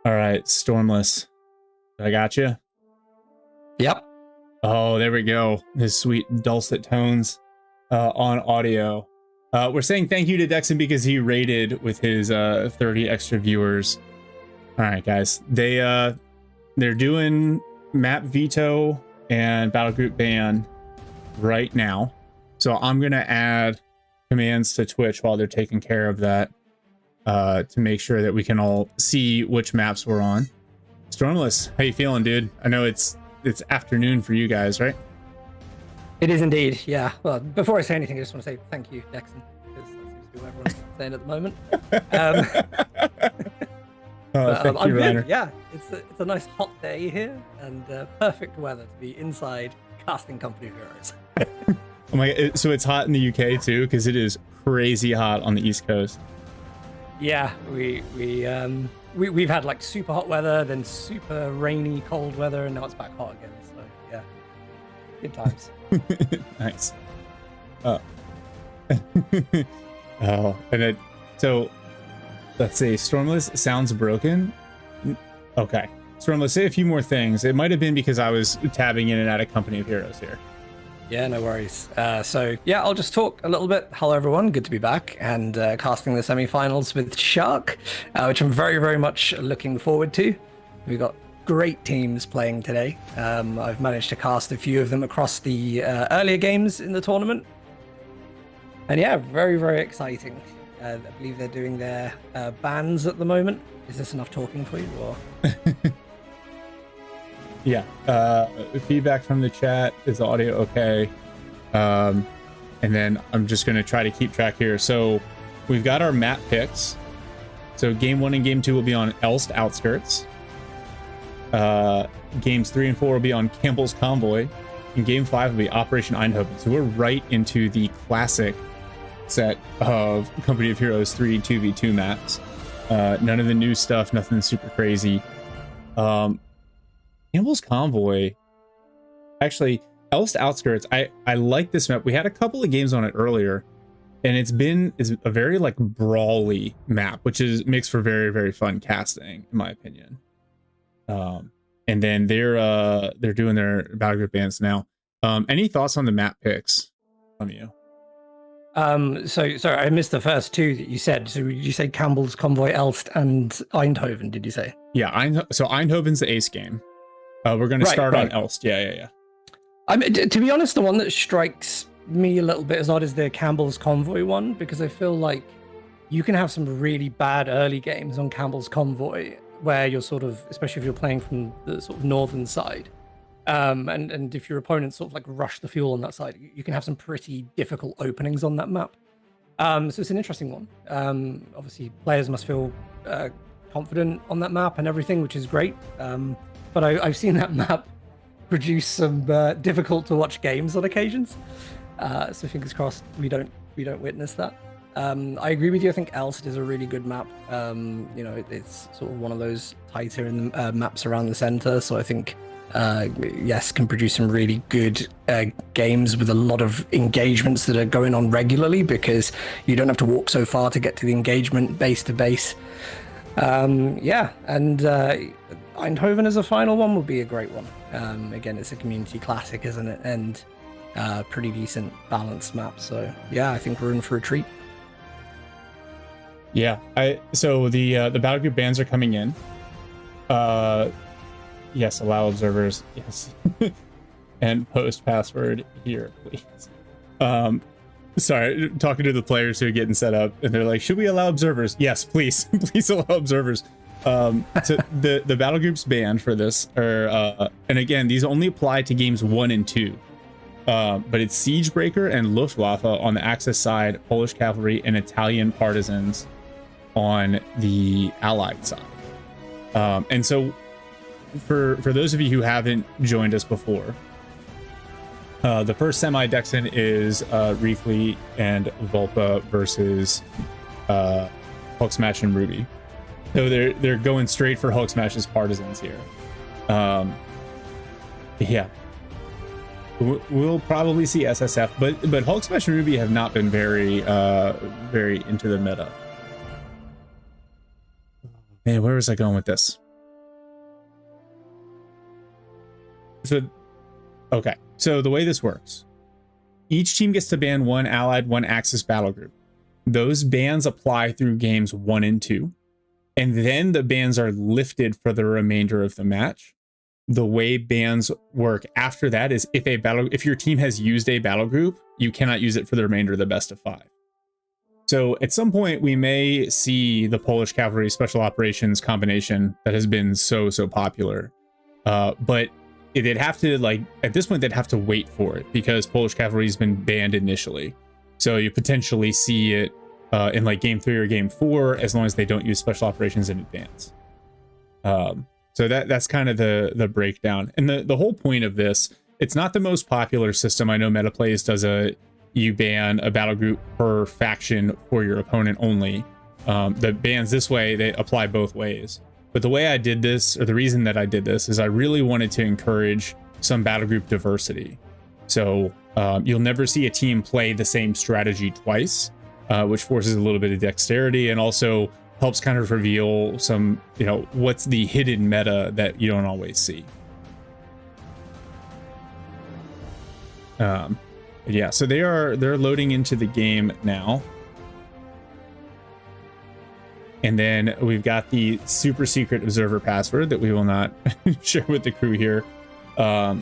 All right, Stormless. I got you. Yep. Oh, there we go. His sweet dulcet tones on audio. We're saying thank you to Dexon because he raided with his 30 extra viewers. All right, guys. They're doing map veto and battle group ban right now. So I'm going to add commands to Twitch while they're taking care of that to make sure that we can all see which maps we're on. Stormless, how you feeling, dude? I know it's afternoon for you guys, right? It is indeed, yeah. Well, before I say anything, I just want to say thank you, Dexon, because that seems to be what everyone's saying at the moment. Thank I'm you, good. Reiner. Yeah, it's a nice hot day here and perfect weather to be inside casting Company of Heroes. Oh my! So it's hot in the UK too, because it is crazy hot on the East Coast. Yeah, we've had like super hot weather, then super rainy, cold weather, and now it's back hot again. So yeah, good times. Nice. Oh, and so let's see. Stormless sounds broken. Okay, Stormless, say a few more things. It might have been because I was tabbing in and out of Company of Heroes here. Yeah, no worries. So yeah, I'll just talk a little bit. Hello, everyone. Good to be back and casting the semi-finals with Shark, which I'm very, very much looking forward to. We've got great teams playing today. I've managed to cast a few of them across the earlier games in the tournament. And yeah, very, very exciting. I believe they're doing their bans at the moment. Is this enough talking for you? Or? Yeah. Feedback from the chat. Is the audio okay? And then I'm just going to try to keep track here. So we've got our map picks. So game 1 and game 2 will be on Elst Outskirts. Games 3 and 4 will be on Campbell's Convoy. And game 5 will be Operation Eindhoven. So we're right into the classic set of Company of Heroes 3 2v2 maps. None of the new stuff, nothing super crazy. Campbell's Convoy, actually, Elst Outskirts, I like this map. We had a couple of games on it earlier, and it's a very like brawly map, which makes for very, very fun casting, in my opinion. And then they're doing their battle group bans now. Any thoughts on the map picks from you? So sorry, I missed the first two that you said. So did you say Campbell's Convoy, Elst, and Eindhoven? Did you say? Yeah, so Eindhoven's the ace game. We're going to start on Elst. Yeah. I mean, to be honest, the one that strikes me a little bit as odd is the Campbell's Convoy one, because I feel like you can have some really bad early games on Campbell's Convoy where you're sort of, especially if you're playing from the sort of northern side, and if your opponents sort of like rush the fuel on that side, you can have some pretty difficult openings on that map. So it's an interesting one. Obviously, players must feel confident on that map and everything, which is great. But I've seen that map produce some difficult to watch games on occasions. So fingers crossed we don't witness that. I agree with you. I think Elst is a really good map. It's sort of one of those tighter in maps around the center. So I think yes, can produce some really good games with a lot of engagements that are going on regularly, because you don't have to walk so far to get to the engagement base to base. Eindhoven as a final one would be a great one. Again, it's a community classic, isn't it? And pretty decent balanced map. So yeah, I think we're in for a treat. Yeah, so the battle group bans are coming in. Yes, allow observers. Yes, and post password here, please. Sorry, talking to the players who are getting set up, and they're like, "Should we allow observers?" Yes, please, please allow observers. So the battle groups banned for this are, and again, these only apply to games 1 and 2. But it's Siegebreaker and Luftwaffe on the Axis side, Polish cavalry, and Italian partisans on the Allied side. And so, for those of you who haven't joined us before, the first semi-Dexon is Reakly and Vulpa versus HulkSMASH and Ruby. So they're going straight for HulkSMASH's partisans here. Yeah. We'll probably see SSF, but HulkSMASH and Ruby have not been very into the meta. Man, where was I going with this? So, okay. So the way this works, each team gets to ban one allied, one Axis battle group. Those bans apply through games 1 and 2. And then the bans are lifted for the remainder of the match. The way bans work after that is if your team has used a battle group, you cannot use it for the remainder of the best of 5. So at some point we may see the Polish Cavalry Special Operations combination that has been so popular. But they'd have to, like, at this point they'd have to wait for it because Polish Cavalry has been banned initially. So you potentially see it in like game 3 or game 4 as long as they don't use special operations in advance. So that's kind of the breakdown. And the whole point of this, it's not the most popular system. I know MetaPlays does you ban a battle group per faction for your opponent only. The bans this way, they apply both ways. But the way I did this, or the reason that I did this, is I really wanted to encourage some battle group diversity. So you'll never see a team play the same strategy twice, which forces a little bit of dexterity and also helps kind of reveal some, what's the hidden meta that you don't always see. Yeah, so they're loading into the game now. And then we've got the super secret observer password that we will not share with the crew here. I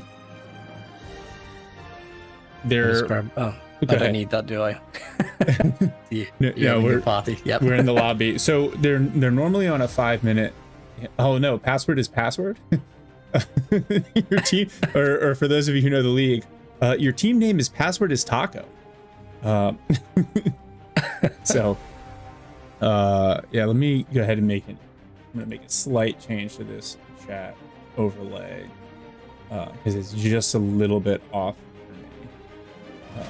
don't need that, do I? No, we're party. Yep. We're in the lobby. So they're normally on a 5-minute. Oh no, password is password. Your team, or for those of you who know the league, your team name is password is taco. So, yeah, let me go ahead and make it. I'm gonna make a slight change to this chat overlay because it's just a little bit off for me.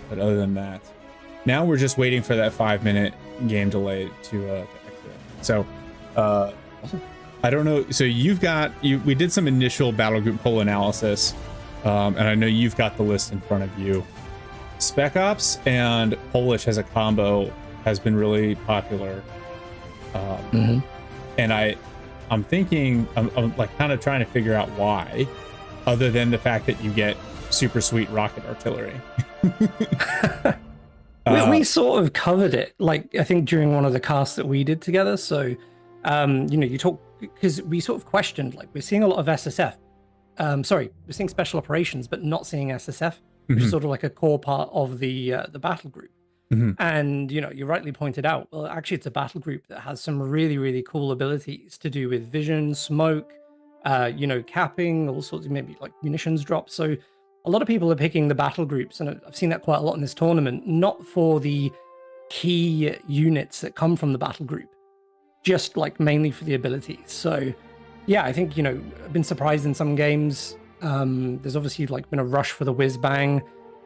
But other than that, now we're just waiting for that 5-minute game delay to exit. So, I don't know. So we did some initial battle group poll analysis, and I know you've got the list in front of you. Spec Ops and Polish as a combo has been really popular. And I'm thinking, I'm like kind of trying to figure out why, other than the fact that you get super sweet rocket artillery. We sort of covered it, like I think during one of the casts that we did together. So, you talk, because we sort of questioned, like, we're seeing a lot of SSF. We're seeing special operations, but not seeing SSF, which is sort of like a core part of the battle group. And you rightly pointed out, well, actually it's a battle group that has some really cool abilities to do with vision, smoke, capping, all sorts of maybe like munitions drop. So a lot of people are picking the battle groups, and I've seen that quite a lot in this tournament, not for the key units that come from the battle group, just like mainly for the abilities. So yeah, I think I've been surprised in some games. There's obviously like been a rush for the whiz bang,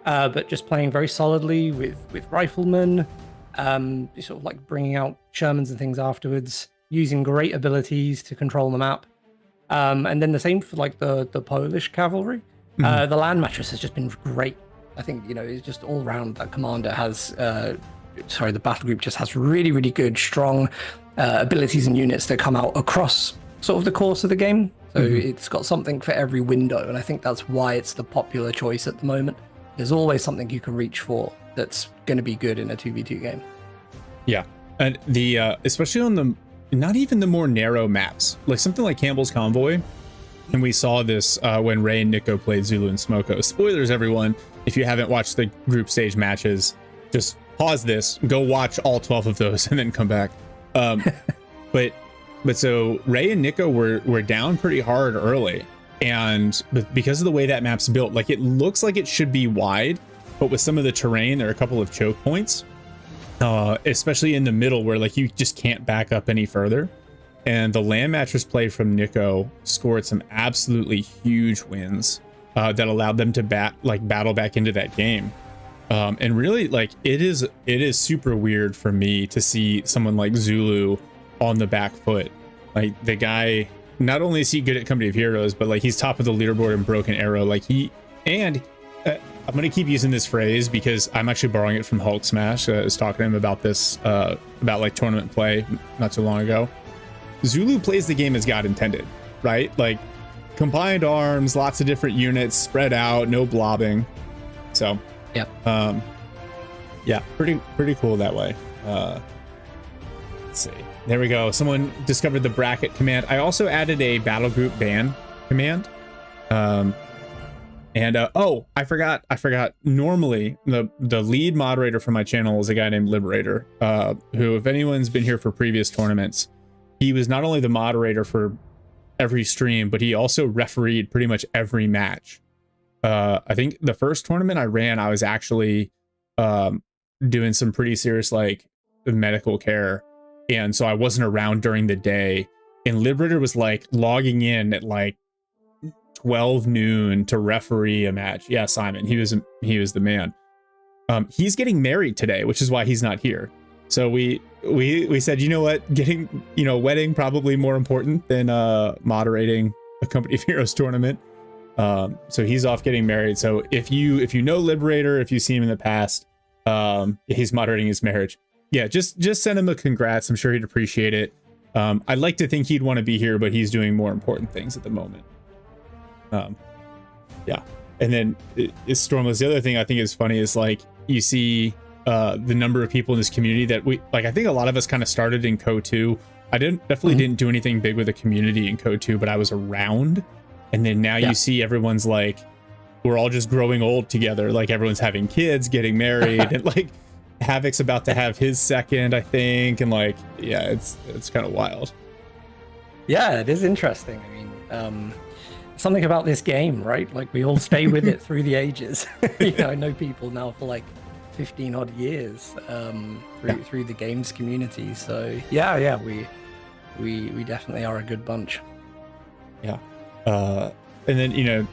but just playing very solidly with riflemen, sort of like bringing out Shermans and things afterwards, using great abilities to control the map. And then the same for like the Polish cavalry. The land mattress has just been great. I think it's just all round that commander has the battle group just has really good, strong abilities and units that come out across sort of the course of the game. So it's got something for every window, and I think that's why it's the popular choice at the moment. There's always something you can reach for that's going to be good in a 2v2 game. Yeah, and the especially on not even the more narrow maps, like something like Campbell's Convoy. And we saw this when Ray and Nicko played Zulu and Smoko. Spoilers, everyone. If you haven't watched the group stage matches, just pause this, go watch all 12 of those, and then come back. But so Ray and Nicko were down pretty hard early. And because of the way that map's built, like it looks like it should be wide, but with some of the terrain, there are a couple of choke points, especially in the middle where like you just can't back up any further. And the land mattress play from Nicko scored some absolutely huge wins that allowed them to battle back into that game. And really, like it is super weird for me to see someone like Zulu on the back foot. Like the guy, not only is he good at Company of Heroes, but like he's top of the leaderboard in Broken Arrow. Like I'm gonna keep using this phrase because I'm actually borrowing it from HulkSMASH. I was talking to him about this, about like tournament play not too long ago. Zulu plays the game as God intended, right? Like combined arms, lots of different units spread out, no blobbing. So yep. Yeah, pretty cool that way. Let's see. There we go. Someone discovered the bracket command. I also added a battle group ban command. Oh, I forgot. Normally, the lead moderator for my channel is a guy named Liberator, who, if anyone's been here for previous tournaments, he was not only the moderator for every stream, but he also refereed pretty much every match. I think the first tournament I ran, I was actually doing some pretty serious like medical care, and so I wasn't around during the day. And Liberator was like logging in at like 12 noon to referee a match. Yeah, Simon, he was the man. He's getting married today, which is why he's not here. So we said, you know what, getting, wedding probably more important than moderating a Company of Heroes tournament. So he's off getting married. So if you know Liberator, if you see him in the past, he's moderating his marriage. Yeah, just send him a congrats. I'm sure he'd appreciate it. I'd like to think he'd want to be here, but he's doing more important things at the moment. Yeah. And then it's Stormless. The other thing I think is funny is like you see the number of people in this community that we like. I think a lot of us kind of started in CoH3 2. I definitely didn't do anything big with the community in CoH3 2, but I was around. And then now you see everyone's like, we're all just growing old together. Like everyone's having kids, getting married, and like Havoc's about to have his second, I think. And like, yeah, it's kind of wild. Yeah, it is interesting. I mean, something about this game, right? Like we all stay with it through the ages. I know people now for like 15 odd years through the games community. So yeah, we definitely are a good bunch. Yeah. And then,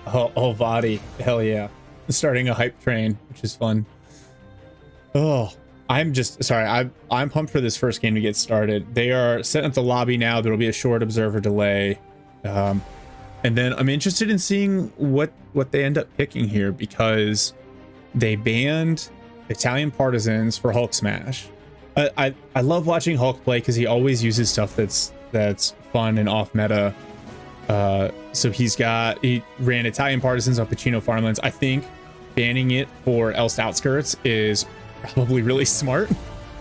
whole body, hell yeah. Starting a hype train, which is fun. Oh, I'm pumped for this first game to get started. They are setting up the lobby now. There'll be a short observer delay. And then I'm interested in seeing what they end up picking here, because they banned Italian partisans for HulkSMASH. I love watching Hulk play because he always uses stuff that's fun and off meta. So he ran Italian partisans on Pacino farmlands. I think banning it for Elst Outskirts is probably really smart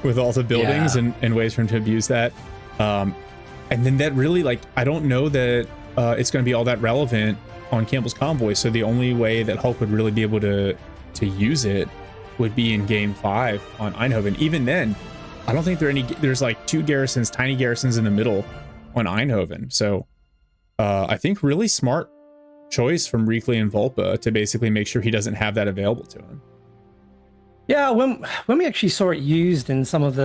with all the buildings and ways for him to abuse that. And then that really, like, I don't know that it's going to be all that relevant on Campbell's Convoy. So the only way that Hulk would really be able to use it would be in game 5 on Eindhoven. Even then, I don't think there's like 2 garrisons, tiny garrisons in the middle on Eindhoven. So I think really smart choice from Reakly and Vulpa to basically make sure he doesn't have that available to him. Yeah, when we actually saw it used in some of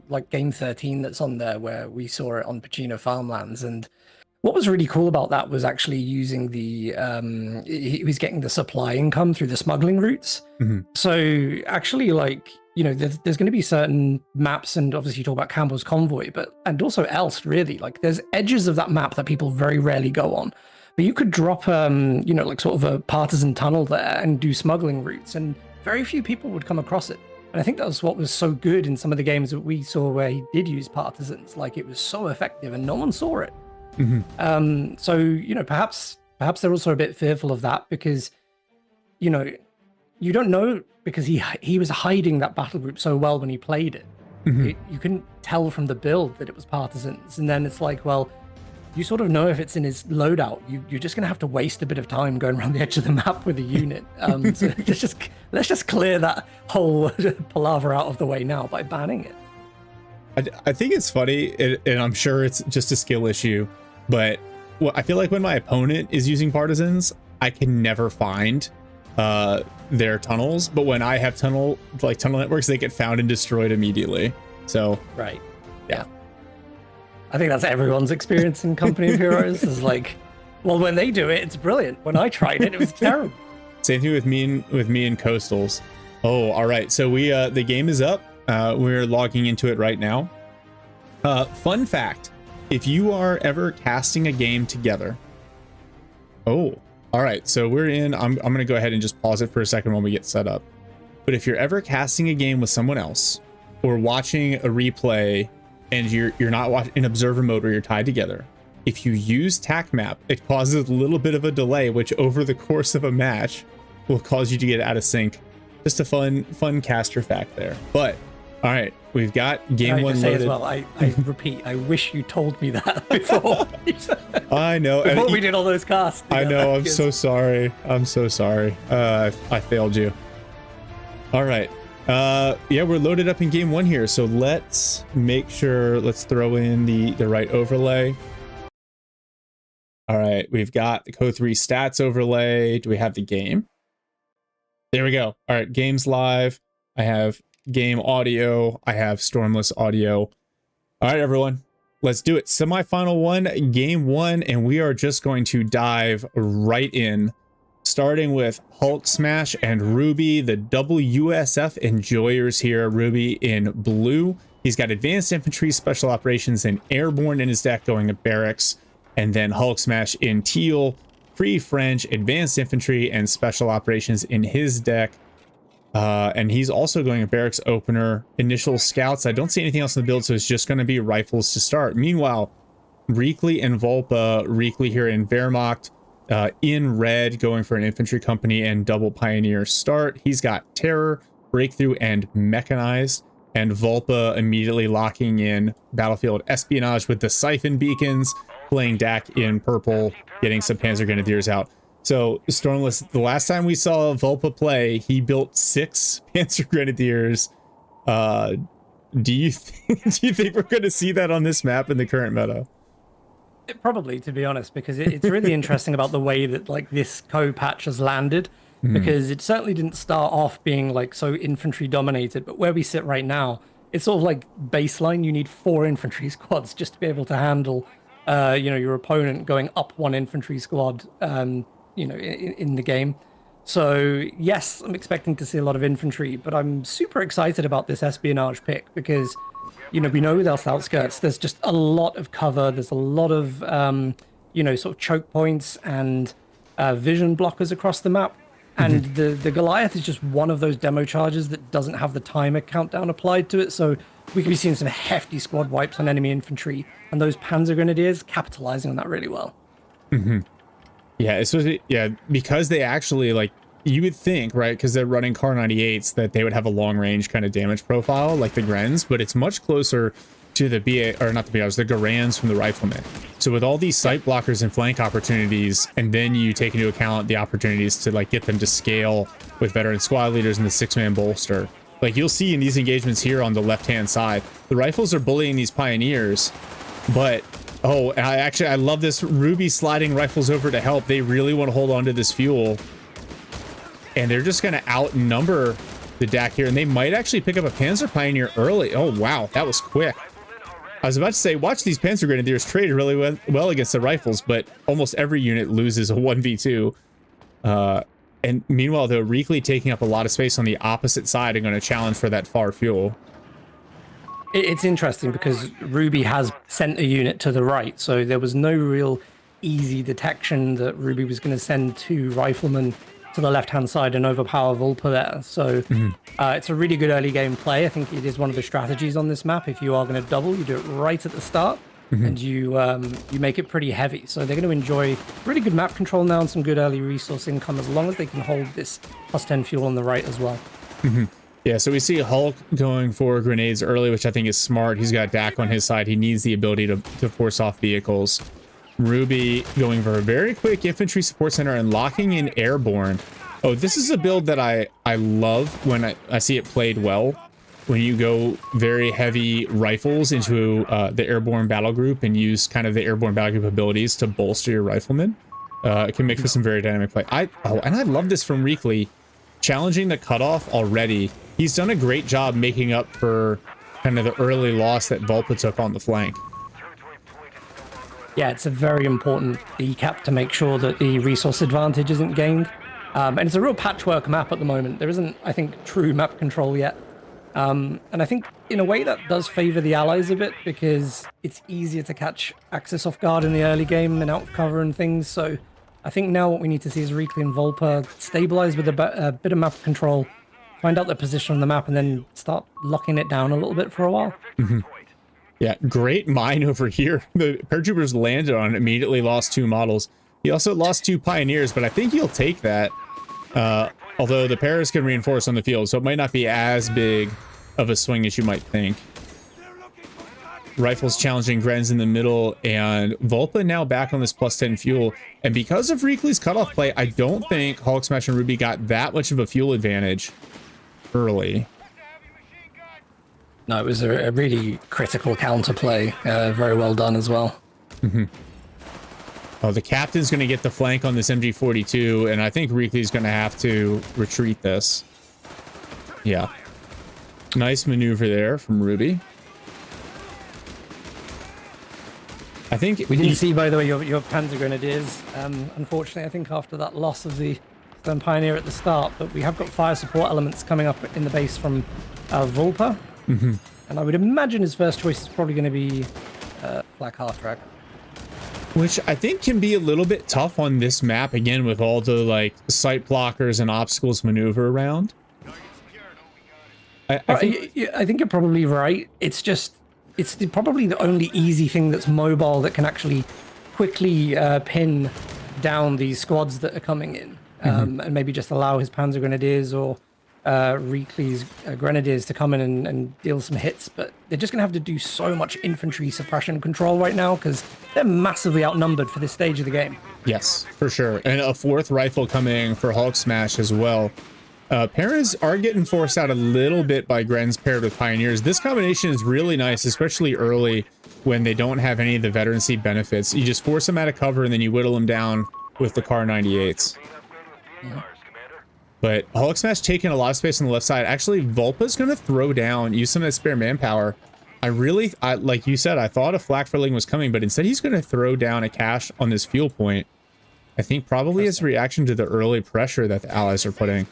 like game 13 that's on there, where we saw it on Pacino farmlands, and what was really cool about that was actually using he was getting the supply income through the smuggling routes. Mm-hmm. So actually, like, there's going to be certain maps, and obviously you talk about Campbell's Convoy, and also Elst, really, like there's edges of that map that people very rarely go on. But you could drop, like sort of a partisan tunnel there and do smuggling routes, and very few people would come across it. And I think that was what was so good in some of the games that we saw where he did use partisans. Like, it was so effective and no one saw it. Mm-hmm. So, perhaps they're also a bit fearful of that because, you don't know, because he was hiding that battle group so well when he played it. Mm-hmm. You couldn't tell from the build that it was partisans. And then it's like, well, you sort of know if it's in his loadout. You're just going to have to waste a bit of time going around the edge of the map with a unit. So let's just clear that whole palaver out of the way now by banning it. I think it's funny, and I'm sure it's just a skill issue, but I feel like when my opponent is using partisans, I can never find their tunnels. But when I have tunnel networks, they get found and destroyed immediately. So right, yeah. I think that's everyone's experience in Company of Heroes is like, well, when they do it, it's brilliant. When I tried it, it was terrible. Same thing with me and Coastals. Oh, all right. So the game is up. We're logging into it right now. Fun fact: if you are ever casting a game together, all right. So we're in. I'm going to go ahead and just pause it for a second when we get set up. But if you're ever casting a game with someone else or watching a replay, and you're not in observer mode where you're tied together, if you use tac map, it causes a little bit of a delay, which over the course of a match will cause you to get out of sync. Just a fun caster fact there. But all right, we've got game one loaded. As well, I repeat, I wish you told me that before. I know. Before we did all those casts. I know. I'm so sorry. I'm so sorry. I failed you. All right. Yeah, we're loaded up in game one here. So let's make sure. Let's throw in the right overlay. All right, we've got the CoH3 stats overlay. Do we have the game? There we go. All right, game's live. I have game audio. I have Stormless audio. All right, everyone, let's do it. Semifinal one, game one, and we are just going to dive right in, starting with HulkSMASH and Ruby, the WSF enjoyers here. Ruby in blue. He's got advanced infantry, special operations, and airborne in his deck going to barracks. And then HulkSMASH in teal, free French, advanced infantry, and special operations in his deck. And he's also going a barracks opener, initial scouts. I don't see anything else in the build, so it's just going to be rifles to start. Meanwhile, Reakly and Vulpa, Reakly here in Wehrmacht, in red, going for an infantry company and double pioneer start. He's got terror, breakthrough, and mechanized. And Vulpa immediately locking in battlefield espionage with the siphon beacons, playing Dak in purple, getting some Panzer Grenadiers out. So Stormless, the last time we saw Vulpa play, he built 6 Panzer Grenadiers. Do you think we're going to see that on this map in the current meta? Probably, to be honest, because it's really interesting about the way that like this patch has landed, because it certainly didn't start off being like so infantry dominated, but where we sit right now, it's sort of like baseline. You need 4 infantry squads just to be able to handle your opponent going up 1 infantry squad, in the game. So yes, I'm expecting to see a lot of infantry, but I'm super excited about this espionage pick because, we know with our outskirts, there's just a lot of cover. There's a lot of, sort of choke points and vision blockers across the map. And the Goliath is just one of those demo charges that doesn't have the timer countdown applied to it. So we could be seeing some hefty squad wipes on enemy infantry, and those Panzer Grenadiers capitalizing on that really well. Yeah, especially, because they actually, like, you would think, right, because they're running Car 98s, that they would have a long range kind of damage profile like the Grens, but it's much closer to the the Garans from the Riflemen. So with all these sight blockers and flank opportunities, and then you take into account the opportunities to like get them to scale with veteran squad leaders and the 6-man bolster, like you'll see in these engagements here on the left-hand side, the rifles are bullying these pioneers, but I love this Ruby sliding rifles over to help. They really want to hold on to this fuel, and they're just going to outnumber the DAC here, and they might actually pick up a Panzer Pioneer early. Oh wow, that was quick. I was about to say, watch these Panzer Grenadiers trade really well against the rifles, but almost every unit loses a 1v2. And meanwhile, though, Reakly taking up a lot of space on the opposite side and going to challenge for that far fuel. It's interesting because Ruby has sent a unit to the right, so there was no real easy detection that Ruby was going to send 2 riflemen to the left-hand side and overpower Vulpa there. So it's a really good early game play. I think it is one of the strategies on this map. If you are going to double, you do it right at the start, and you make it pretty heavy. So they're going to enjoy really good map control now and some good early resource income as long as they can hold this +10 fuel on the right as well. Yeah, so we see Hulk going for grenades early, which I think is smart. He's got Dak on his side. He needs the ability to force off vehicles. Ruby going for a very quick infantry support center and locking in airborne. Oh, this is a build that I love when I see it played well. When you go very heavy rifles into the airborne battle group and use kind of the airborne battle group abilities to bolster your riflemen. It can make for some very dynamic play. And I love this from Reakly. Challenging the cutoff already. He's done a great job making up for kind of the early loss that Vulpa took on the flank. Yeah, it's a very important decap to make sure that the resource advantage isn't gained. And it's a real patchwork map at the moment. There isn't, I think, true map control yet. And I think, in a way, that does favor the allies a bit because it's easier to catch Axis off guard in the early game and out of cover and things. So I think now what we need to see is Reakly and Vulpa stabilize with a bit of map control, find out their position on the map, and then start locking it down a little bit for a while. Yeah, great mine over here. The paratroopers landed on it, immediately lost 2 models. He also lost 2 pioneers, but I think he'll take that. Although the paras can reinforce on the field, so it might not be as big of a swing as you might think. Rifles challenging Grenz in the middle, and Vulpa now back on this +10 fuel. And because of Reakly's cutoff play, I don't think HulkSMASH and Ruby got that much of a fuel advantage early. No, it was a really critical counterplay. Very well done as well. Mm-hmm. Oh, the captain's going to get the flank on this MG42, and I think Reakly's going to have to retreat this. Yeah. Nice maneuver there from Ruby. I think we didn't see, by the way, your Panzer Grenadiers. Unfortunately, I think after that loss of the Stern Pioneer at the start, but we have got fire support elements coming up in the base from Vulpa. Mm-hmm. And I would imagine his first choice is probably going to be Black Half-Track. Which I think can be a little bit tough on this map, again, with all the, like, sight blockers and obstacles maneuver around. I think you're probably right. It's just, probably the only easy thing that's mobile that can actually quickly pin down these squads that are coming in. And maybe just allow his Panzer Grenadiers or Reakly's Grenadiers to come in and deal some hits. But they're just going to have to do so much infantry suppression control right now because they're massively outnumbered for this stage of the game. Yes, for sure. And a 4th rifle coming for HulkSMASH as well. Paras are getting forced out a little bit by Grenz paired with Pioneers. This combination is really nice, especially early when they don't have any of the veterancy benefits. You just force them out of cover and then you whittle them down with the Kar 98s. Yeah. But HulkSMASH taking a lot of space on the left side. Actually, Vulpa's going to throw down, use some of that spare manpower. Like you said, I thought a flak filling was coming, but instead he's going to throw down a cache on this fuel point. I think probably as a reaction to the early pressure that the allies are putting.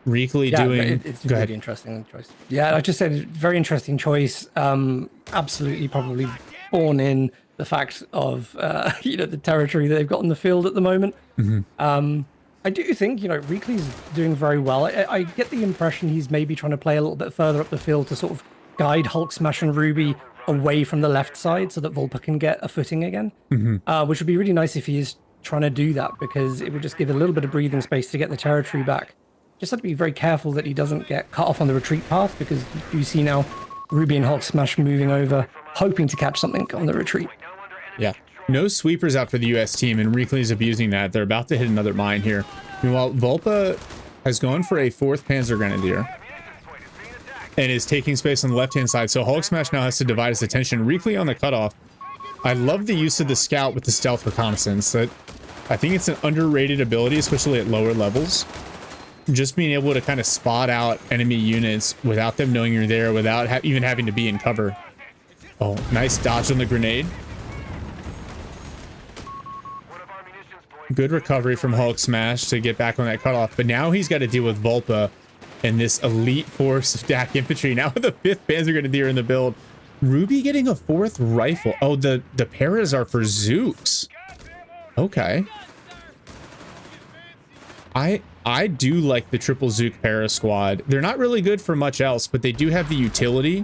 Reakly doing... It's a very interesting choice. Yeah, I just said very interesting choice. Absolutely probably born in the fact of, the territory that they've got in the field at the moment. Mm-hmm. I do think, Reakly's doing very well. I get the impression he's maybe trying to play a little bit further up the field to sort of guide HulkSMASH and Ruby away from the left side so that Vulpa can get a footing again, which would be really nice if he is trying to do that because it would just give a little bit of breathing space to get the territory back. Just have to be very careful that he doesn't get cut off on the retreat path because you see now Ruby and HulkSMASH moving over, hoping to catch something on the retreat. Yeah. No sweepers out for the US team, and Reakly's abusing that. They're about to hit another mine here. Meanwhile, Vulpa has gone for a 4th Panzer Grenadier and is taking space on the left-hand side, so HulkSMASH now has to divide his attention. Reakly on the cutoff. I love the use of the scout with the stealth reconnaissance. I think it's an underrated ability, especially at lower levels. Just being able to kind of spot out enemy units without them knowing you're there, without even having to be in cover. Oh, nice dodge on the grenade. Good recovery from HulkSMASH to get back on that cutoff, but now he's got to deal with Vulpa and this elite force of DAC infantry. Now with the 5th Panzer Grenadier in the build. Ruby getting a 4th rifle. Oh, the paras are for Zooks. Okay. I do like the triple Zook para squad. They're not really good for much else, but they do have the utility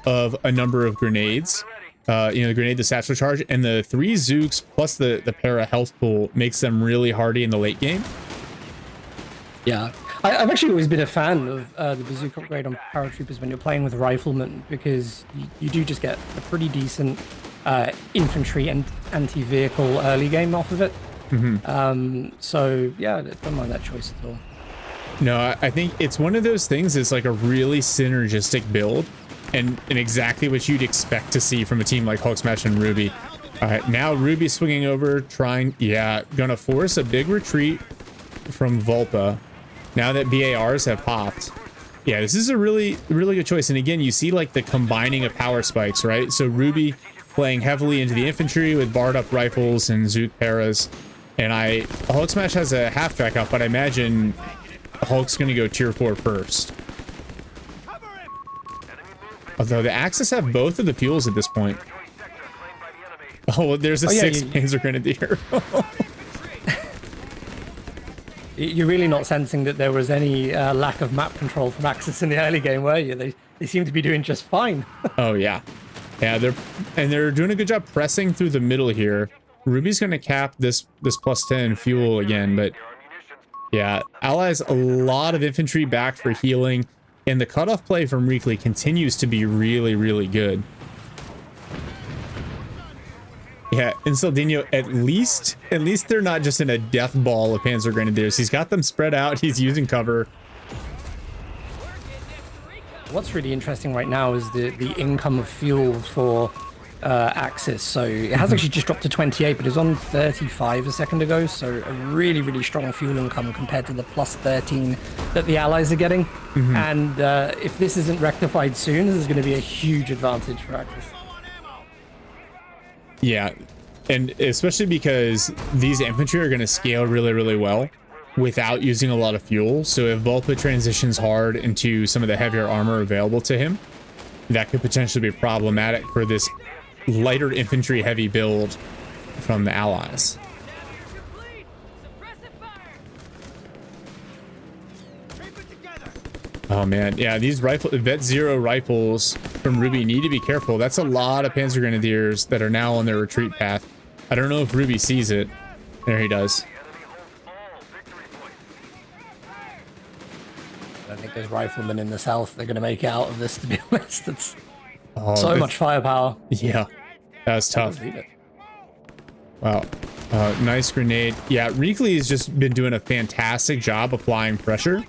of a number of grenades. The grenade, the satchel charge, and the 3 Zooks plus the para health pool makes them really hardy in the late game. Yeah, I've actually always been a fan of the bazooka upgrade on paratroopers when you're playing with riflemen because you do just get a pretty decent infantry and anti-vehicle early game off of it. So yeah, I don't mind that choice at all. No, I think it's one of those things. It's like a really synergistic build and exactly what you'd expect to see from a team like HulkSMASH and Ruby. All right, now Ruby swinging over, gonna force a big retreat from Vulpa now that BARs have popped. Yeah, this is a really good choice. And again, you see like the combining of power spikes, right? So Ruby playing heavily into the infantry with barred up rifles and Zook paras. And HulkSMASH has a half track up, but I imagine Hulk's going to go tier 4 first. Although the Axis have both of the fuels at this point. Oh, there's a 6th Panzer Grenadier. You're really not sensing that there was any lack of map control from Axis in the early game, were you? They seem to be doing just fine. Oh yeah, yeah. They're doing a good job pressing through the middle here. Ruby's going to cap this +10 fuel again, but yeah, Allies a lot of infantry back for healing, and the cutoff play from Reakly continues to be really, really good. Yeah, in Saldino, at least they're not just in a death ball of Panzer Grenadiers. He's got them spread out. He's using cover. What's really interesting right now is the income of fuel for Axis. So it has actually just dropped to 28, but it was on 35 a second ago. So a really, really strong fuel income compared to the +13 that the Allies are getting. And if this isn't rectified soon, this is going to be a huge advantage for Axis. Yeah, and especially because these infantry are going to scale really, really well without using a lot of fuel. So if Vulpa transitions hard into some of the heavier armor available to him, that could potentially be problematic for this lighter infantry heavy build from the Allies. Oh man, yeah, these Vet Zero rifles from Ruby need to be careful. That's a lot of Panzer Grenadiers that are now on their retreat path. I don't know if Ruby sees it. There he does. I think there's riflemen in the south. They're going to make it out of this, to be honest. It's so much firepower. Yeah, that was tough. Wow. Nice grenade. Yeah, Reakly has just been doing a fantastic job applying pressure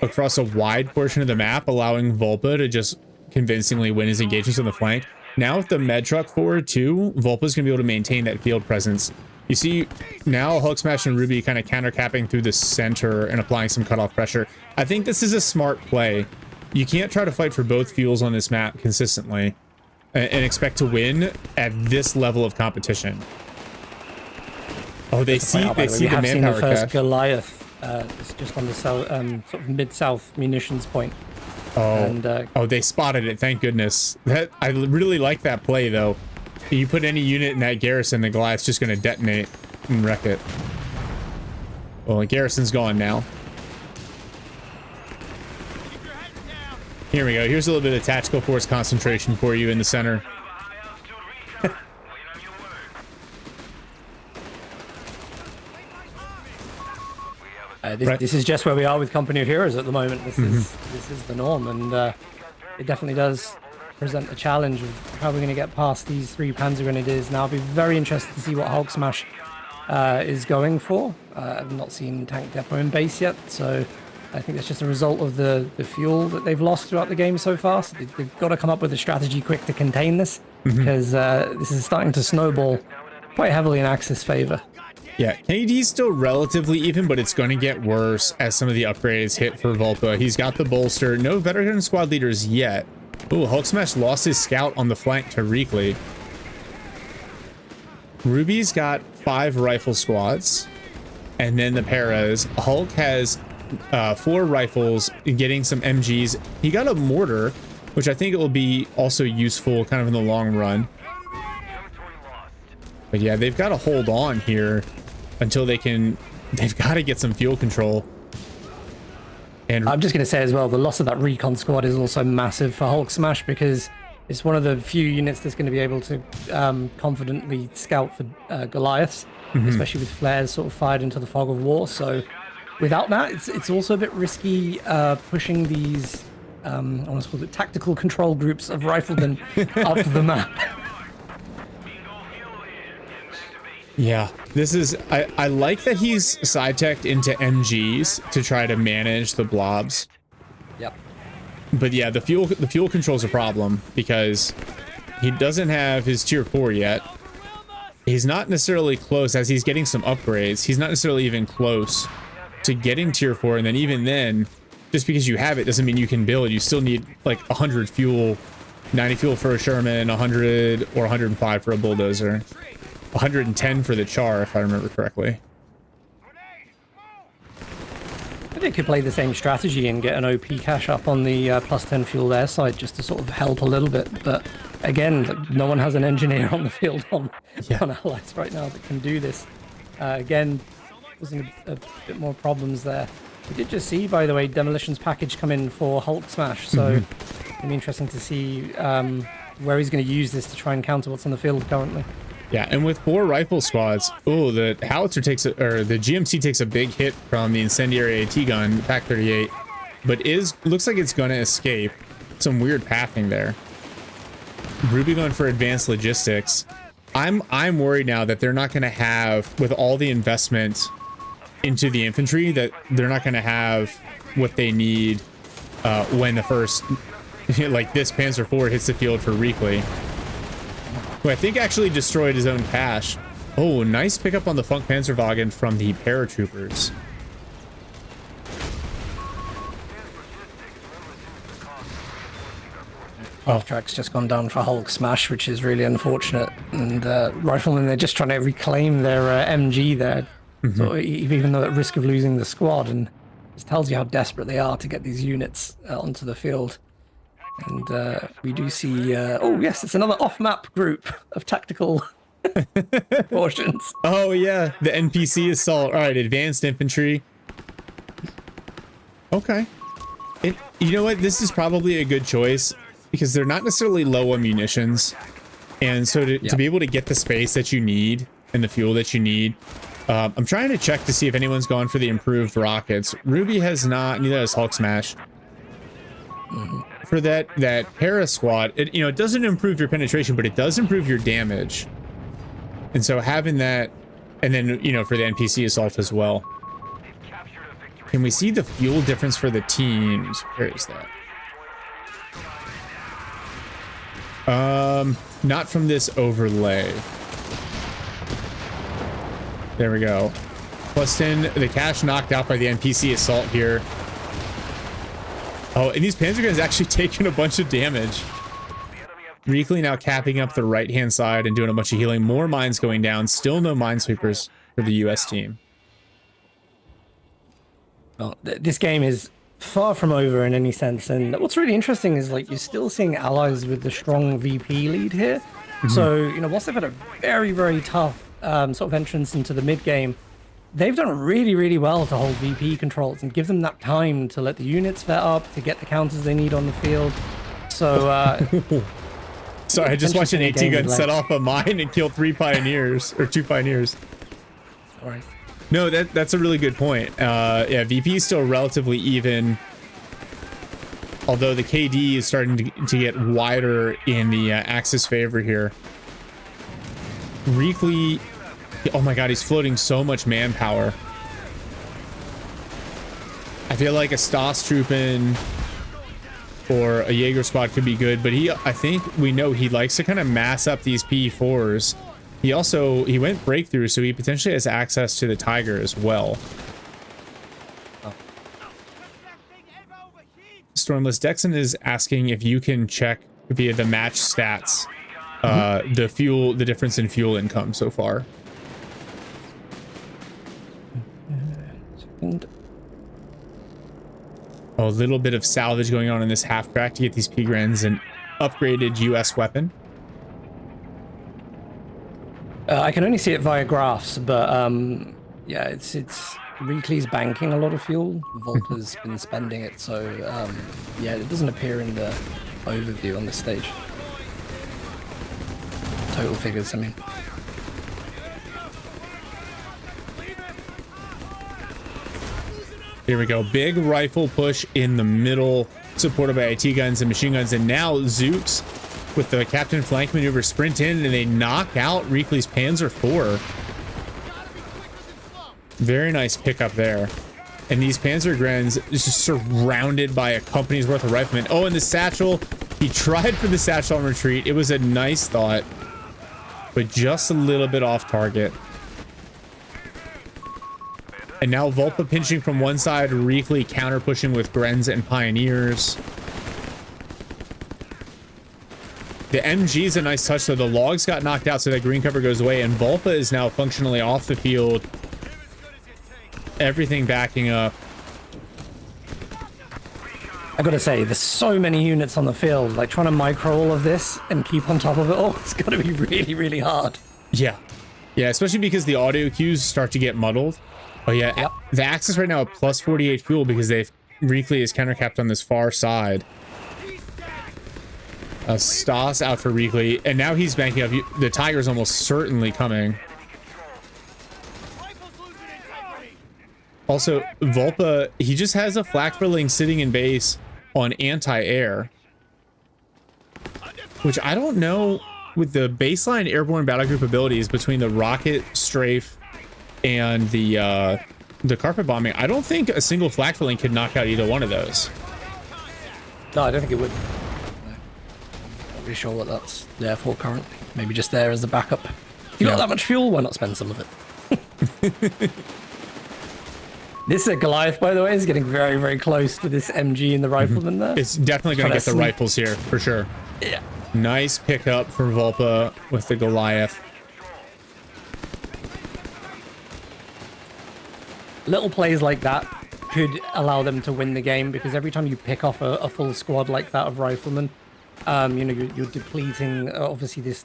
across a wide portion of the map, allowing Vulpa to just convincingly win his engagements on the flank. Now with the med truck forward too, Vulpa's gonna be able to maintain that field presence. You see now HulkSMASH and Ruby kind of counter-capping through the center and applying some cutoff pressure. I think this is a smart play. You can't try to fight for both fuels on this map consistently and expect to win at this level of competition. Oh, they see the manpower cache. Goliath. It's just on the sort of mid-south munitions point. Oh, and, oh, they spotted it. Thank goodness. I really like that play, though. You put any unit in that garrison, the Goliath's just going to detonate and wreck it. Well, the garrison's gone now. Here we go. Here's a little bit of tactical force concentration for you in the center. This is just where we are with Company of Heroes at the moment. This is the norm, and it definitely does present a challenge of how we're going to get past these 3 Panzer Grenadiers. Now, I'll be very interested to see what HulkSMASH is going for. I've not seen Tank Depot in base yet, so I think it's just a result of the fuel that they've lost throughout the game so far. So they've got to come up with a strategy quick to contain this, because this is starting to snowball quite heavily in Axis' favor. Yeah, KD's still relatively even, but it's going to get worse as some of the upgrades hit for Vulpa. He's got the bolster. No veteran squad leaders yet. Ooh, HulkSMASH lost his scout on the flank to Reakly. Ruby's got 5 rifle squads, and then the paras. Hulk has 4 rifles, getting some MGs. He got a mortar, which I think it will be also useful kind of in the long run. But yeah, they've got to hold on here until they've got to get some fuel control. And I'm just going to say as well, the loss of that recon squad is also massive for HulkSMASH, because it's one of the few units that's going to be able to confidently scout for Goliaths, especially with flares sort of fired into the fog of war. So without that, it's also a bit risky pushing these, I want to call it tactical control groups of riflemen up the map. yeah, this is, I like that he's side-teched into MGs to try to manage the blobs. Yep. But yeah, the fuel control's a problem because he doesn't have his tier 4 yet. He's not necessarily close as he's getting some upgrades. He's not necessarily even close to getting tier 4, and then even then, just because you have it doesn't mean you can build. You still need like 100 fuel, 90 fuel for a Sherman, 100 or 105 for a bulldozer. 110 for the Char, if I remember correctly. I think they could play the same strategy and get an OP cash up on the +10 fuel their side just to sort of help a little bit. But again, no one has an engineer on the field on Allies right now that can do this. Again, causing a bit more problems there. We did just see, by the way, Demolition's package come in for HulkSMASH, so it'll be interesting to see where he's going to use this to try and counter what's on the field currently. Yeah, and with 4 rifle squads, the howitzer takes or the GMC takes a big hit from the incendiary AT gun, Pack 38, but looks like it's going to escape. Some weird pathing there. Ruby going for advanced logistics. I'm worried now that they're not going to have, with all the investment into the infantry, that they're not going to have what they need when the first, like this Panzer IV hits the field for Reakly, who I think actually destroyed his own cache. Oh, nice pickup on the Funk Panzerwagen from the paratroopers. Track's just gone down for HulkSMASH, which is really unfortunate. And Riflemen, they're just trying to reclaim their MG there, so even though at risk of losing the squad. And this tells you how desperate they are to get these units onto the field. And we do see, oh yes, it's another off-map group of tactical portions. Oh yeah, the NPC assault. All right, advanced infantry. Okay. You know what? This is probably a good choice, because they're not necessarily low on munitions, and so to be able to get the space that you need and the fuel that you need. I'm trying to check to see if anyone's gone for the improved rockets. Ruby has not, neither has HulkSMASH. For that para squad, it doesn't improve your penetration, but it does improve your damage. And so having that, and then for the NPC assault as well. Can we see the fuel difference for the teams? Where is that? Not from this overlay. There we go. Plus 10, the cache knocked out by the NPC assault here. Oh, and these Panzer guns actually taking a bunch of damage. Reakly now capping up the right-hand side and doing a bunch of healing. More mines going down. Still no minesweepers for the US team. Well, this game is far from over in any sense, and what's really interesting is you're still seeing allies with the strong VP lead here. So whilst they've had a very, very tough sort of entrance into the mid game, they've done really, really well to hold VP controls and give them that time to let the units vet up, to get the counters they need on the field. So sorry, I just watched an AT gun set off a mine and kill 3 pioneers or 2 pioneers. All right. No, that's a really good point. Yeah, VP is still relatively even, although the KD is starting to get wider in the Axis favor here. Reakly, oh my god, he's floating so much manpower. I feel like a Stoss-Truppen or a Jaeger squad could be good, but I think we know he likes to kind of mass up these P4s. He went breakthrough, so he potentially has access to the Tiger as well. Stormless Dexon is asking if you can check via the match stats the difference in fuel income so far. A little bit of salvage going on in this half track to get these P-Grens an upgraded US weapon. I can only see it via graphs, but yeah, it's Reakly's banking a lot of fuel. Vulpa's been spending it, so yeah, it doesn't appear in the overview on the stage. Total figures, I mean. Here we go. Big rifle push in the middle, supported by AT guns and machine guns, and now Zooks with the captain flank maneuver sprint in, and they knock out Reakly's Panzer IV. Very nice pickup there. And these Panzer Grens is just surrounded by a company's worth of riflemen. Oh, and the satchel, he tried for the satchel on retreat. It was a nice thought, but just a little bit off target. And now Vulpa pinching from one side, Reakly counter pushing with Grens and Pioneers. The MG is a nice touch, though. The logs got knocked out, so that green cover goes away, and Vulpa is now functionally off the field. Everything backing up. I gotta say, there's so many units on the field. Trying to micro all of this and keep on top of it all, it's gotta be really, really hard. Yeah. Yeah, especially because the audio cues start to get muddled. Oh yeah, Yep. the Axis right now at plus 48 fuel because Reakly is countercapped on this far side. Stas out for Reakly, and now he's banking up. The Tiger's almost certainly coming. Also, Vulpa, he just has a flak filling sitting in base on anti-air, which I don't know with the baseline airborne battle group abilities between the rocket strafe and the carpet bombing. I don't think a single flak filling could knock out either one of those. No, I don't think it would. No. Not really sure what that's there for currently. Maybe just there as a backup. If you got that much fuel, why not spend some of it? This Goliath, by the way, is getting very, very close to this MG and the rifleman there. It's definitely going to get the rifles here, for sure. Yeah. Nice pickup for Vulpa with the Goliath. Little plays like that could allow them to win the game, because every time you pick off a full squad like that of riflemen, you know, you're depleting, obviously, this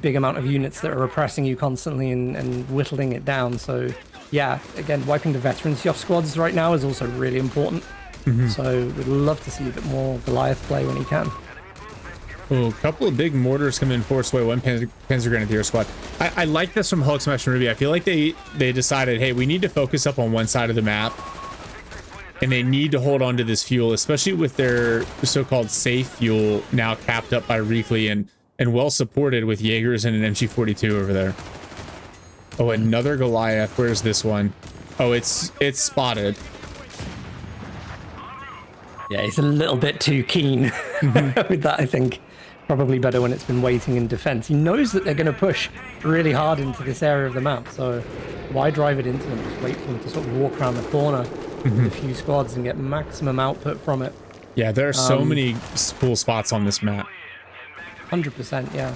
big amount of units that are oppressing you constantly and whittling it down. So... yeah, again, wiping the veterans off squads right now is also really important. So we'd love to see a bit more Goliath play when he can. Oh, a couple of big mortars come in, force away one Panzer Grenadier squad. I like this from HulkSMASH and Ruby. I feel like they decided, hey, we need to focus up on one side of the map, and they need to hold on to this fuel, especially with their so-called safe fuel now capped up by Reakly and well supported with Jaegers and an MG42 over there. Oh, another Goliath. Where's this one? Oh, it's spotted. Yeah, he's a little bit too keen with that, I think. Probably better when it's been waiting in defense. He knows that they're going to push really hard into this area of the map, so why drive it into them? Just wait for them to sort of walk around the corner with a few squads and get maximum output from it. Yeah, there are so many cool spots on this map. 100%, yeah.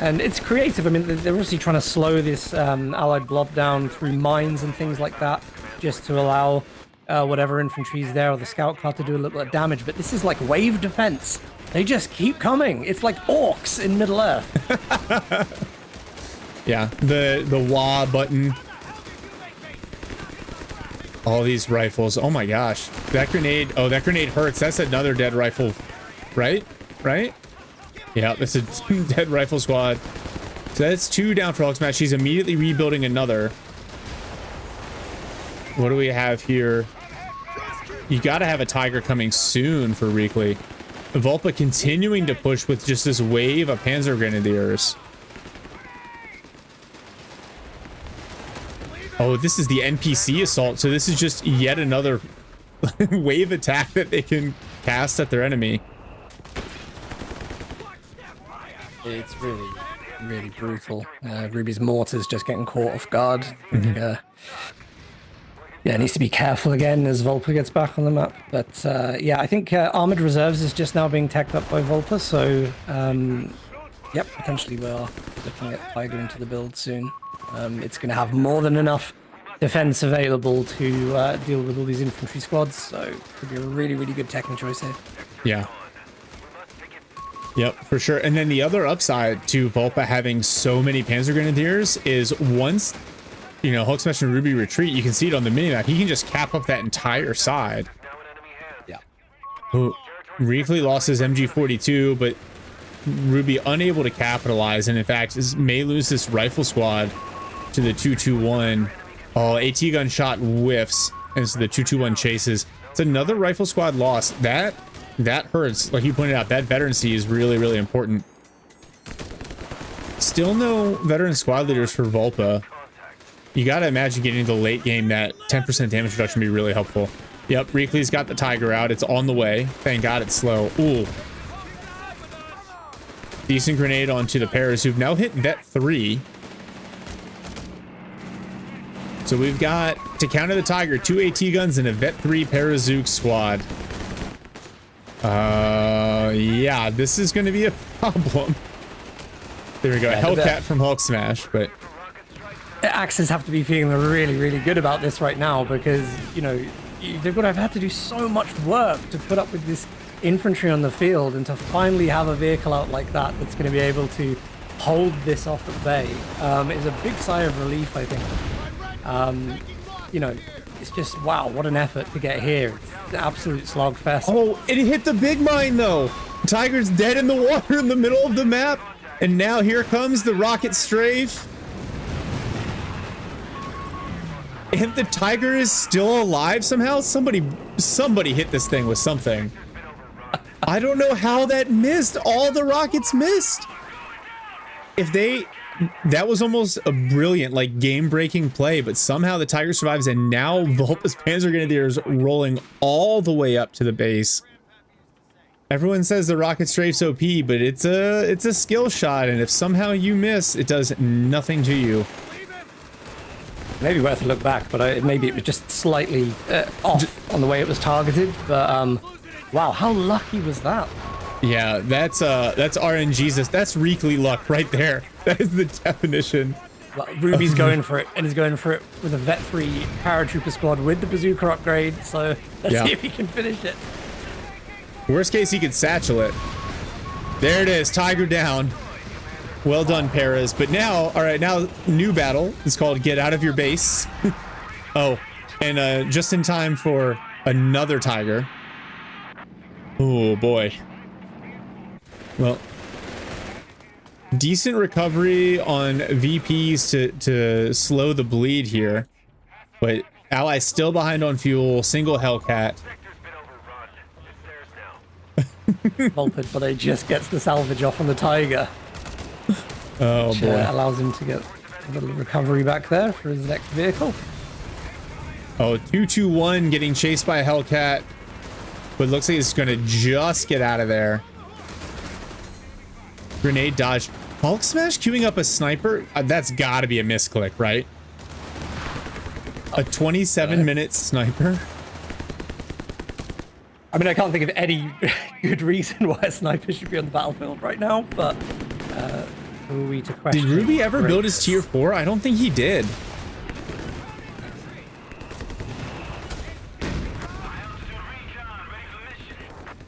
And it's creative. I mean, they're obviously trying to slow this allied blob down through mines and things like that, just to allow whatever infantry is there or the scout car to do a little bit of damage. But this is like wave defense. They just keep coming. It's like orcs in Middle Earth. Yeah, the wah button. All these rifles. Oh my gosh. That grenade. Oh, that grenade hurts. That's another dead rifle. Right? Right? Yeah, that's a dead rifle squad. So that's 2 down for HulkSMASH. He's immediately rebuilding another. What do we have here? You got to have a Tiger coming soon for Reakly. Vulpa continuing to push with just this wave of Panzer Grenadiers. Oh, this is the NPC assault. So this is just yet another wave attack that they can cast at their enemy. It's really, really brutal. Ruby's mortar's just getting caught off guard. Yeah, needs to be careful again as Vulpa gets back on the map. But yeah, I think Armored Reserves is just now being teched up by Vulpa. So, yep, potentially we are looking at Tiger into the build soon. It's going to have more than enough defense available to deal with all these infantry squads. So it could be a really, really good teching choice here. Yeah. Yep, for sure. And then the other upside to Vulpa having so many Panzer Grenadiers is once, you know, HulkSMASH and Ruby retreat, you can see it on the minimap. He can just cap up that entire side. Yeah. Oh, Reakly lost his MG42, but Ruby unable to capitalize, and in fact may lose this rifle squad to the 221. Oh, AT gun shot whiffs as the 221 chases. It's another rifle squad loss. That hurts. Like you pointed out, that veterancy is really, really important. Still no veteran squad leaders for Vulpa. You gotta imagine getting into the late game that 10% damage reduction would be really helpful. Yep, Reakly's got the Tiger out. It's on the way. Thank God it's slow. Ooh. Decent grenade onto the Paras, who've now hit Vet 3. So we've got, to counter the Tiger, 2 AT guns and a Vet 3 Parazook squad. Yeah, this is going to be a problem. There we go. Yeah, Hellcat from HulkSMASH, but The Axes have to be feeling really, really good about this right now, because, you know, they've got to have had to do so much work to put up with this infantry on the field, and to finally have a vehicle out like that that's going to be able to hold this off at bay is a big sigh of relief, I think. You know, it's just, wow, what an effort to get here. It's an absolute slogfest. Oh, it hit the big mine though. Tiger's dead in the water in the middle of the map. And now here comes the rocket strafe. And the Tiger is still alive somehow. Somebody hit this thing with something. I don't know how that missed. All the rockets missed. That was almost a brilliant, like, game-breaking play, but somehow the Tiger survives, and now Vulpa's Panzer Grenadiers rolling all the way up to the base. Everyone says the rocket strafe's OP, but it's a skill shot, and if somehow you miss, it does nothing to you. Maybe worth a look back, but maybe it was just slightly off on the way it was targeted. But wow, how lucky was that? Yeah, that's RNGesus. That's Reakly luck right there. That is the definition. Well, Ruby's going for it, and he's going for it with a Vet 3 paratrooper squad with the bazooka upgrade. So let's see if he can finish it. Worst case, he could satchel it. There it is, Tiger down. Well done, Perez. But now, all right, now new battle is called Get Out of Your Base. Oh, and just in time for another Tiger. Oh boy. Well, decent recovery on VPs to slow the bleed here, but Allies still behind on fuel. Single Hellcat. Vulpa, but he just gets the salvage off on the Tiger. Oh which, boy. Allows him to get a little recovery back there for his next vehicle. Oh, 221 getting chased by a Hellcat, but looks like it's gonna just get out of there. Grenade dodge. HulkSMASH queuing up a sniper? That's gotta be a misclick, right? A 27-minute sniper? I mean, I can't think of any good reason why a sniper should be on the battlefield right now, but who are we to question? Did Ruby ever build his tier 4? I don't think he did.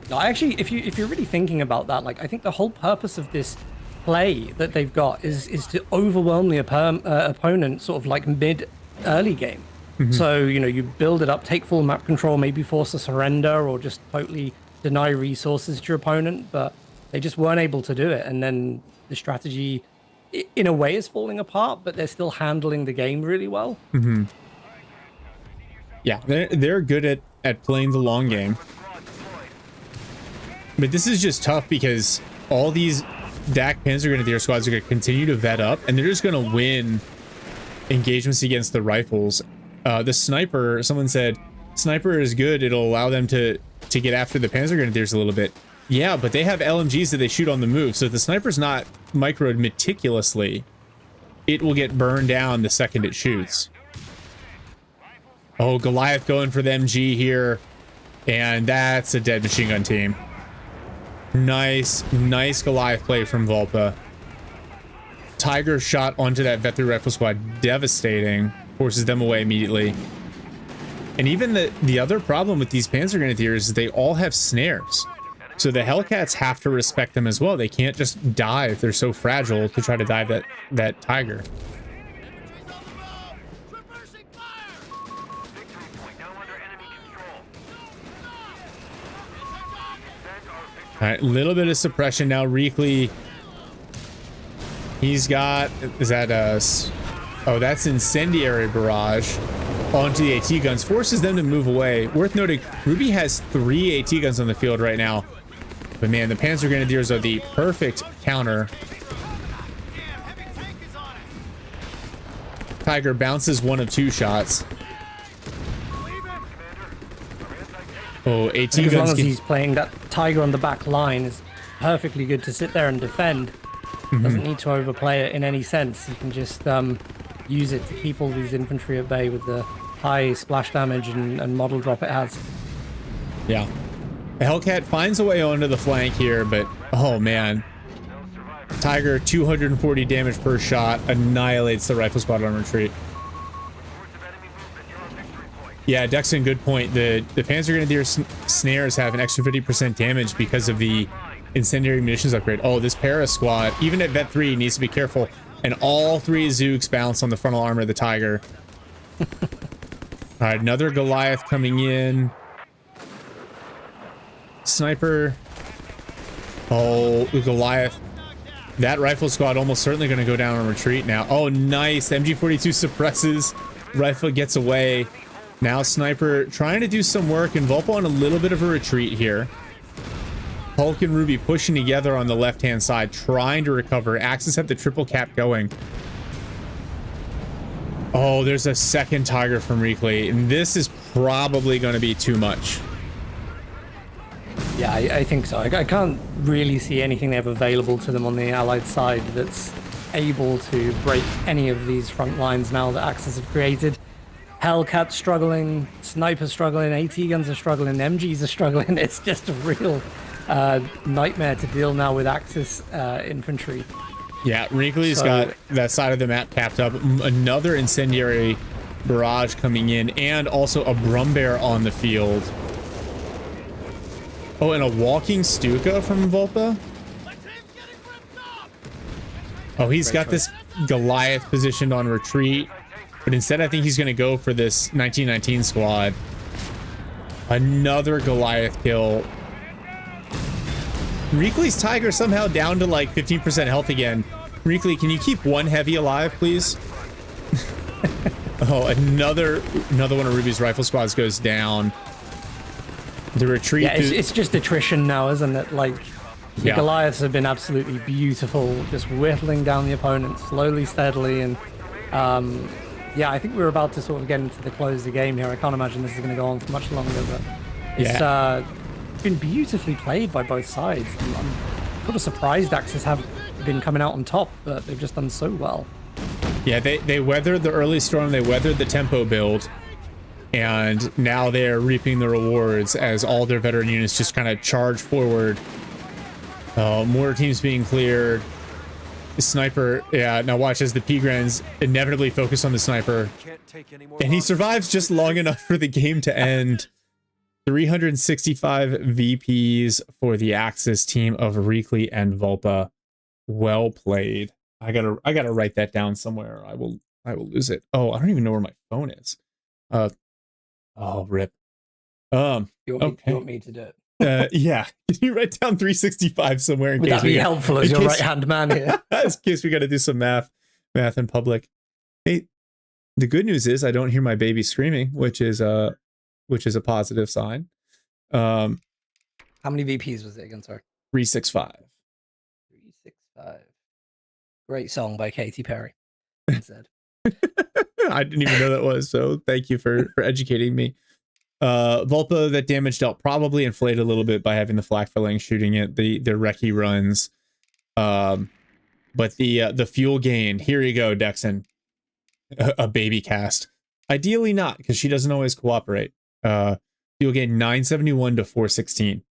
No, actually, if you're really thinking about that, like, I think the whole purpose of this play that they've got is to overwhelm the opponent sort of like mid-early game. So, you know, you build it up, take full map control, maybe force a surrender or just totally deny resources to your opponent, but they just weren't able to do it. And then the strategy, in a way, is falling apart, but they're still handling the game really well. Yeah, they're good at playing the long game. But this is just tough because all these DAC Panzer Grenadier squads are going to continue to vet up, and they're just going to win engagements against the rifles. The sniper, someone said, sniper is good. It'll allow them to get after the Panzer Grenadiers a little bit. Yeah, but they have LMGs that they shoot on the move. So if the sniper's not microed meticulously, it will get burned down the second it shoots. Oh, Goliath going for the MG here. And that's a dead machine gun team. Nice Goliath play from Vulpa. Tiger shot onto that Vet 3 rifle squad. Devastating. Forces them away immediately. And even the other problem with these Panzer Grenadiers is they all have snares. So the Hellcats have to respect them as well. They can't just dive. They're so fragile to try to dive that Tiger. All right, a little bit of suppression now. Reakly, he's got, is that oh, that's incendiary barrage onto the AT guns, forces them to move away. Worth noting, Ruby has 3 AT guns on the field right now. But man, the Panzer Grenadiers are the perfect counter. Tiger bounces 1 of 2 shots. Oh, AT guns. As long as he's playing that Tiger on the back line, is perfectly good to sit there and defend. Doesn't need to overplay it in any sense. He can just use it to keep all these infantry at bay with the high splash damage and model drop it has. Yeah. The Hellcat finds a way onto the flank here, but oh man. Tiger, 240 damage per shot, annihilates the rifle squad on retreat. Yeah, Dexon, good point. The Panzer Grenadier snares have an extra 50% damage because of the incendiary munitions upgrade. Oh, this para squad, even at Vet 3, needs to be careful. And all 3 Zooks bounce on the frontal armor of the Tiger. All right, another Goliath coming in. Sniper. Oh, the Goliath. That rifle squad almost certainly going to go down on retreat now. Oh, nice. MG42 suppresses. Rifle gets away. Now Sniper trying to do some work, and Vulpa on a little bit of a retreat here. Hulk and Ruby pushing together on the left-hand side, trying to recover. Axis have the triple cap going. Oh, there's a second Tiger from Reakly, and this is probably going to be too much. Yeah, I think so. I can't really see anything they have available to them on the Allied side that's able to break any of these front lines now that Axis have created. Hellcat's struggling, Sniper's struggling, AT guns are struggling, MGs are struggling. It's just a real nightmare to deal now with Axis infantry. Yeah, Reakly's got that side of the map capped up. Another incendiary barrage coming in, and also a Brumbear on the field. Oh, and a walking Stuka from Vulpa. Oh, he's got this Goliath positioned on retreat, but instead I think he's going to go for this 1919 squad. Another Goliath kill. Reakly's Tiger somehow down to like 15% health again. Reakly, can you keep one heavy alive, please? Oh, another one of Ruby's rifle squads goes down. The retreat. Yeah, it's just attrition now, isn't it? Like, the Goliaths have been absolutely beautiful, just whittling down the opponent slowly, steadily, and yeah, I think we're about to sort of get into the close of the game here. I can't imagine this is going to go on for much longer, but it's been beautifully played by both sides. I'm sort of surprised Axis have been coming out on top, but they've just done so well. Yeah, they weathered the early storm, they weathered the tempo build, and now they're reaping the rewards as all their veteran units just kind of charge forward. More teams being cleared. The Sniper, yeah, now watch as the P-Grans inevitably focus on the Sniper. And he survives just long enough for the game to end. 365 VPs for the Axis team of Reakly and Vulpa. Well played. I gotta write that down somewhere. I will lose it. Oh, I don't even know where my phone is. Oh, rip. You want me to do it? Yeah. Can you write down 365 somewhere in Would case that be helpful as your right-hand man here? In case we got to do some math in public. Hey, the good news is I don't hear my baby screaming, which is a positive sign. How many VPs was it again? Sorry. 365. 365. Great song by Katy Perry. Said. I didn't even know that was, so thank you for educating me. Vulpa, that damage dealt probably inflated a little bit by having the flak filling shooting it, the recce runs. But the fuel gain, here you go, Dexon. A baby cast. Ideally not, because she doesn't always cooperate. Fuel gain 971 to 416.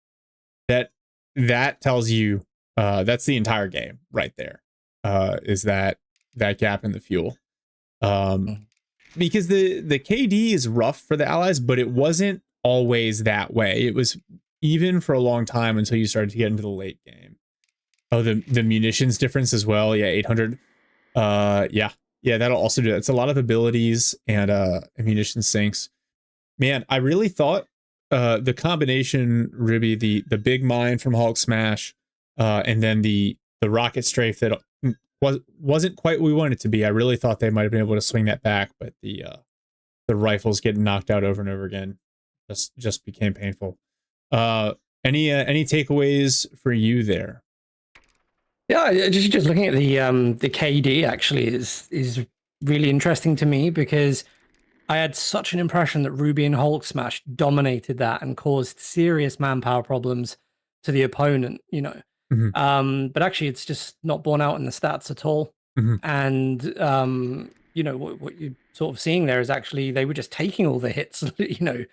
That tells you that's the entire game right there. Is that gap in the fuel. Because the KD is rough for the allies, but it wasn't always that way. It was even for a long time until you started to get into the late game. Oh, the munitions difference as well. Yeah, 800. Yeah, that'll also do that. It's a lot of abilities and ammunition sinks. Man, I really thought the combination, Ruby, the big mine from HulkSMASH, and then the rocket strafe that wasn't quite what we wanted it to be. I really thought they might have been able to swing that back, but the rifles getting knocked out over and over again just became painful. Any takeaways for you there? Yeah, just looking at the KD actually is really interesting to me, because I had such an impression that Ruby and HulkSMASH dominated that and caused serious manpower problems to the opponent, you know. Mm-hmm. But actually it's just not borne out in the stats at all. Mm-hmm. And you know, what you're sort of seeing there is actually they were just taking all the hits, you know.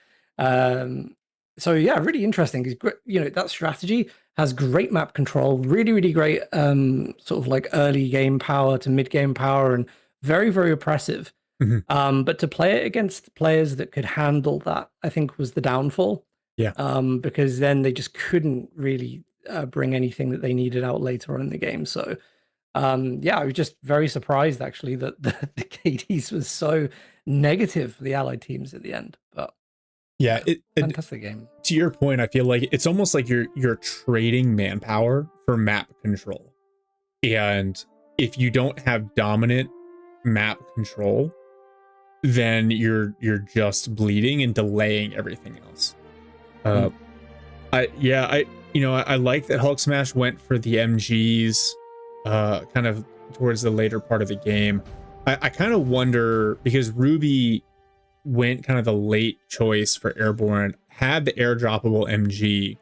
So yeah, really interesting. You know, that strategy has great map control, really great sort of like early game power to mid game power, and very oppressive. Mm-hmm. But to play it against players that could handle that, I think was the downfall. Yeah. Because then they just couldn't really bring anything that they needed out later on in the game. So Yeah, I was just very surprised actually that the KDs was so negative for the allied teams at the end. But Yeah, fantastic game. To your point, I feel like it's almost like you're trading manpower for map control. And if you don't have dominant map control, then you're just bleeding and delaying everything else. I like that HulkSMASH went for the MGs kind of towards the later part of the game. I kind of wonder, because Ruby went kind of the late choice for airborne, had the airdroppable MG,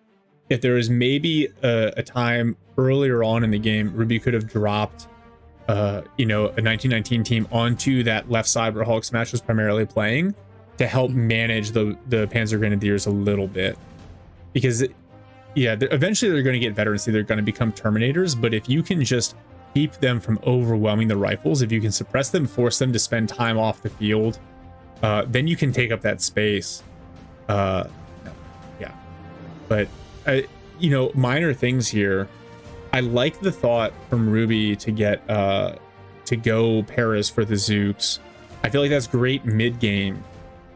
if there was maybe a time earlier on in the game Ruby could have dropped a 1919 team onto that left side where HulkSMASH was primarily playing to help manage the Panzer Grenadiers a little bit. Because eventually they're going to get veterancy, they're going to become Terminators, but if you can just keep them from overwhelming the rifles, if you can suppress them, force them to spend time off the field, then you can take up that space. But minor things here. I like the thought from Ruby to get to go Paris for the Zooks. I feel like that's great mid game,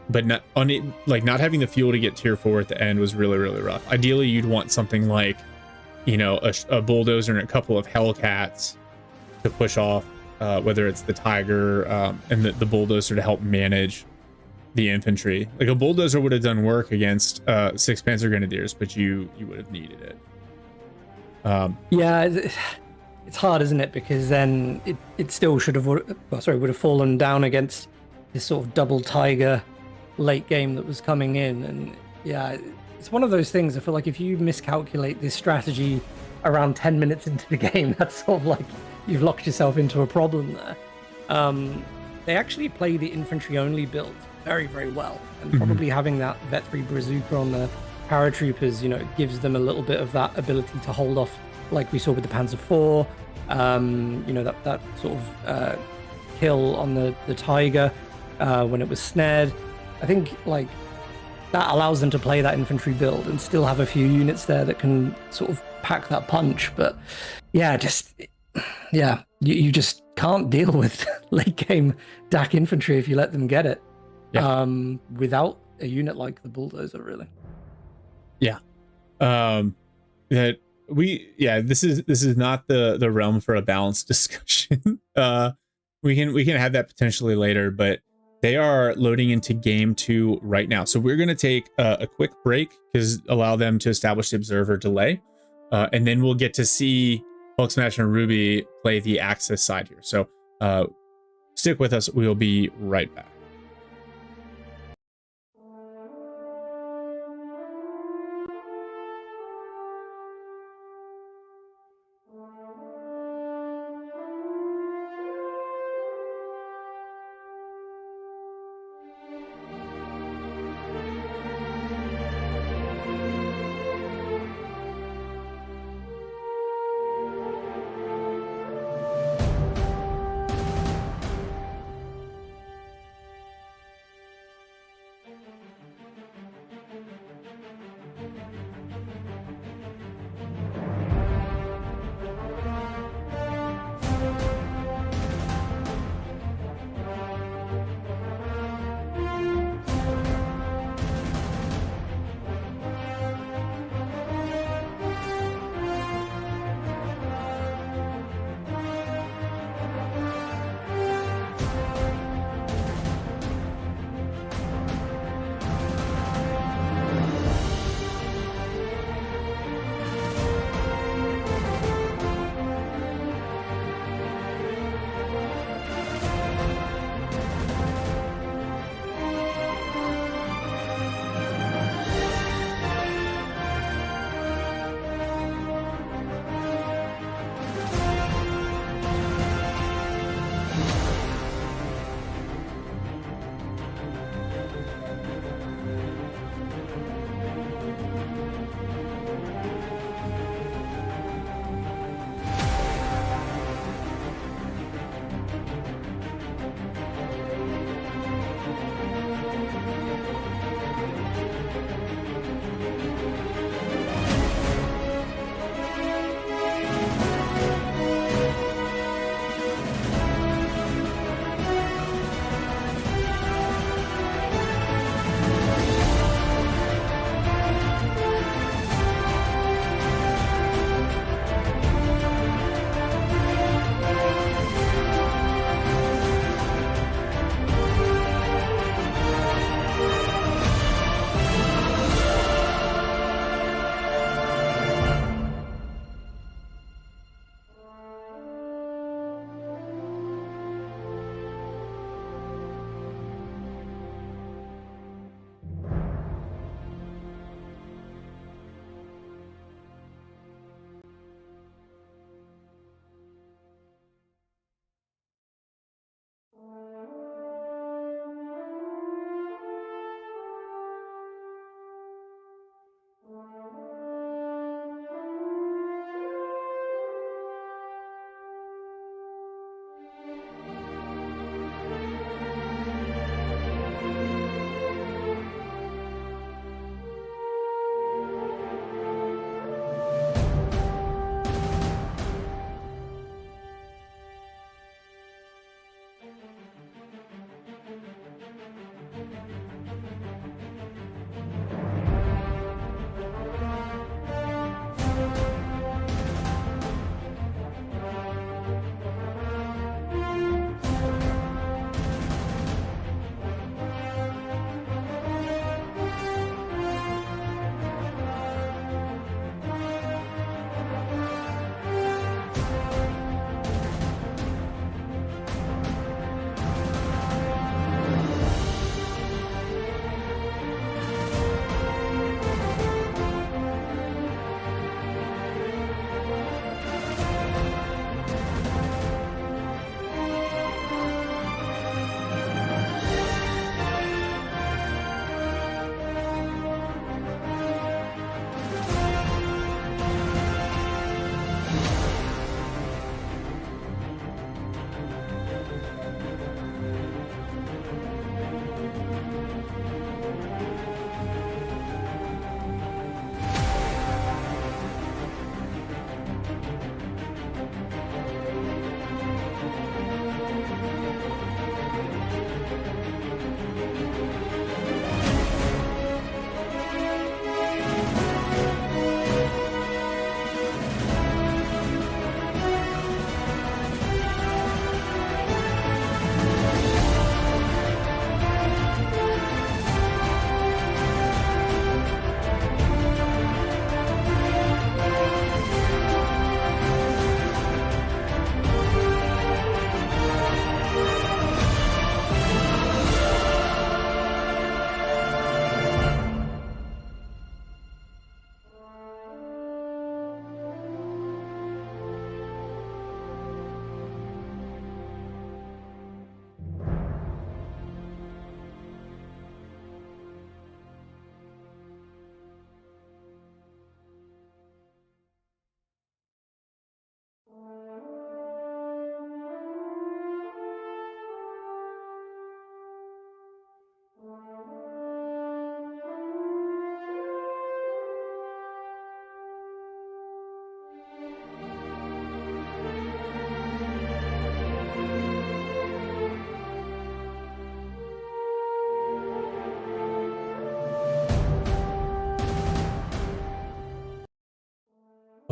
but not having the fuel to get tier 4 at the end was really, really rough. Ideally, you'd want something like, a bulldozer and a couple of Hellcats to push off, whether it's the Tiger and the bulldozer to help manage the infantry. Like a bulldozer would have done work against 6 Panzer Grenadiers, but you would have needed it. It's hard, isn't it? Because then it still would have fallen down against this sort of double Tiger late game that was coming in. And yeah, it's one of those things. I feel like if you miscalculate this strategy around 10 minutes into the game, that's sort of like you've locked yourself into a problem there. They actually play the infantry only build very, very well, and probably having that Vet 3 Bazooka on the paratroopers, gives them a little bit of that ability to hold off, like we saw with the Panzer IV. That sort of kill on the Tiger when it was snared. I think like that allows them to play that infantry build and still have a few units there that can sort of pack that punch. But you just can't deal with late game DAC infantry if you let them get it. Without a unit like the bulldozer, really. This is not the realm for a balanced discussion. We can have that potentially later, but they are loading into game 2 right now, so we're going to take a quick break because allow them to establish the observer delay, and then we'll get to see HulkSMASH and Ruby play the Axis side here. So stick with us, we'll be right back.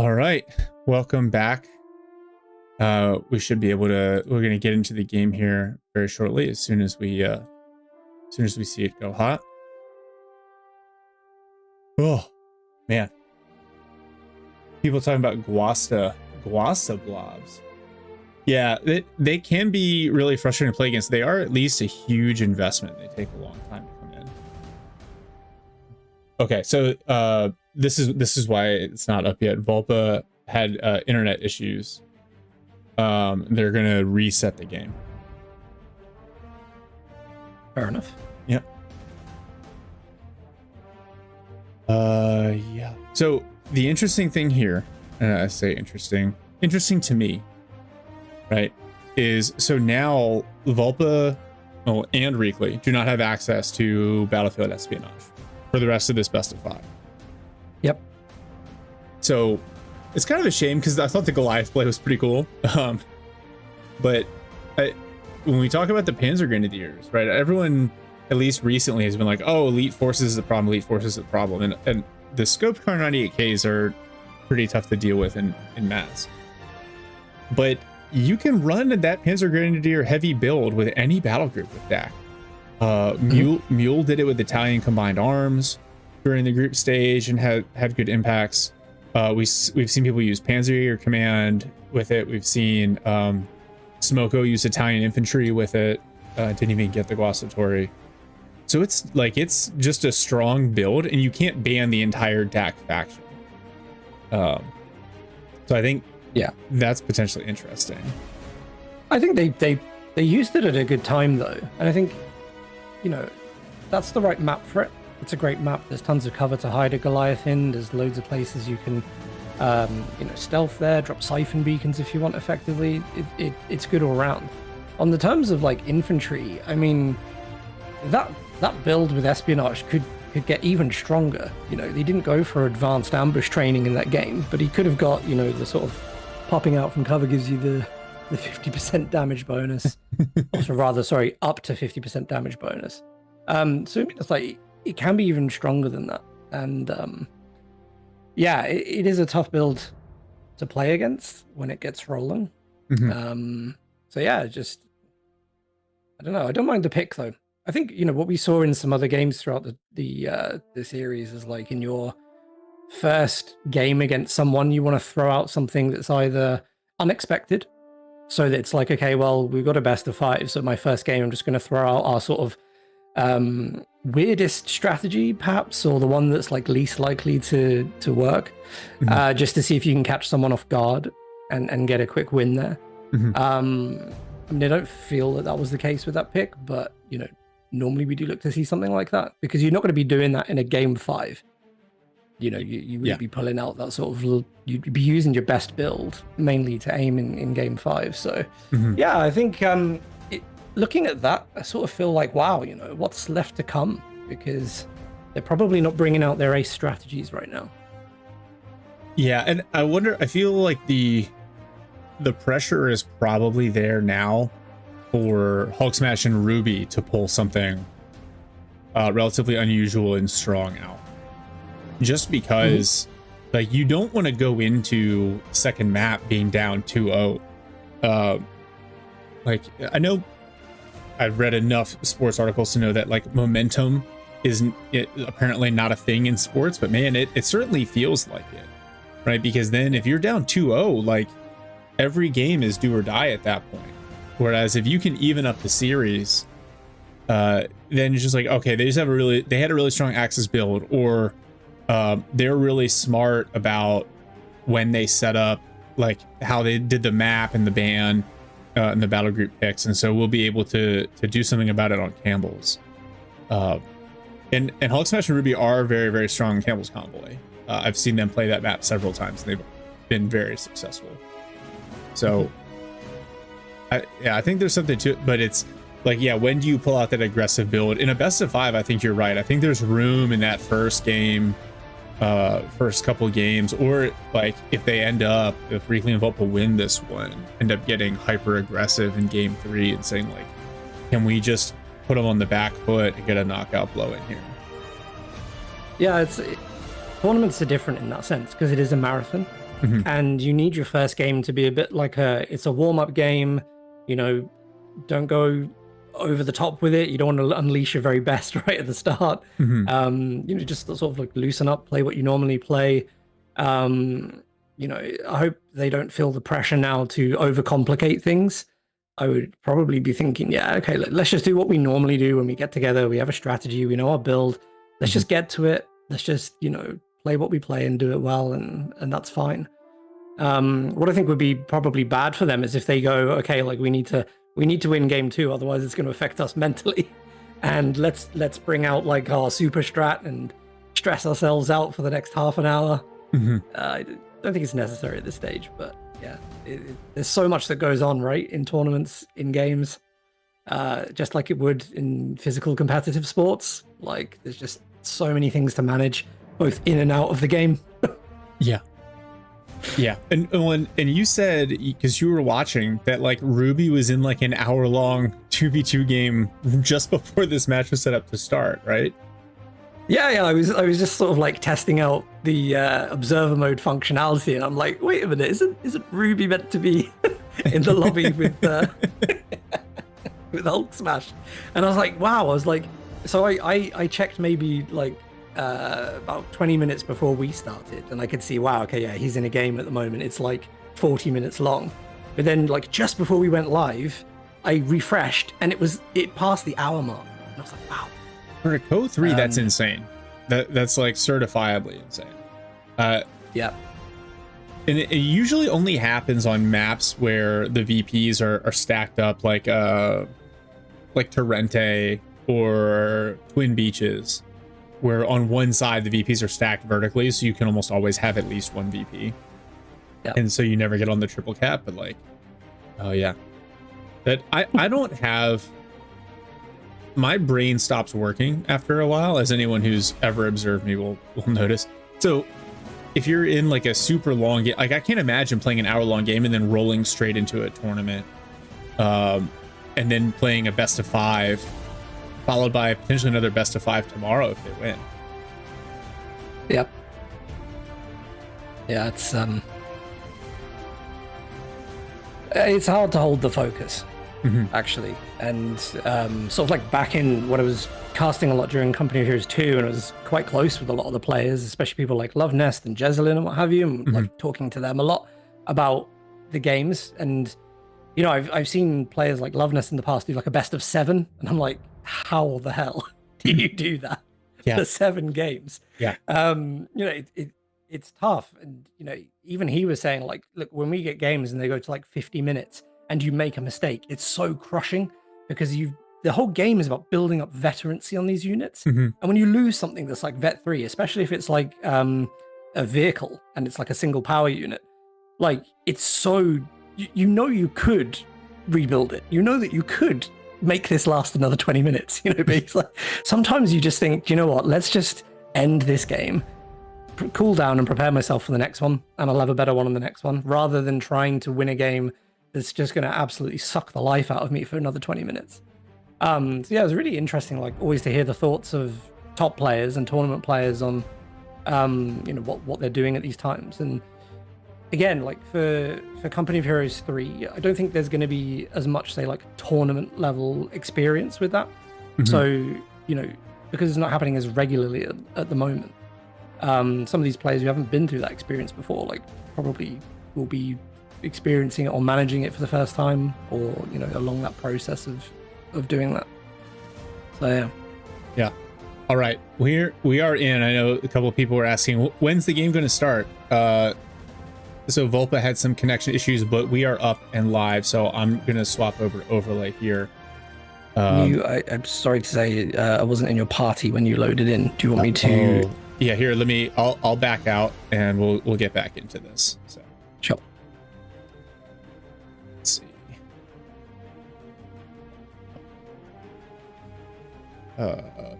All right, welcome back. We should be able to. We're going to get into the game here very shortly, as soon as we see it go hot. Oh man, people talking about guasta blobs. Yeah, they can be really frustrating to play against. They are at least a huge investment. They take a long time to come in. Okay, so this is why it's not up yet. Vulpa had internet issues. They're gonna reset the game. Fair enough. Yep. Yeah. So the interesting thing here, and I say interesting to me, right, is so now Vulpa and Reakly do not have access to Battlefield espionage for the rest of this best of 5. Yep. So it's kind of a shame because I thought the Goliath play was pretty cool. But when we talk about the Panzer Grenadiers, right, everyone at least recently has been like, oh, elite forces is the problem, elite forces is the problem. And the scoped Kar 98Ks are pretty tough to deal with in mass. But you can run that Panzer Grenadier heavy build with any battle group with DAC. Mule did it with Italian combined arms during the group stage and had good impacts. We've seen people use Panzer Command with it. We've seen Smoko use Italian infantry with it. Didn't even get the Guastatori. So it's just a strong build, and you can't ban the entire DAC faction. So I think that's potentially interesting. I think they used it at a good time though, and I think that's the right map for it. It's a great map. There's tons of cover to hide a Goliath in. There's loads of places you can stealth there, drop siphon beacons if you want effectively. It's good all around. On the terms of like infantry, I mean, that build with espionage could get even stronger. They didn't go for advanced ambush training in that game, but he could have got, the sort of popping out from cover gives you the 50% damage bonus. Or rather, sorry, up to 50% damage bonus. So I mean, it's like it can be even stronger than that. And it is a tough build to play against when it gets rolling. Mm-hmm. So yeah, just I don't know. I don't mind the pick though. I think what we saw in some other games throughout the series is like in your first game against someone, you want to throw out something that's either unexpected, so that it's like, okay, well, we've got a best of 5, so my first game I'm just going to throw out our sort of weirdest strategy perhaps, or the one that's like least likely to work. Mm-hmm. Just to see if you can catch someone off guard and get a quick win there. Mm-hmm. I mean, I don't feel that was the case with that pick, but normally we do look to see something like that, because you're not going to be doing that in a game 5. You would be pulling out that sort of, you'd be using your best build mainly to aim in game 5. So yeah, I think looking at that, I sort of feel like, wow, what's left to come, because they're probably not bringing out their ace strategies right now. Yeah, and I feel like the pressure is probably there now for HulkSMASH and Ruby to pull something relatively unusual and strong out. Just because like you don't want to go into second map being down 2-0. Like I know I've read enough sports articles to know that like momentum isn't apparently not a thing in sports, but man, it certainly feels like it, right? Because then if you're down 2-0, like every game is do or die at that point. Whereas if you can even up the series, then it's just like, okay, they had a really strong Axis build, or they're really smart about when they set up, like how they did the map and the ban and the battle group picks, and so we'll be able to do something about it on Campbell's. And HulkSMASH and Ruby are very, very strong in Campbell's Convoy. I've seen them play that map several times, and they've been very successful. So I think there's something to it, but it's like, yeah, when do you pull out that aggressive build? In a best of 5, I think you're right. I think there's room in that first game, first couple of games, or like if Reakly and Vulpa win this one, end up getting hyper aggressive in game 3 and saying like, can we just put them on the back foot and get a knockout blow in here? Yeah, tournaments are different in that sense because it is a marathon. And you need your first game to be a bit like it's a warm-up game. You know, don't go over the top with it. You don't want to unleash your very best right at the start. You know, just sort of like loosen up, play what you normally play. You know, I hope they don't feel the pressure now to overcomplicate things. I would probably be thinking, yeah, okay, let's just do what we normally do when we get together. We have a strategy, we know our build. Let's just get to it. Let's just, you know, play what we play and do it well, and that's fine. What I think would be probably bad for them is if they go, okay, like we need to win game 2, otherwise it's going to affect us mentally. And let's bring out like our super strat and stress ourselves out for the next half an hour. I don't think it's necessary at this stage, but yeah, there's so much that goes on, right, in tournaments, in games, just like it would in physical competitive sports. Like there's just so many things to manage, both in and out of the game. Yeah. And you said, because you were watching, that like Ruby was in like an hour-long 2v2 game just before this match was set up to start, right? Yeah, I was just sort of like testing out the observer mode functionality, and I'm like, wait a minute, isn't Ruby meant to be in the lobby with with HulkSMASH? And I was like, wow. I was like, so I checked maybe like about 20 minutes before we started, and I could see, wow, okay, yeah, he's in a game at the moment. It's like 40 minutes long. But then like just before we went live, I refreshed and it passed the hour mark. And I was like, wow. For a CoH3, that's insane. That's like certifiably insane. Yeah. And it usually only happens on maps where the VPs are stacked up like Torrente or Twin Beaches, where on one side the VPs are stacked vertically, so you can almost always have at least one VP. Yep. And so you never get on the triple cap, but like, oh yeah. That I don't have, my brain stops working after a while, as anyone who's ever observed me will notice. So if you're in like a super long game, like I can't imagine playing an hour-long game and then rolling straight into a tournament, and then playing a best of 5, followed by potentially another best of 5 tomorrow if they win. Yep. Yeah, it's hard to hold the focus, actually. And sort of like back in when I was casting a lot during Company of Heroes 2, and I was quite close with a lot of the players, especially people like Love Nest and Jezelyn and what have you, and like talking to them a lot about the games. And you know, I've seen players like Love Nest in the past do like a best of 7, and I'm like, how the hell do you do that for 7 games? You know, it's tough. And you know, even he was saying like, look, when we get games and they go to like 50 minutes and you make a mistake, it's so crushing, because the whole game is about building up veterancy on these units. And when you lose something that's like Vet 3, especially if it's like a vehicle and it's like a single power unit, like it's so, you know, you could rebuild it. You know that you could make this last another 20 minutes, you know, but it's like, sometimes you just think, you know what, let's just end this game, cool down and prepare myself for the next one, and I'll have a better one on the next one, rather than trying to win a game that's just going to absolutely suck the life out of me for another 20 minutes. So yeah, it was really interesting, like always to hear the thoughts of top players and tournament players on, you know, what they're doing at these times. And again, like for Company of Heroes 3, I don't think there's going to be as much, say, like tournament level experience with that. So, you know, because it's not happening as regularly at the moment, some of these players who haven't been through that experience before, like probably will be experiencing it or managing it for the first time, or, you know, along that process of doing that. So yeah. All right, we are in. I know a couple of people were asking, when's the game going to start? So Vulpa had some connection issues, but we are up and live. So I'm going to swap over to overlay here. I'm sorry to say, I wasn't in your party when you loaded in. Do you want me to? Yeah, here, I'll back out and we'll get back into this. So sure. Let's see.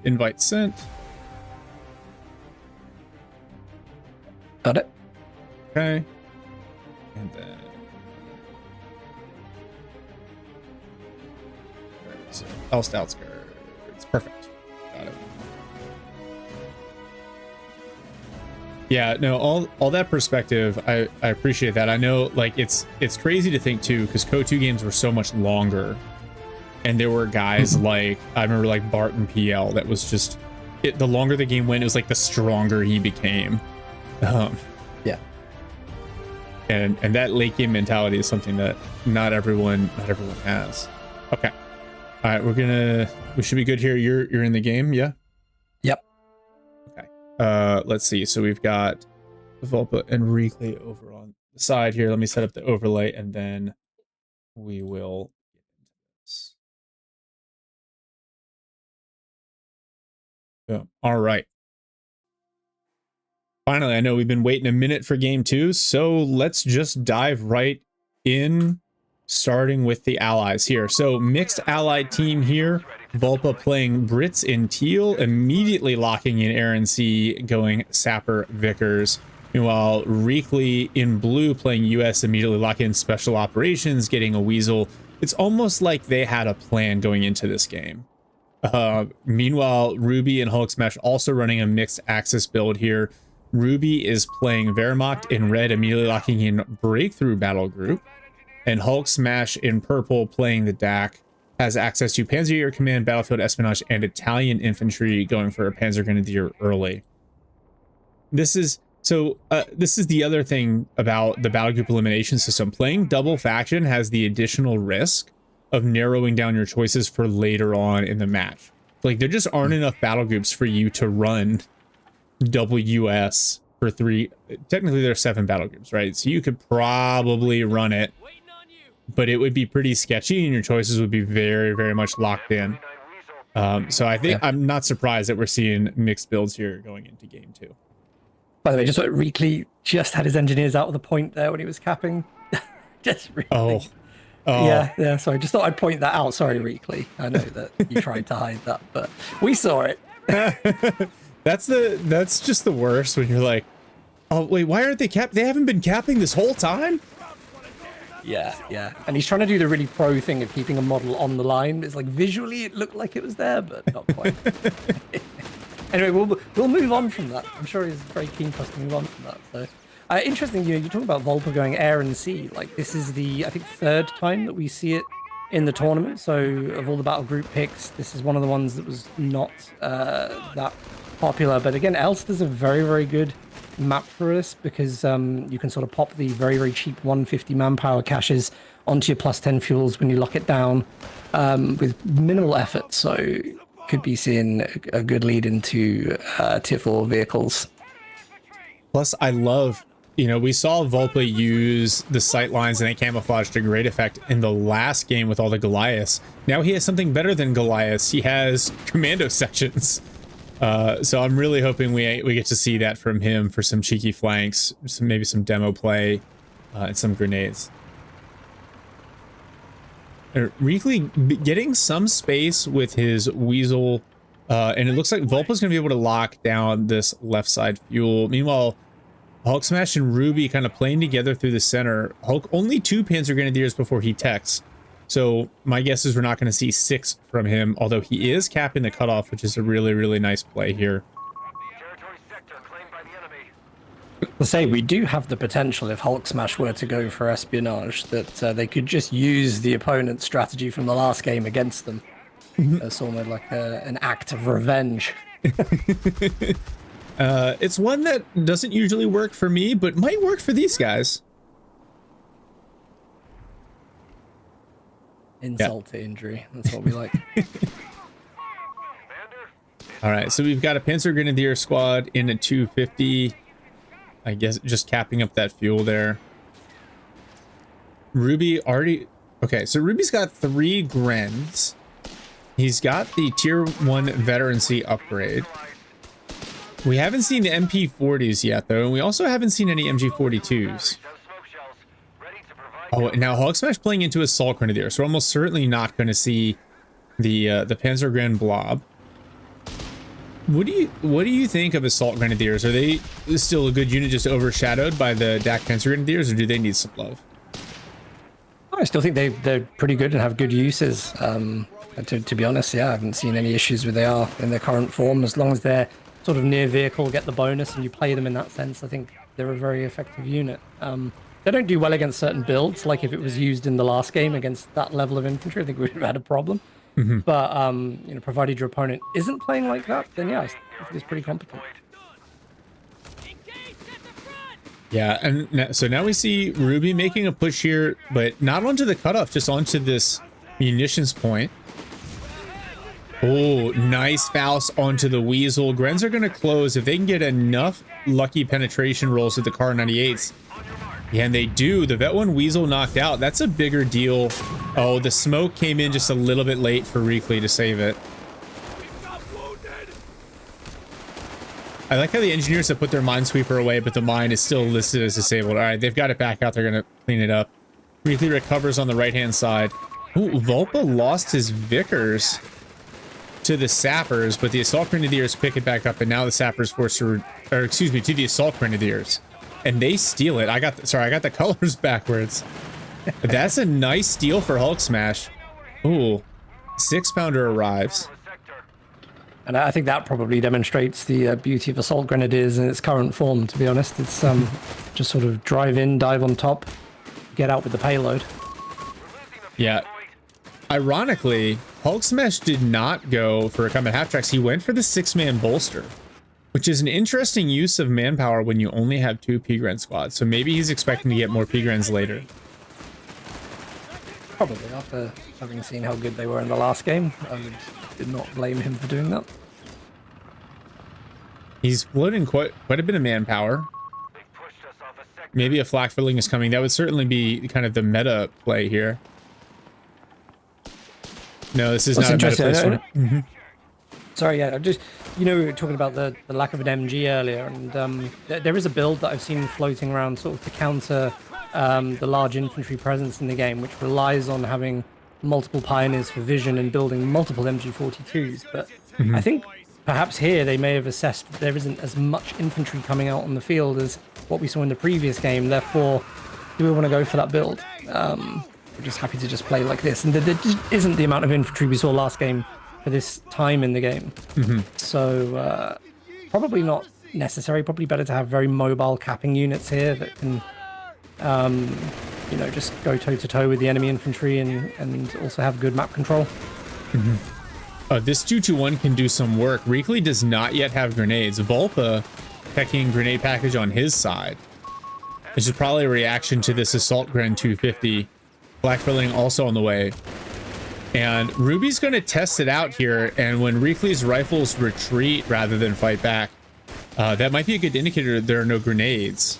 Invite sent. Got it. Okay. And then where is it? Elst outskirts. Perfect. Got it. Yeah, no, all that perspective, I appreciate that. I know, like, it's crazy to think too, because CoH2 games were so much longer, and there were guys like, I remember like Barton PL that was just, the longer the game went, it was like the stronger he became. Yeah. And that late game mentality is something that not everyone has. Okay. All right, we should be good here. You're in the game, yeah? Yep. Okay. Let's see. So we've got Vulpa and Reakly over on the side here. Let me set up the overlay and then we will get into this. So, all right. Finally, I know we've been waiting a minute for game 2, so let's just dive right in, starting with the allies here. So mixed allied team here. Vulpa playing Brits in teal, immediately locking in RNC, going Sapper Vickers. Meanwhile, Reakly in blue playing US, immediately locking in Special Operations, getting a Weasel. It's almost like they had a plan going into this game. Meanwhile, Ruby and HulkSMASH also running a mixed Axis build here. Ruby is playing Wehrmacht in red, immediately locking in Breakthrough Battle Group. And HulkSMASH in purple playing the DAC has access to Panzer Air Command, Battlefield Espionage, and Italian Infantry, going for a Panzer Grenadier early. This is the other thing about the battle group elimination system. Playing double faction has the additional risk of narrowing down your choices for later on in the match. Like, there just aren't enough battle groups for you to run WS for 3. Technically there's 7 battle groups, right? So you could probably run it, but it would be pretty sketchy and your choices would be very, very much locked in. So I think I'm not surprised that we're seeing mixed builds here going into game 2. By the way, just what Reakly just had his engineers out of the point there when he was capping. Just really. Oh. Yeah. Sorry, just thought I'd point that out. Sorry, Reakly. I know that you tried to hide that, but we saw it. That's just the worst when you're like, oh wait, why aren't they capped? They haven't been capping this whole time. Yeah. And he's trying to do the really pro thing of keeping a model on the line. It's like visually it looked like it was there, but not quite. Anyway, we'll move on from that. I'm sure he's very keen for us to move on from that. So, interesting, you're talking about Vulpa going air and sea. Like, this is the, I think, 3rd time that we see it in the tournament. So, of all the battle group picks, this is one of the ones that was not that popular. But again, Elster's a very, very good map for us because you can sort of pop the very, very cheap 150 manpower caches onto your +10 fuels when you lock it down with minimal effort. So could be seeing a good lead into tier 4 vehicles. Plus, I love, we saw Vulpa use the sight lines and a camouflage to great effect in the last game with all the Goliaths. Now he has something better than Goliaths. He has commando sections. So I'm really hoping we get to see that from him for some cheeky flanks, maybe some demo play, and some grenades. Reakly getting some space with his Weasel, and it looks like Vulpa's going to be able to lock down this left side fuel. Meanwhile, HulkSMASH and Ruby kind of playing together through the center. Hulk only 2 Panzer Grenadiers before he techs. So my guess is we're not going to see 6 from him, although he is capping the cutoff, which is a really, really nice play here. To say, we do have the potential, if HulkSMASH were to go for espionage, that they could just use the opponent's strategy from the last game against them. It's almost like an act of revenge. It's one that doesn't usually work for me, but might work for these guys. Insult to injury. That's what we like. All right, so we've got a Panzer Grenadier squad in a 250. I guess just capping up that fuel there. Ruby already... Okay, so Ruby's got 3 Grens. He's got the tier 1 veterancy upgrade. We haven't seen the MP40s yet, though, and we also haven't seen any MG42s. Oh, now HulkSMASH playing into Assault Grenadier, so we're almost certainly not going to see the Panzer Gren blob. What do you think of Assault Grenadiers? Are they still a good unit, just overshadowed by the DAC Panzer Grenadiers, or do they need some love? I still think they're pretty good and have good uses. To be honest, yeah, I haven't seen any issues with they are in their current form, as long as they're sort of near vehicle get the bonus and you play them in that sense, I think they're a very effective unit. They don't do well against certain builds, like if it was used in the last game against that level of infantry, I think we'd have had a problem. But you know, provided your opponent isn't playing like that, then yeah, I think it's pretty competent. Yeah, and so now we see Ruby making a push here, but not onto the cutoff, just onto this munitions point. Oh, nice Faust onto the Weasel. Grens are going to close if they can get enough lucky penetration rolls with the Car 98s. Yeah, and they do. The Vet 1 Weasel knocked out. That's a bigger deal. Oh, the smoke came in just a little bit late for Reakly to save it. I like how the engineers have put their Minesweeper away, but the mine is still listed as disabled. All right, they've got it back out. They're going to clean it up. Reakly recovers on the right-hand side. Ooh, Vulpa lost his Vickers to the Sappers, but the Assault Grenadiers pick it back up, and now the Sappers forced to, or excuse me, to the Assault Grenadiers. And they steal it. I got the colors backwards. That's a nice steal for HulkSMASH. Ooh, 6-pounder arrives. And I think that probably demonstrates the beauty of Assault Grenadiers in its current form, to be honest. It's just sort of drive in, dive on top, get out with the payload. Yeah. Ironically, HulkSMASH did not go for a combat half-tracks. He went for the 6-man bolster, which is an interesting use of manpower when you only have 2 P-Gren squads. So maybe he's expecting to get more P-Grens later. Probably, after having seen how good they were in the last game. I did not blame him for doing that. He's loading quite a bit of manpower. Maybe a flak filling is coming. That would certainly be kind of the meta play here. No, this is not a meta play. Sorry, yeah, just, you know, we were talking about the lack of an MG earlier, and there is a build that I've seen floating around sort of to counter the large infantry presence in the game, which relies on having multiple pioneers for vision and building multiple MG42s. But I think perhaps here they may have assessed that there isn't as much infantry coming out on the field as what we saw in the previous game. Therefore, do we want to go for that build? We're just happy to just play like this. And there just isn't the amount of infantry we saw last game for this time in the game. So probably not necessary. Probably better to have very mobile capping units here that can you know, just go toe-to-toe with the enemy infantry and also have good map control. This 2-2-1 can do some work. Reakly does not yet have grenades. Vulpa checking grenade package on his side. This is probably a reaction to this Assault Gren 250. Black filling also on the way. And Ruby's going to test it out here, and when Reakly's rifles retreat rather than fight back, that might be a good indicator that there are no grenades.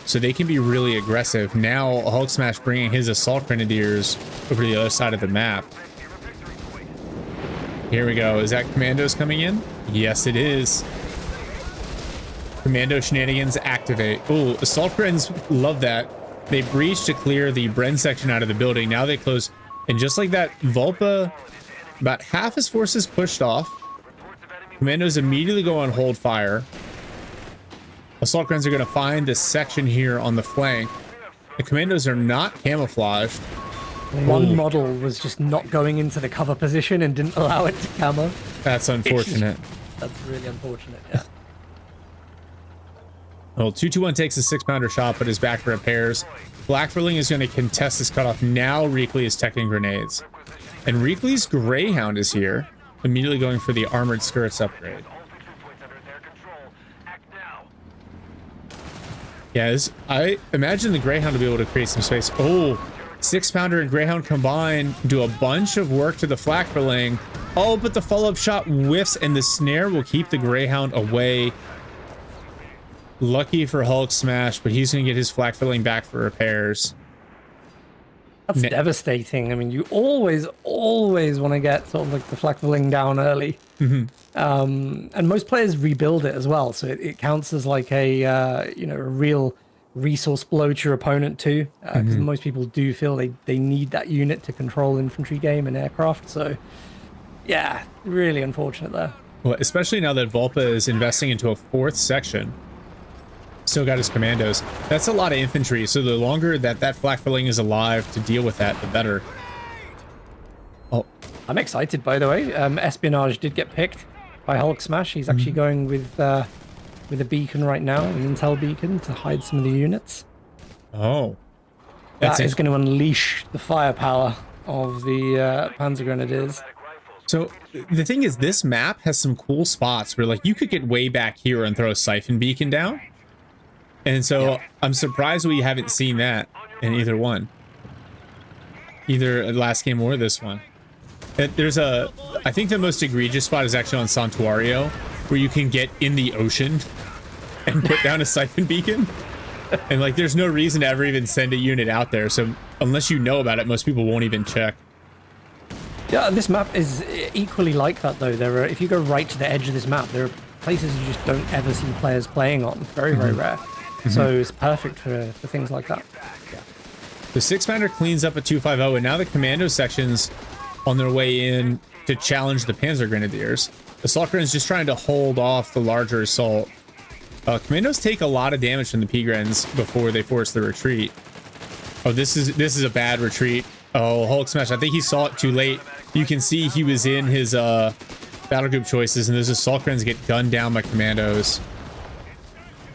So they can be really aggressive. Now HulkSMASH bringing his Assault Grenadiers over to the other side of the map. Here we go. Is that Commandos coming in? Yes, it is. Commando shenanigans activate. Oh, Assault Grens love that. They breach to clear the Bren section out of the building. Now they close. And just like that, Vulpa, about half his forces pushed off. Commandos immediately go on hold fire. Assault Grens are going to find this section here on the flank. The Commandos are not camouflaged. One model was just not going into the cover position and didn't allow it to camo. That's unfortunate. That's really unfortunate, yeah. Well, 2-2-1 takes a 6-pounder shot, but is back for repairs. Blackfurling is going to contest this cutoff. Now Reakly is teching grenades. And Reakly's Greyhound is here, immediately going for the armored skirts upgrade. Yeah, I imagine the Greyhound will be able to create some space. Oh, 6-pounder and Greyhound combined do a bunch of work to the Flakverling. Oh, but the follow-up shot whiffs, and the snare will keep the Greyhound away. Lucky for HulkSMASH, but he's going to get his Flakverling back for repairs. That's devastating. I mean, you always want to get sort of like the Flakverling down early. And most players rebuild it as well, so it counts as like a you know, a real resource blow to your opponent too, because most people do feel they need that unit to control infantry game and aircraft. So yeah, really unfortunate there. Well, especially now that Vulpa is investing into a 4th section. Still got his Commandos. That's a lot of infantry, so the longer that Flakverling is alive to deal with that, the better. Oh, I'm excited, by the way. Espionage did get picked. by HulkSMASH. He's actually going with a beacon right now, an intel beacon, to hide some of the units. Oh. That is going to unleash the firepower of the Panzer Grenadiers. So the thing is, this map has some cool spots where like you could get way back here and throw a siphon beacon down. And so I'm surprised we haven't seen that in either one. Either last game or this one. There's I think the most egregious spot is actually on Santuario, where you can get in the ocean and put down a siphon beacon. And like, there's no reason to ever even send a unit out there. So unless you know about it, most people won't even check. Yeah, this map is equally like that though. If you go right to the edge of this map, there are places you just don't ever see players playing on. Very, very rare. So it's perfect for things like that. The 6-pounder cleans up a 250, and now the commando section's on their way in to challenge the Panzer Grenadiers. The Assault Gren's just trying to hold off the larger assault. Commandos take a lot of damage from the P-Grens before they force the retreat. Oh, this is a bad retreat. Oh, HulkSMASH, I think he saw it too late. You can see he was in his battle group choices, and those Assault Grens get gunned down by commandos.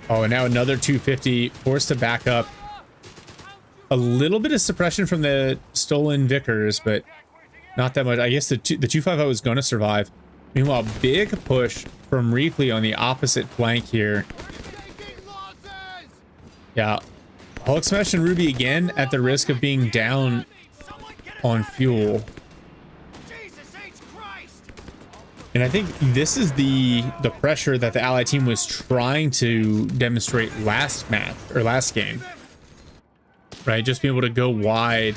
Oh, and now another 250 forced to back up. A little bit of suppression from the stolen Vickers, but not that much. I guess the 250 was going to survive. Meanwhile, big push from Reakly on the opposite flank here. Yeah, HulkSMASH and Ruby again at the risk of being down on fuel. And I think this is the pressure that the Allied team was trying to demonstrate last match or last game. Right, just being able to go wide.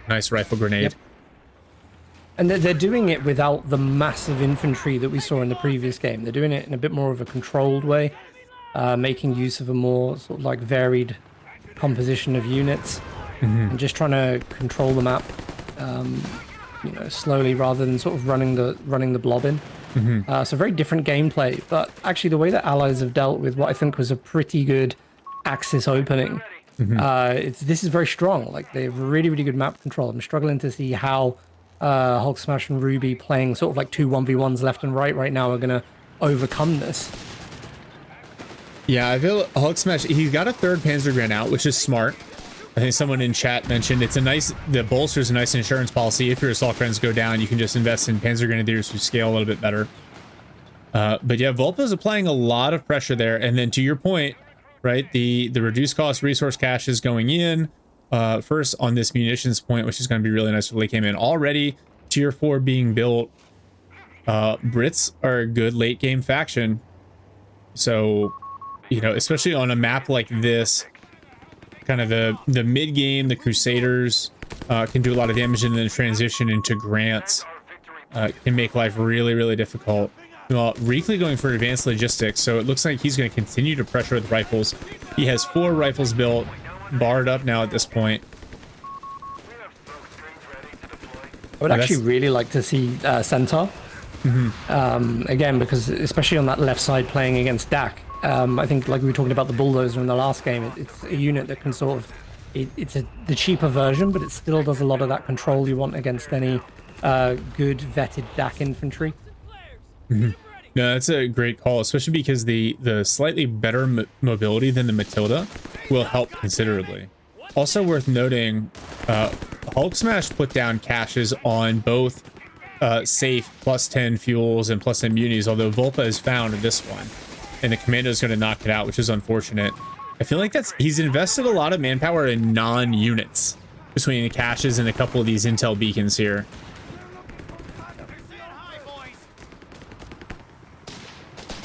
Nice rifle grenade. Yep. And they're doing it without the massive infantry that we saw in the previous game. They're doing it in a bit more of a controlled way, making use of a more sort of like varied composition of units, and just trying to control the map, you know, slowly rather than sort of running the blob in. So very different gameplay, but actually the way that Allies have dealt with what I think was a pretty good Axis opening. This is very strong. Like, they have really, really good map control. I'm struggling to see how HulkSMASH and Ruby playing sort of like 2 1v1s left and right now are going to overcome this. Yeah, I feel HulkSMASH, he's got a third Panzergren out, which is smart. I think someone in chat mentioned the bolster's a nice insurance policy. If your assault grens go down, you can just invest in Panzer Grenadiers who scale a little bit better. But yeah, Vulpa's applying a lot of pressure there. And then to your point, right, the reduced cost resource cache is going in first on this munitions point, which is going to be really nice for late game. And already tier 4 being built. Brits are a good late game faction. So, you know, especially on a map like this, kind of the mid game, the Crusaders can do a lot of damage, and then transition into Grants can make life really, really difficult. Well, Reakly going for advanced logistics, so it looks like he's going to continue to pressure with rifles. He has 4 rifles built, barred up now at this point. I would actually really like to see Centaur. Again, because especially on that left side playing against DAC, I think like we were talking about the Bulldozer in the last game, it's a unit that can sort of, it's the cheaper version, but it still does a lot of that control you want against any good vetted DAC infantry. No, that's a great call, especially because the slightly better mobility than the Matilda will help considerably. Also worth noting, HulkSMASH put down caches on both safe +10 fuels and +10 munis, although Vulpa is found in this one, and the commando is going to knock it out, which is unfortunate. I feel like he's invested a lot of manpower in non-units between the caches and a couple of these intel beacons here.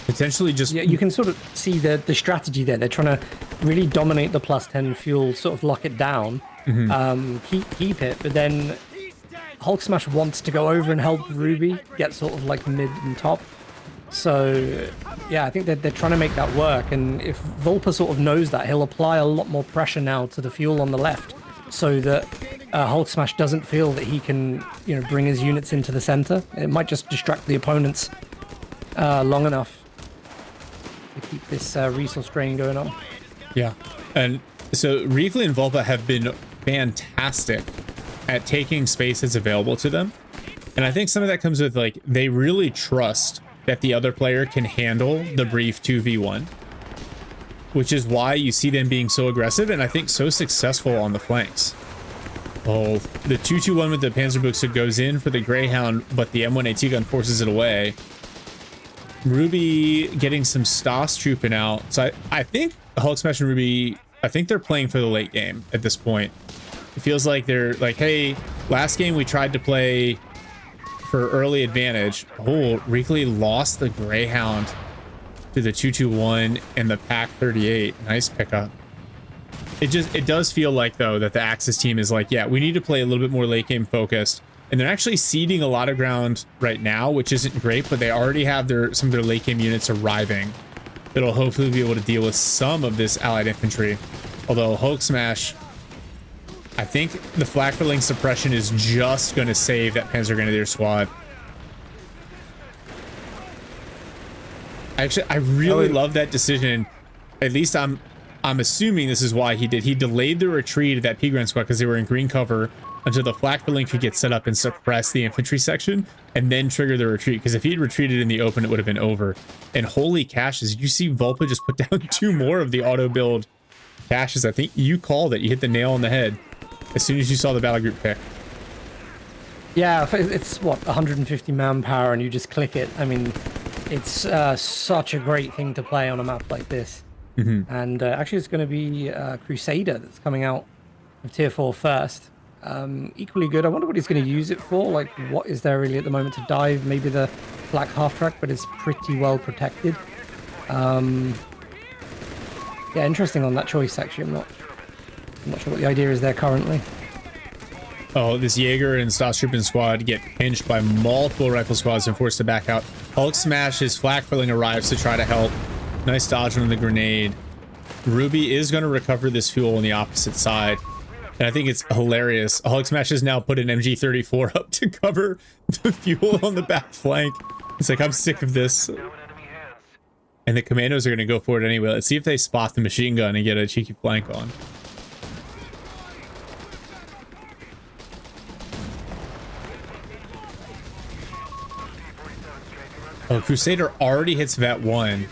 Potentially just... Yeah, you can sort of see the strategy there. They're trying to really dominate the +10 fuel, sort of lock it down, keep it, but then HulkSMASH wants to go over and help Ruby get sort of like mid and top. So yeah, I think they're trying to make that work, and if Vulpa sort of knows that, he'll apply a lot more pressure now to the fuel on the left, so that HulkSMASH doesn't feel that he can, you know, bring his units into the center. It might just distract the opponents long enough to keep this resource drain going on. Yeah, and so Reakly and Vulpa have been fantastic at taking space that's available to them, and I think some of that comes with, like, they really trust that the other player can handle the brief 2v1, which is why you see them being so aggressive and I think so successful on the flanks. Oh, the 2-2-1 with the Panzerbuchse goes in for the Greyhound, but the M1 AT gun forces it away. Ruby getting some Stas trooping out. So I think HulkSMASH and Ruby, I think they're playing for the late game at this point. It feels like they're like, hey, last game we tried to play for early advantage. Oh, Reakly lost the Greyhound to the 2-2-1 and the Pack 38. Nice pickup. It does feel like though that the Axis team is like, yeah, we need to play a little bit more late game focused, and they're actually ceding a lot of ground right now, which isn't great, but they already have some of their late game units arriving that'll hopefully be able to deal with some of this allied infantry. Although HulkSMASH, I think the flak filling suppression is just going to save that Panzer Grenadier squad. Actually, I really love that decision. At least I'm assuming this is why he did. He delayed the retreat of that P-Grand squad because they were in green cover until the flak filling could get set up and suppress the infantry section and then trigger the retreat. Because if he'd retreated in the open, it would have been over. And holy caches, you see Vulpa just put down 2 more of the auto build caches. I think you called it. You hit the nail on the head as soon as you saw the battle group pick. Yeah, it's what, 150 manpower and you just click it. I mean, it's such a great thing to play on a map like this. And actually it's going to be Crusader that's coming out of tier 4 first. Equally good. I wonder what he's going to use it for. Like, what is there really at the moment to dive? Maybe the black half track, but it's pretty well protected. Yeah, interesting on that choice actually. I'm not sure what the idea is there currently. Oh, this Jaeger and Stas Trooping squad get pinched by multiple rifle squads and forced to back out. HulkSMASH, his flak filling arrives to try to help. Nice dodge on the grenade. Ruby is going to recover this fuel on the opposite side. And I think it's hilarious. HulkSMASH has now put an MG34 up to cover the fuel on the back flank. It's like, I'm sick of this. And the commandos are going to go for it anyway. Let's see if they spot the machine gun and get a cheeky flank on. Oh, Crusader already hits Vet 1.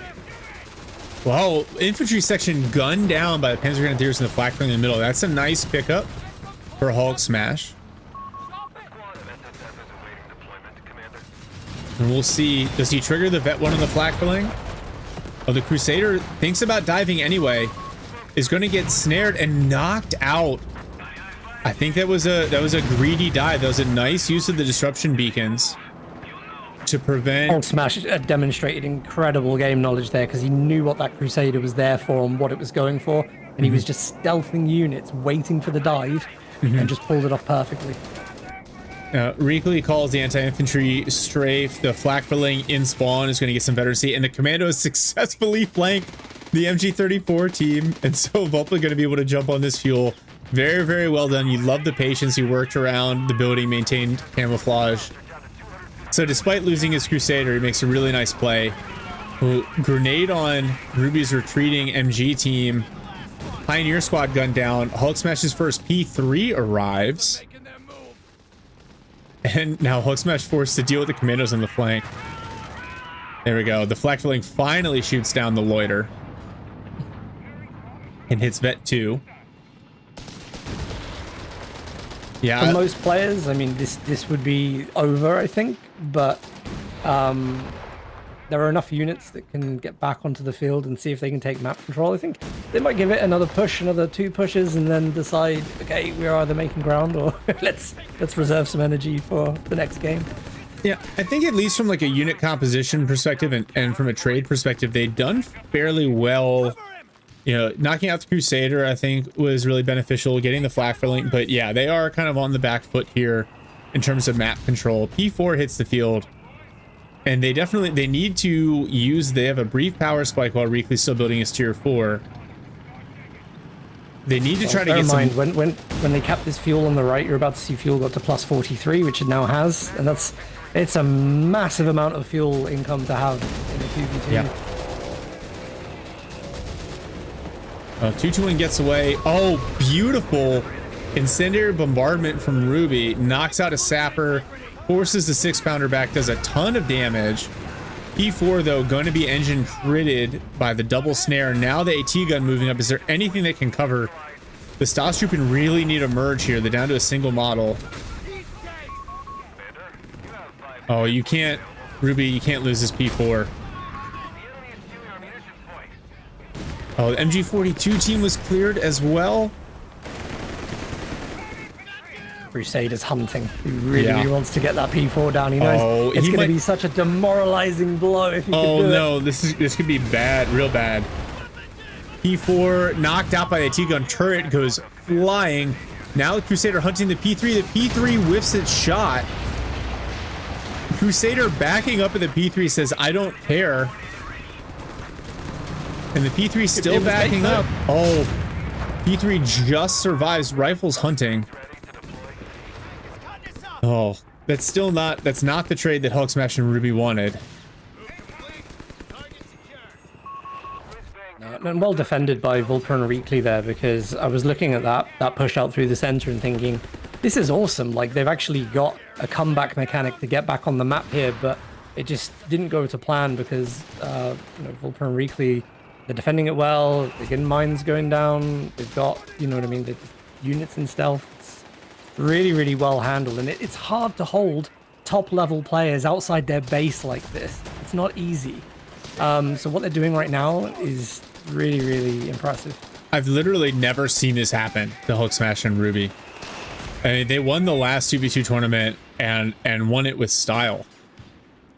Wow, infantry section gunned down by the Panzer Grenadiers in the flak filling in the middle. That's a nice pickup for HulkSMASH. And we'll see, does he trigger the Vet 1 on the flak filling? Oh, the Crusader thinks about diving anyway. Is going to get snared and knocked out. I think that was a greedy dive. That was a nice use of the disruption beacons to prevent. HulkSMASH demonstrated incredible game knowledge there because he knew what that Crusader was there for and what it was going for, and he was just stealthing units, waiting for the dive, and just pulled it off perfectly. Reakly calls the anti-infantry strafe. The flak filling in spawn is going to get some veterancy, and the commandos successfully flank the MG34 team, and so Vulpa going to be able to jump on this fuel. Very, very well done. You love the patience. He worked around the building, maintained camouflage. So despite losing his Crusader, he makes a really nice play. Grenade on Ruby's retreating MG team. Pioneer squad gunned down. HulkSMASH's first P3 arrives. And now HulkSMASH forced to deal with the commandos on the flank. There we go. The flak filling finally shoots down the loiter. And hits Vet 2. Yeah. For most players, I mean, this would be over, I think, but there are enough units that can get back onto the field and see if they can take map control. I think they might give it another push, another 2 pushes, and then decide, okay, we're either making ground or let's reserve some energy for the next game. Yeah, I think at least from like a unit composition perspective and from a trade perspective, they've done fairly well. You know, knocking out the Crusader, I think, was really beneficial, getting the flak filling. But yeah, they are kind of on the back foot here in terms of map control. P4 hits the field, and they need to use, they have a brief power spike while Reakly's still building his tier 4. They need to try to get some... When they cap this fuel on the right, you're about to see fuel go to plus 43, which it now has, and it's a massive amount of fuel income to have in a 2v2. Yeah. 2-2-1 gets away. Oh, beautiful incendiary bombardment from Ruby. Knocks out a sapper, forces the 6-pounder back, does a ton of damage. P4 though going to be engine critted by the double snare. Now the AT gun moving up. Is there anything that can cover? The Stas Trooping really need a merge here. They're down to a single model. Oh, you can't, Ruby, you can't lose this P4. Oh, the MG42 team was cleared as well. Crusader's hunting. He really wants to get that P4 down. He knows it's going to be such a demoralizing blow if he can do it. Oh no, this could be bad, real bad. P4 knocked out by the T-gun turret, goes flying. Now the Crusader hunting the P3. The P3 whiffs its shot. Crusader backing up at the P3 says, I don't care. And the P3 still backing up. Oh, P3 just survives rifles hunting. Oh, that's not the trade that HulkSMASH and Ruby wanted. And well defended by Vulpa and Reakly there, because I was looking at that push out through the center and thinking, this is awesome. Like, they've actually got a comeback mechanic to get back on the map here, but it just didn't go to plan because Vulpa and Reakly, they're defending it well. They're getting mines going down. They've got, you know what I mean, the units in stealth. It's really, really well handled, and it's hard to hold top level players outside their base like this. It's not easy. So what they're doing right now is really, really impressive. I've literally never seen this happen to HulkSMASH and Ruby. I mean, they won the last 2v2 tournament and won it with style.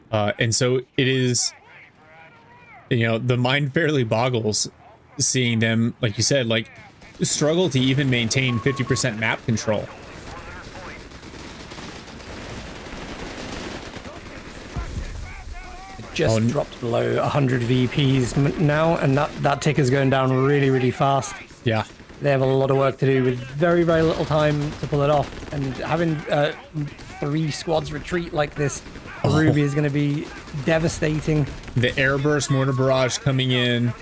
And so it is, the mind fairly boggles seeing them, like you said, like struggle to even maintain 50% map control. Just dropped below 100 VPs now, and that tick is going down really, really fast. Yeah. They have a lot of work to do with very, very little time to pull it off. And having 3 squads retreat like this, Ruby is going to be devastating. The airburst mortar barrage coming in,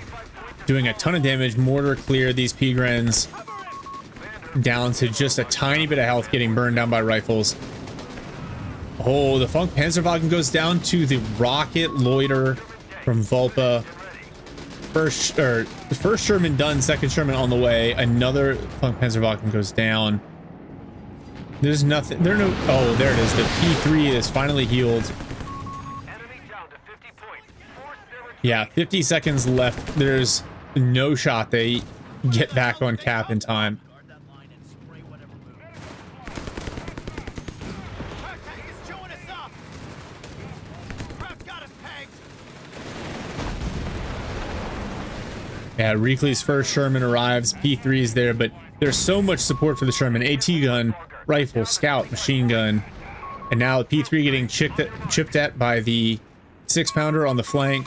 doing a ton of damage. Mortar clear these Pigrens down to just a tiny bit of health, getting burned down by rifles. Oh, the Funk Panzerwagen goes down to the rocket loiter from Vulpa. The first Sherman done, second Sherman on the way. Another Funk Panzerwagen goes down. There's nothing. Oh, there it is. The P3 is finally healed. Yeah, 50 seconds left. There's no shot they get back on cap in time. Yeah, Reakly's first Sherman arrives. P3 is there, but there's so much support for the Sherman. AT gun, rifle, scout, machine gun. And now P3 getting chipped at by the 6-pounder on the flank.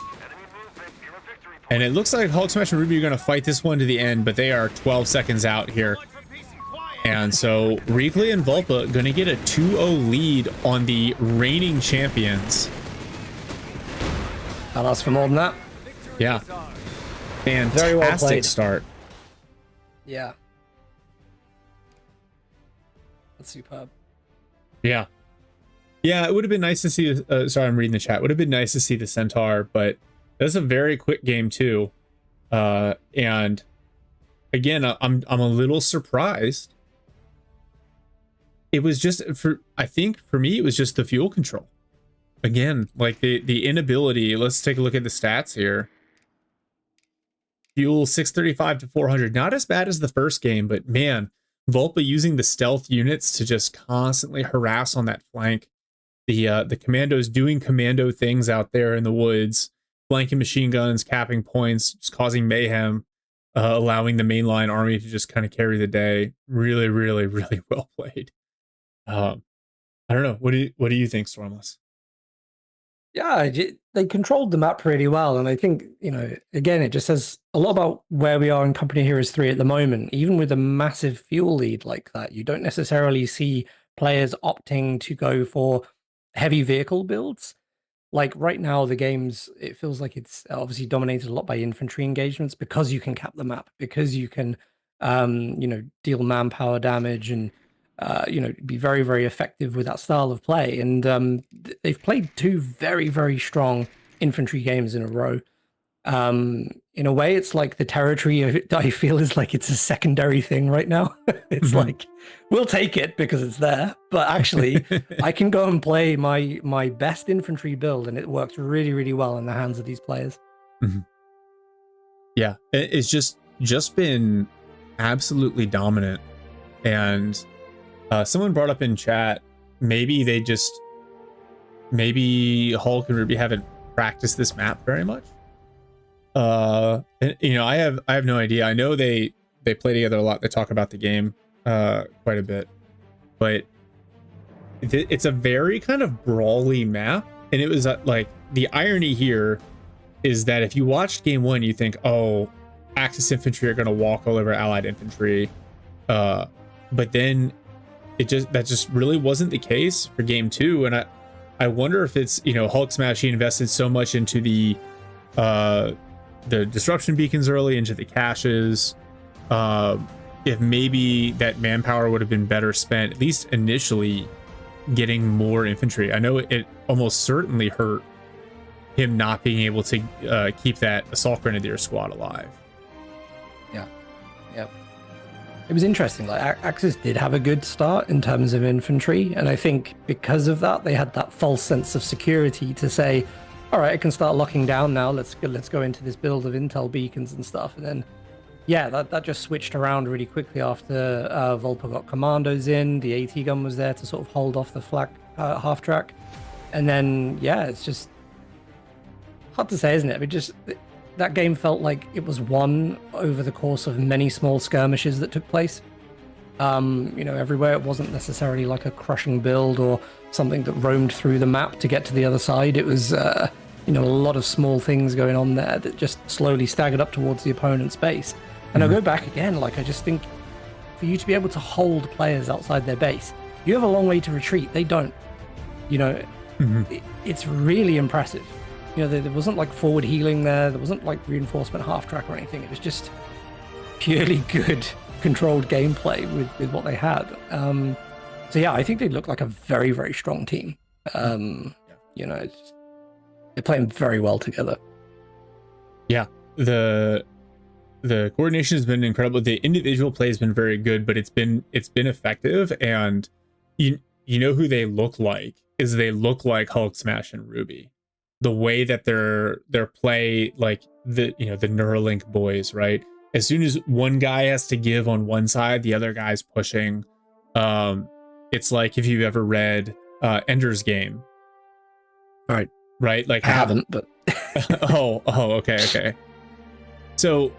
And it looks like HulkSMASH and Ruby are going to fight this one to the end, but they are 12 seconds out here. And so Reakly and Vulpa going to get a 2-0 lead on the reigning champions. I'll ask for more than that. Yeah. Fantastic Very well played. Start. Yeah. That's superb. Yeah. Yeah, it would have been nice to see, sorry, I'm reading the chat. Would have been nice to see the Centaur, but that's a very quick game too. And again, I'm a little surprised. It was just I think for me, it was just the fuel control. Again, like the inability. Let's take a look at the stats here. Fuel 635 to 400, not as bad as the first game, but man, Vulpa using the stealth units to just constantly harass on that flank. The commandos doing commando things out there in the woods, flanking machine guns, capping points, just causing mayhem, allowing the mainline army to just kind of carry the day. Really, really, really well played. I don't know. What do you think, Stormless? Yeah, they controlled the map pretty well. And I think, again, it just says a lot about where we are in Company Heroes 3 at the moment. Even with a massive fuel lead like that, you don't necessarily see players opting to go for heavy vehicle builds. Like right now, the games, it feels like it's obviously dominated a lot by infantry engagements because you can cap the map, because you can, deal manpower damage and, be very, very effective with that style of play. And they've played 2 very, very strong infantry games in a row. In a way, it's like the territory I feel is like it's a secondary thing right now. It's like, we'll take it because it's there, but actually I can go and play my best infantry build and it works really, really well in the hands of these players. Yeah, it's just been absolutely dominant. And someone brought up in chat, maybe Hulk and Ruby haven't practiced this map very much. And, you know, I have no idea. I know they play together a lot. They talk about the game quite a bit, but it's a very kind of brawly map. And it was like, the irony here is that if you watched game 1, you think, oh, Axis infantry are going to walk all over Allied infantry, but then that just really wasn't the case for game 2. And I wonder if it's, you know, HulkSMASH, he invested so much into the disruption beacons early, into the caches. If maybe that manpower would have been better spent, at least initially, getting more infantry. I know it almost certainly hurt him not being able to keep that assault grenadier squad alive. Yeah. It was interesting. Like Axis did have a good start in terms of infantry, and I think because of that, they had that false sense of security to say, all right, I can start locking down now. Let's go into this build of intel beacons and stuff. And then, yeah, that just switched around really quickly after Vulpa got commandos in. The AT gun was there to sort of hold off the flak half track. And then, yeah, it's just hard to say, isn't it? But just that game felt like it was won over the course of many small skirmishes that took place. You know, everywhere. It wasn't necessarily like a crushing build or something that roamed through the map to get to the other side. It was, you know, a lot of small things going on there that just slowly staggered up towards the opponent's base. And I'll go back again. Like, I just think for you to be able to hold players outside their base, you have a long way to retreat. They don't. You know, it's really impressive. You know, there wasn't like forward healing there. There wasn't like reinforcement half track or anything. It was just purely good controlled gameplay with what they had. So yeah, I think they look like a very, very strong team. You know, they're playing very well together. Yeah, the coordination has been incredible. The individual play has been very good, but it's been effective. And you know who they look like is they look like HulkSMASH and Ruby. The way that their play, like the Neuralink boys, right? As soon as one guy has to give on one side, the other guy's pushing. It's like if you've ever read Ender's Game. Right? Like I haven't, but okay. So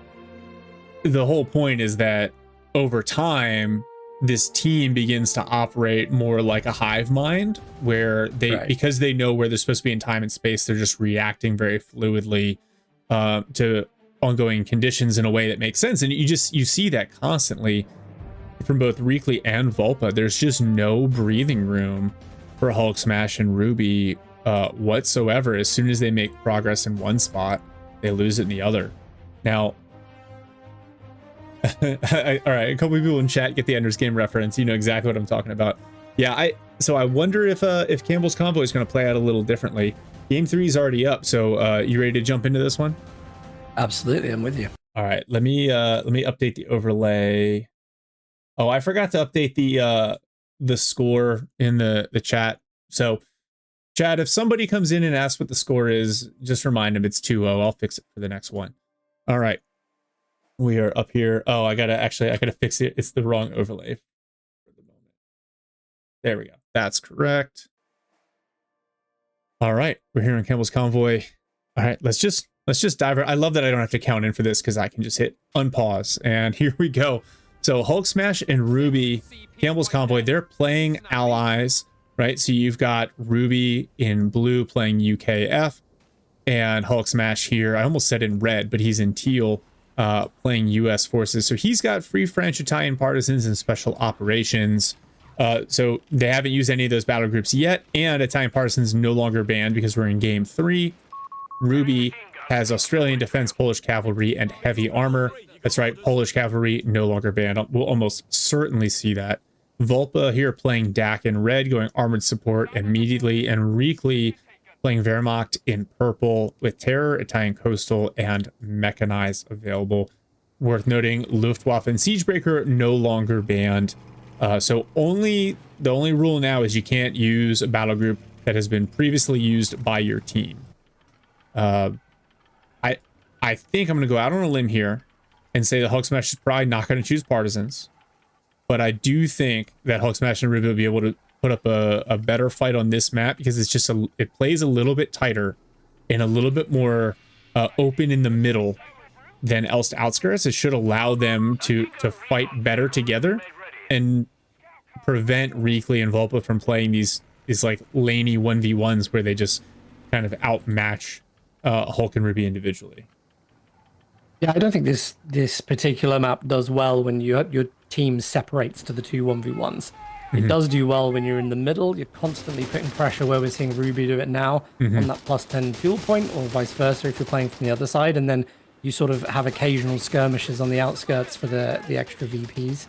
the whole point is that over time, this team begins to operate more like a hive mind, where because they know where they're supposed to be in time and space, they're just reacting very fluidly to ongoing conditions in a way that makes sense. And you see that constantly from both Reakly and Vulpa. There's just no breathing room for HulkSMASH and Ruby whatsoever. As soon as they make progress in one spot, they lose it in the other. Now, all right, a couple of people in chat get the Ender's Game reference. You know exactly what I'm talking about. Yeah, I wonder if Campbell's Convoy is going to play out a little differently. Game 3 is already up, so you ready to jump into this one? Absolutely, I'm with you. All right, let me update the overlay. Oh, I forgot to update the score in the chat. So, chat, if somebody comes in and asks what the score is, just remind them it's 2-0. I'll fix it for the next one. All right. We are up here. Oh, I gotta fix it. It's the wrong overlay for the moment. There we go. That's correct. All right, we're here in Campbell's Convoy. All right, let's just dive right. I love that I don't have to count in for this because I can just hit unpause, and here we go. So HulkSMASH and Ruby, Campbell's Convoy, they're playing allies, right? So you've got Ruby in blue playing UKF, and HulkSMASH here. I almost said in red, but he's in teal. Playing U.S. forces. So he's got Free French Italian Partisans and Special Operations. So they haven't used any of those battle groups yet, and Italian Partisans no longer banned because we're in game 3. Ruby has Australian Defense, Polish Cavalry, and Heavy Armor. That's right, Polish Cavalry no longer banned. We'll almost certainly see that. Vulpa here playing DAC in red, going Armored Support immediately, and Reakly playing Wehrmacht in purple with Terror, Italian Coastal, and Mechanize available. Worth noting, Luftwaffe and Siegebreaker no longer banned. So the only rule now is you can't use a battle group that has been previously used by your team. I think I'm going to go out on a limb here and say that HulkSMASH is probably not going to choose Partisans. But I do think that HulkSMASH and Ruby will be able to put up a better fight on this map because it's just it plays a little bit tighter and a little bit more open in the middle than Elst Outskirts. It should allow them to fight better together and prevent Reakly and Vulpa from playing these like laney 1v1s where they just kind of outmatch Hulk and Ruby individually. Yeah, I don't think this particular map does well when your team separates to the two 1v1s. It does do well when you're in the middle. You're constantly putting pressure where we're seeing Ruby do it now on that +10 fuel point, or vice versa if you're playing from the other side. And then you sort of have occasional skirmishes on the outskirts for the extra VPs.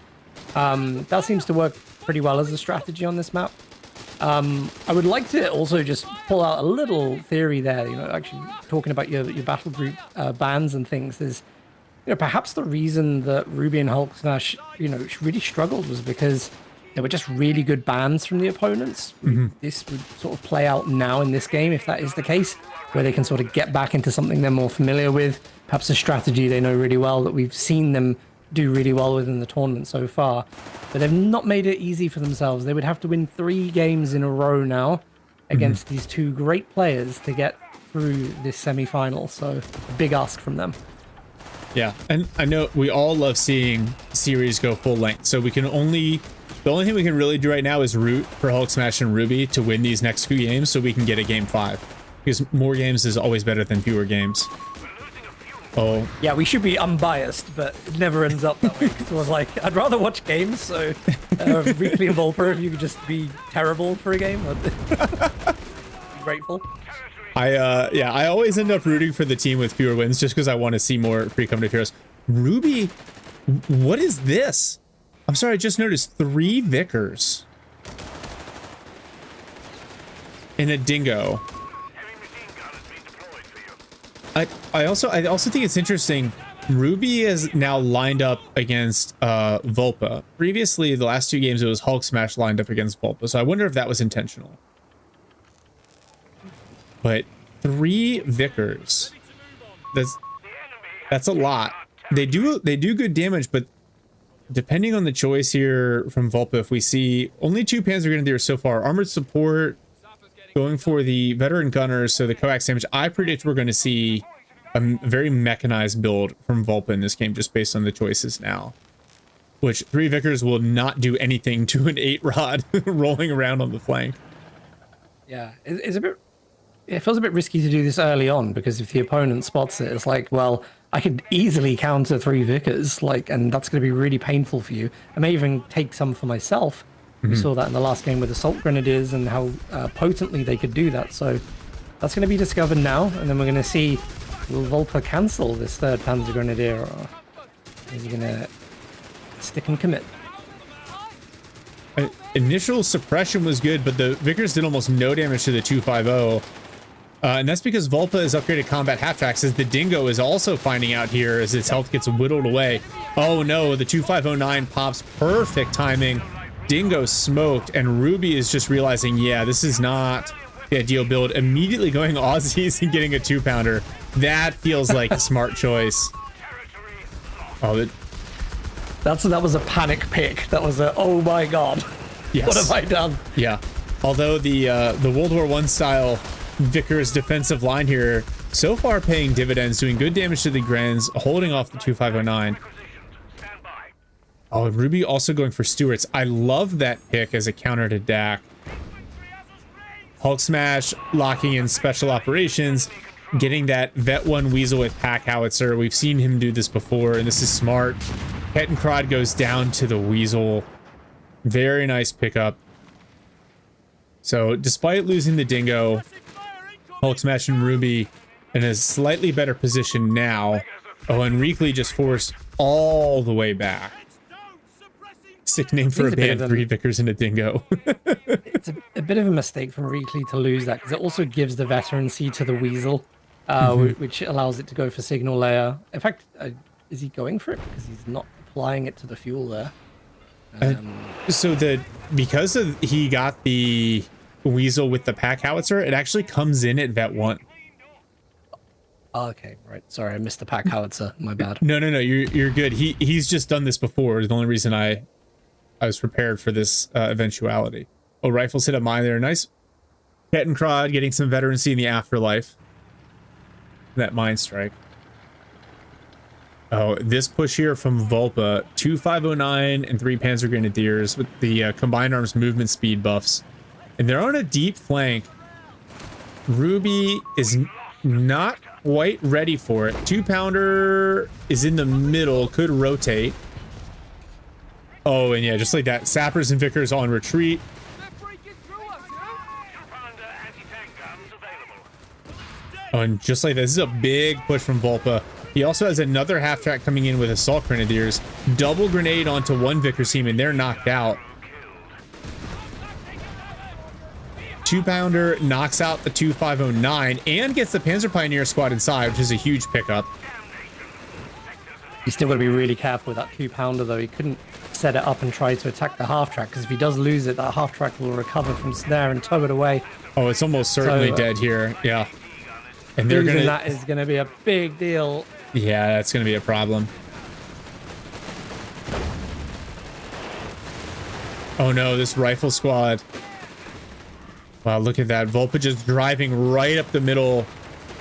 That seems to work pretty well as a strategy on this map. I would like to also just pull out a little theory there, actually talking about your battle group bans and things. There's, perhaps the reason that Ruby and HulkSMASH, really struggled was because they were just really good bans from the opponents. This would sort of play out now in this game, if that is the case, where they can sort of get back into something they're more familiar with, perhaps a strategy they know really well that we've seen them do really well within the tournament so far. But they've not made it easy for themselves. They would have to win 3 games in a row now against these two great players to get through this semi-final. So a big ask from them. Yeah, and I know we all love seeing series go full length, so the only thing we can really do right now is root for HulkSMASH and Ruby to win these next 2 games so we can get a game 5. Because more games is always better than fewer games. Oh. Yeah, we should be unbiased, but it never ends up that way. So I was like, I'd rather watch games, so Reakly and Vulpa, if you could just be terrible for a game, I'd be grateful. I always end up rooting for the team with fewer wins just because I want to see more pre-competitive heroes. Ruby, what is this? I'm sorry, I just noticed 3 Vickers. And a Dingo. I also think it's interesting. Ruby is now lined up against Vulpa. Previously, the last 2 games, it was HulkSMASH lined up against Vulpa. So I wonder if that was intentional. But 3 Vickers. That's a lot. They do good damage, but depending on the choice here from Vulpa, if we see only 2 Panzer Grenadiers so far, armored support going for the veteran gunners, so the coax damage, I predict we're going to see a very mechanized build from Vulpa in this game just based on the choices now. Which 3 Vickers will not do anything to an 8-rod rolling around on the flank. Yeah, it feels a bit risky to do this early on, because if the opponent spots it, it's like, well, I could easily counter 3 Vickers, and that's going to be really painful for you. I may even take some for myself. We saw that in the last game with Assault Grenadiers and how potently they could do that. So that's going to be discovered now, and then we're going to see, will Vulpa cancel this 3rd Panzer Grenadier, or is he going to stick and commit? Initial suppression was good, but the Vickers did almost no damage to the 250. And that's because Vulpa is upgraded combat half-tracks, as the Dingo is also finding out here as its health gets whittled away. Oh no, the 2509 pops, perfect timing. Dingo smoked, and Ruby is just realizing, yeah, this is not the ideal build. Immediately going Aussies and getting a 2-pounder. That feels like a smart choice. Oh, that was a panic pick. That was a, oh my god. Yes. What have I done? Yeah. Although the World War I style Vickers defensive line here so far paying dividends, doing good damage to the Grens, holding off the 2509. Oh, Ruby also going for Stewarts. I love that pick as a counter to Dak. HulkSMASH locking in special operations, getting that Vet 1 Weasel with Pack Howitzer. We've seen him do this before, and this is smart. Kettenkrad goes down to the Weasel. Very nice pickup. So despite losing the Dingo, HulkSMASH and Ruby in a slightly better position now. Oh, and Reakly just forced all the way back. Sick name for a band, 3 Vickers and a Dingo. It's a a bit of a mistake from Reakly to lose that, because it also gives the veterancy to the Weasel, which allows it to go for signal layer. In fact, is he going for it? Because he's not applying it to the fuel there. So because he got the Weasel with the pack howitzer, it actually comes in at vet 1. Okay, right. Sorry, I missed the pack howitzer. My bad. No, you're good. He's just done this before. The only reason I was prepared for this eventuality. Oh, rifles hit a mine there. Nice. Kettenkrad getting some veterancy in the afterlife. That mine strike. Oh, this push here from Vulpa. 2 509 and 3 Panzer Grenadiers with the combined arms movement speed buffs. And they're on a deep flank. Ruby is not quite ready for it. 2-pounder is in the middle, could rotate. Oh, and yeah, just like that, sappers and Vickers on retreat. Oh, and just like this is a big push from Vulpa. He also has another half track coming in with assault grenadiers. Double grenade onto one Vickers team, and they're knocked out. 2-pounder knocks out the 2509 and gets the Panzer Pioneer squad inside, which is a huge pickup. He's still got to be really careful with that 2-pounder, though. He couldn't set it up and try to attack the half track, because if he does lose it, that half track will recover from snare and tow it away. Oh, it's almost certainly dead here. Yeah. And they're gonna. That is gonna be a big deal. Yeah, that's gonna be a problem. Oh no, this rifle squad. Wow, look at that. Vulpa just driving right up the middle.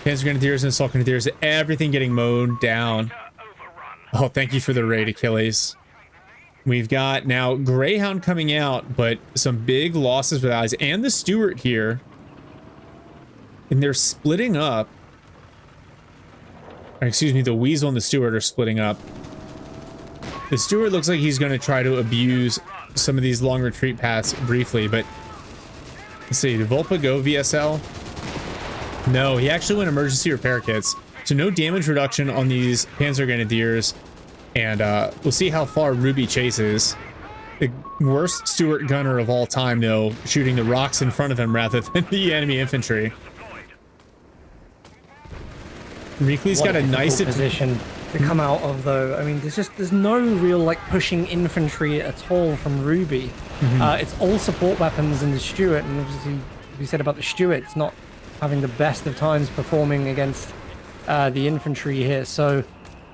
Panzer Grenadiers and Assault Grenadiers, everything getting mowed down. Oh, thank you for the raid, Achilles. We've got now Greyhound coming out, but some big losses with eyes, and the Stewart here. And they're splitting up. Or, excuse me, the Weasel and the Stewart are splitting up. The Stewart looks like he's going to try to abuse some of these long retreat paths briefly, but let's see, did Vulpa go VSL? No, he actually went emergency repair kits. So no damage reduction on these Panzer Grenadiers. And we'll see how far Ruby chases. The worst Stewart gunner of all time, though, shooting the rocks in front of him rather than the enemy infantry. Reakly's got a nice position to come out of, though. I mean, there's no real like pushing infantry at all from Ruby. It's all support weapons in the Stewart, and obviously we said about the Stewart, it's not having the best of times performing against the infantry here. So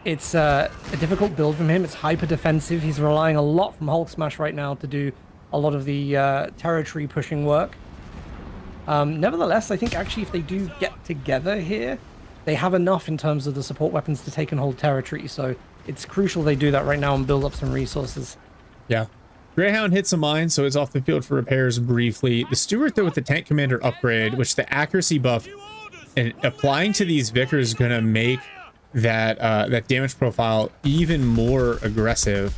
it's a difficult build from him. It's hyper defensive. He's relying a lot from HulkSMASH right now to do a lot of the territory pushing work. Nevertheless, I think actually if they do get together here, they have enough in terms of the support weapons to take and hold territory. So it's crucial they do that right now and build up some resources. Yeah. Greyhound hits a mine, so it's off the field for repairs briefly. The Stewart, though, with the Tank Commander upgrade, which the accuracy buff and applying to these Vickers is going to make that that damage profile even more aggressive.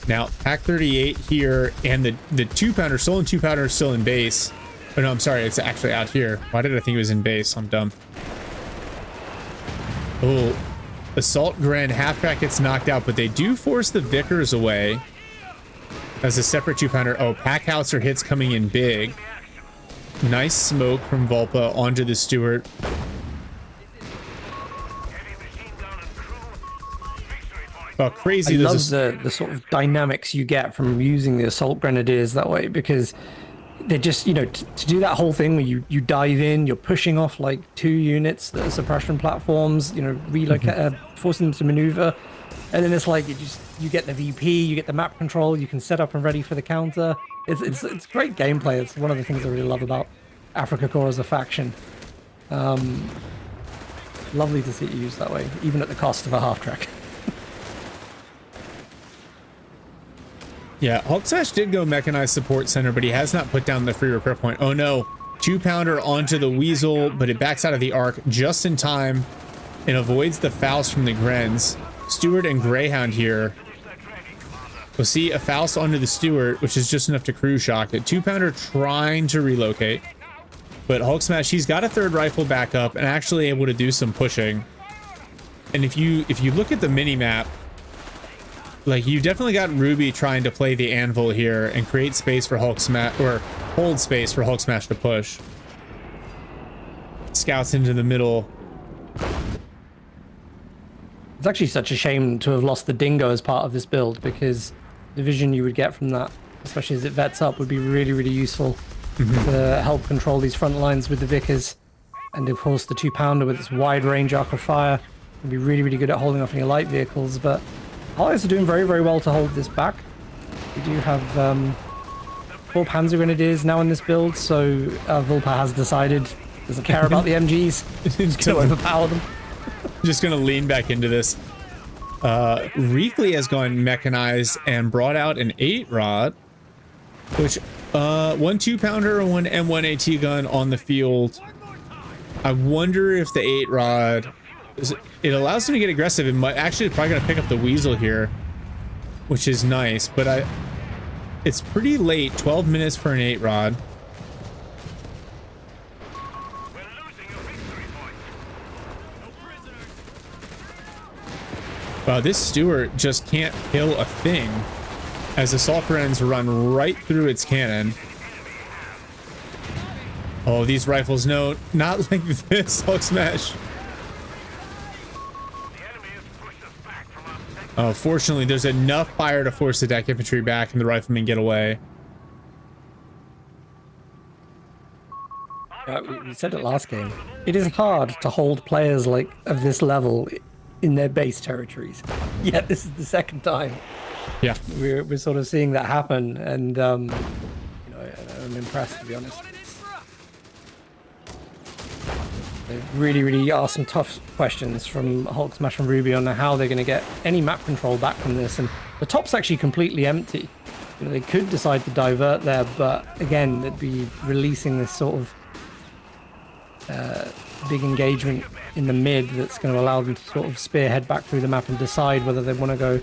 Now, Pack 38 here, and the 2-pounder, stolen 2-pounder is still in base. Oh, no, I'm sorry, it's actually out here. Why did I think it was in base? I'm dumb. Oh, Assault Gren half-track gets knocked out, but they do force the Vickers away as a separate 2-pounder. Oh, Pack Howitzer hits coming in big. Nice smoke from Vulpa onto the Stewart. Oh, crazy. I love the sort of dynamics you get from using the Assault Grenadiers that way, because they're just, you know, to do that whole thing where you dive in, you're pushing off like 2 units that are suppression platforms, you know, relocate, forcing them to maneuver, and then it's like you get the VP, you get the map control, you can set up and ready for the counter. It's great gameplay. It's one of the things I really love about Afrika Korps as a faction. Lovely to see it used that way, even at the cost of a half track. Yeah, HulkSMASH did go mechanized support center, but he has not put down the free repair point. Oh no, 2-pounder onto the Weasel, but it backs out of the arc just in time and avoids the Faust from the Grens. Stewart and Greyhound here. We'll see a Faust onto the Stewart, which is just enough to crew shock it. 2-pounder trying to relocate, but HulkSMASH, he's got a 3rd rifle back up and actually able to do some pushing. And if you look at the mini map, like, you definitely got Ruby trying to play the anvil here and create space for HulkSMASH, or hold space for HulkSMASH to push. Scouts into the middle. It's actually such a shame to have lost the Dingo as part of this build, because the vision you would get from that, especially as it vets up, would be really, really useful to help control these front lines with the Vickers. And of course the 2-pounder with its wide range arc of fire would be really, really good at holding off any light vehicles. But Allies are doing very, very well to hold this back. We do have 4 Panzer Grenadiers now in this build, so Vulpa has decided doesn't care about the MGs. He's going to overpower them. Just going to lean back into this. Reakly has gone mechanized and brought out an 8-rod, which 1 2-pounder and 1 M1 AT gun on the field. I wonder if the 8-rod, it allows them to get aggressive. It might actually probably going to pick up the Weasel here, which is nice, but it's pretty late, 12 minutes for an 8-rod. Wow, this Stuart just can't kill a thing as assault friends run right through its cannon. Oh, these rifles, no, not like this, HulkSMASH. Oh, fortunately, there's enough fire to force the deck infantry back and the riflemen get away. We said it last game. It is hard to hold players like of this level in their base territories. Yet this is the second time. Yeah, we're sort of seeing that happen, and you know, I'm impressed, to be honest. They really, really are some tough questions from HulkSMASH and Ruby on how they're going to get any map control back from this. And the top's actually completely empty. You know, they could decide to divert there, but again, they'd be releasing this sort of big engagement in the mid that's going to allow them to sort of spearhead back through the map and decide whether they want to go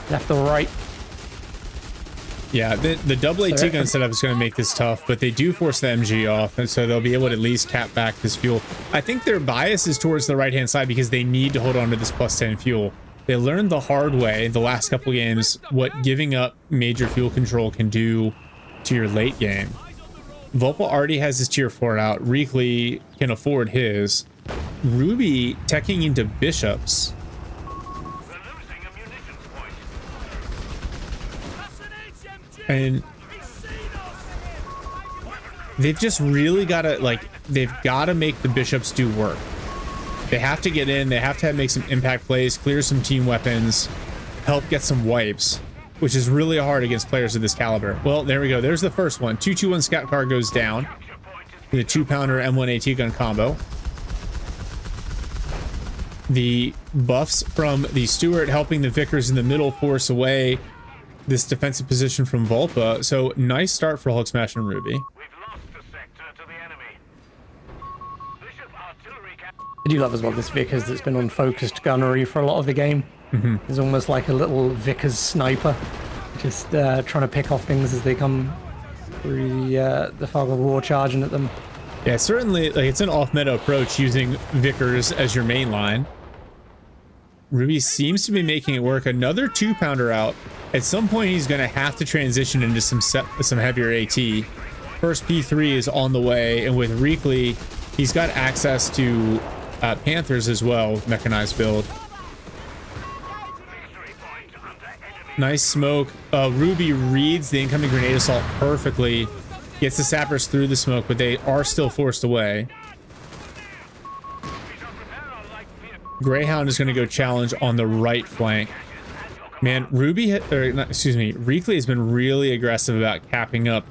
left or right. Yeah, the double AT gun setup is going to make this tough, but they do force the MG off, and so they'll be able to at least cap back this fuel. I think their bias is towards the right-hand side because they need to hold on to this +10 fuel. They learned the hard way the last couple games what giving up major fuel control can do to your late game. Vulpa already has his tier 4 out. Reakly can afford his. Ruby teching into bishops. And they've just really got to, like, they've got to make the bishops do work. They have to get in, they have to make some impact plays, clear some team weapons, help get some wipes, which is really hard against players of this caliber. Well, there we go. There's the first one. 221 scout car goes down. The 2-pounder M1 AT gun combo. The buffs from the Stuart helping the Vickers in the middle force away this defensive position from Vulpa. So nice start for HulkSMASH and Ruby. I do love as well this Vickers that's been on focused gunnery for a lot of the game. It's almost like a little Vickers sniper, just trying to pick off things as they come through the fog of war charging at them. Yeah, certainly, like, it's an off-meta approach using Vickers as your main line. Ruby seems to be making it work. Another 2-pounder out. At some point, he's going to have to transition into some heavier AT. First P3 is on the way, and with Reakly, he's got access to Panthers as well, mechanized build. Nice smoke. Ruby reads the incoming grenade assault perfectly. Gets the sappers through the smoke, but they are still forced away. Greyhound is going to go challenge on the right flank. Man, Reakly has been really aggressive about capping up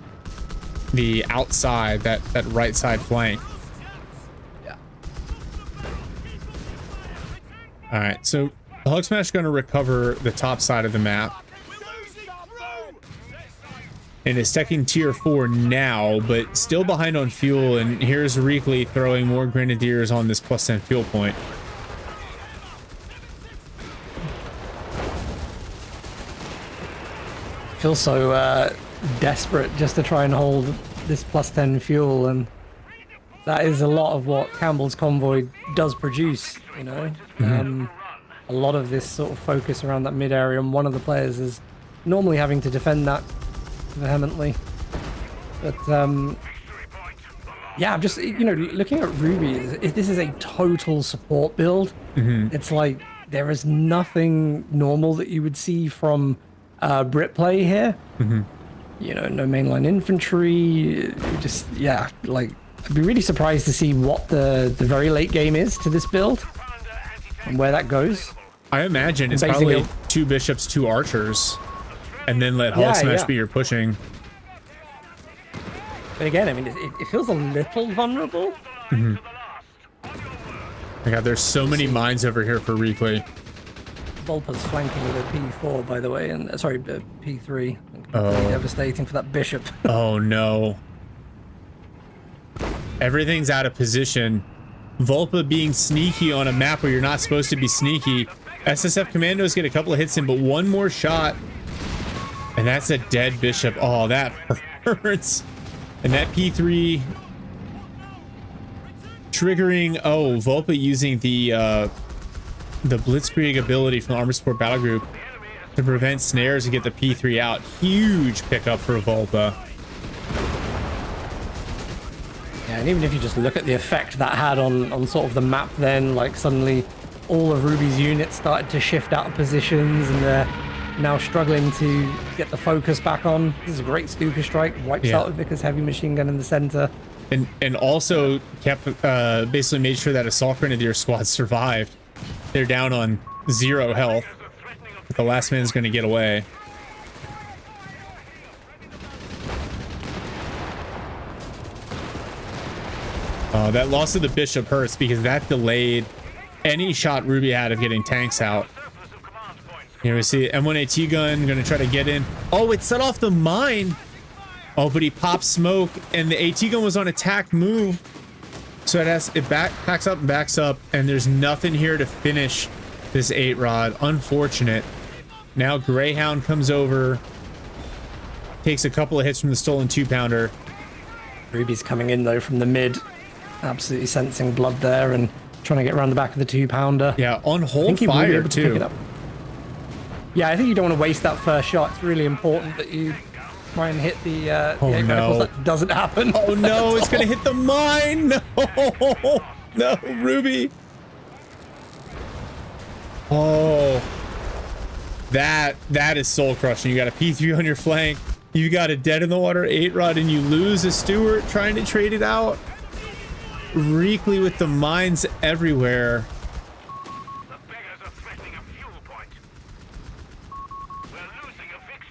the outside, that right side flank. Yeah. All right, so HulkSMASH going to recover the top side of the map. And is teching tier 4 now, but still behind on fuel. And here's Reakly throwing more grenadiers on this +10 fuel point. Feel so desperate just to try and hold this +10 fuel, and that is a lot of what Campbell's convoy does produce, you know. A lot of this sort of focus around that mid area, and one of the players is normally having to defend that vehemently. But yeah, I'm just, you know, looking at Ruby, this is a total support build. It's like there is nothing normal that you would see from Brit play here. You know, no mainline infantry, just, yeah, like, I'd be really surprised to see what the very late game is to this build and where that goes. I imagine it's Basically, probably 2 bishops, 2 archers, and then let HulkSMASH be your pushing. But again, I mean, it feels a little vulnerable. My God, there's so many mines over here for Reakly. Vulpa's flanking with a P4, by the way, and sorry, P3. Oh. Devastating for that bishop. Oh no. Everything's out of position. Vulpa being sneaky on a map where you're not supposed to be sneaky. SSF Commandos get a couple of hits in, but one more shot. And that's a dead bishop. Oh, that hurts. And that P3 triggering, oh, Vulpa using the Blitzkrieg ability from the Armor Support Battle Group to prevent snares and get the P3 out. Huge pickup for Vulpa. Yeah, and even if you just look at the effect that had on sort of the map then, like suddenly all of Ruby's units started to shift out of positions and they're now struggling to get the focus back on. This is a great Stuka strike, wipes out Vickers heavy machine gun in the center. And also kept basically made sure that Assault Grenadier squad survived. They're down on 0 health. But the last man's going to get away. That loss of the bishop hurts because that delayed any shot Ruby had of getting tanks out. Here we see M1AT gun going to try to get in. Oh, it set off the mine. Oh, but he popped smoke and the AT gun was on attack move. So it backs up and backs up, and there's nothing here to finish this 8-rod. Unfortunate. Now Greyhound comes over, takes a couple of hits from the stolen 2-pounder. Ruby's coming in though from the mid, absolutely sensing blood there and trying to get around the back of the 2-pounder. Yeah, on hold fire too. Yeah, I think you don't want to waste that first shot. It's really important that you try and hit the oh no, that doesn't happen. Oh no, it's gonna hit the mine. No, no, Ruby. Oh, that is soul crushing. You got a P3 on your flank, you got a dead in the water 8-rod, and you lose a Stewart trying to trade it out. Reakly with the mines everywhere.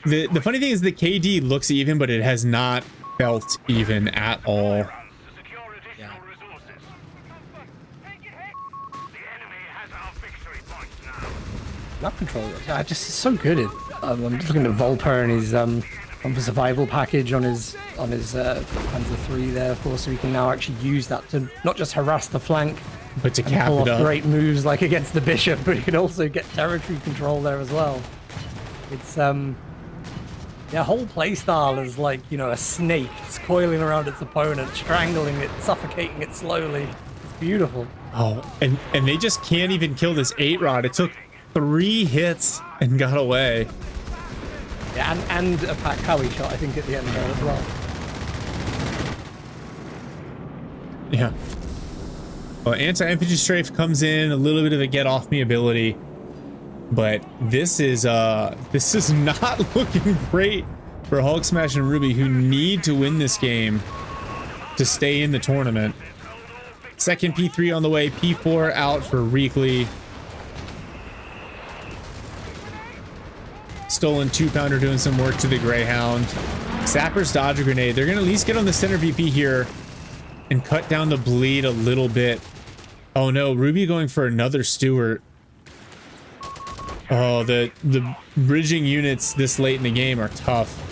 The funny thing is the KD looks even, but it has not felt even at all. Yeah. Map control, just so good. I'm just looking at Vulpa and his on the survival package on his Panzer 3 there, of course, so he can now actually use that to not just harass the flank, but to cap pull it off up. Great moves like against the bishop, but he can also get territory control there as well. It's yeah, whole playstyle is like, you know, a snake just coiling around its opponent, strangling it, suffocating it slowly. It's beautiful. Oh, and they just can't even kill this 8-rod. It took 3 hits and got away. Yeah, and a Pack Howie shot, I think, at the end there as well. Yeah. Well, anti-infantry strafe comes in, a little bit of a get off me ability. But this is not looking great for HulkSMASH and Ruby, who need to win this game to stay in the tournament. Second P3 on the way, P4 out for Reakly. Stolen 2-pounder doing some work to the Greyhound. Sappers dodge a grenade. They're gonna at least get on the center VP here and cut down the bleed a little bit. Oh no, Ruby going for another Stewart. Oh, the bridging units this late in the game are tough.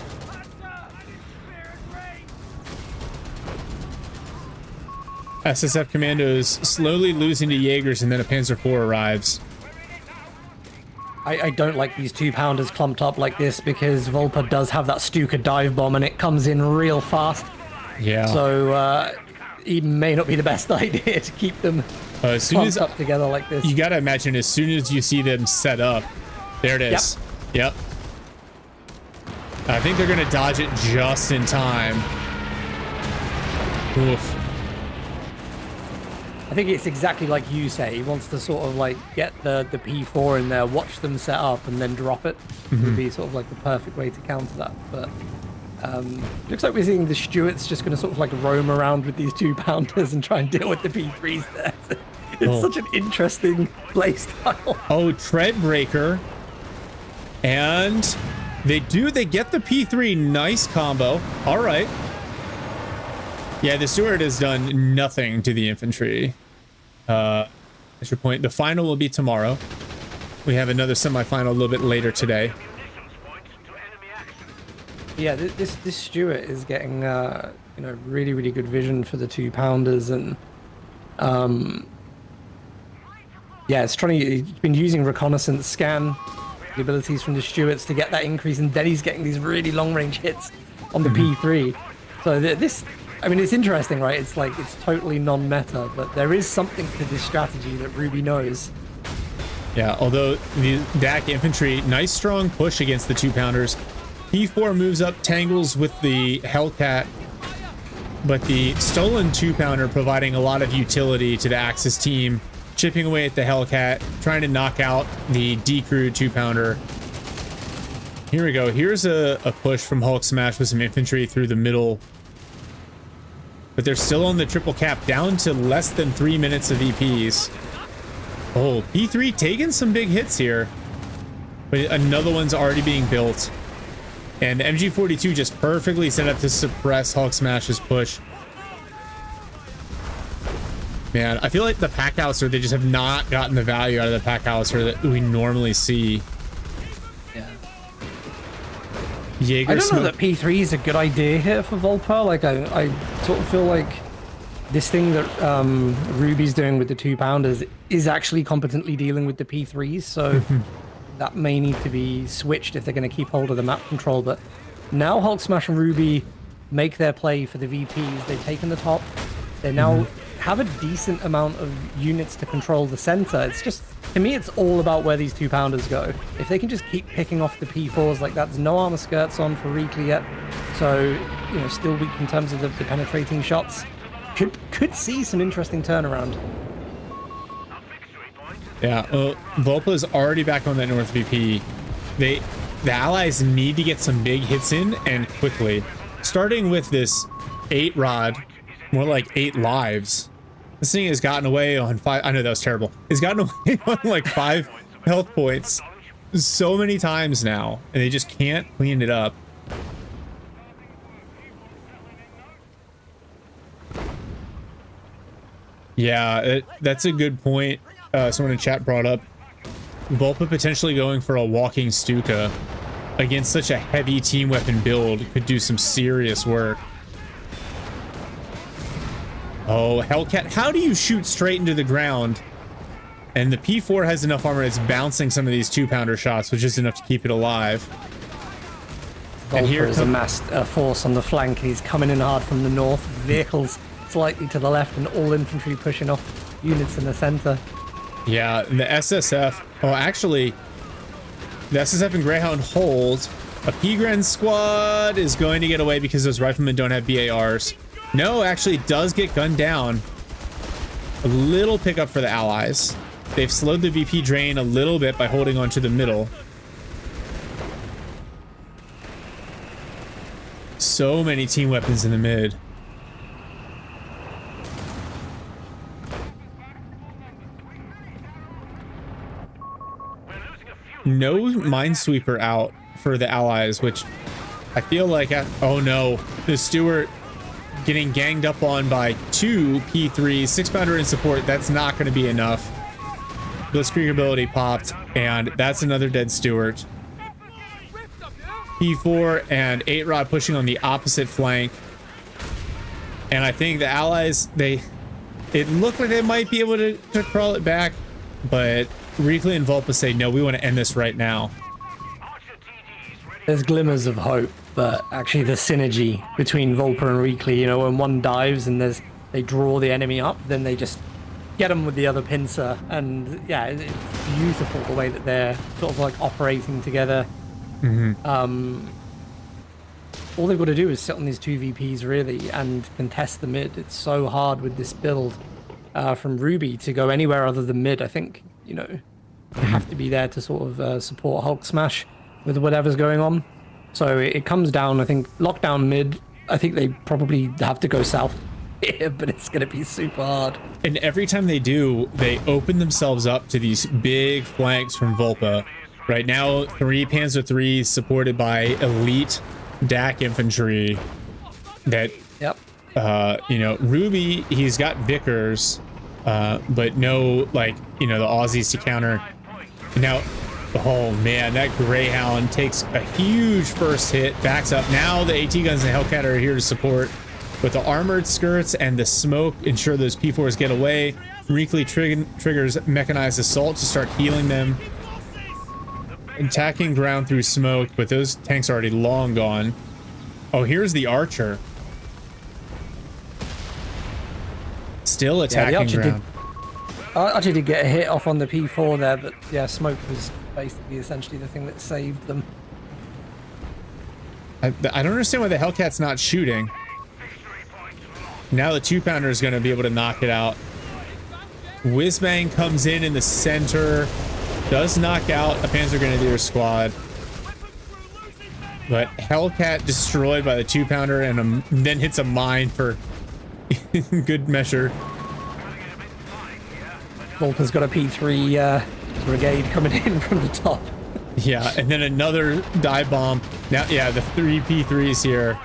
SSF Commandos slowly losing to Jaegers, and then a Panzer IV arrives. I don't like these 2-pounders clumped up like this because Vulpa does have that Stuka dive bomb and it comes in real fast. Yeah. So it may not be the best idea to keep them as soon as up together like this. You gotta imagine, as soon as you see them set up, there it is. Yep. I think they're gonna dodge it just in time. Oof. I think it's exactly like you say. He wants to sort of like get the P4 in there, watch them set up, and then drop it. Would be sort of like the perfect way to counter that. But looks like we're seeing the Stuarts just going to sort of like roam around with these 2-pounders and try and deal with the P3s there. It's such an interesting playstyle. Oh, tread breaker. And they get the P3. Nice combo. All right. Yeah, the Stuart has done nothing to the infantry. That's your point. The final will be tomorrow. We have another semifinal a little bit later today. Yeah, this Stuart is getting really, really good vision for the 2-pounders, and yeah, it's been using reconnaissance scan, the abilities from the Stuarts to get that increase, and then he's getting these really long range hits on the P3. So this, I mean, it's interesting, right? It's like, it's totally non-meta, but there is something to this strategy that Ruby knows. Yeah, although the DAC infantry, nice strong push against the 2-pounders. P4 moves up, tangles with the Hellcat, but the stolen 2-pounder providing a lot of utility to the Axis team, chipping away at the Hellcat, trying to knock out the decrewed 2-pounder. Here we go. Here's a push from HulkSMASH with some infantry through the middle. But they're still on the triple cap, down to less than 3 minutes of EPs. Oh, P3 taking some big hits here. But another one's already being built. And MG42 just perfectly set up to suppress HulkSMASH's push. Man, I feel like the pack howitzer, they just have not gotten the value out of the pack howitzer that we normally see. Yeah. Jaeger I don't know that P3 is a good idea here for Vulpa. Like, I sort of feel like this thing that Ruby's doing with the 2-pounders is actually competently dealing with the P3s, so that may need to be switched if they're going to keep hold of the map control. But now HulkSMASH and Ruby make their play for the VPs. They've taken the top. They now have a decent amount of units to control the center. It's just, to me, it's all about where these 2-pounders go. If they can just keep picking off the P4s like that, there's no armor skirts on for Reakly yet, so, you know, still weak in terms of the penetrating shots. Could see some interesting turnaround. Yeah, Vulpa's already back on that North VP. The allies need to get some big hits in, and quickly. Starting with this 8 rod, more like 8 lives. This thing has gotten away on 5. I know that was terrible. It's gotten away on like 5 health points so many times now, and they just can't clean it up. Yeah, that's a good point. Someone in chat brought up Vulpa potentially going for a walking Stuka against such a heavy team weapon build could do some serious work. Oh, Hellcat, how do you shoot straight into the ground? And the P4 has enough armor that's bouncing some of these 2-pounder shots, which is enough to keep it alive. Vulpa and here has amassed a force on the flank. He's coming in hard from the north. Vehicles slightly to the left, and all infantry pushing off units in the center. Yeah, the SSF. Oh, actually, the SSF and Greyhound hold. A P-Gren squad is going to get away because those riflemen don't have BARs. No, actually does get gunned down. A little pickup for the allies. They've slowed the VP drain a little bit by holding on to the middle. So many team weapons in the mid. No Minesweeper out for the allies, which I feel like, oh no, the Stuart getting ganged up on by 2 P3s, 6-pounder in support. That's not going to be enough. Blitzkrieg ability popped, and that's another dead Stuart. P4 and 8-rod pushing on the opposite flank. And I think the allies, it looked like they might be able to crawl it back, but Reakly and Vulpa say, no, we want to end this right now. There's glimmers of hope, but actually the synergy between Vulpa and Reakly, you know, when one dives and they draw the enemy up, then they just get them with the other pincer. And yeah, it's beautiful the way that they're sort of like operating together. all they've got to do is sit on these 2 VPs really and contest the mid. It's so hard with this build from Ruby to go anywhere other than mid. I think, you know, you have to be there to sort of support HulkSMASH with whatever's going on. So it comes down, I think, lockdown mid. I think they probably have to go south here, but it's going to be super hard. And every time they do, they open themselves up to these big flanks from Vulpa. Right now, 3 Panzer IIIs supported by elite DAC infantry that, Yep. you know, Ruby, he's got Vickers, but no, like, you know, the Aussies to counter. Now, oh man, that Greyhound takes a huge first hit, backs up. Now the AT guns and Hellcat are here to support, but the armored skirts and the smoke ensure those P4s get away. Reakly triggers mechanized assault to start healing them. Attacking ground through smoke, but those tanks are already long gone. Oh, here's the Archer. Still attacking ground. Archer did get a hit off on the P4 there, but yeah, smoke was basically essentially the thing that saved them. I don't understand why the Hellcat's not shooting. Now the 2-pounder is going to be able to knock it out. Whizbang comes in the center, does knock out a Panzer Grenadier squad, but Hellcat destroyed by the 2-pounder and then hits a mine for good measure. Vulpa's got a P3 brigade coming in from the top. Yeah, and then another dive bomb. Now, yeah, the 3 P3s here.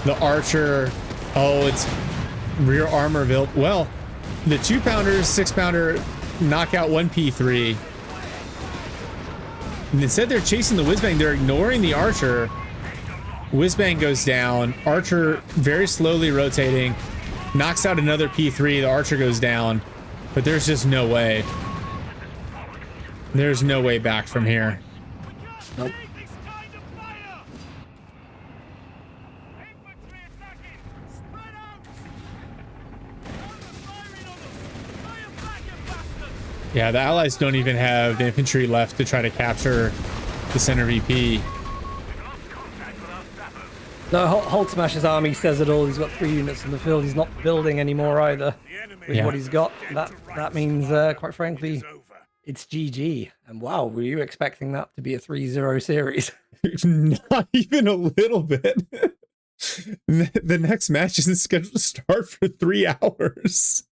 The Archer. Oh, it's rear armor built. Well, the 2-pounders, 6-pounder knock out 1 P3. And instead they're chasing the Whizbang. They're ignoring the Archer. Whizbang goes down. Archer very slowly rotating. Knocks out another P3. The Archer goes down. But there's just no way. There's no way back from here. Nope. Yeah, the Allies don't even have the infantry left to try to capture the center VP. No, HulkSMASH's army says it all. He's got 3 units in the field. He's not building anymore either with what he's got. That means, quite frankly, it's GG. And wow, were you expecting that to be a 3-0 series? Not even a little bit. The next match isn't scheduled to start for 3 hours.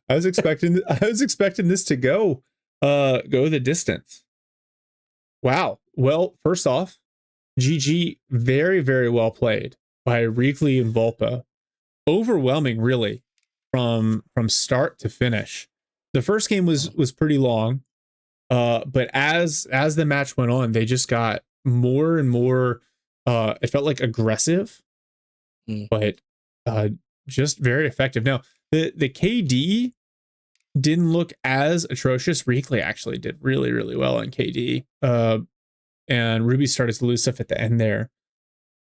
I was expecting this to go the distance. Wow. Well, first off, GG, very, very well played by Reakly and Vulpa. Overwhelming, really, from start to finish. The first game was pretty long, but as the match went on, they just got more and more. It felt like aggressive, but just very effective. Now, the KD didn't look as atrocious. Reakly actually did really, really well on KD. And Ruby started to lose stuff at the end there.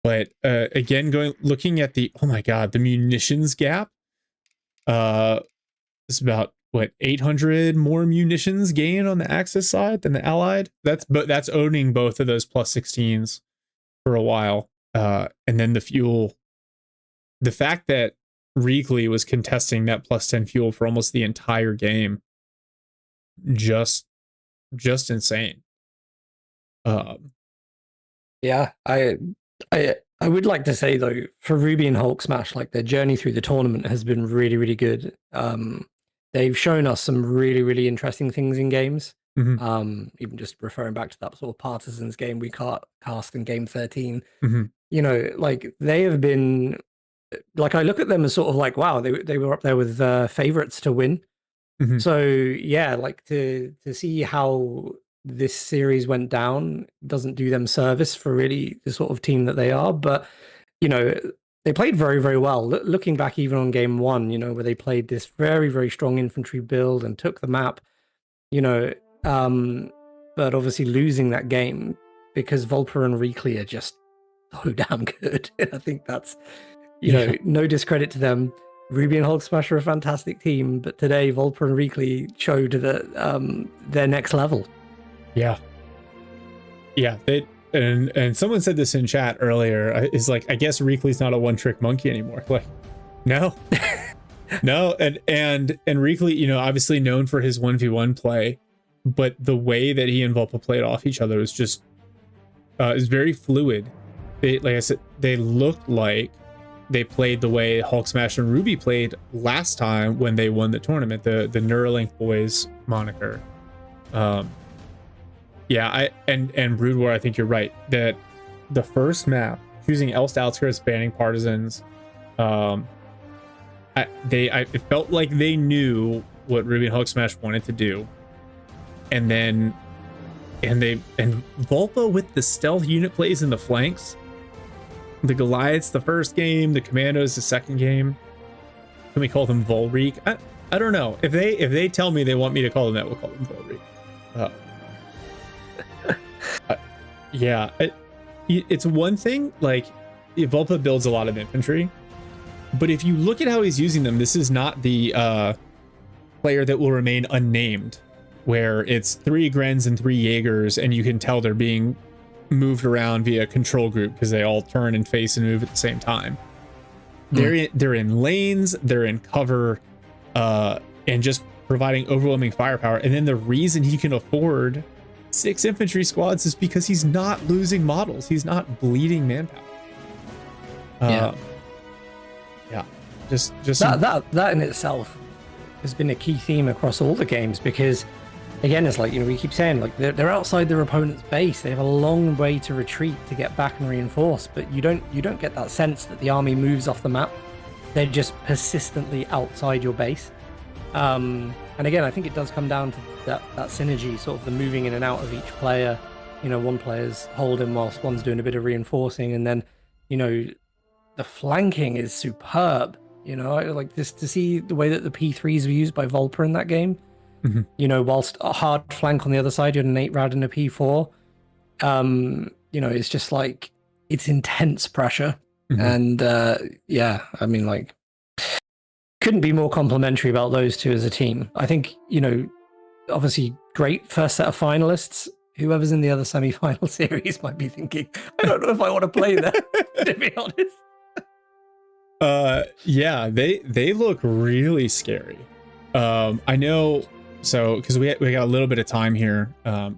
But again, looking at the, oh my God, the munitions gap. It's about what, 800 more munitions gain on the Axis side than the Allied. That's owning both of those plus 16s for a while. And then the fuel, the fact that Reakly was contesting that plus 10 fuel for almost the entire game, just insane. Yeah, I would like to say though, for Ruby and HulkSMASH, like their journey through the tournament has been really, really good. They've shown us some really, really interesting things in games. Even just referring back to that sort of Partisans game we cast in game 13. You know, like they have been, like I look at them as sort of like, wow, they were up there with favorites to win. So yeah, like to see how this series went down doesn't do them service for really the sort of team that they are. But, you know, they played very, very well. Looking back even on game 1, you know, where they played this very, very strong infantry build and took the map, you know, but obviously losing that game because Vulpa and Reakly are just so damn good. I think that's, you know, no discredit to them. Ruby and HulkSMASH are a fantastic team, but today Vulpa and Reakly showed that their next level. Yeah. Yeah, and someone said this in chat earlier, is like, I guess Reakly's not a one-trick monkey anymore. Like, no. No, and Reakly, you know, obviously known for his 1v1 play, but the way that he and Vulpa played off each other was just is very fluid. They, like I said, they looked like they played the way HulkSMASH and Ruby played last time when they won the tournament, the Neuralink Boys moniker. Yeah, and Brood War, I think you're right that the first map, choosing Elst Outskirts, banning Partisans, it felt like they knew what Ruby and HulkSMASH wanted to do, and Vulpa with the stealth unit plays in the flanks, the Goliaths the first game, the Commandos the second game. Can we call them Volreek? I don't know. If they tell me they want me to call them that, we'll call them Volreek. Yeah, it's one thing, like, Vulpa builds a lot of infantry, but if you look at how he's using them, this is not the player that will remain unnamed, where it's 3 Grens and 3 Jaegers, and you can tell they're being moved around via control group because they all turn and face and move at the same time. They're in lanes, they're in cover, and just providing overwhelming firepower. And then the reason he can afford 6 infantry squads is because he's not losing models. He's not bleeding manpower. Yeah. Just that in itself has been a key theme across all the games, because again, it's like, you know, we keep saying, like, they're outside their opponent's base. They have a long way to retreat to get back and reinforce, but you don't get that sense that the army moves off the map. They're just persistently outside your base. And again, I think it does come down to that synergy, sort of the moving in and out of each player. You know, one player's holding whilst one's doing a bit of reinforcing, and then, you know, the flanking is superb. You know, like this, to see the way that the P3s were used by Vulpa in that game. Mm-hmm. You know, whilst a hard flank on the other side, you had an 8 rad and a P4. You know, it's just like, it's intense pressure. Mm-hmm. And yeah, I mean, like, couldn't be more complimentary about those two as a team. I think, you know, obviously great first set of finalists. Whoever's in the other semi-final series might be thinking, I don't know if I want to play that, to be honest. Yeah, they look really scary. I know, so because we got a little bit of time here,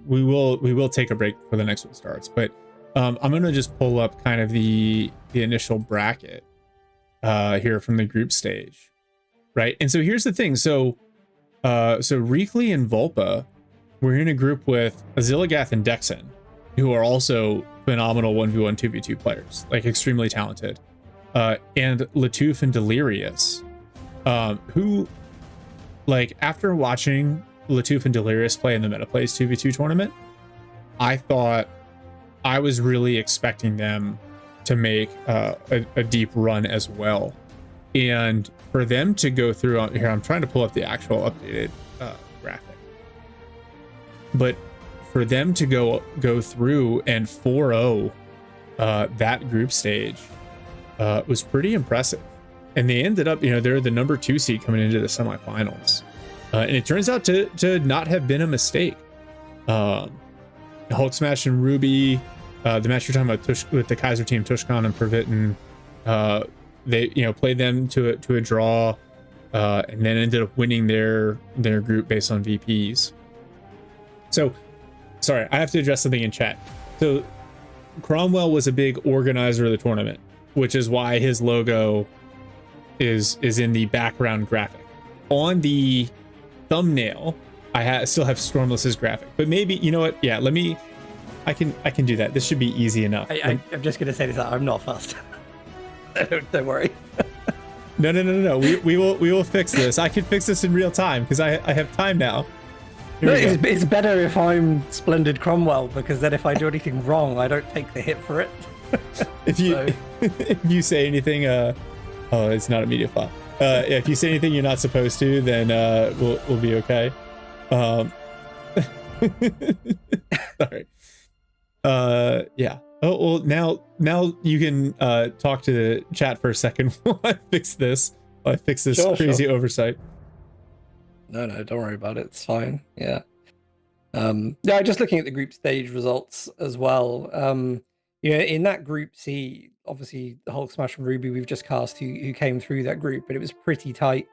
we will take a break before the next one starts, but I'm gonna just pull up kind of the initial bracket here from the group stage, right? And so here's the thing, so Reakly and Vulpa, we're in a group with Azilagath and Dexon, who are also phenomenal 1v1 2v2 players, like extremely talented. And Latouf and Delirious, who, like, after watching Latouf and Delirious play in the MetaPlays 2v2 tournament, I thought I was really expecting them to make a deep run as well. And for them to go through, here, I'm trying to pull up the actual updated graphic, but for them to go through and 4-0 that group stage was pretty impressive. And they ended up, you know, they're the number 2 seed coming into the semifinals. And it turns out to not have been a mistake. HulkSMASH and Ruby, the match you're talking about with the Kaiser team, Tushkan and Pervitin, they, you know, played them to a draw, and then ended up winning their group based on VPs. So, sorry, I have to address something in chat. So, Cromwell was a big organizer of the tournament, which is why his logo is in the background graphic. On the thumbnail, I still have Stormless's graphic, but maybe, you know what? Yeah, I can do that. This should be easy enough. I'm just gonna say this. I'm not fast. Don't worry. No. We will fix this. I can fix this in real time because I have time now. It's better if I'm Splendid Cromwell, because then if I do anything wrong, I don't take the hit for it. If you say anything, oh, it's not a media file. If you say anything you're not supposed to, then we'll be okay. Sorry. Yeah. Oh, well, now you can talk to the chat for a second while I fix this. Crazy oversight. No, don't worry about it. It's fine. Yeah. Yeah, just looking at the group stage results as well. In that group C, obviously the HulkSMASH and Ruby we've just cast who came through that group, but it was pretty tight.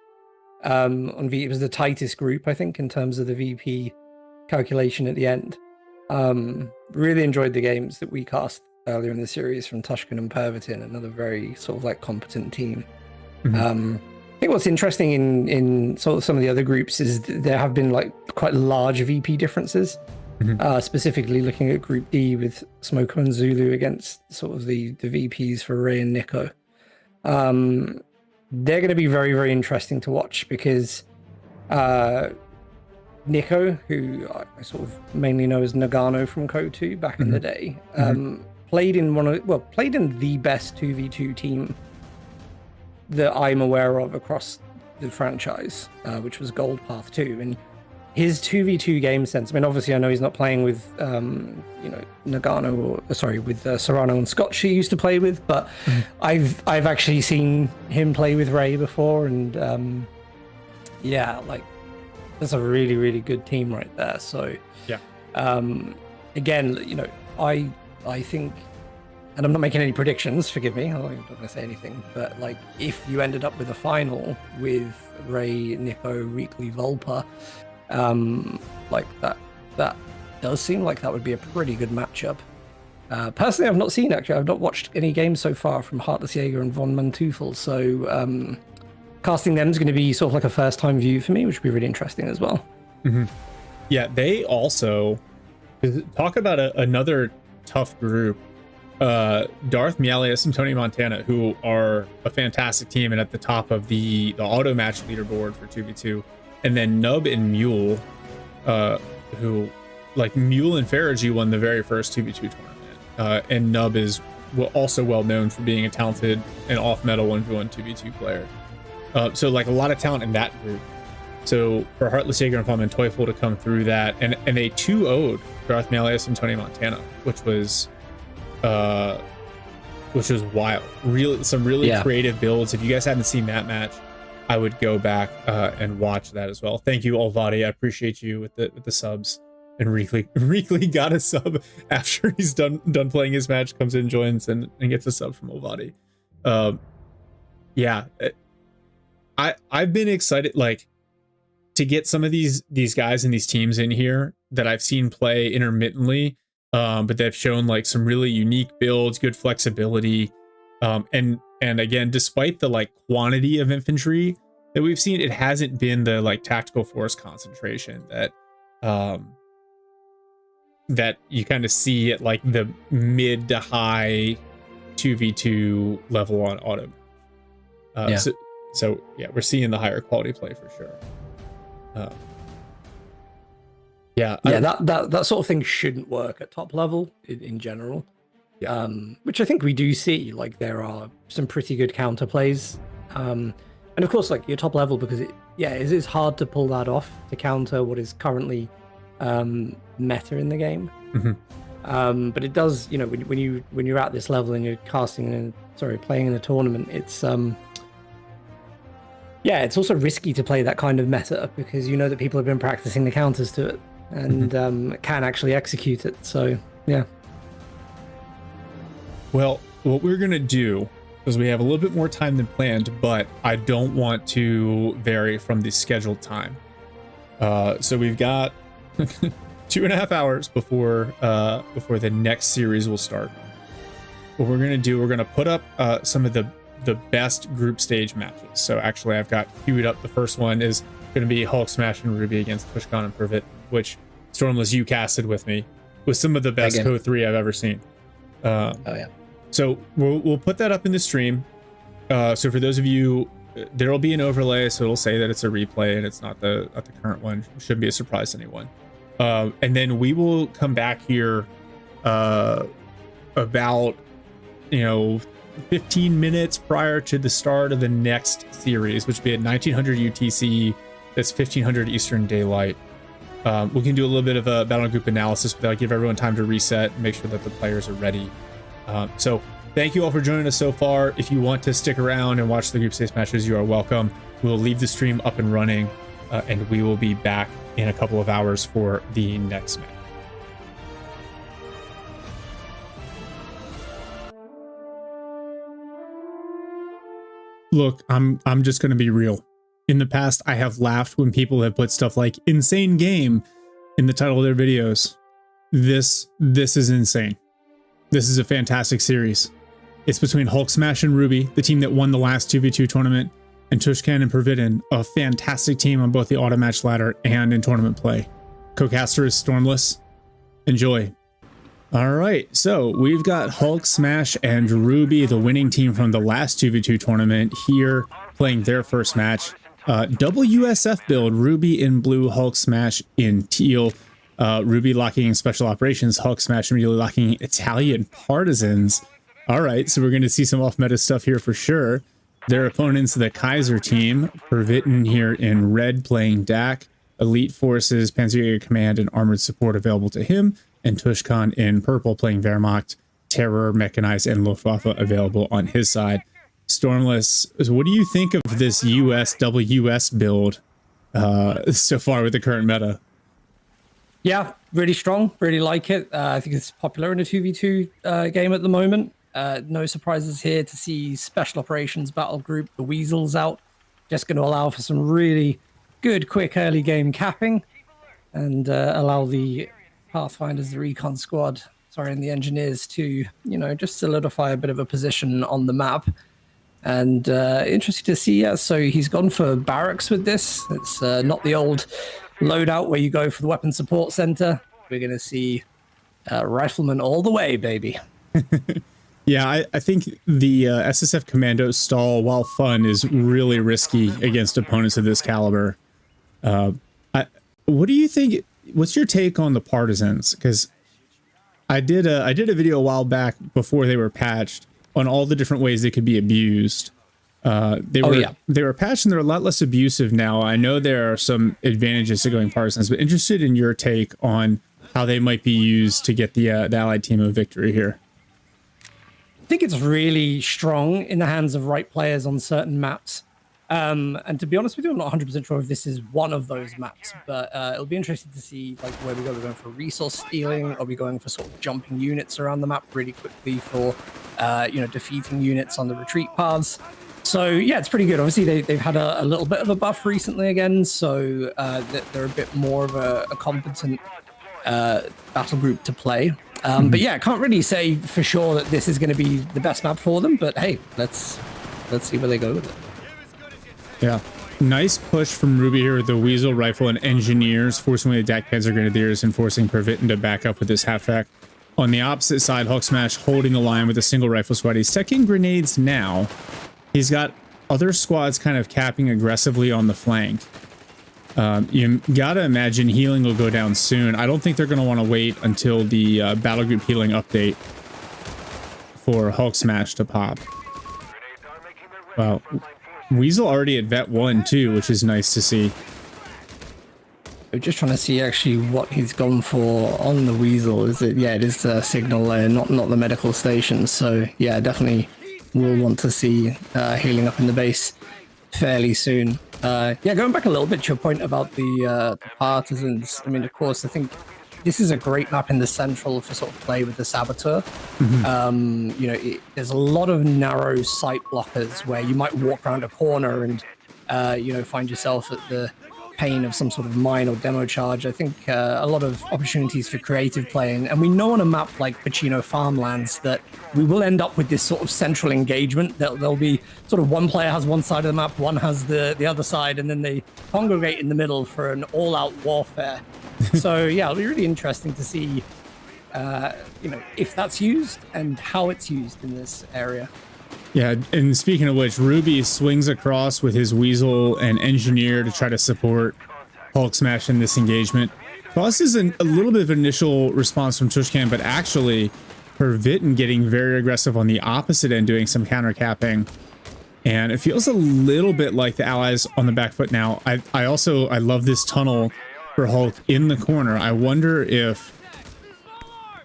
It was the tightest group, I think, in terms of the VP calculation at the end. Really enjoyed the games that we cast earlier in the series from Tushkin and Pervitin, another very sort of like competent team. I think what's interesting in sort of some of the other groups is there have been like quite large VP differences. Specifically looking at Group D with Smoker and Zulu against sort of the VPs for Ray and Nicko. They're going to be very, very interesting to watch because Nicko, who I sort of mainly know as Nagano from CoH3 back in the day, played in the best 2v2 team that I'm aware of across the franchise, which was Gold Path 2. And his 2v2 game sense, I mean, obviously I know he's not playing with, Nagano with Serrano and Scott she used to play with, but I've actually seen him play with Ray before, and that's a really, really good team right there. So again, I think, and I'm not making any predictions, forgive me, I'm not going to say anything, but like if you ended up with a final with Ray, Nicko, Reakly, Vulpa, like that does seem like that would be a pretty good matchup. Personally, I've not watched any games so far from HeartlessJager and VonManteuffel, so casting them is going to be sort of like a first time view for me, which would be really interesting as well. Yeah, they also talk about another tough group. Darth Mialius and Tony Montana, who are a fantastic team and at the top of the auto match leaderboard for 2v2, and then Nub and Mule, who like Mule and Farage won the very first 2v2 tournament, and Nub is also well known for being a talented and off-metal 1v1 2v2 player. So like a lot of talent in that group. So for HeartlessJager and VonManteuffel to come through that, and they 2-0'd Darth Mialius and Tony Montana, which was wild. Some really creative builds. If you guys haven't seen that match, I would go back and watch that as well. Thank you, Alvadi. I appreciate you with the subs. And Reakly got a sub after he's done playing his match, comes in, joins, and gets a sub from Alvadi. I've been excited like to get some of these guys and these teams in here that I've seen play intermittently, but they've shown like some really unique builds, good flexibility, and again, despite the like quantity of infantry that we've seen, it hasn't been the like tactical force concentration that you kind of see at like the mid to high 2v2 level on auto. So yeah, we're seeing the higher quality play for sure. That sort of thing shouldn't work at top level in general. Which I think we do see. Like there are some pretty good counterplays, and of course, like your top level, because it is hard to pull that off to counter what is currently meta in the game. But it does, when you're at this level and you're playing in a tournament, it's also risky to play that kind of meta because you know that people have been practicing the counters to it and can actually execute it. So yeah. Well, what we're gonna do, because we have a little bit more time than planned, but I don't want to vary from the scheduled time. So we've got 2.5 hours before the next series will start. What we're gonna do, we're gonna put up some of the best group stage matches. So actually, I've got queued up. The first one is gonna be HulkSMASH and Ruby against Pushkan and Pervit, which Stormless you casted with me, with some of the best CoH3 I've ever seen. So we'll put that up in the stream. So for those of you, there'll be an overlay, so it'll say that it's a replay and it's not the current one. It shouldn't be a surprise to anyone. And then we will come back here about 15 minutes prior to the start of the next series, which will be at 1900 UTC. That's 1500 Eastern Daylight. We can do a little bit of a battle group analysis, but that'll give everyone time to reset and make sure that the players are ready. So thank you all for joining us so far. If you want to stick around and watch the group stage matches, you are welcome. We'll leave the stream up and running and we will be back in a couple of hours for the next match. Look, I'm just going to be real. In the past, I have laughed when people have put stuff like insane game in the title of their videos. This is insane. This is a fantastic series. It's between HulkSMASH and Ruby, the team that won the last 2v2 tournament, and Tushkan and Pervitin, a fantastic team on both the auto match ladder and in tournament play. Co-caster is Stormless. Enjoy. All right, so we've got HulkSMASH and Ruby, the winning team from the last 2v2 tournament, here playing their first match. WSF build, Ruby in blue, HulkSMASH in teal. Ruby locking special operations, HulkSMASH immediately locking Italian partisans. All right, so we're going to see some off-meta stuff here for sure. Their opponents, the Kaiser team, Pervitin here in red playing DAC, Elite Forces, Panzer Command, and Armored Support available to him, and Tushkan in purple playing Wehrmacht, Terror, Mechanized, and Luftwaffe available on his side. Stormless, what do you think of this USWS build so far with the current meta? Yeah, really strong. Really like it. I think it's popular in a 2v2 game at the moment. No surprises here to see Special Operations Battle Group, the Weasels out. Just going to allow for some really good, quick early game capping and allow the Pathfinders, the Recon Squad, and the Engineers to, just solidify a bit of a position on the map. And interesting to see, yeah, so he's gone for barracks with this. It's not the old loadout where you go for the weapon support center. We're going to see riflemen all the way, baby. Yeah, I think the SSF Commando stall, while fun, is really risky against opponents of this caliber. What do you think? What's your take on the partisans? Because I did a video a while back before they were patched on all the different ways they could be abused. They were patched and they're a lot less abusive now. I know there are some advantages to going partisans, but interested in your take on how they might be used to get the allied team a victory here. I think it's really strong in the hands of right players on certain maps. And to be honest with you, I'm not 100% sure if this is one of those maps, but it'll be interesting to see like where we go. We're going for resource stealing. Are we going for sort of jumping units around the map really quickly for, defeating units on the retreat paths? So yeah, it's pretty good. Obviously, they've had a little bit of a buff recently again, so they're a bit more of a competent battle group to play. But yeah, I can't really say for sure that this is going to be the best map for them. But hey, let's see where they go with it. Yeah, nice push from Ruby here with the Weasel Rifle and Engineers, forcing away the DAC Panzer Grenadiers and forcing Pervitin to back up with this half-track. On the opposite side, HulkSMASH holding the line with a single rifle squad. He's teching grenades now. He's got other squads kind of capping aggressively on the flank. You gotta imagine healing will go down soon. I don't think they're going to want to wait until the battle group healing update for HulkSMASH to pop. Wow. Weasel already at vet 1 too, which is nice to see. We're just trying to see actually what he's gone for on the Weasel. Is it? Yeah, it is the signal layer, not the medical station. So yeah, definitely we'll want to see healing up in the base fairly soon. Yeah, going back a little bit to your point about the partisans. I mean, of course, I think this is a great map in the central for sort of play with the Saboteur. Mm-hmm. There's a lot of narrow sight blockers where you might walk around a corner and, find yourself at the pain of some sort of mine or demo charge. I think a lot of opportunities for creative playing. And we know on a map like Pacino Farmlands that we will end up with this sort of central engagement. There'll be sort of one player has one side of the map, one has the other side, and then they congregate in the middle for an all-out warfare. So yeah, it'll be really interesting to see, if that's used and how it's used in this area. Yeah, and speaking of which, Ruby swings across with his Weasel and Engineer to try to support HulkSMASH in this engagement. Causes a little bit of initial response from Tushkan, but actually Pervitin getting very aggressive on the opposite end, doing some counter capping. And it feels a little bit like the allies on the back foot now. I love this tunnel for Hulk in the corner. I wonder if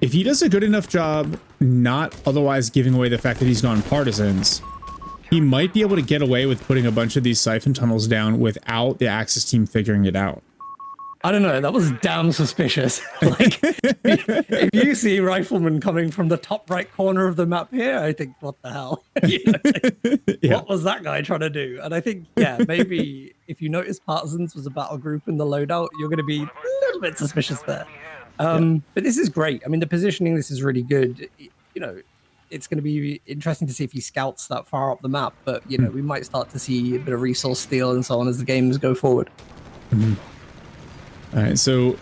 he does a good enough job not otherwise giving away the fact that he's gone partisans, he might be able to get away with putting a bunch of these siphon tunnels down without the Axis team figuring it out. I don't know. That was damn suspicious. Like, if you see riflemen coming from the top right corner of the map here, I think, what the hell? You know, like, Yeah. What was that guy trying to do? And I think, yeah, maybe if you notice Partisans was a battle group in the loadout, you're going to be a little bit suspicious there. But this is great. I mean, the positioning, this is really good. You know, it's going to be interesting to see if he scouts that far up the map. But, you know, we might start to see a bit of resource steal and so on as the games go forward. Mm-hmm. All right, so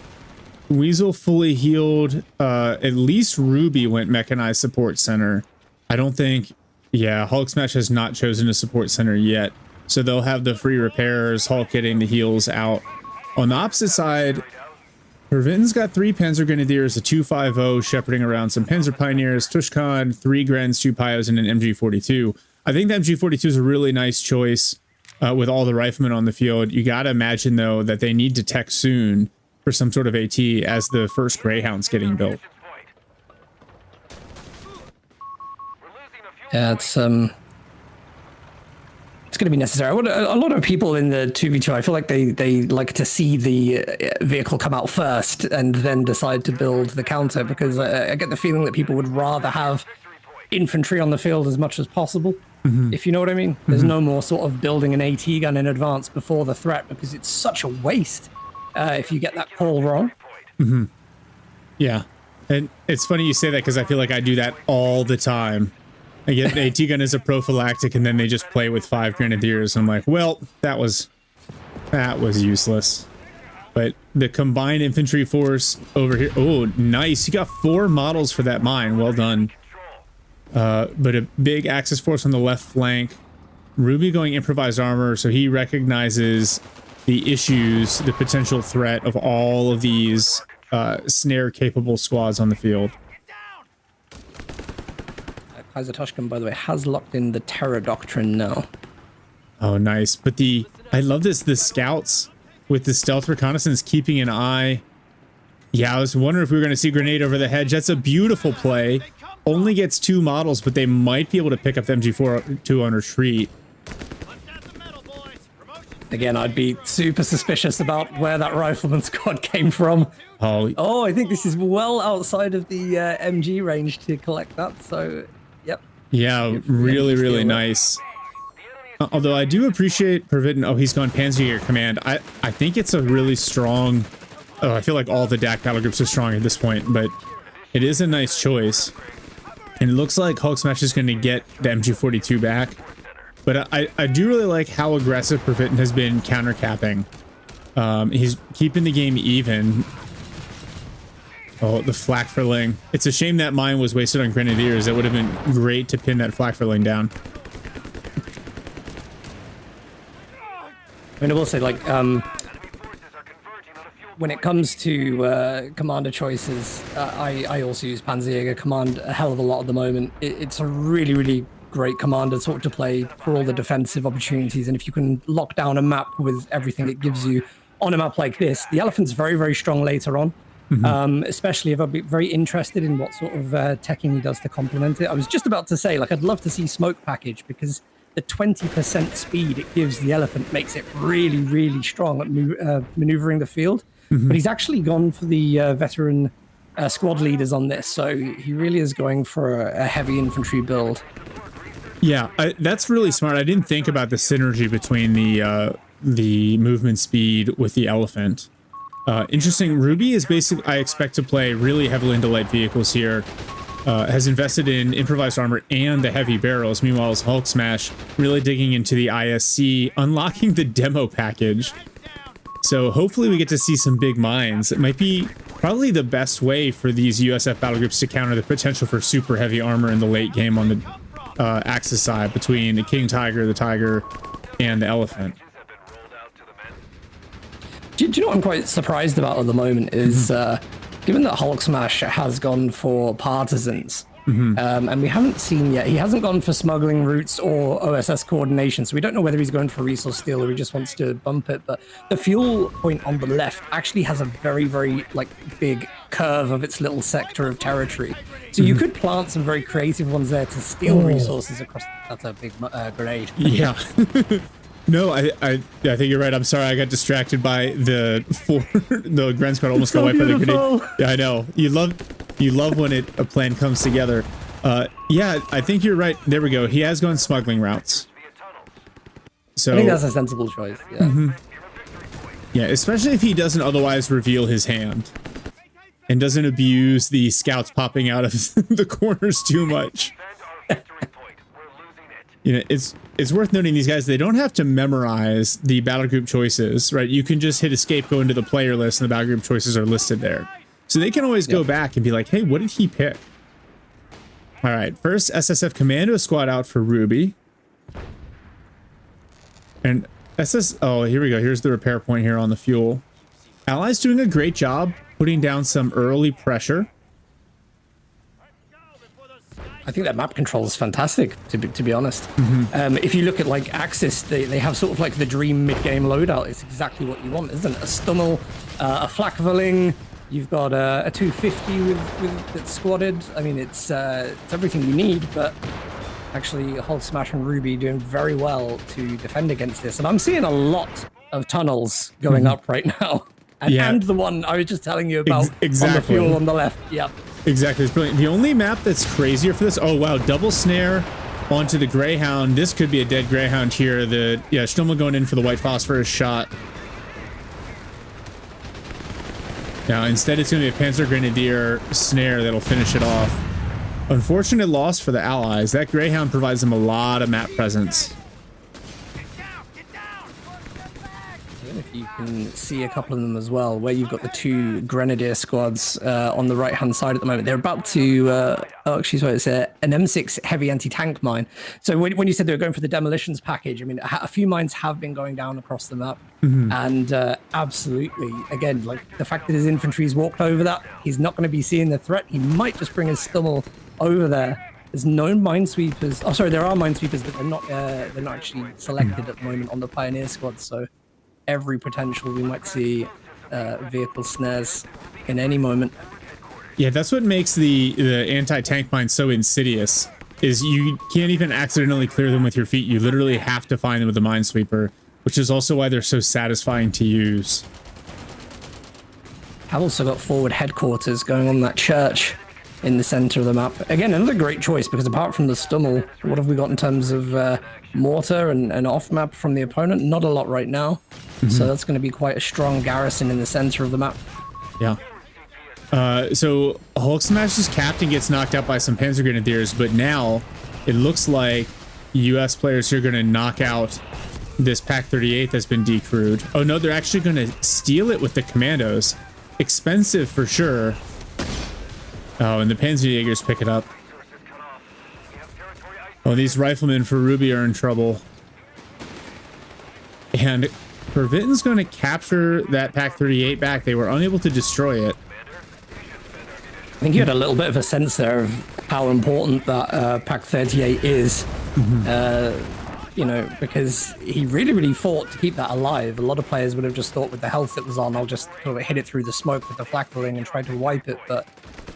Weasel fully healed. At least Ruby went mechanized support center. I don't think, yeah, HulkSMASH has not chosen a support center yet. So they'll have the free repairs, Hulk getting the heals out. On the opposite side, Pervitten's got 3 Panzer Grenadiers, a 250 shepherding around some Panzer Pioneers, Tushkan, 3 Grens, 2 Pios, and an MG42. I think the MG42 is a really nice choice. With all the riflemen on the field. You got to imagine, though, that they need to tech soon for some sort of AT as the first Greyhound's getting built. Yeah, it's going to be necessary. A lot of people in the 2v2, I feel like they like to see the vehicle come out first and then decide to build the counter, because I get the feeling that people would rather have infantry on the field as much as possible. If you know what I mean. There's no more sort of building an AT gun in advance before the threat, because it's such a waste if you get that call wrong. Yeah, and it's funny you say that, because I feel like I do that all the time. I get the AT gun as a prophylactic, and then they just play with 5 Grenadiers. I'm like, well, that was useless. But the combined infantry force over here, oh, nice. You got 4 models for that mine. Well done. But a big Axis force on the left flank. Ruby going improvised armor, so he recognizes the issues, the potential threat of all of these snare-capable squads on the field. Kaiser Tushkan, by the way, has locked in the Terror Doctrine now. Oh, nice. But I love this, the scouts with the stealth reconnaissance keeping an eye. Yeah, I was wondering if we were going to see grenade over the hedge. That's a beautiful play. Only gets 2 models, but they might be able to pick up the MG42 on retreat. Again, I'd be super suspicious about where that rifleman squad came from. Oh, I think this is well outside of the MG range to collect that, so, yep. Yeah, really, really nice. Although I do appreciate Pervitten. Oh, he's gone Panzerjäger Command. I think it's a really strong... Oh, I feel like all the DAC battle groups are strong at this point, but it is a nice choice. And it looks like HulkSMASH is going to get the MG42 back. But I do really like how aggressive Pervitten has been countercapping. He's keeping the game even. Oh, the Flakferling. It's a shame that mine was wasted on Grenadiers. It would have been great to pin that Flakferling down. I mean, I will say, like, when it comes to commander choices, I also use Panzerjäger Command a hell of a lot at the moment. It's a really, really great commander sort to play for all the defensive opportunities. And if you can lock down a map with everything it gives you on a map like this, the Elephant's very, very strong later on. Especially if I'd be very interested in what sort of teching he does to complement it. I was just about to say, like, I'd love to see Smoke Package, because the 20% speed it gives the Elephant makes it really, really strong at maneuvering the field. But he's actually gone for the veteran squad leaders on this, so he really is going for a heavy infantry build. Yeah, that's really smart. I didn't think about the synergy between the movement speed with the Elephant. Interesting. Ruby is basically, I expect to play really heavily into light vehicles here. Has invested in improvised armor and the heavy barrels. Meanwhile, HulkSMASH really digging into the ISC, unlocking the demo package. So hopefully we get to see some big mines. It might be probably the best way for these USF battle groups to counter the potential for super heavy armor in the late game on the Axis side between the King Tiger, the Tiger, and the Elephant. Do you know what I'm quite surprised about at the moment is, given that HulkSMASH has gone for Partisans, And we haven't seen yet. He hasn't gone for smuggling routes or OSS coordination, so we don't know whether he's going for resource steal or he just wants to bump it. But the fuel point on the left actually has a very, very like big curve of its little sector of territory. So you could plant some very creative ones there to steal resources across. That's a big grenade. Yeah. No, I think you're right. I'm sorry, I got distracted by the Gren squad almost got wiped by the grenade. Yeah, I know. You love when a plan comes together. Yeah, I think you're right. There we go. He has gone smuggling routes. So I think that's a sensible choice. Yeah. Yeah, especially if he doesn't otherwise reveal his hand and doesn't abuse the scouts popping out of the corners too much. You know, it's worth noting these guys, they don't have to memorize the battle group choices, right? You can just hit escape, go into the player list, and the battle group choices are listed there. So they can always go back and be like, hey, what did he pick? All right, first SSF Commando squad out for Ruby. And oh, here we go. Here's the repair point here on the fuel. Allies doing a great job putting down some early pressure. I think that map control is fantastic, to be honest. If you look at like Axis, they have sort of like the dream mid-game loadout. It's exactly what you want, isn't it? A Stummel, a Flakveling, you've got a 250 that's squadded. I mean, it's everything you need, but actually HulkSMASH and Ruby doing very well to defend against this. And I'm seeing a lot of tunnels going up right now. And the one I was just telling you about on the fuel on the left. Yep. Exactly, it's brilliant. The only map that's crazier for this, oh wow, double snare onto the Greyhound. This could be a dead Greyhound here. Stummel going in for the white phosphorus shot. Now instead it's going to be a Panzer Grenadier snare that'll finish it off. Unfortunate loss for the Allies. That Greyhound provides them a lot of map presence. If you can see a couple of them as well, where you've got the two Grenadier squads on the right-hand side at the moment. They're about to, it's an M6 heavy anti-tank mine. So when you said they were going for the demolitions package, I mean, a few mines have been going down across the map. And absolutely, again, like the fact that his infantry's walked over that, he's not going to be seeing the threat. He might just bring his Stummel over there. There's no minesweepers. Oh, sorry, there are minesweepers, but they're not actually selected at the moment on the Pioneer squad. So every potential we might see vehicle snares in any moment. Yeah, that's what makes the anti-tank mines so insidious, is you can't even accidentally clear them with your feet. You literally have to find them with a minesweeper, which is also why they're so satisfying to use. I've also got forward headquarters going on that church in the center of the map. Again, another great choice, because apart from the Stummel, what have we got in terms of mortar and off-map from the opponent? Not a lot right now. So that's going to be quite a strong garrison in the center of the map. Yeah. So HulkSMASH's captain gets knocked out by some Panzer Grenadiers, but now it looks like US players are going to knock out this Pak 38 that's been decrewed. Oh no, they're actually going to steal it with the commandos. Expensive for sure. Oh, and the HeartlessJagers pick it up. Oh, these riflemen for Ruby are in trouble. And Pervitin's going to capture that Pak 38 back. They were unable to destroy it. I think you had a little bit of a sense there of how important that Pak 38 is. You know, because he really fought to keep that alive. A lot of players would have just thought with the health it was on, I'll just sort of hit it through the smoke with the Flakveling and try to wipe it. But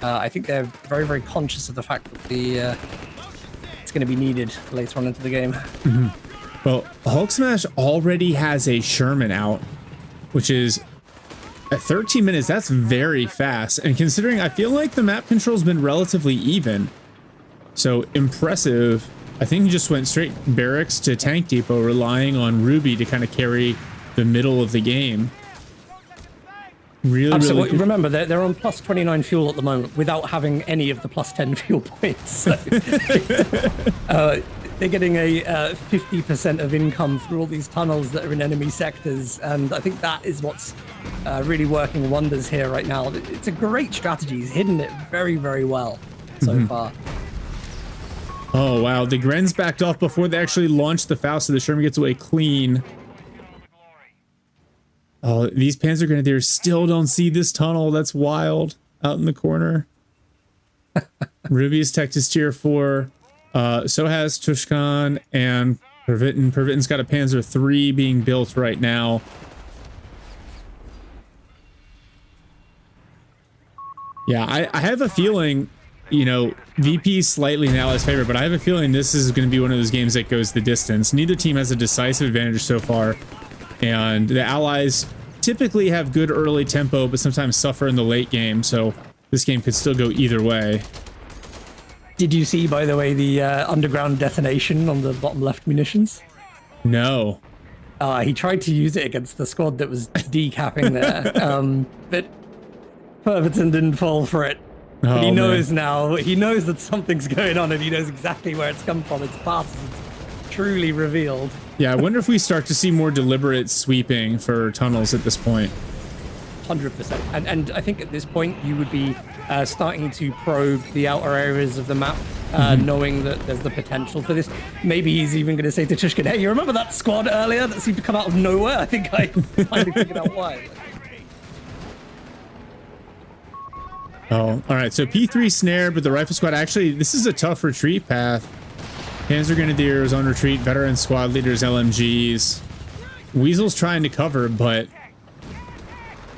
I think they're very conscious of the fact that it's going to be needed later on into the game. Well, HulkSMASH already has a Sherman out, which is at 13 minutes. That's very fast. And considering I feel like the map control's been relatively even, so impressive. I think he just went straight barracks to tank depot, relying on Ruby to kind of carry the middle of the game. Really good. Remember, they're on plus 29 fuel at the moment without having any of the plus 10 fuel points. So, they're getting a 50% of income through all these tunnels that are in enemy sectors, and I think that is what's really working wonders here right now. It's a great strategy. He's hidden it very well so far. Oh wow, the Gren's backed off before they actually launched the Faust, so the Sherman gets away clean. Oh, these Panzer Grenadiers still don't see this tunnel. That's wild. Out in the corner. Ruby's tech is tier 4. So has Tushkan and Pervitin. Pervitin's got a Panzer 3 being built right now. Yeah, I have a feeling, you know, VP slightly in the Allies' favor, but I have a feeling this is going to be one of those games that goes the distance. Neither team has a decisive advantage so far, and the Allies typically have good early tempo, but sometimes suffer in the late game, so this game could still go either way. Did you see, by the way, the underground detonation on the bottom left munitions? No. He tried to use it against the squad that was decapping there, but Pervitin didn't fall for it. But he knows now. He knows that something's going on, and he knows exactly where it's come from. It's past. It's truly revealed. Yeah, I wonder if we start to see more deliberate sweeping for tunnels at this point. 100%. And I think at this point you would be starting to probe the outer areas of the map, knowing that there's the potential for this. Maybe he's even going to say to Tushkin, hey, you remember that squad earlier that seemed to come out of nowhere? I think I finally figured out why. Oh, all right. So P3 snare, but the rifle squad, actually, this is a tough retreat path. Panzer Grenadiers on retreat, veteran squad leaders, LMGs. Weasel's trying to cover, but...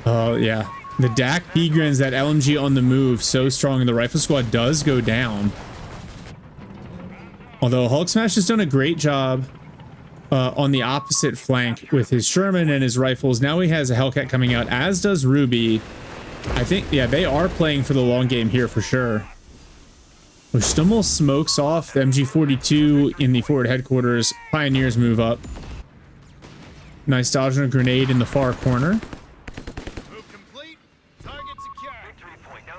Oh, yeah. The DAC P-Grins, that LMG on the move, so strong, and the rifle squad does go down. Although HulkSMASH has done a great job on the opposite flank with his Sherman and his rifles. Now he has a Hellcat coming out, as does Ruby. I think, yeah, they are playing for the long game here for sure. Stummel smokes off the MG42 in the forward headquarters. Pioneers move up. Nice dodge on a grenade in the far corner.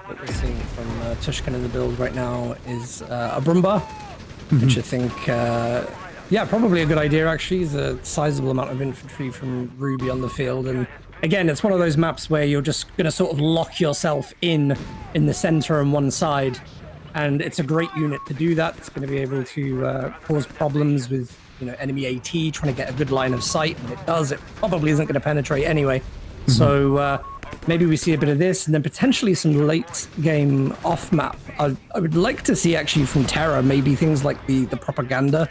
What we're seeing from Tushkin in the build right now is a Brumba, which I think, yeah, probably a good idea actually. There's a sizable amount of infantry from Ruby on the field, and again, it's one of those maps where you're just going to sort of lock yourself in the center on one side, and it's a great unit to do that. It's going to be able to cause problems with, you know, enemy AT trying to get a good line of sight. When it does, it probably isn't going to penetrate anyway. So maybe we see a bit of this, and then potentially some late game off map. I would like to see actually from Terra maybe things like the propaganda.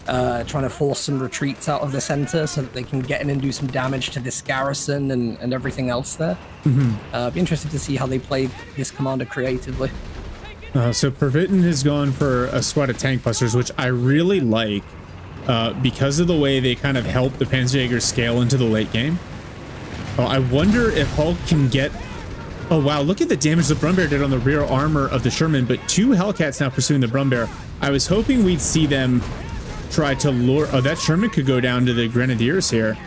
Trying to force some retreats out of the center so that they can get in and do some damage to this garrison and everything else there. Be interested to see how they play this commander creatively. So Pervitin has gone for a squad of tank busters, which I really like because of the way they kind of help the Panzerjäger scale into the late game. I wonder if Hulk can get... Oh, wow, look at the damage the Brumbear did on the rear armor of the Sherman, but 2 Hellcats now pursuing the Brumbear. I was hoping we'd see them try to lure... Oh, that Sherman could go down to the Grenadiers here.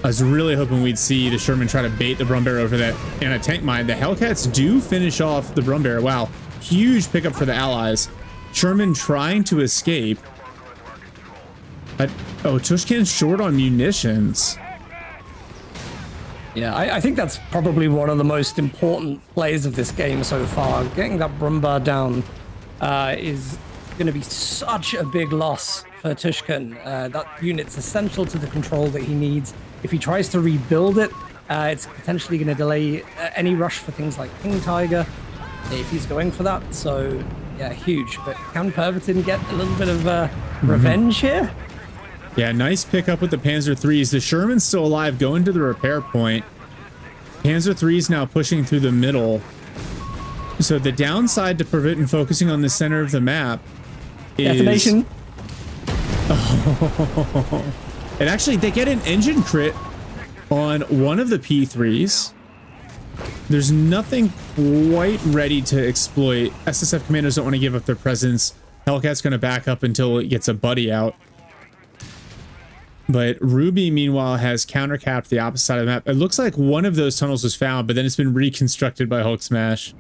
I was really hoping we'd see the Sherman try to bait the Brumbear over that anti-tank mine. The Hellcats do finish off the Brumbear. Wow, huge pickup for the Allies. Sherman trying to escape. Oh, Tushkin's short on munitions. Yeah, I think that's probably one of the most important plays of this game so far. Getting that Brumbar down is going to be such a big loss for Tushkin. That unit's essential to the control that he needs. If he tries to rebuild it, it's potentially going to delay any rush for things like King Tiger, if he's going for that. So, yeah, huge. But can Pervitin get a little bit of revenge here? Yeah, nice pickup with the Panzer IIIs. The Sherman's still alive, going to the repair point. Panzer III's now pushing through the middle. So the downside to Pervitin focusing on the center of the map is... Detonation. Oh. And actually, they get an engine crit on one of the P3s. There's nothing quite ready to exploit. SSF commandos don't want to give up their presence. Hellcat's going to back up until it gets a buddy out. But Ruby, meanwhile, has countercapped the opposite side of the map. It looks like one of those tunnels was found, but then it's been reconstructed by HulkSMASH.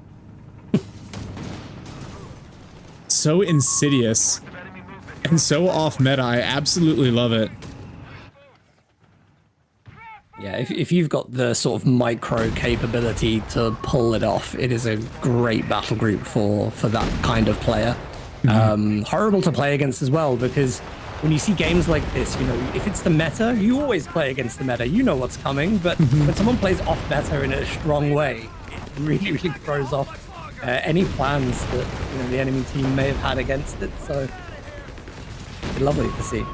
So insidious and so off meta. I absolutely love it. Yeah, if you've got the sort of micro capability to pull it off, it is a great battle group for that kind of player. Horrible to play against as well, because when you see games like this, you know, if it's the meta, you always play against the meta. You know what's coming, but when someone plays off meta in a strong way, it really, really throws off any plans that the enemy team may have had against it. So lovely to see.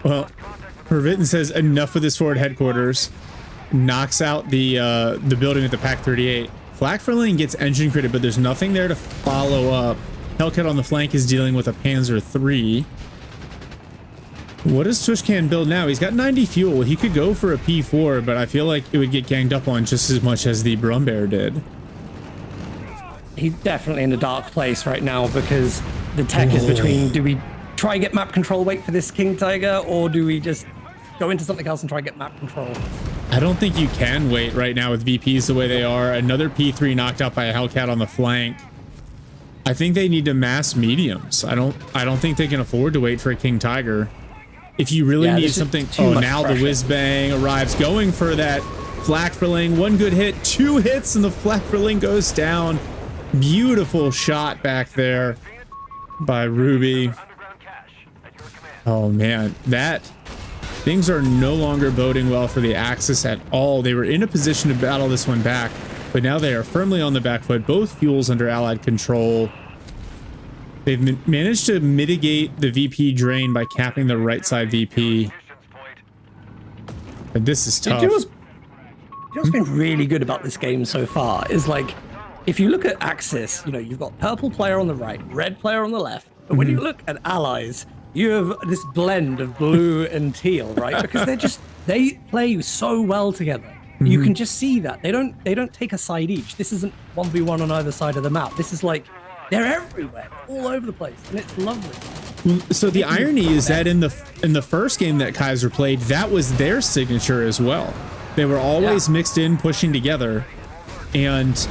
Well, Pervitin says enough of this forward headquarters. Knocks out the building with the Pak-38. Flak for lane gets engine critted, but there's nothing there to follow up. Hellcat on the flank is dealing with a Panzer III. What does Tushkan build now? He's got 90 fuel. He could go for a P4, but I feel like it would get ganged up on just as much as the Brumbear did. He's definitely in a dark place right now because the tech is between, do we try and get map control, wait for this King Tiger, or do we just go into something else and try and get map control? I don't think you can wait right now with VPs the way they are. Another P3 knocked out by a Hellcat on the flank. I think they need to mass mediums. I don't think they can afford to wait for a King Tiger. If you really need something, now pressure. The whiz bang arrives, going for that flak for lane. One good hit, 2 hits, and the flak for lane goes down. Beautiful shot back there by Ruby. Oh man, things are no longer boding well for the Axis at all. They were in a position to battle this one back, but now they are firmly on the back foot. Both fuels under Allied control. They've managed to mitigate the VP drain by capping the right side VP. But this is tough. What's been really good about this game so far is, like, if you look at Axis, you've got purple player on the right, red player on the left. But when you look at Allies, you have this blend of blue and teal, right? Because they play so well together. You can just see that. They don't take a side each. This isn't 1v1 on either side of the map. This is like, they're everywhere, all over the place, and it's lovely. So the irony is that in the first game that Kaiser played, that was their signature as well. They were always mixed in, pushing together. And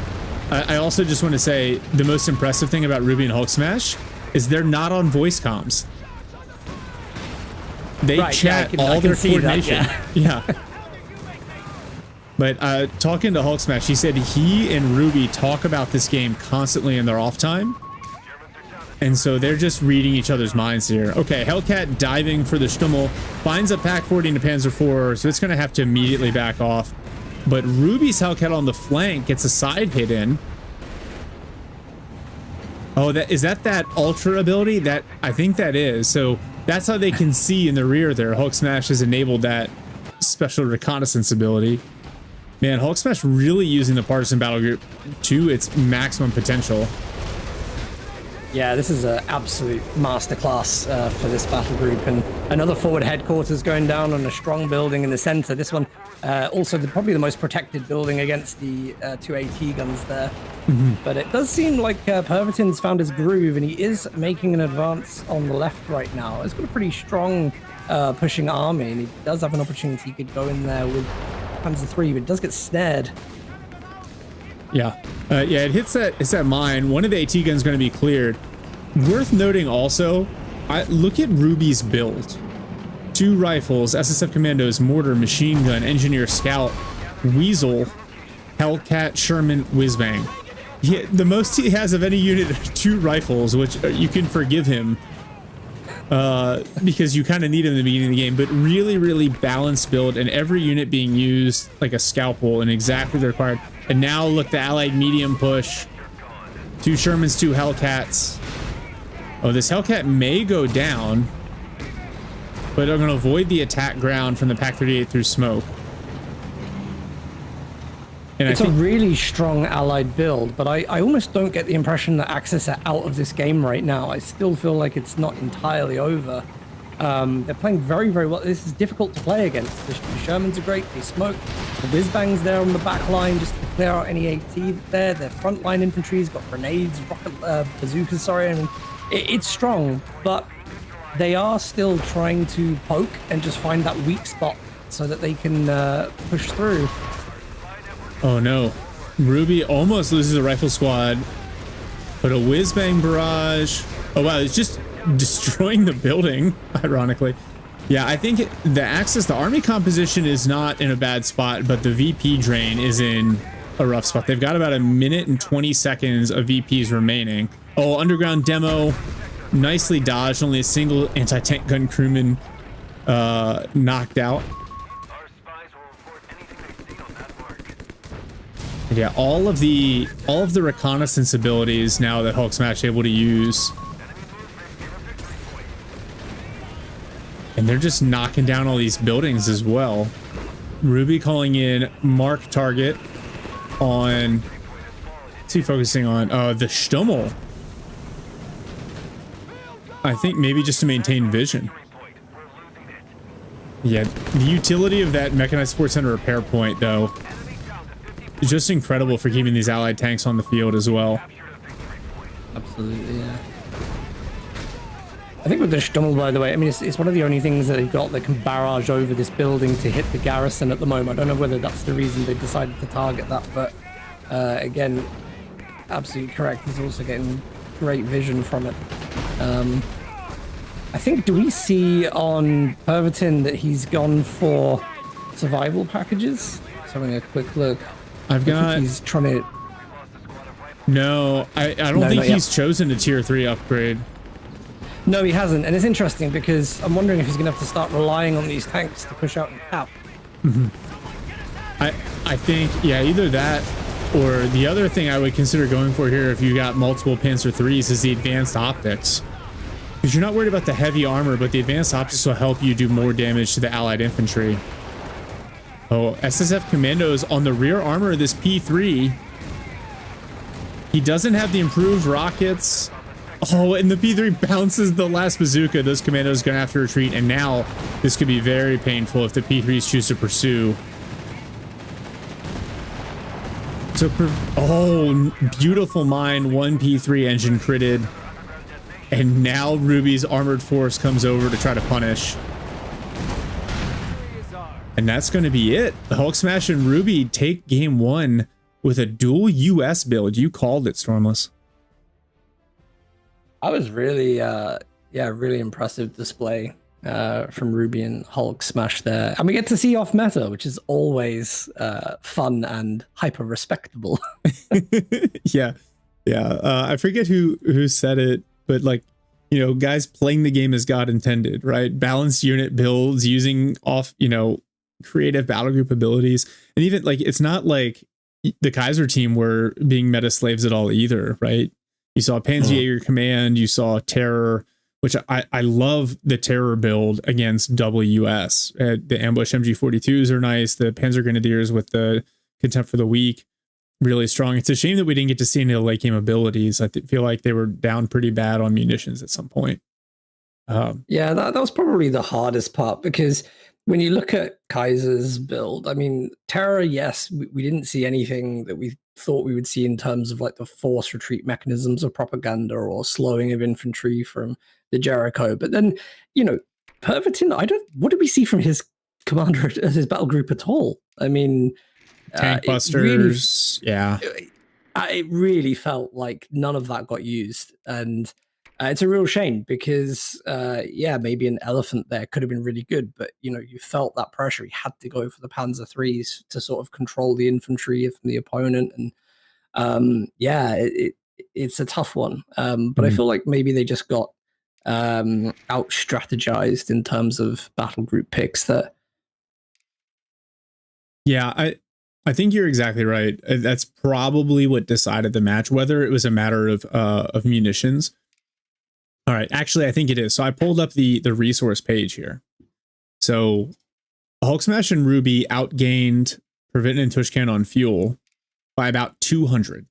I also just want to say the most impressive thing about Ruby and HulkSMASH is they're not on voice comms. They chat all their coordination. Yeah. But talking to HulkSMASH, he said he and Ruby talk about this game constantly in their off time. And so they're just reading each other's minds here. Okay, Hellcat diving for the Stummel, finds a Pak-40 and a Panzer IV, so it's going to have to immediately back off. But Ruby's Hellcat on the flank gets a side hit in. Oh, is that Ultra ability? I think that is. So that's how they can see in the rear there. HulkSMASH has enabled that special reconnaissance ability. Man, HulkSMASH really using the partisan battle group to its maximum potential. Yeah, this is an absolute masterclass for this battle group, and another forward headquarters going down on a strong building in the center. This one also probably the most protected building against the 2 AT guns there. But it does seem like Pervitin's found his groove, and he is making an advance on the left right now. He's got a pretty strong pushing army, and he does have an opportunity. He could go in there with Panzer III, but it does get snared. Yeah, it hits that mine. One of the AT guns going to be cleared. Worth noting also, look at Ruby's build. 2 rifles, SSF Commandos, mortar, machine gun, engineer, scout, weasel, Hellcat, Sherman, whiz-bang. The most he has of any unit are 2 rifles, which you can forgive him because you kind of need him in the beginning of the game, but really, really balanced build, and every unit being used like a scalpel and exactly the required. And now look, the Allied medium push. 2 Shermans, 2 Hellcats. Oh, this Hellcat may go down, but I'm going to avoid the attack ground from the Pak-38 through smoke. And it's a really strong Allied build, but I almost don't get the impression that Axis are out of this game right now. I still feel like it's not entirely over. They're playing very, very well. This is difficult to play against. The Shermans are great. They smoke. The whiz-bangs there on the back line just to clear out any AT there. Their frontline infantry's got grenades, rocket bazookas, sorry. I mean, it's strong, but they are still trying to poke and just find that weak spot so that they can push through. Oh no, Ruby almost loses a rifle squad, but a whiz-bang barrage. Oh wow, it's just destroying the building, ironically. Yeah, I think the Axis, the army composition is not in a bad spot, but the VP drain is in a rough spot. They've got about 1 minute and 20 seconds of VPs remaining. Oh, underground demo, nicely dodged. Only a single anti-tank gun crewman knocked out. And yeah, all of the reconnaissance abilities now that HulkSMASH is able to use. And they're just knocking down all these buildings as well. Ruby calling in mark target on, what's he focusing on? The Stummel. I think maybe just to maintain vision. Yeah, the utility of that mechanized sports center repair point, though, is just incredible for keeping these allied tanks on the field as well. Absolutely, yeah. I think with the Stummel, by the way, I mean, it's one of the only things that they've got that can barrage over this building to hit the garrison at the moment. I don't know whether that's the reason they decided to target that, but again, absolutely correct. He's also getting great vision from it. I think, do we see on Pervitin that he's gone for survival packages? Just having a quick look. I think he's trying to... No, I don't think he's chosen a tier 3 upgrade. No, he hasn't, and it's interesting because I'm wondering if he's going to have to start relying on these tanks to push out and cap. Mm-hmm. I think, yeah, either that or the other thing I would consider going for here if you got multiple Panzer 3s is the advanced optics. Because you're not worried about the heavy armor, but the advanced optics will help you do more damage to the allied infantry. Oh, SSF Commandos on the rear armor of this P3. He doesn't have the improved rockets. Oh, and the P3 bounces the last bazooka. Those commandos are going to have to retreat, and now this could be very painful if the P3s choose to pursue. So, oh, beautiful mine, one P3 engine critted. And now Ruby's armored force comes over to try to punish. And that's going to be it. The HulkSMASH and Ruby take game 1 with a dual US build. You called it, Stormless. I was really, really impressive display from Ruby and HulkSMASH there. And we get to see off meta, which is always fun and hyper respectable. Yeah. I forget who said it, but like, you know, guys playing the game as God intended, right? Balanced unit builds using off, you know, creative battle group abilities. And even like, it's not like the Kaiser team were being meta slaves at all either, right? You saw HulkSMASH Command, you saw Terror, which I love the Terror build against WS. The ambush MG42s are nice. The Panzer Grenadiers with the Contempt for the Weak, really strong. It's a shame that we didn't get to see any of the late game abilities. I feel like they were down pretty bad on munitions at some point. Yeah, that was probably the hardest part, because when you look at Kaiser's build, I mean, Terror, yes, we didn't see anything that we thought we would see in terms of like the forced retreat mechanisms of propaganda or slowing of infantry from the Jericho. But then, you know, Pervitin, what did we see from his commander, his battle group at all? I mean, tank busters, yeah. It really felt like none of that got used. And it's a real shame because, maybe an elephant there could have been really good, but, you know, you felt that pressure. He had to go for the Panzer IIIs to sort of control the infantry from the opponent. And, it's a tough one. But I feel like maybe they just got out-strategized in terms of battle group picks there. Yeah, I think you're exactly right. That's probably what decided the match, whether it was a matter of munitions. All right, actually, I think it is. So I pulled up the resource page here. So HulkSMASH and Ruby outgained Pervitin and Tushkan on fuel by about 200.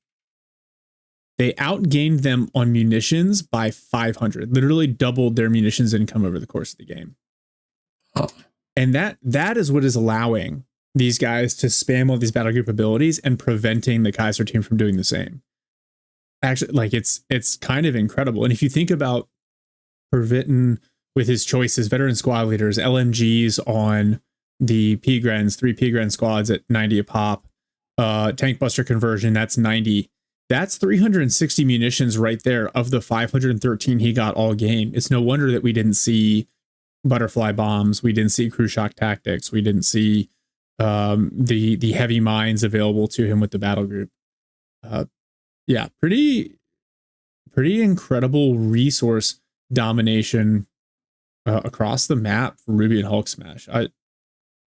They outgained them on munitions by 500, literally doubled their munitions income over the course of the game. Oh. And that is what is allowing these guys to spam all these battle group abilities and preventing the Kaiser team from doing the same. Actually, like it's kind of incredible. And if you think about Pervitin with his choices, veteran squad leaders, LMGs on the P-Grens, 3 P-Gren squads at 90 a pop, tank buster conversion, that's 90. That's 360 munitions right there of the 513 he got all game. It's no wonder that we didn't see butterfly bombs. We didn't see crew shock tactics. We didn't see the heavy mines available to him with the battle group. Pretty incredible resource domination across the map for Ruby and HulkSMASH.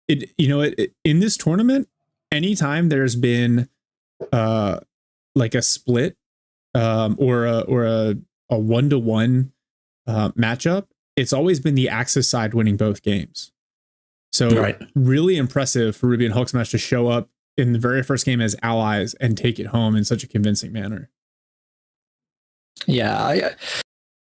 In this tournament, anytime there's been like a split or a 1-to-1 matchup, it's always been the Axis side winning both games. So really impressive for Ruby and HulkSMASH to show up in the very first game as allies and take it home in such a convincing manner. Yeah,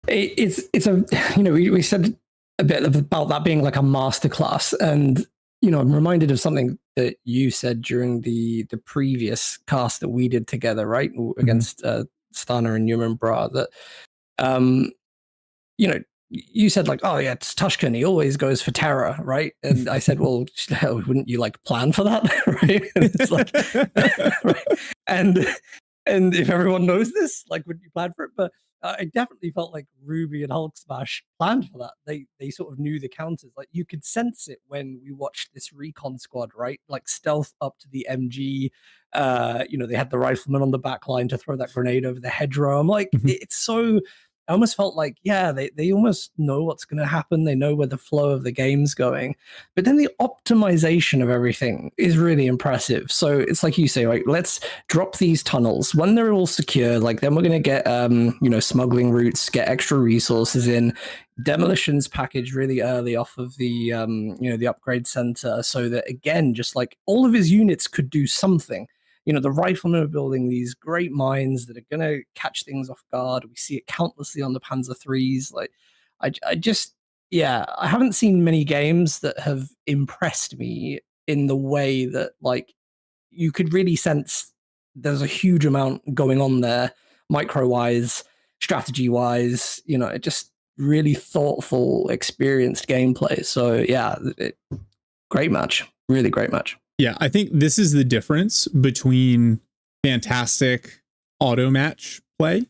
it's a, you know, we said a bit about that being like a masterclass, and you know, I'm reminded of something that you said during the previous cast that we did together, right, against Stana and Newman Bra, that you know, you said like, oh yeah, it's Tushkin, he always goes for terror, right? And I said, well, wouldn't you like plan for that, right? And it's like, right? And if everyone knows this, like, wouldn't you plan for it? But I definitely felt like Ruby and HulkSMASH planned for that. They sort of knew the counters. Like, you could sense it when we watched this recon squad, right? Like stealth up to the MG. You know, they had the rifleman on the back line to throw that grenade over the hedgerow. I'm like, it's so. I almost felt like, yeah, they almost know what's going to happen. They know where the flow of the game's going. But then the optimization of everything is really impressive. So it's like you say, right, let's drop these tunnels. When they're all secure, like then we're going to get, you know, smuggling routes, get extra resources in, demolitions package really early off of the, you know, the upgrade center, so that, again, just like all of his units could do something. You know, the riflemen are building these great mines that are going to catch things off guard. We see it countlessly on the Panzer IIIs. Like, I just, yeah, I haven't seen many games that have impressed me in the way that, like, you could really sense there's a huge amount going on there, micro-wise, strategy-wise. You know, it just really thoughtful, experienced gameplay. So, yeah, great match. Really great match. Yeah, I think this is the difference between fantastic auto match play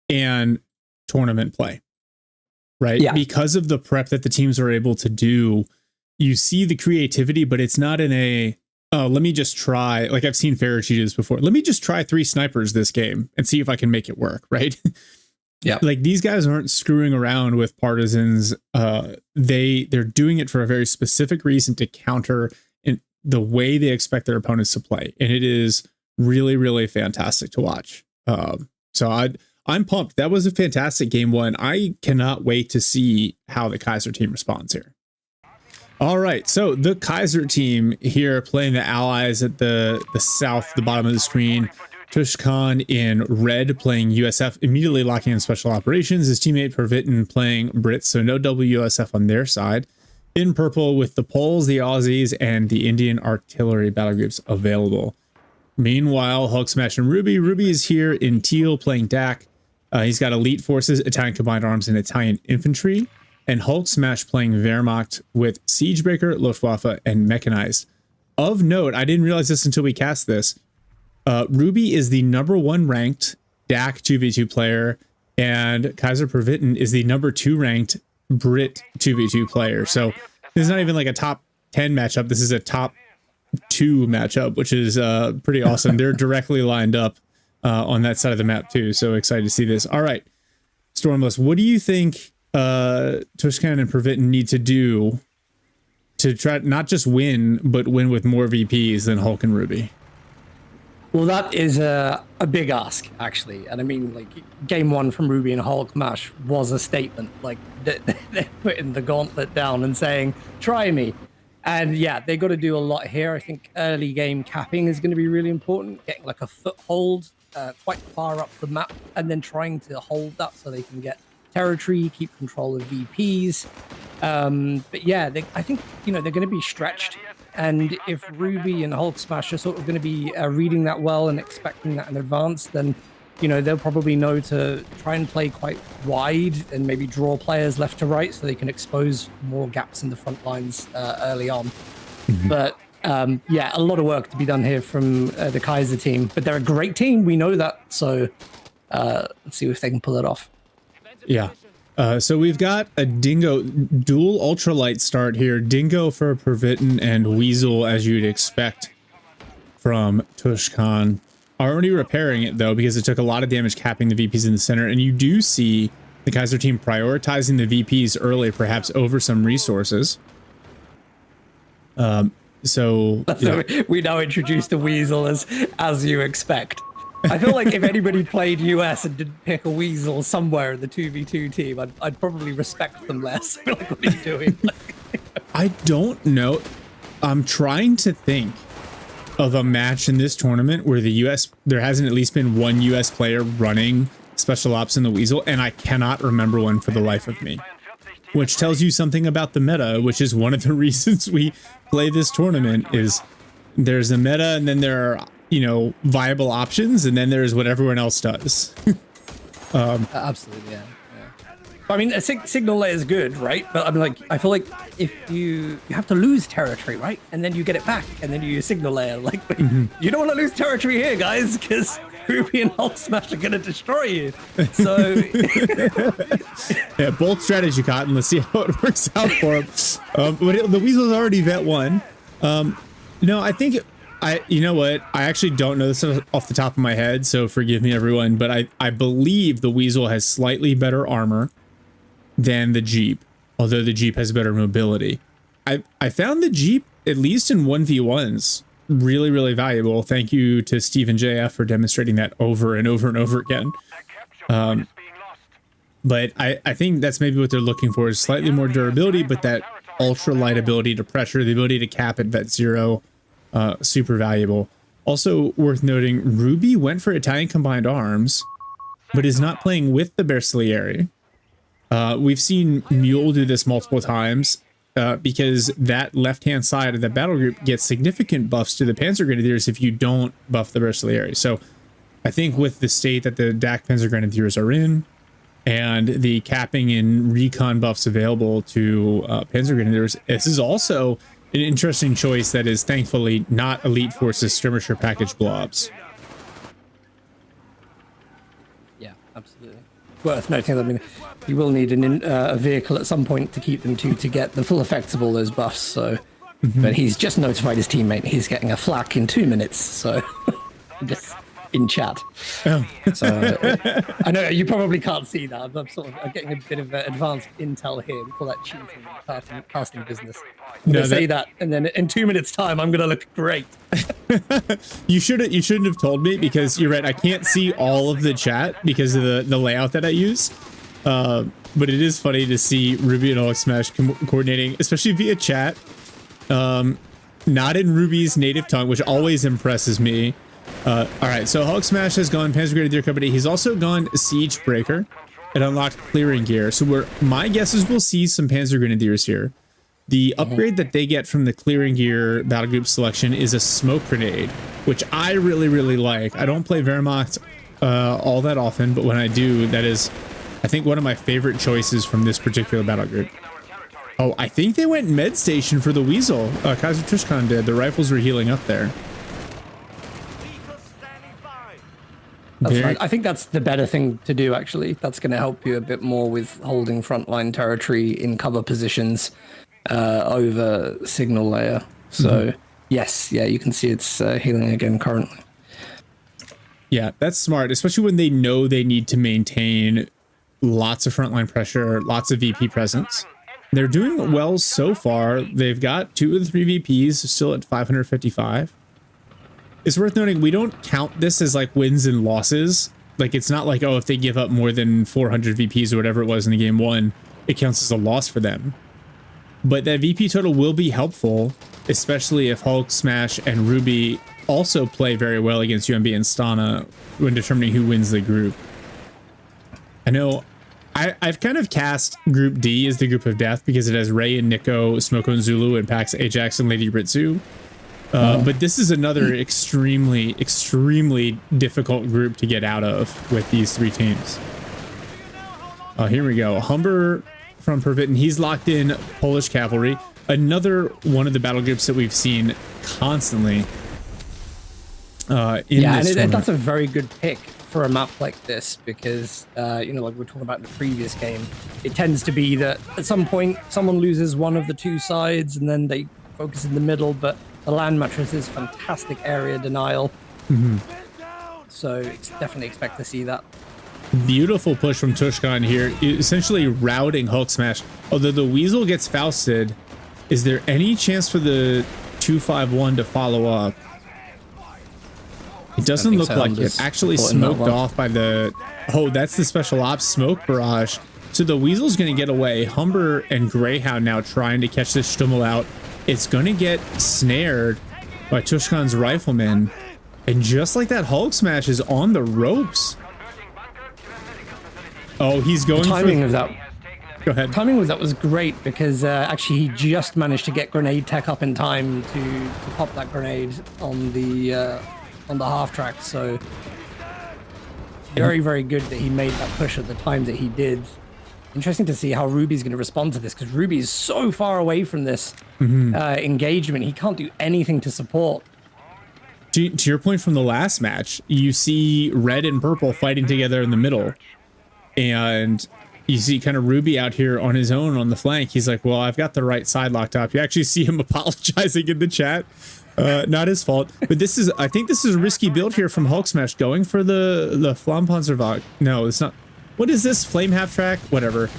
and tournament play, right? Yeah. Because of the prep that the teams are able to do, you see the creativity, but it's not in a, oh, let me just try, like I've seen Faracheetahs before. Let me just try 3 snipers this game and see if I can make it work, right? Yeah. Like, these guys aren't screwing around with partisans. They're doing it for a very specific reason, to counter the way they expect their opponents to play, and it is really, really fantastic to watch. So I'm pumped. That was a fantastic game one. I cannot wait to see how the Kaiser team responds here. All right, so the Kaiser team here playing the allies at the south, the bottom of the screen. Tushkan in red playing USF, immediately locking in special operations. His teammate Pervitin playing Brits, so no WUSF on their side. In purple with the Poles, the Aussies, and the Indian artillery battle groups available. Meanwhile, HulkSMASH and Ruby. Ruby is here in teal playing DAC. He's got elite forces, Italian combined arms, and Italian infantry. And HulkSMASH playing Wehrmacht with Siegebreaker, Luftwaffe, and mechanized. Of note, I didn't realize this until we cast this. Ruby is the #1 ranked DAC 2v2 player, and Kaiser Pervitin is the #2 ranked Brit 2v2 player. So this is not even like a top 10 matchup. This is a top 2 matchup, which is pretty awesome. They're directly lined up on that side of the map too. So excited to see this. All right, Stormless, what do you think Tushkan and Pervitin need to do to try not just win, but win with more VPs than Hulk and Ruby? Well, that is a big ask, actually. And I mean, like, game one from Ruby and HulkSMASH was a statement. Like, they're putting the gauntlet down and saying, try me. And yeah, they got to do a lot here. I think early game capping is going to be really important. Getting like a foothold quite far up the map, and then trying to hold that so they can get territory, keep control of VPs. But yeah, I think, you know, they're going to be stretched. And if Ruby and HulkSMASH are sort of going to be reading that well and expecting that in advance, then, you know, they'll probably know to try and play quite wide and maybe draw players left to right so they can expose more gaps in the front lines early on. But yeah, a lot of work to be done here from the Kaiser team. But they're a great team. We know that. So let's see if they can pull it off. Yeah. So we've got a Dingo dual ultralight start here. Dingo for Pervitin and Weasel, as you'd expect from Tushkan. Already repairing it, though, because it took a lot of damage capping the VPs in the center. And you do see the Kaiser team prioritizing the VPs early, perhaps over some resources. So So we now introduced the Weasel as you expect. I feel like if anybody played US and didn't pick a Weasel somewhere in the 2v2 team, I'd probably respect them less. I feel like, what are you doing? I don't know. I'm trying to think of a match in this tournament where there hasn't at least been one US player running special ops in the Weasel, and I cannot remember one for the life of me. Which tells you something about the meta, which is one of the reasons we play this tournament. Is there's a meta, and then there are, you know, viable options, and then there's what everyone else does. Absolutely, yeah. I mean, a signal layer is good, right? But I mean, like, I feel like if you have to lose territory, right? And then you get it back, and then you use signal layer. Like, you don't want to lose territory here, guys, because Ruby and HulkSMASH are going to destroy you. So, yeah, bold strategy, Cotton. Let's see how it works out for him. But the Weasel's already vet one. No, I think you know what? I actually don't know this off the top of my head, so forgive me, everyone. But I believe the Weasel has slightly better armor than the Jeep, although the Jeep has better mobility. I found the Jeep, at least in 1v1s, really, really valuable. Thank you to Steve and JF for demonstrating that over and over and over again. But I think that's maybe what they're looking for, is slightly more durability, but that ultra light ability to pressure, the ability to cap at vet 0, super valuable. Also worth noting, Ruby went for Italian combined arms, but is not playing with the Bersaglieri. We've seen Mule do this multiple times because that left-hand side of the battle group gets significant buffs to the Panzer Grenadiers if you don't buff the Bersaglieri. So I think with the state that the DAC Panzer Grenadiers are in, and the capping and recon buffs available to Panzer Grenadiers, this is also an interesting choice that is thankfully not Elite Forces skirmisher package blobs. yeah, absolutely. Worth noting that, I mean, you will need a vehicle at some point to keep them to get the full effects of all those buffs. So, but he's just notified his teammate he's getting a flak in 2 minutes. So, just in chat. Oh. So I know you probably can't see that. I'm sort of getting a bit of advanced intel here. We call that cheating in casting business. I'm gonna say that, and then in 2 minutes' time, I'm gonna look great. You shouldn't have told me, because you're right. I can't see all of the chat because of the layout that I use. But it is funny to see Ruby and HulkSMASH coordinating, especially via chat. Not in Ruby's native tongue, which always impresses me. All right, so HulkSMASH has gone Panzer Grenadier Company. He's also gone Siege Breaker and unlocked Clearing Gear. So my guess is we'll see some Panzer Grenadiers here. The upgrade that they get from the Clearing Gear battle group selection is a smoke grenade, which I really, really like. I don't play Wehrmacht all that often, but when I do, that is, I think, one of my favorite choices from this particular battle group. Oh, I think they went med station for the Weasel. Kaiser Tushkan did. The rifles were healing up there. That's right. I think that's the better thing to do, actually. That's going to help you a bit more with holding frontline territory in cover positions over signal layer. So, yes, yeah, you can see it's healing again currently. Yeah, that's smart, especially when they know they need to maintain lots of frontline pressure, lots of VP presence. They're doing well so far. They've got 2 of the 3 VPs still at 555. It's worth noting, we don't count this as like wins and losses. Like, it's not like, oh, if they give up more than 400 VPs or whatever it was in the game 1, it counts as a loss for them. But that VP total will be helpful, especially if HulkSMASH and Ruby also play very well against UMB and Stana when determining who wins the group. I know I've kind of cast Group D as the group of death because it has Ray and Nicko, Smoko and Zulu, and Pax Ajax and Lady Ritsu. But this is another extremely, extremely difficult group to get out of with these 3 teams. Here we go. Humber from Pervitin. He's locked in Polish Cavalry. Another one of the battle groups that we've seen constantly in this and that's a very good pick for a map like this because, you know, like we were talking about in the previous game, it tends to be that at some point someone loses one of the 2 sides and then they focus in the middle, but the land mattress is fantastic area denial. So definitely expect to see that. Beautiful push from Tushkan here, essentially routing HulkSMASH. Although the Weasel gets Fausted, is there any chance for the 251 to follow up. It doesn't look like it. Actually smoked off by the... Oh, that's the special ops smoke barrage. So the Weasel's going to get away. Humber and Greyhound now trying to catch this Stummel out. It's going to get snared by Tushkan's Rifleman. And just like that, HulkSMASH is on the ropes. Oh, he's going timing of that. Go ahead. Timing of that was great because actually he just managed to get grenade tech up in time to pop that grenade on the half track. So very, very good that he made that push at the time that he did. Interesting to see how Ruby's going to respond to this because Ruby is so far away from this engagement. He can't do anything to support. To your point from the last match, you see red and purple fighting together in the middle. And you see kind of Ruby out here on his own on the flank. He's like, well, I've got the right side locked up. You actually see him apologizing in the chat. Not his fault. But this is, I think this is a risky build here from HulkSMASH going for the Flampanzerwagen. No, it's not. What is this? Flame half track? Whatever.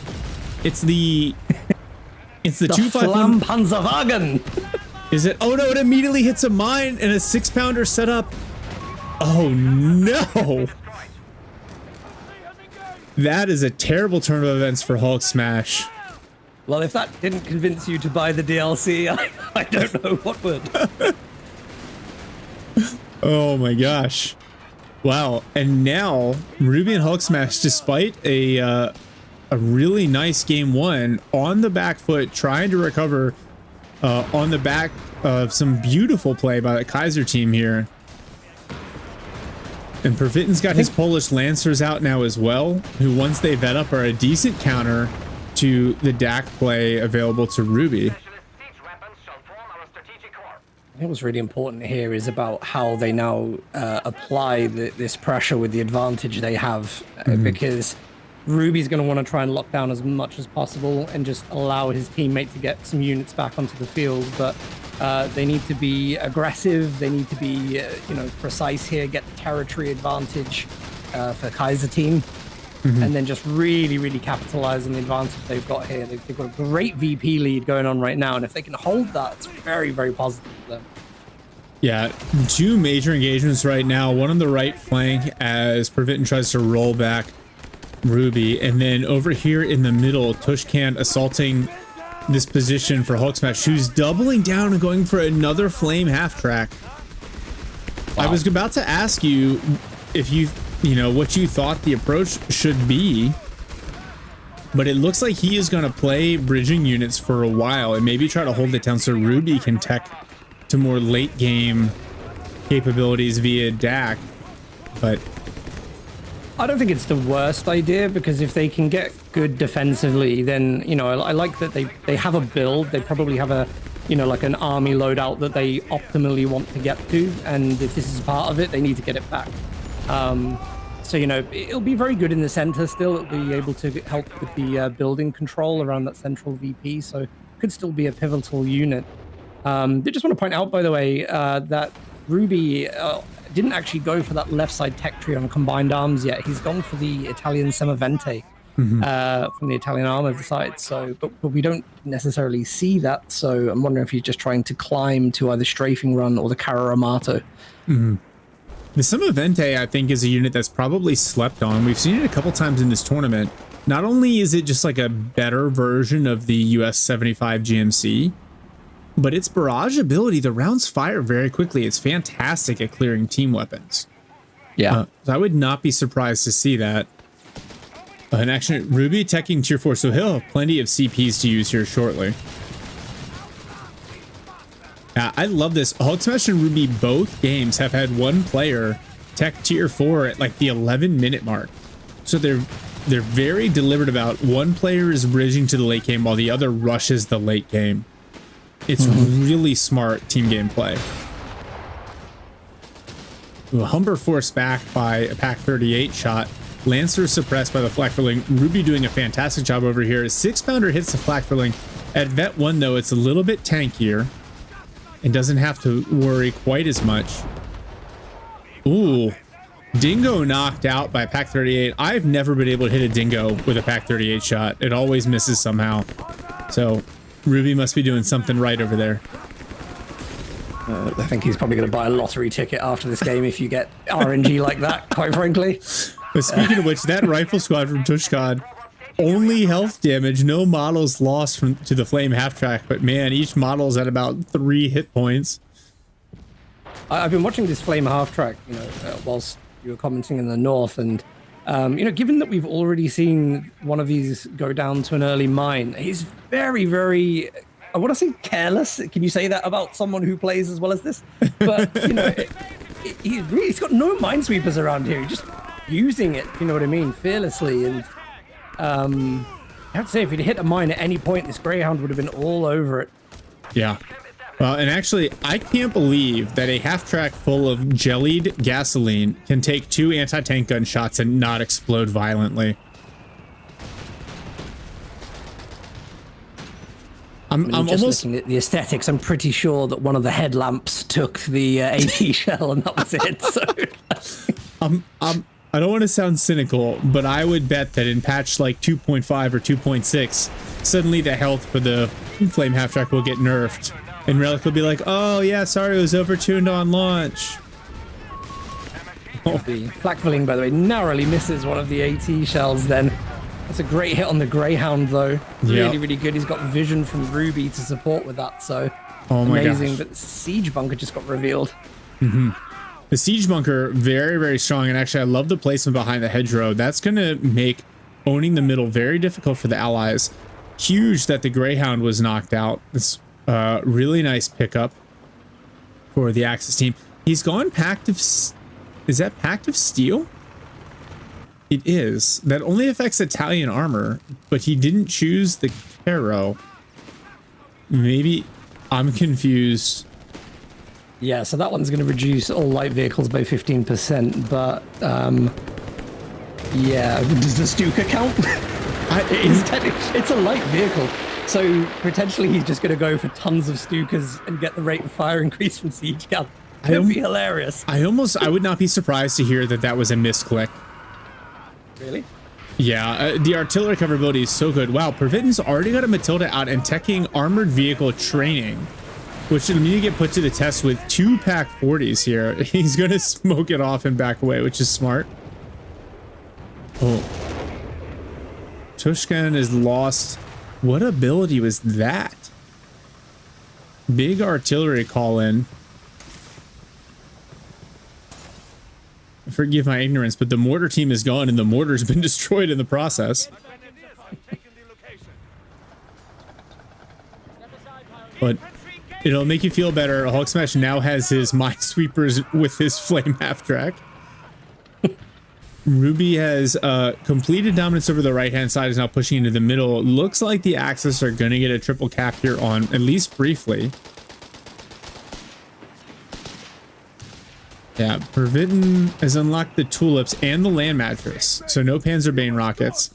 It's the 251 Flampanzerwagen. Is it? Oh no, it immediately hits a mine and a 6-pounder setup. Oh no. That is a terrible turn of events for HulkSMASH. Well, if that didn't convince you to buy the DLC, I don't know what would. Oh my gosh. Wow. And now Ruby and HulkSMASH, despite a really nice game one, on the back foot, trying to recover on the back of some beautiful play by the Kaiser team here. And Pervitin's got his Polish Lancers out now as well, who once they vet up are a decent counter to the DAC play available to Ruby. I think what's really important here is about how they now apply this pressure with the advantage they have, because Ruby's going to want to try and lock down as much as possible and just allow his teammate to get some units back onto the field, but they need to be aggressive, they need to be precise here, get the territory advantage for Kaiser team, and then just really capitalize on the advantage they've got here. They've got a great VP lead going on right now, and if they can hold that, it's very positive for them. Yeah, two major engagements right now, one on the right flank as Pervitin tries to roll back Ruby, and then over here in the middle, Tushkan assaulting this position for HulkSMASH, who's doubling down and going for another flame half track. Wow. I was about to ask you if you what you thought the approach should be, but it looks like he is going to play bridging units for a while and maybe try to hold it down so Ruby can tech to more late game capabilities via DAC. But I don't think it's the worst idea, because if they can get good defensively, then I like that they have a build. They probably have a like an army loadout that they optimally want to get to, and if this is part of it, they need to get it back. So it'll be very good in the center still. It'll be able to help with the building control around that central VP, so it could still be a pivotal unit. I just want to point out, by the way, that Ruby didn't actually go for that left side tech tree on combined arms yet. He's gone for the Italian Semavente from the Italian arm of the side. So, but we don't necessarily see that. So I'm wondering if he's just trying to climb to either strafing run or the Carro Armato. The Semavente, I think, is a unit that's probably slept on. We've seen it a couple times in this tournament. Not only is it just like a better version of the US 75 GMC, but its barrage ability, the rounds fire very quickly. It's fantastic at clearing team weapons. Yeah. So I would not be surprised to see that. And actually, Ruby teching tier 4, so he'll have plenty of CPs to use here shortly. I love this. HulkSMASH and Ruby, both games, have had one player tech tier 4 at like the 11-minute mark. So they're very deliberate about one player is bridging to the late game while the other rushes the late game. It's really smart team game play. Ooh, Humber forced back by a Pack 38 shot. Lancer suppressed by the Flakverling. Ruby doing a fantastic job over here. 6-pounder hits the Flakverling. At Vet 1, though, it's a little bit tankier and doesn't have to worry quite as much. Ooh, Dingo knocked out by Pack 38. I've never been able to hit a Dingo with a Pack 38 shot. It always misses somehow. So Ruby must be doing something right over there. I think he's probably going to buy a lottery ticket after this game if you get RNG like that, quite frankly. But speaking of which, that rifle squad from Tushkan, only health damage, no models lost to the flame half track, but man, each model's at about 3 hit points. I've been watching this flame half track, you know, whilst you were commenting in the north, and you know, given that we've already seen one of these go down to an early mine, he's very, very, I want to say careless. Can you say that about someone who plays as well as this? But you know, he's got no minesweepers around here. He's just using it, you know what I mean, fearlessly. And I have to say, if he'd hit a mine at any point, this Greyhound would have been all over it. Yeah. Well, and actually, I can't believe that a half track full of jellied gasoline can take 2 anti-tank gunshots and not explode violently. I'm just almost looking at the aesthetics. I'm pretty sure that one of the headlamps took the AT shell, and that was it. So I don't want to sound cynical, but I would bet that in patch like 2.5 or 2.6, suddenly the health for the flame half track will get nerfed, and Relic will be like, "Oh yeah, sorry, it was overtuned on launch." The Flakvilling, by the way, narrowly misses one of the AT shells. Then that's a great hit on the Greyhound, though. Really, really good. He's got vision from Ruby to support with that. So amazing. But the siege bunker just got revealed. The siege bunker, very, very strong. And actually, I love the placement behind the hedgerow. That's going to make owning the middle very difficult for the allies. Huge that the Greyhound was knocked out. It's really nice pickup for the Axis team. He's gone Pact of... Is that Pact of Steel? It is. That only affects Italian armor, but he didn't choose the Caro. Maybe I'm confused. Yeah, so that one's going to reduce all light vehicles by 15%, but yeah, does the Stuka count? It's a light vehicle, so potentially he's just going to go for tons of Stukas and get the rate of fire increase from Siege Gun. That'd be hilarious. I would not be surprised to hear that was a misclick. Really? Yeah, the artillery coverability is so good. Wow, Pervitten's already got a Matilda out and teching armored vehicle training, which will immediately get put to the test with 2 Pack 40s here. He's going to smoke it off and back away, which is smart. Oh. Tushkan is lost. What ability was that? Big artillery call in. Forgive my ignorance, but the mortar team is gone and the mortar's been destroyed in the process. But it'll make you feel better. HulkSMASH now has his minesweepers with his flame half track. Ruby has completed dominance over the right hand side, is now pushing into the middle. Looks like the Axis are going to get a triple cap here on, at least briefly. Yeah, Pervitten has unlocked the tulips and the land mattress, so no Panzerbane rockets.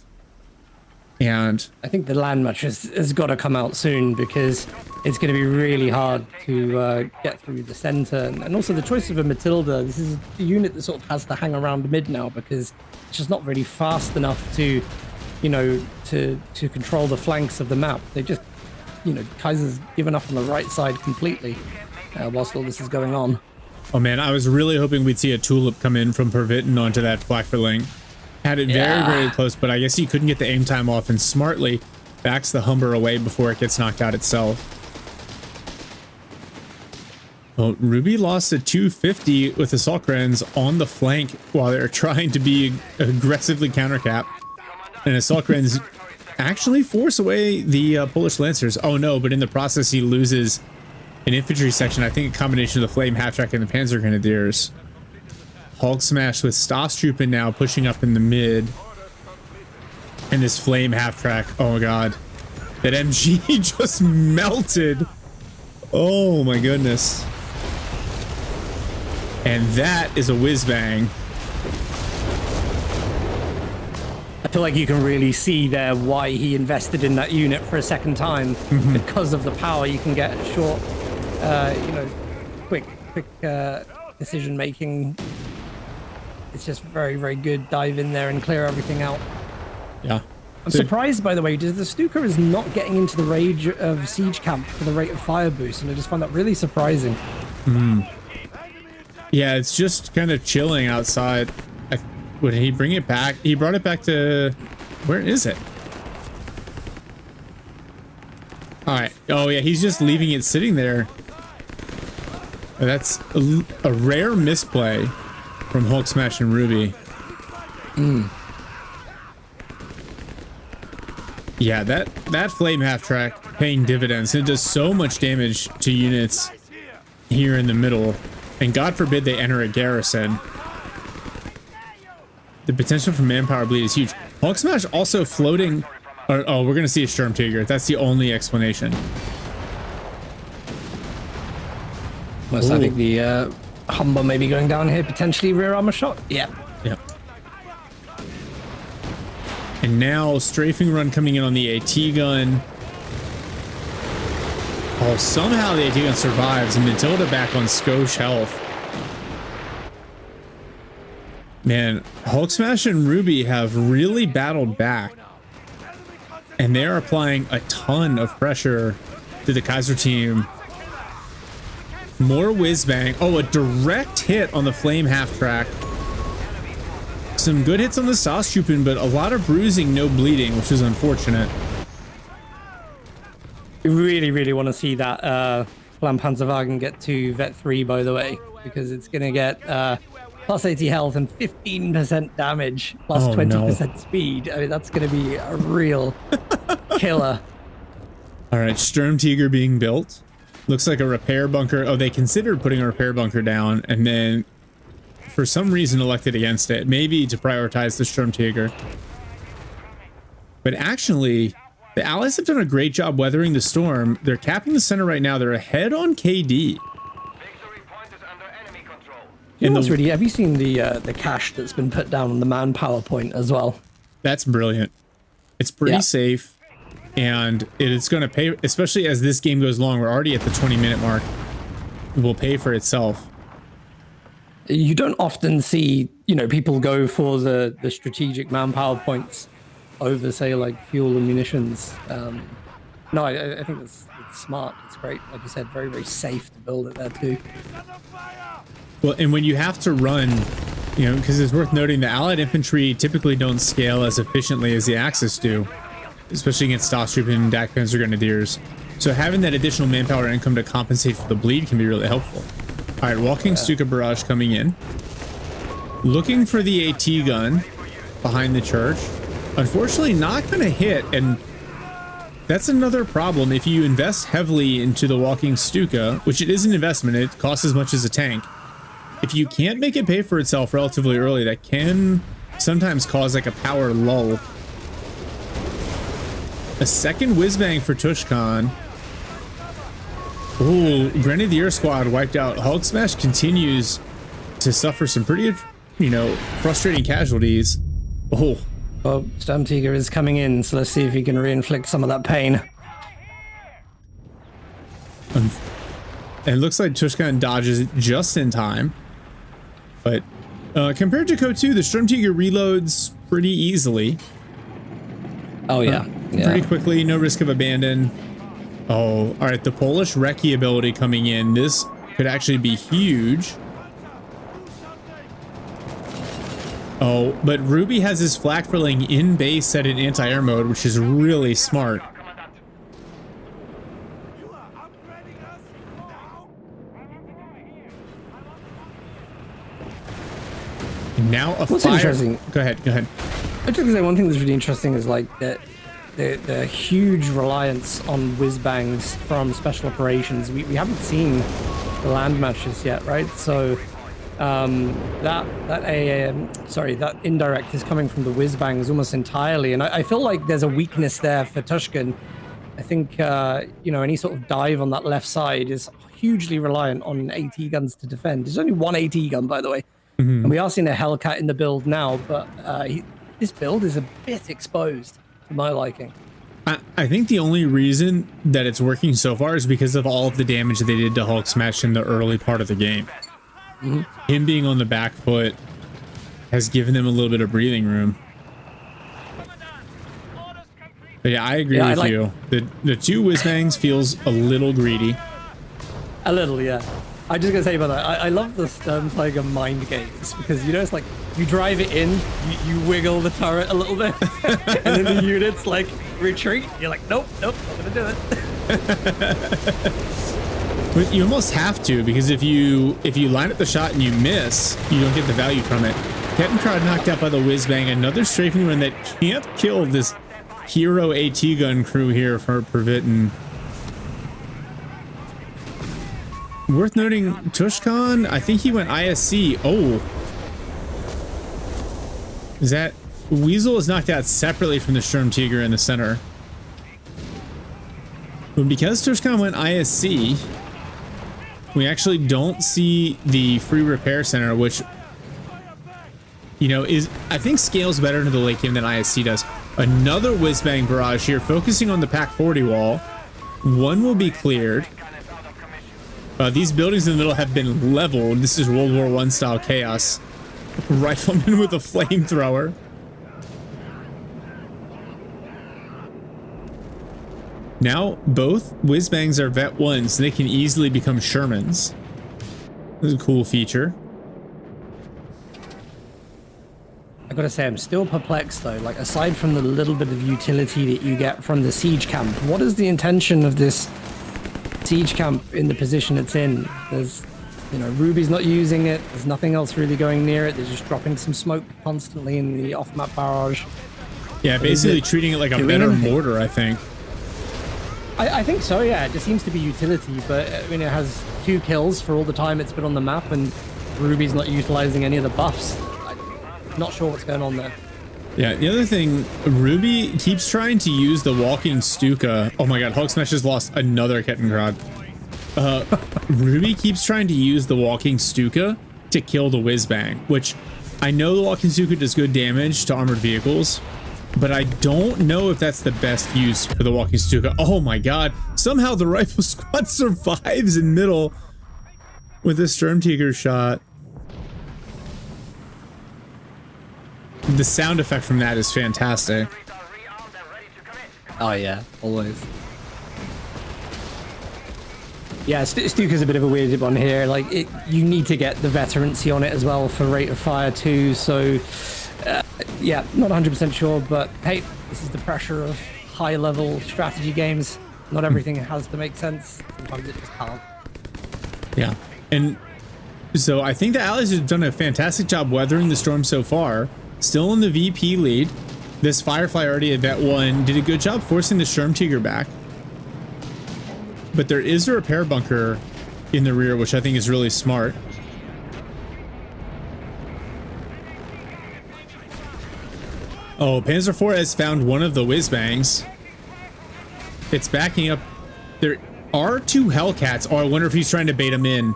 And I think the land mattress has got to come out soon because it's going to be really hard to get through the center. And also the choice of a Matilda, this is a unit that sort of has to hang around mid now because it's just not really fast enough to, you know, to control the flanks of the map. They just, you know, Kaiser's given up on the right side completely whilst all this is going on. Oh man, I was really hoping we'd see a tulip come in from Pervitten onto that Flakvilling. Had it very, very close, but I guess he couldn't get the aim time off and smartly backs the Humber away before it gets knocked out itself. Well, Ruby lost a 250 with Assault Cren's on the flank while they're trying to be aggressively countercap. And Assault Cren's actually force away the Polish Lancers. Oh no, but in the process he loses an infantry section. I think a combination of the Flame Half-Track and the Panzer Grenadiers. HulkSMASH with Stosstroopin now pushing up in the mid. And this Flame Half-Track. Oh my god. That MG just melted. Oh my goodness. And that is a whiz-bang. I feel like you can really see there why he invested in that unit for a second time. Because of the power you can get short, you know, quick decision making. It's just very, very good. Dive in there and clear everything out. Yeah. I'm surprised, by the way, the Stuka is not getting into the rage of Siege Camp for the rate of fire boost, and I just find that really surprising. Yeah, it's just kind of chilling outside. Would he bring it back? He brought it back to... Where is it? Alright. Oh, yeah, he's just leaving it sitting there. That's a rare misplay from HulkSMASH and Ruby. Yeah, that flame half-track paying dividends. It does so much damage to units here in the middle. And God forbid they enter a garrison. The potential for manpower bleed is huge. HulkSMASH also floating... Oh, we're going to see a Stormtiger. That's the only explanation. Most I think the Humber may be going down here, potentially rear armor shot. Yeah. Yep. And now strafing run coming in on the AT gun. Oh, somehow the AT gun survives and Matilda back on Skosh health. Man, HulkSMASH and Ruby have really battled back. And they're applying a ton of pressure to the Kaiser team. More whiz bang. Oh, a direct hit on the flame half track. Some good hits on the Saustruppen, but a lot of bruising, no bleeding, which is unfortunate. We really, really want to see that Flammpanzerwagen get to Vet 3, by the way, because it's going to get plus 80 health and 15% damage, plus 20% speed. I mean, that's going to be a real killer. All right, Sturmtiger being built. Looks like a repair bunker. Oh, they considered putting a repair bunker down and then for some reason elected against it. Maybe to prioritize the Sturmtiger. But actually, the Allies have done a great job weathering the storm. They're capping the center right now. They're ahead on KD. You know what's really, have you seen the cache that's been put down on the manpower point as well? That's brilliant. It's pretty safe. And it's going to pay, especially as this game goes long. We're already at the 20-minute mark. It will pay for itself. You don't often see, you know, people go for the strategic manpower points over, say, like fuel and munitions. No, I think it's smart. It's great. Like you said, very, very safe to build it there too. Well, and when you have to run, you know, because it's worth noting the Allied infantry typically don't scale as efficiently as the Axis do, especially against Stormtrooper and DAC Panzer Grenadiers. So having that additional manpower income to compensate for the bleed can be really helpful. All right, walking Stuka barrage coming in. Looking for the AT gun behind the church. Unfortunately, not going to hit, and that's another problem. If you invest heavily into the walking Stuka, which it is an investment, it costs as much as a tank. If you can't make it pay for itself relatively early, that can sometimes cause like a power lull. A second whiz bang for Tushkan. Ooh, Grenadier squad wiped out. HulkSMASH continues to suffer some pretty, you know, frustrating casualties. Oh. Well, Sturmtiger is coming in, so let's see if he can re-inflict some of that pain. And it looks like Tushkan dodges it just in time. But compared to CoH3 2, the Sturmtiger reloads pretty easily. Oh, yeah. Pretty quickly, no risk of abandon. Oh, all right, the Polish Reakly ability coming in. This could actually be huge. Oh, but Ruby has his flak filling in base set in anti-air mode, which is really smart. Now a What's fire. Interesting. Go ahead. Go ahead. I just say one thing that's really interesting is like the huge reliance on whiz bangs from special operations. We haven't seen the land matches yet, right? So that indirect is coming from the whiz bangs almost entirely, and I feel like there's a weakness there for Tushkan. I think you know, any sort of dive on that left side is hugely reliant on AT guns to defend. There's only one AT gun, by the way, and we are seeing a Hellcat in the build now, but this build is a bit exposed to my liking. I think the only reason that it's working so far is because of all of the damage that they did to HulkSMASH in the early part of the game. Him being on the back foot has given them a little bit of breathing room. But yeah, I agree with you. The two whiz-bangs feels a little greedy. A little, yeah. I'm just gonna say about that. I love the Sturmtiger mind games because you know it's like you drive it in, you wiggle the turret a little bit, and then the units like retreat. You're like, nope, not gonna do it. But you almost have to, because if you line up the shot and you miss, you don't get the value from it. Kettenkrad knocked out by the whiz-bang. Another strafing run that can't kill this hero AT gun crew here for Pervitin. Worth noting, Tushkan, I think he went ISC. Oh. Is that... Weasel is knocked out separately from the Sturmtiger in the center. But because Tushkan went ISC, we actually don't see the free repair center, which, you know, is, I think, scales better into the late game than ISC does. Another whiz-bang barrage here, focusing on the Pack 40 wall. One will be cleared. These buildings in the middle have been leveled. This is World War I style chaos. Rifleman with a flamethrower. Now, both whiz-bangs are Vet 1s, so they can easily become Shermans. This is a cool feature. I gotta say, I'm still perplexed though. Like, aside from the little bit of utility that you get from the siege camp, what is the intention of this siege camp in the position it's in? There's, you know, Ruby's not using it. There's nothing else really going near it. They're just dropping some smoke constantly in the off-map barrage. Yeah, basically treating it like a better mortar, I think. I think so, yeah. It just seems to be utility, but I mean, it has 2 kills for all the time it's been on the map, and Ruby's not utilizing any of the buffs. I'm not sure what's going on there. Yeah, the other thing, Ruby keeps trying to use the walking Stuka. Oh my god, HulkSMASH has lost another Kettenkrad. Ruby keeps trying to use the walking Stuka to kill the whiz-bang, which I know the walking Stuka does good damage to armored vehicles, but I don't know if that's the best use for the walking Stuka. Oh my god, somehow the rifle squad survives in middle with a Sturmtiger shot. The sound effect from that is fantastic. Oh yeah, always. Yeah, Stuka's a bit of a weird one here. Like, you need to get the veterancy on it as well for rate of fire too. So, yeah, not 100% sure, but hey, this is the pressure of high-level strategy games. Not everything has to make sense. Sometimes it just can't. Yeah, and so I think the Allies have done a fantastic job weathering the storm so far. Still in the VP lead. This Firefly already at Vet 1 did a good job forcing the Sturmtiger back. But there is a repair bunker in the rear, which I think is really smart. Oh, Panzer IV has found one of the whiz-bangs. It's backing up. There are 2 Hellcats. Oh, I wonder if he's trying to bait him in.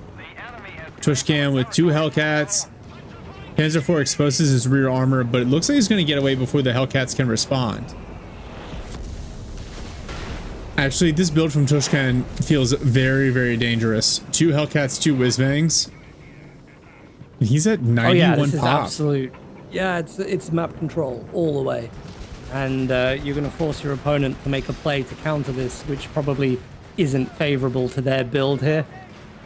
Tushkan with 2 Hellcats. Panzer IV exposes his rear armor, but it looks like he's going to get away before the Hellcats can respond. Actually, this build from Tushkan feels very, very dangerous. 2 Hellcats, 2 whiz-bangs. He's at 91 oh yeah, this pop. Is absolute. Yeah, it's map control all the way, and you're going to force your opponent to make a play to counter this, which probably isn't favorable to their build here.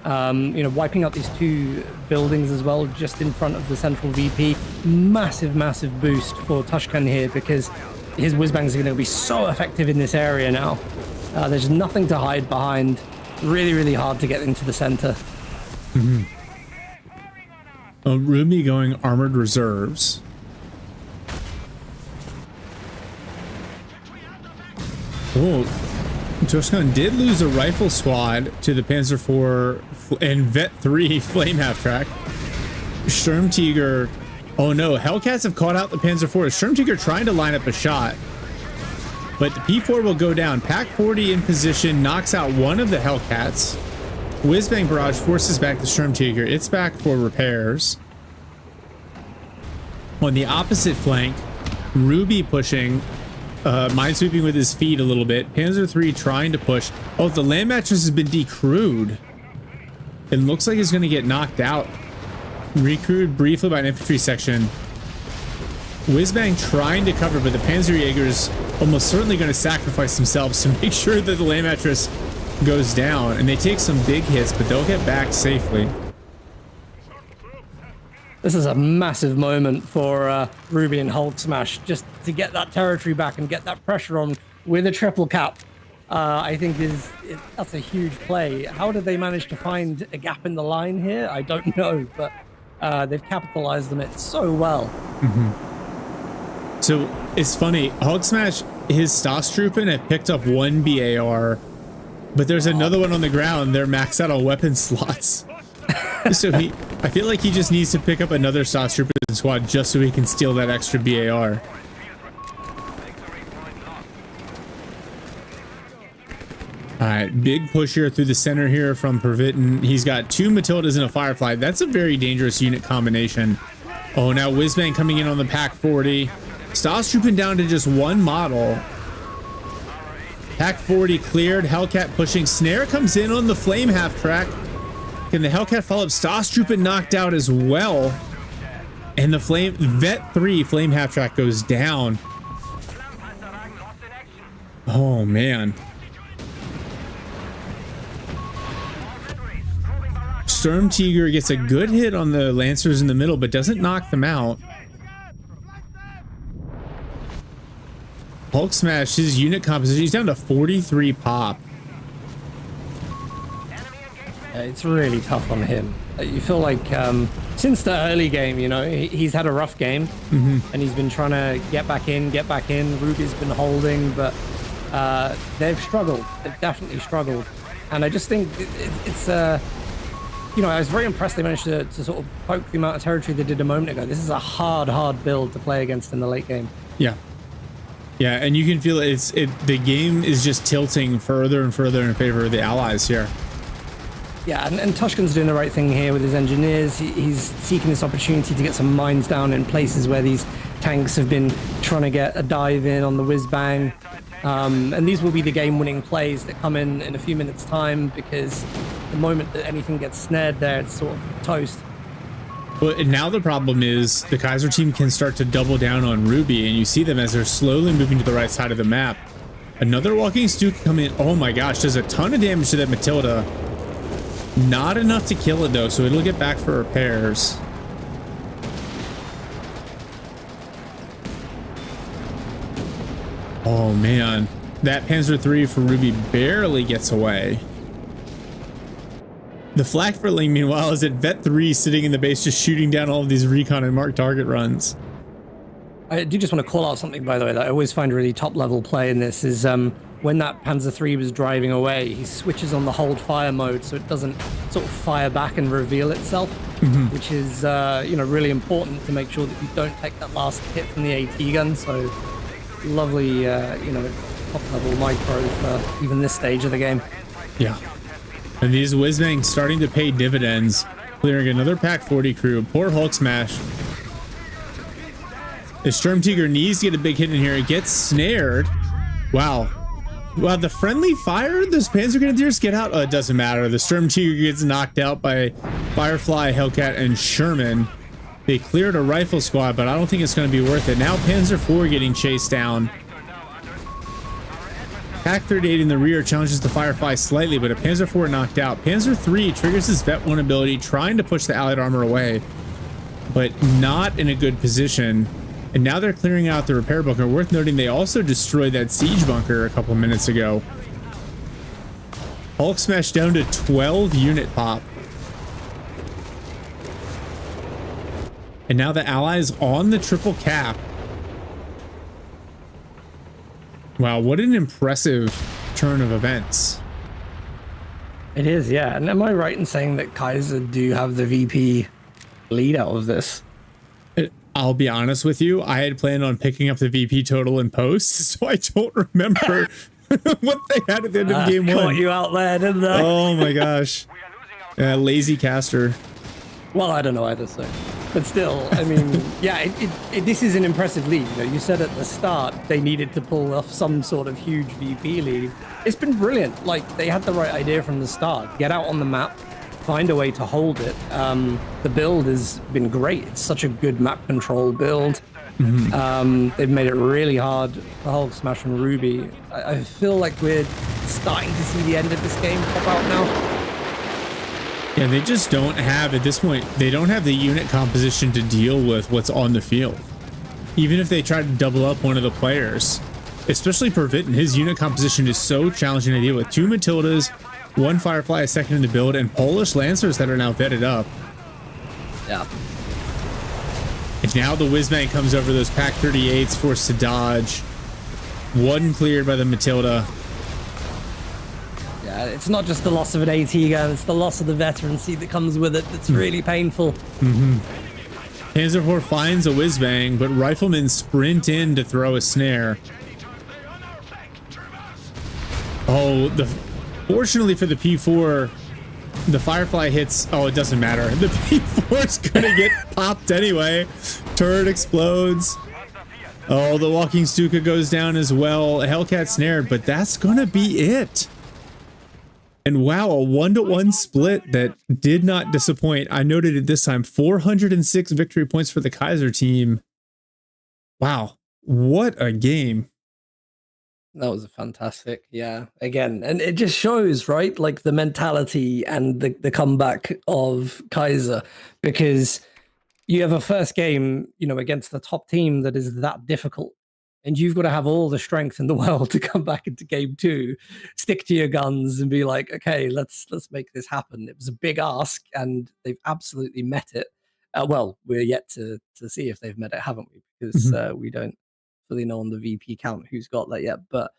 You know, wiping out these 2 buildings as well, just in front of the central VP. Massive, massive boost for Tushkan here, because his whiz-bangs are going to be so effective in this area now. There's nothing to hide behind. Really, really hard to get into the center. Mm-hmm. Ruby going armored reserves. Oh, Tushkan did lose a rifle squad to the Panzer IV and Vet 3 Flame Half-Track. Sturmtiger. Oh no, Hellcats have caught out the Panzer IV. Sturmtiger trying to line up a shot, but the P4 will go down. Pack 40 in position, knocks out one of the Hellcats. Whiz-bang barrage forces back the Sturmtiger. It's back for repairs. On the opposite flank, Ruby pushing. Minesweeping with his feet a little bit. Panzer III trying to push. Oh, the land mattress has been decrewed. It looks like it's going to get knocked out. Recrewed briefly by an infantry section. Whizbang trying to cover, but the Panzerjäger's almost certainly going to sacrifice themselves to make sure that the lane mattress goes down. And they take some big hits, but they'll get back safely. This is a massive moment for Ruby and HulkSMASH, just to get that territory back and get that pressure on with a triple cap. I think that's a huge play. How did they manage to find a gap in the line here? I don't know, but they've capitalized on it so well. Mm-hmm. So it's funny, HulkSMASH, his Stosstroopin had picked up 1 BAR, but there's another one on the ground. They're maxed out on weapon slots. So I feel like he just needs to pick up another Stosstroopin squad just so he can steal that extra BAR. All right, big push here through the center here from Pervitin. He's got 2 Matildas and a Firefly. That's a very dangerous unit combination. Oh, now Whizbang coming in on the Pack 40. Stosstroopin down to just 1 model. Pack 40 cleared. Hellcat pushing. Snare comes in on the Flame half track. Can the Hellcat follow up? Stosstroopin knocked out as well. And the Vet 3 Flame half track goes down. Oh, man. Stormtiger gets a good hit on the Lancers in the middle, but doesn't knock them out. HulkSMASH, his unit composition, he's down to 43 pop. It's really tough on him. You feel like since the early game, you know, he's had a rough game, and he's been trying to get back in. Ruby's been holding, but they've struggled. They've definitely struggled. And I just think it's you know, I was very impressed they managed to sort of poke the amount of territory they did a moment ago. This is a hard build to play against in the late game. Yeah. Yeah, and you can feel the game is just tilting further and further in favor of the allies here. Yeah, and Tushkin's doing the right thing here with his engineers. He's seeking this opportunity to get some mines down in places where these tanks have been trying to get a dive in on the whiz-bang. And these will be the game-winning plays that come in a few minutes' time, because the moment that anything gets snared there, it's sort of toast. Well, and now the problem is the Kaiser team can start to double down on Ruby, and you see them as they're slowly moving to the right side of the map. Another walking Stu can come in. Oh my gosh, does a ton of damage to that Matilda. Not enough to kill it though, so it'll get back for repairs. Oh man, that Panzer III for Ruby barely gets away. The Flakverling, meanwhile, is at Vet 3 sitting in the base just shooting down all of these recon and mark target runs. I do just want to call out something, by the way, that I always find really top-level play in this is when that Panzer III was driving away, he switches on the hold fire mode so it doesn't sort of fire back and reveal itself, which is you know, really important to make sure that you don't take that last hit from the AT gun. So lovely, you know, top-level micro for even this stage of the game. Yeah. And these Whizbangs starting to pay dividends, clearing another Pack 40 crew. Poor HulkSMASH. The Stormtiger needs to get a big hit in here. It gets snared. Wow. Wow, the friendly fire? Those Panzer Grenadiers get out? Oh, it doesn't matter. The Stormtiger gets knocked out by Firefly, Hellcat, and Sherman. They cleared a rifle squad, but I don't think it's going to be worth it. Now Panzer IV getting chased down. Pack 38 in the rear challenges the Firefly slightly, but a Panzer IV knocked out. Panzer III triggers his Vet 1 ability, trying to push the Allied armor away, but not in a good position. And now they're clearing out the repair bunker. Worth noting, they also destroyed that siege bunker a couple minutes ago. HulkSMASH down to 12 unit pop. And now the Allies on the triple cap. Wow, what an impressive turn of events. It is, yeah. And am I right in saying that Kaiser do have the VP lead out of this? I'll be honest with you, I had planned on picking up the VP total in post, so I don't remember what they had at the end of game one. Caught you out there, didn't they? Oh my gosh. Lazy caster. Well, I don't know either, so. But still, I mean, yeah, this is an impressive lead. You know, you said at the start they needed to pull off some sort of huge VP lead. It's been brilliant. Like, they had the right idea from the start. Get out on the map, find a way to hold it. The build has been great. It's such a good map control build. They've made it really hard for HulkSMASH and Ruby. I feel like we're starting to see the end of this game pop out now. Yeah, they just don't have, at this point, they don't have the unit composition to deal with what's on the field. Even if they try to double up one of the players, especially Pervitin, his unit composition is so challenging to deal with. 2 Matildas, 1 Firefly a second in the build, and Polish Lancers that are now vetted up. Yeah. And now the Whizbang comes over those Pack 38s, forced to dodge. 1 cleared by the Matilda. Yeah, it's not just the loss of an AT gun, it's the loss of the veterancy that comes with it that's really painful. Panzer IV finds a Whizbang, but Riflemen sprint in to throw a snare. Oh, fortunately for the P4, the Firefly hits. Oh, it doesn't matter. The P4 is gonna get popped anyway. Turret explodes. Oh, the Walking Stuka goes down as well. Hellcat snared, but that's gonna be it. And wow, a 1-to-1 split that did not disappoint. I noted it this time, 406 victory points for the Kaiser team. Wow, what a game. That was fantastic. Yeah, again, and it just shows, right, like the mentality and the comeback of Kaiser, because you have a first game, you know, against the top team that is that difficult, and you've got to have all the strength in the world to come back into game 2, stick to your guns and be like, okay, let's make this happen. It was a big ask and they've absolutely met it. Well, we're yet to see if they've met it, haven't we? Because we don't fully know on the VP count who's got that yet. But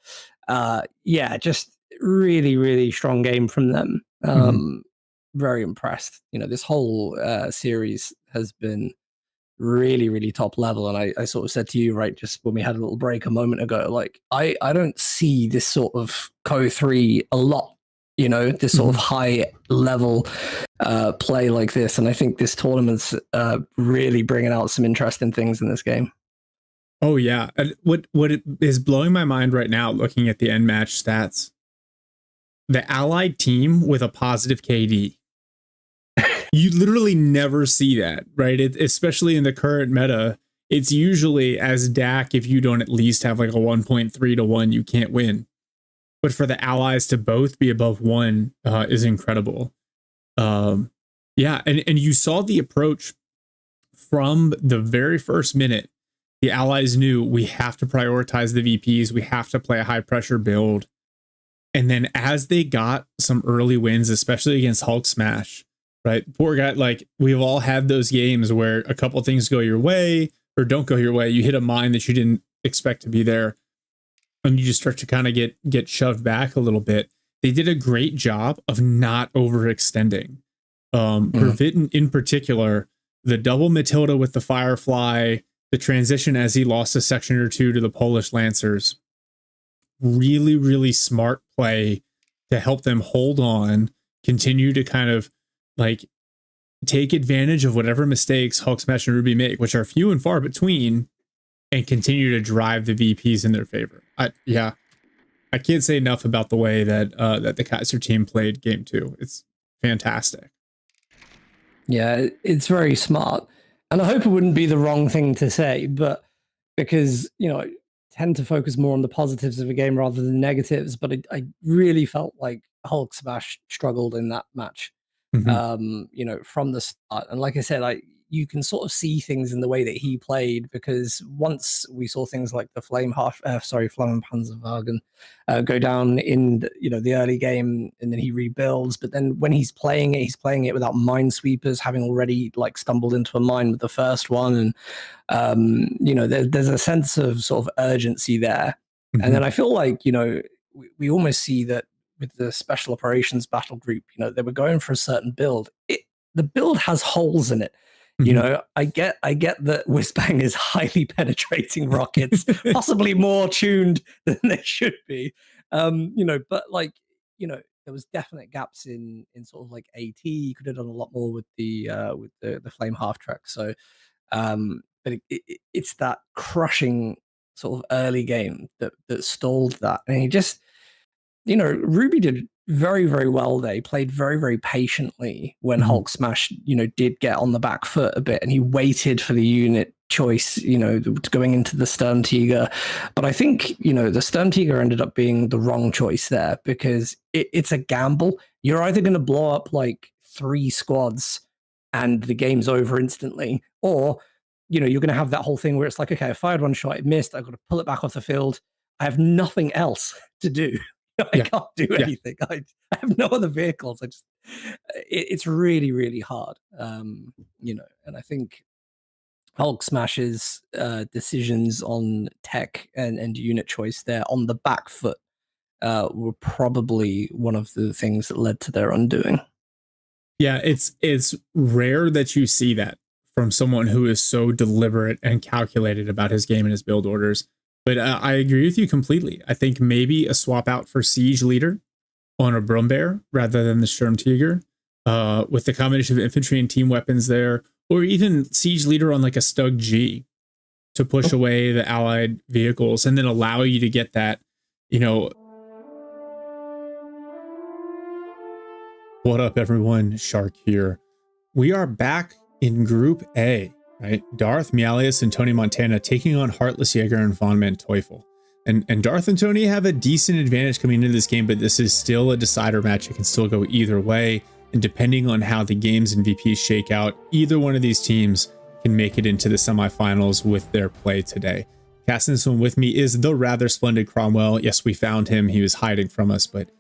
yeah, just really, really strong game from them. Very impressed. You know, this whole series has been really, really top level. And I sort of said to you, right, just when we had a little break a moment ago, like I don't see this sort of CoH3 a lot, you know, this sort of high level play like this. And I think this tournament's really bringing out some interesting things in this game. Oh yeah. And what is blowing my mind right now, looking at the end match stats, the allied team with a positive KD. You literally never see that, right? Especially in the current meta, it's usually as DAC, if you don't at least have like a 1.3 to 1, you can't win. But for the allies to both be above 1 is incredible. Yeah, and you saw the approach from the very first minute. The allies knew we have to prioritize the VPs. We have to play a high pressure build. And then as they got some early wins, especially against HulkSMASH, right? Poor guy, like we've all had those games where a couple things go your way or don't go your way. You hit a mine that you didn't expect to be there, and you just start to kind of get shoved back a little bit. They did a great job of not overextending. Pervitin in particular, the double Matilda with the Firefly, the transition as he lost a section or two to the Polish Lancers. Really, really smart play to help them hold on, continue to kind of like take advantage of whatever mistakes HulkSMASH and Ruby make, which are few and far between, and continue to drive the VPs in their favor. I can't say enough about the way that that the Kaiser team played game 2. It's fantastic. Yeah, it's very smart. And I hope it wouldn't be the wrong thing to say, but because, you know, I tend to focus more on the positives of a game rather than negatives, but I really felt like HulkSMASH struggled in that match. You know, from the start. And like I said, you can sort of see things in the way that he played, because once we saw things like the Flammenpanzerwagen go down in, you know, the early game, and then he rebuilds. But then when he's playing it without minesweepers, having already like stumbled into a mine with the first one. And, you know, there's a sense of sort of urgency there. And then I feel like, you know, we almost see that with the special operations battle group, you know, they were going for a certain build. The build has holes in it. You know, I get that Whizbang is highly penetrating rockets, possibly more tuned than they should be. You know, but like, you know, there was definite gaps in sort of like AT. You could have done a lot more with the flame half track. So, but it's that crushing sort of early game that stalled that, and he just. You know, Ruby did very, very well. They played very, very patiently when HulkSMASH, you know, did get on the back foot a bit, and he waited for the unit choice, going into the Sturmtiger. But I think, the Sturmtiger ended up being the wrong choice there because it's a gamble. You're either going to blow up like 3 squads and the game's over instantly, or, you're going to have that whole thing where it's like, okay, I fired one shot, it missed, I've got to pull it back off the field. I have nothing else to do. I can't do anything. I have no other vehicles. It's really, really hard. And I think HulkSMASH's decisions on tech and unit choice there on the back foot were probably one of the things that led to their undoing. Yeah, it's rare that you see that from someone who is so deliberate and calculated about his game and his build orders. But I agree with you completely. I think maybe a swap out for Siege Leader on a Brumbear rather than the Sturmtiger, with the combination of infantry and team weapons there, or even Siege Leader on like a Stug G to push away the allied vehicles and then allow you to get that, What up, everyone? Shark here. We are back in Group A, right? Darth, Mealius, and Tony Montana taking on HeartlessJager and VonManteuffel. And Darth and Tony have a decent advantage coming into this game, but this is still a decider match. It can still go either way. And depending on how the games and VPs shake out, either one of these teams can make it into the semifinals with their play today. Casting this one with me is the rather splendid Cromwell. Yes, we found him. He was hiding from us, but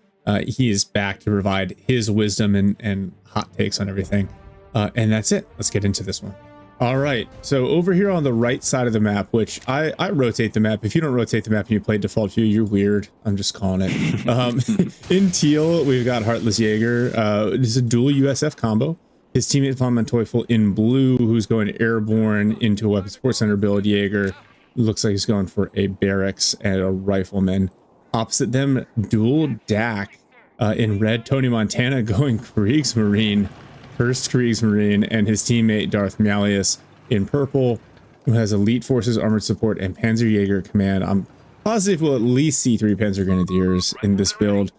he is back to provide his wisdom and hot takes on everything. And that's it. Let's get into this one. All right. So over here on the right side of the map, which I rotate the map. If you don't rotate the map and you play default view, you're weird. I'm just calling it. In teal, we've got HeartlessJager. It's a dual USF combo. His teammate VonManteuffel in blue, who's going airborne into a weapon support center build. Jaeger looks like he's going for a barracks and a rifleman. Opposite them, dual DAC in red. Tony Montana going Kriegsmarine. First Kriegsmarine, and his teammate Darth Mealius in purple, who has Elite Forces Armored Support and Panzerjäger Command. I'm positive we'll at least see 3 Panzer Grenadiers in this build.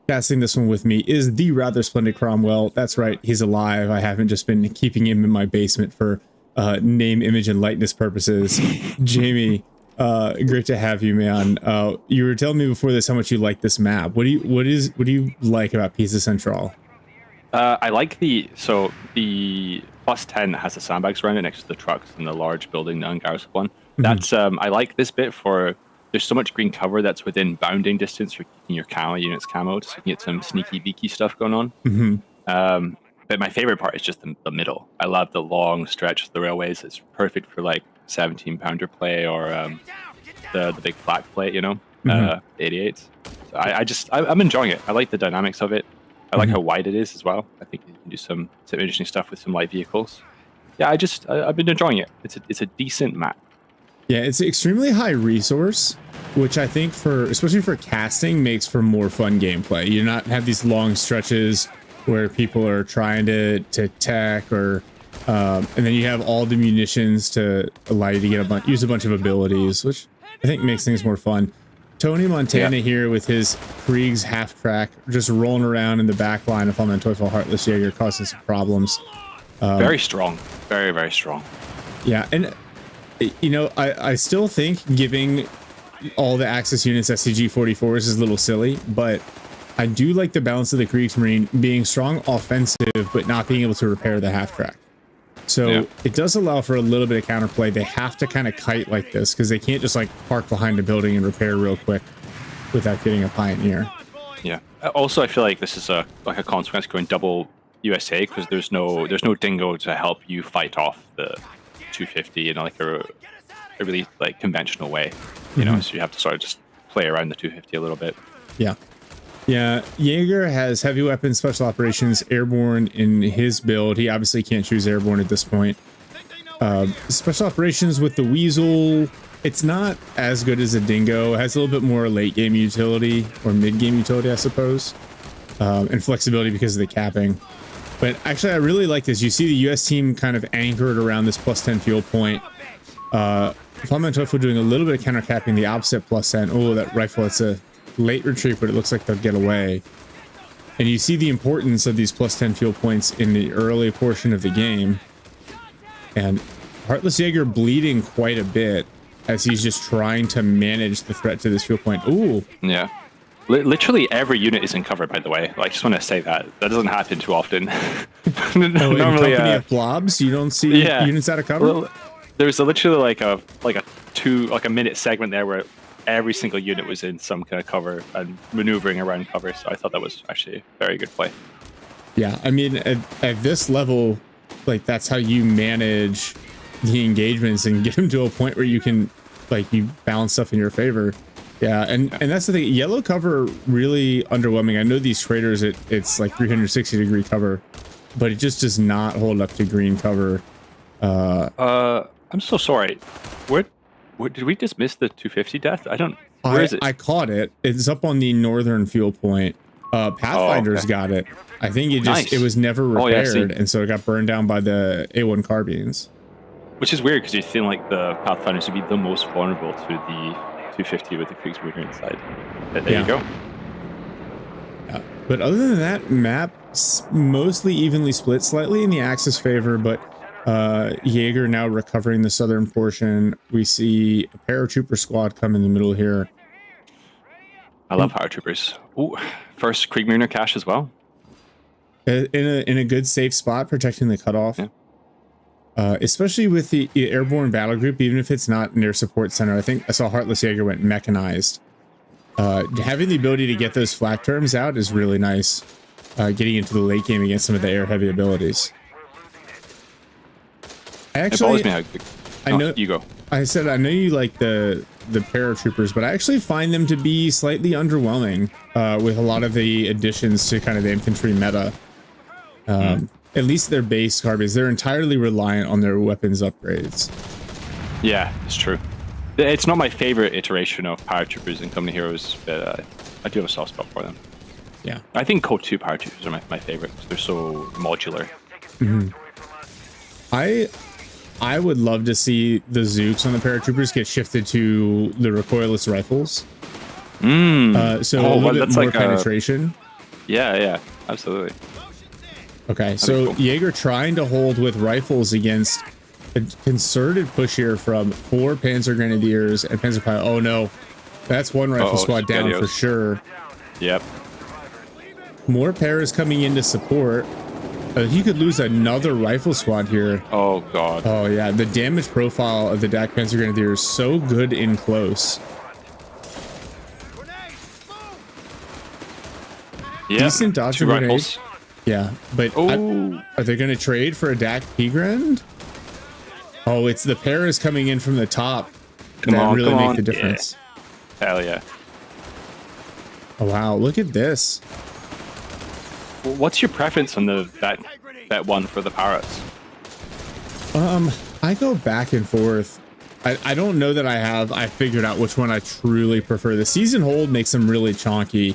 Casting this one with me is the rather splendid Cromwell. That's right, he's alive. I haven't just been keeping him in my basement for name, image, and likeness purposes. Jamie, great to have you, man. You were telling me before this how much you like this map. What do you like about Pisa Central? I like the +10 that has the sandbags around it next to the trucks and the large building, the ungarrisoned one. That's I like this bit for there's so much green cover that's within bounding distance for keeping your camo units camoed, so you can get some sneaky beaky stuff going on. But my favorite part is just the middle. I love the long stretch of the railways. It's perfect for like 17-pounder play or the big flak plate, 88s. So I'm enjoying it. I like the dynamics of it. I like how wide it is as well. I think you can do some interesting stuff with some light vehicles. Yeah, I've been enjoying it. It's a decent map. Yeah, it's extremely high resource, which I think especially for casting makes for more fun gameplay. You not have these long stretches where people are trying to tech or and then you have all the munitions to allow you to get use a bunch of abilities, which I think makes things more fun. Tony Montana here with his Kriegs half track, just rolling around in the back line of VonManteuffel, HeartlessJager, causing some problems. Very strong. Very, very strong. Yeah, and I still think giving all the Axis units SCG-44s is a little silly, but I do like the balance of the Kriegsmarine being strong offensive, but not being able to repair the half track. So it does allow for a little bit of counterplay. They have to kind of kite like this because they can't just like park behind a building and repair real quick without getting a Pioneer. Yeah. Also, I feel like this is a consequence going double USA because there's no dingo to help you fight off the 250 in like a really like conventional way. So you have to sort of just play around the 250 a little bit. Yeah. Yeah, Jaeger has heavy weapons, special operations, airborne in his build. He obviously can't choose airborne at this point. Special operations with the Weasel, it's not as good as a Dingo. It has a little bit more late game utility or mid game utility, I suppose, and flexibility because of the capping. But actually, I really like this. You see the US team kind of anchored around this +10 fuel point. VonManteuffel doing a little bit of counter capping the opposite +10. Oh, that rifle, it's a late retreat, but it looks like they'll get away. And you see the importance of these +10 fuel points in the early portion of the game. And HeartlessJager bleeding quite a bit as he's just trying to manage the threat to this field point. Ooh. Yeah. Literally every unit is in cover, by the way. Like, just want to say that doesn't happen too often. Normally, company of blobs, you don't see units out of cover. Well, there's literally like a minute segment there where every single unit was in some kind of cover and maneuvering around cover. So I thought that was actually a very good play. Yeah, I mean, at this level, like that's how you manage the engagements and get them to a point where you can, like, you balance stuff in your favor. Yeah, and that's the thing. Yellow cover really underwhelming. I know these traders, it's like 360-degree cover, but it just does not hold up to green cover. I'm so sorry. Where did we just miss the 250 death? Where is it? I caught it. It's up on the northern fuel point. Pathfinder's got it. I think it was never repaired, and so it got burned down by the A1 carbines. Which is weird because you feel like the Pathfinders would be the most vulnerable to the 250 with the Kriegsmarine inside. There you go. Yeah. But other than that, map's mostly evenly split, slightly in the Axis favor, but Jaeger now recovering the southern portion. We see a paratrooper squad come in the middle here. I love paratroopers. Ooh, first Kriegsmariner cache as well. In a good safe spot, protecting the cutoff. Yeah. Especially with the airborne battle group, even if it's not near support center. I think I saw HeartlessJager went mechanized. Having the ability to get those flak terms out is really nice. Getting into the late game against some of the air heavy abilities. I know you go. I said I know you like the paratroopers, but I actually find them to be slightly underwhelming with a lot of the additions to kind of the infantry meta. At least their base carbines, they're entirely reliant on their weapons upgrades. Yeah, it's true. It's not my favorite iteration of paratroopers in Company Heroes, but I do have a soft spot for them. Yeah. I think CoH3 2 paratroopers are my favorite because they're so modular. I would love to see the Zooks on the paratroopers get shifted to the recoilless rifles. So a little bit more penetration. Yeah, absolutely. Okay, so cool. Jaeger trying to hold with rifles against a concerted push here from 4 Panzer Grenadiers and Panzer Pilot. Oh no, that's one rifle squad down for sure. Yep. More pairs coming in to support. He could lose another rifle squad here. Oh god. Oh yeah, the damage profile of the DAC Panzer Grenadier is so good in close. Yeah. Decent dodge 2 rifles. Yeah, but are they going to trade for a DAC P-Grand? Oh, it's the Paras coming in from the top that really make the difference. Yeah. Hell yeah. Oh wow, look at this. What's your preference on that one for the Paras? I go back and forth. I don't know that I figured out which one I truly prefer. The season hold makes them really chonky.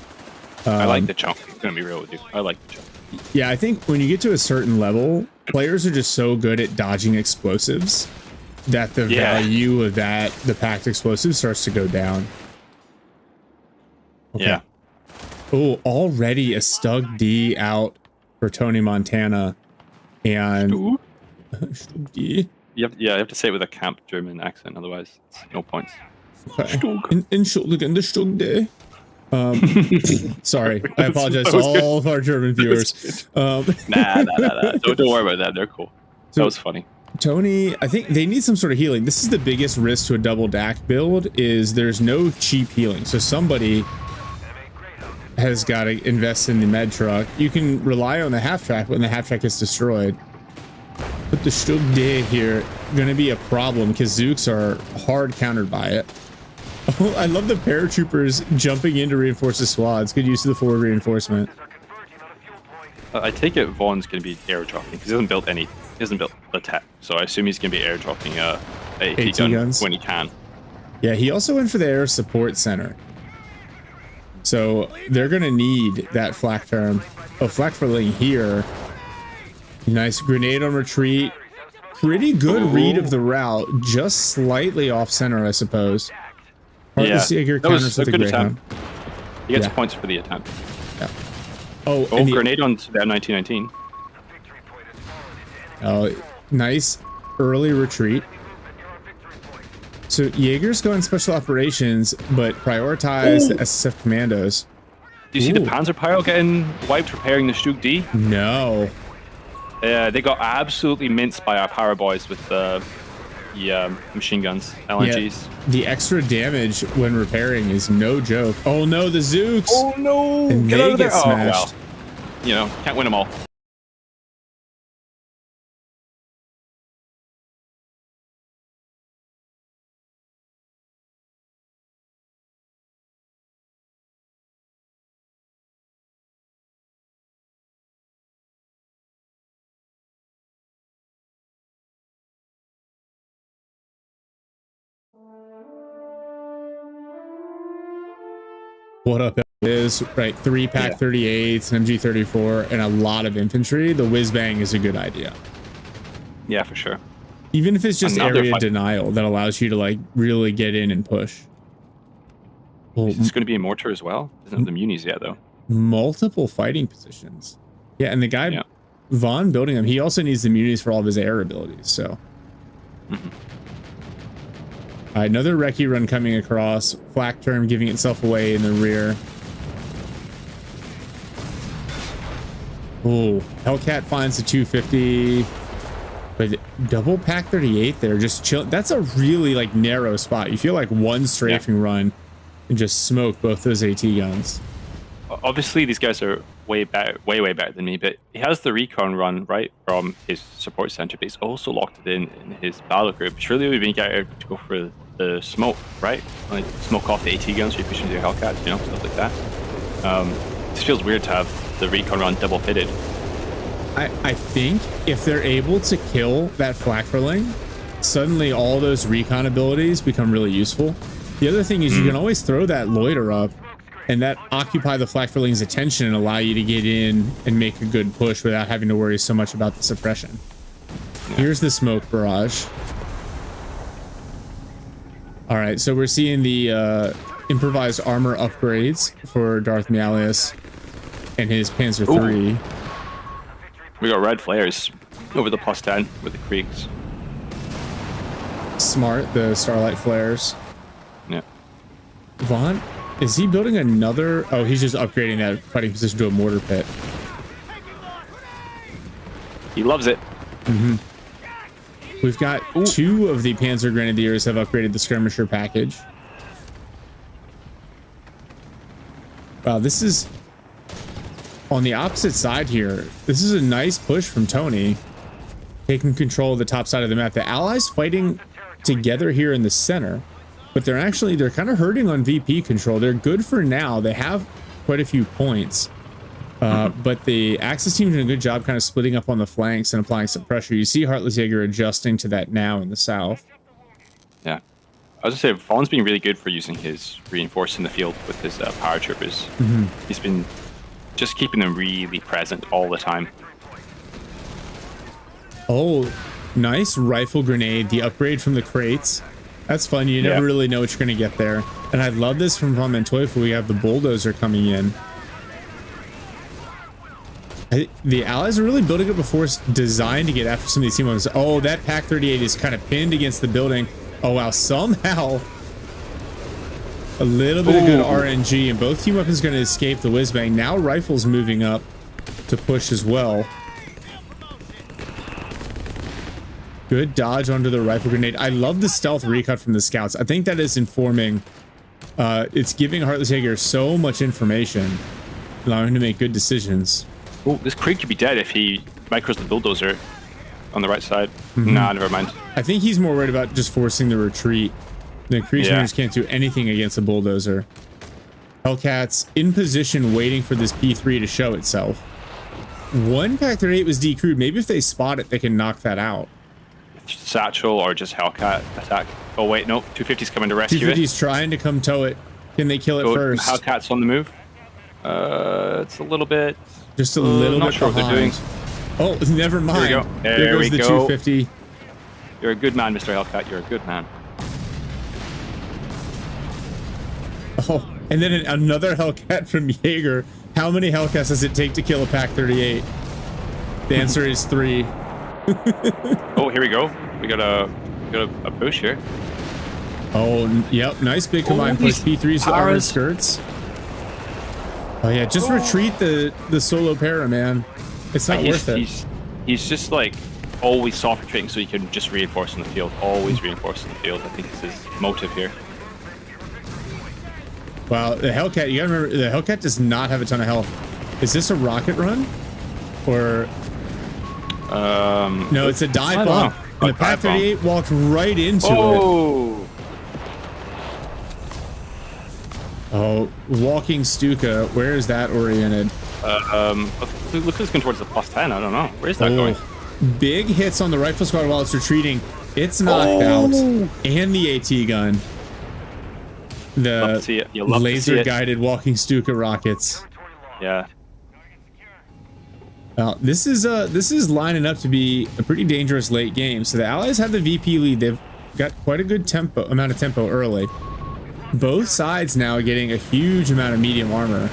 I like the chunk. I'm gonna be real with you. I like the chunk. Yeah, I think when you get to a certain level, players are just so good at dodging explosives that the value of the packed explosive starts to go down. Okay. Yeah. Oh, already a Stug D out for Tony Montana. And you have to say it with a camp German accent, otherwise it's no points. Okay. Entschuldigen, the Stug D. Sorry, I apologize to all of our German viewers. Nah. Don't worry about that. They're cool. That was funny. Tony, I think they need some sort of healing. This is the biggest risk to a double DAC build, is there's no cheap healing. So somebody has got to invest in the med truck. You can rely on the half track when the half track is destroyed. But the Stug D here going to be a problem because Zooks are hard countered by it. Oh, I love the paratroopers jumping in to reinforce the squads. Good use of the forward reinforcement. I take it Vaughn's going to be airdropping because he hasn't built the tech. So I assume he's going to be airdropping AT guns when he can. Yeah, he also went for the air support center. So they're going to need that flak term. Oh, flak filling here. Nice grenade on retreat. Pretty good read of the route. Just slightly off center, I suppose. HeartlessJager counters with a great attempt. He gets points for the attempt. Yeah. Grenade on the M1919. Oh, nice. early retreat. So Jaeger's going special operations, but prioritize the SSF commandos. Do you see the Panzer Pile getting wiped repairing the Stug D? No. They got absolutely minced by our power boys with the machine guns, LMGs. Yeah, the extra damage when repairing is no joke. Oh no, the Zooks! Oh no! And Get they out of there! get smashed. Oh, well. You know, can't win them all. What up is right? 3-pack 38s, an MG34, and a lot of infantry. The whiz bang is a good idea. Yeah, for sure. Even if it's just Another area fight. denial that allows you to like really get in and push. Well, It's going to be a mortar as well. Doesn't have the munis yet though. multiple fighting positions. Yeah, and the guy Von building them, he also needs the munis for all of his air abilities. So, another Reakly run coming across. Flak term giving itself away in the rear. Oh, Hellcat finds the 250. But double pack 38 there, just chill. That's a really like narrow spot. You feel like one strafing run and just smoke both those AT guns. Obviously, these guys are way better than me, but he has the recon run right from his support center, but he's also locked it in his battle group. Surely we've been getting to go for the smoke, right? Like smoke off the AT guns so you push into your Hellcats, you know, stuff like that. This feels weird to have the recon run double pitted. I think if they're able to kill that flakferling, suddenly all those recon abilities become really useful. The other thing is you can always throw that loiter up and that occupy the flakferling's attention and allow you to get in and make a good push without having to worry so much about the suppression. Here's the smoke barrage. All right, so we're seeing the improvised armor upgrades for Darth Malleus and his Panzer III. We got red flares over the +10 with the Kriegs. Smart, the Starlight flares. Yeah. Von, is he building another? Oh, he's just upgrading that fighting position to a mortar pit. He loves it. We've got two of the Panzer Grenadiers have upgraded the skirmisher package. Wow, this is on the opposite side here. This is a nice push from Tony, taking control of the top side of the map. The Allies fighting together here in the center, but they're kind of hurting on VP control. They're good for now. They have quite a few points, but the Axis team doing a good job kind of splitting up on the flanks and applying some pressure. You see HeartlessJager adjusting to that now in the south. Yeah. I was gonna say, Vaughn's been really good for using his reinforced in the field with his paratroopers. He's been just keeping them really present all the time. Oh, nice rifle grenade, the upgrade from the crates. That's fun. You never really know what you're going to get there. And I love this from VonManteuffel. We have the bulldozer coming in. The Allies are really building up a force designed to get after some of these team weapons. Oh, that Pack 38 is kind of pinned against the building. Oh, wow. Somehow a little bit of good RNG, and both team weapons going to escape the whiz bang. Now rifles moving up to push as well. Good dodge onto the rifle grenade. I love the stealth recut from the scouts. I think that is informing. It's giving HeartlessJager so much information, allowing him to make good decisions. Oh, this Krieg could be dead if he micros the bulldozer on the right side. Nah, never mind. I think he's more worried about just forcing the retreat. The Kriegsmanners can't do anything against a bulldozer. Hellcats in position waiting for this P3 to show itself. One Pack 38 was decrewed. Maybe if they spot it, they can knock that out. Satchel or just Hellcat attack. Oh wait, no, 250's coming to rescue it. 250's trying to come tow it. Can they kill it first? Hellcat's on the move. It's a little bit. Just a little not bit sure behind. What Oh, they're doing. never mind. There we go. There There goes we the go. 250. You're a good man, Mr. Hellcat. You're a good man. Oh, and then another Hellcat from Jaeger. How many Hellcats does it take to kill a Pack 38? The answer is 3. Oh, here we go. We got a push here. Oh, yep. Nice big combined push. P3's armored skirts. Oh yeah, just retreat the solo para, man. It's not worth it. He's just like always soft retreating so he can just reinforce in the field. Always reinforce in the field. I think it's his motive here. Wow, the Hellcat, you gotta remember, the Hellcat does not have a ton of health. Is this a rocket run? Or... no, it's a dive bomb. And the Pack 38 walked right into it. Oh, walking Stuka. Where is that oriented? Look who's going towards the +10. I don't know. Where's that going? Big hits on the rifle squad while it's retreating. It's knocked out. And the AT gun. The laser guided walking Stuka rockets. Yeah. Now, this is lining up to be a pretty dangerous late game. So the Allies have the VP lead. They've got quite a good amount of tempo early. Both sides now getting a huge amount of medium armor.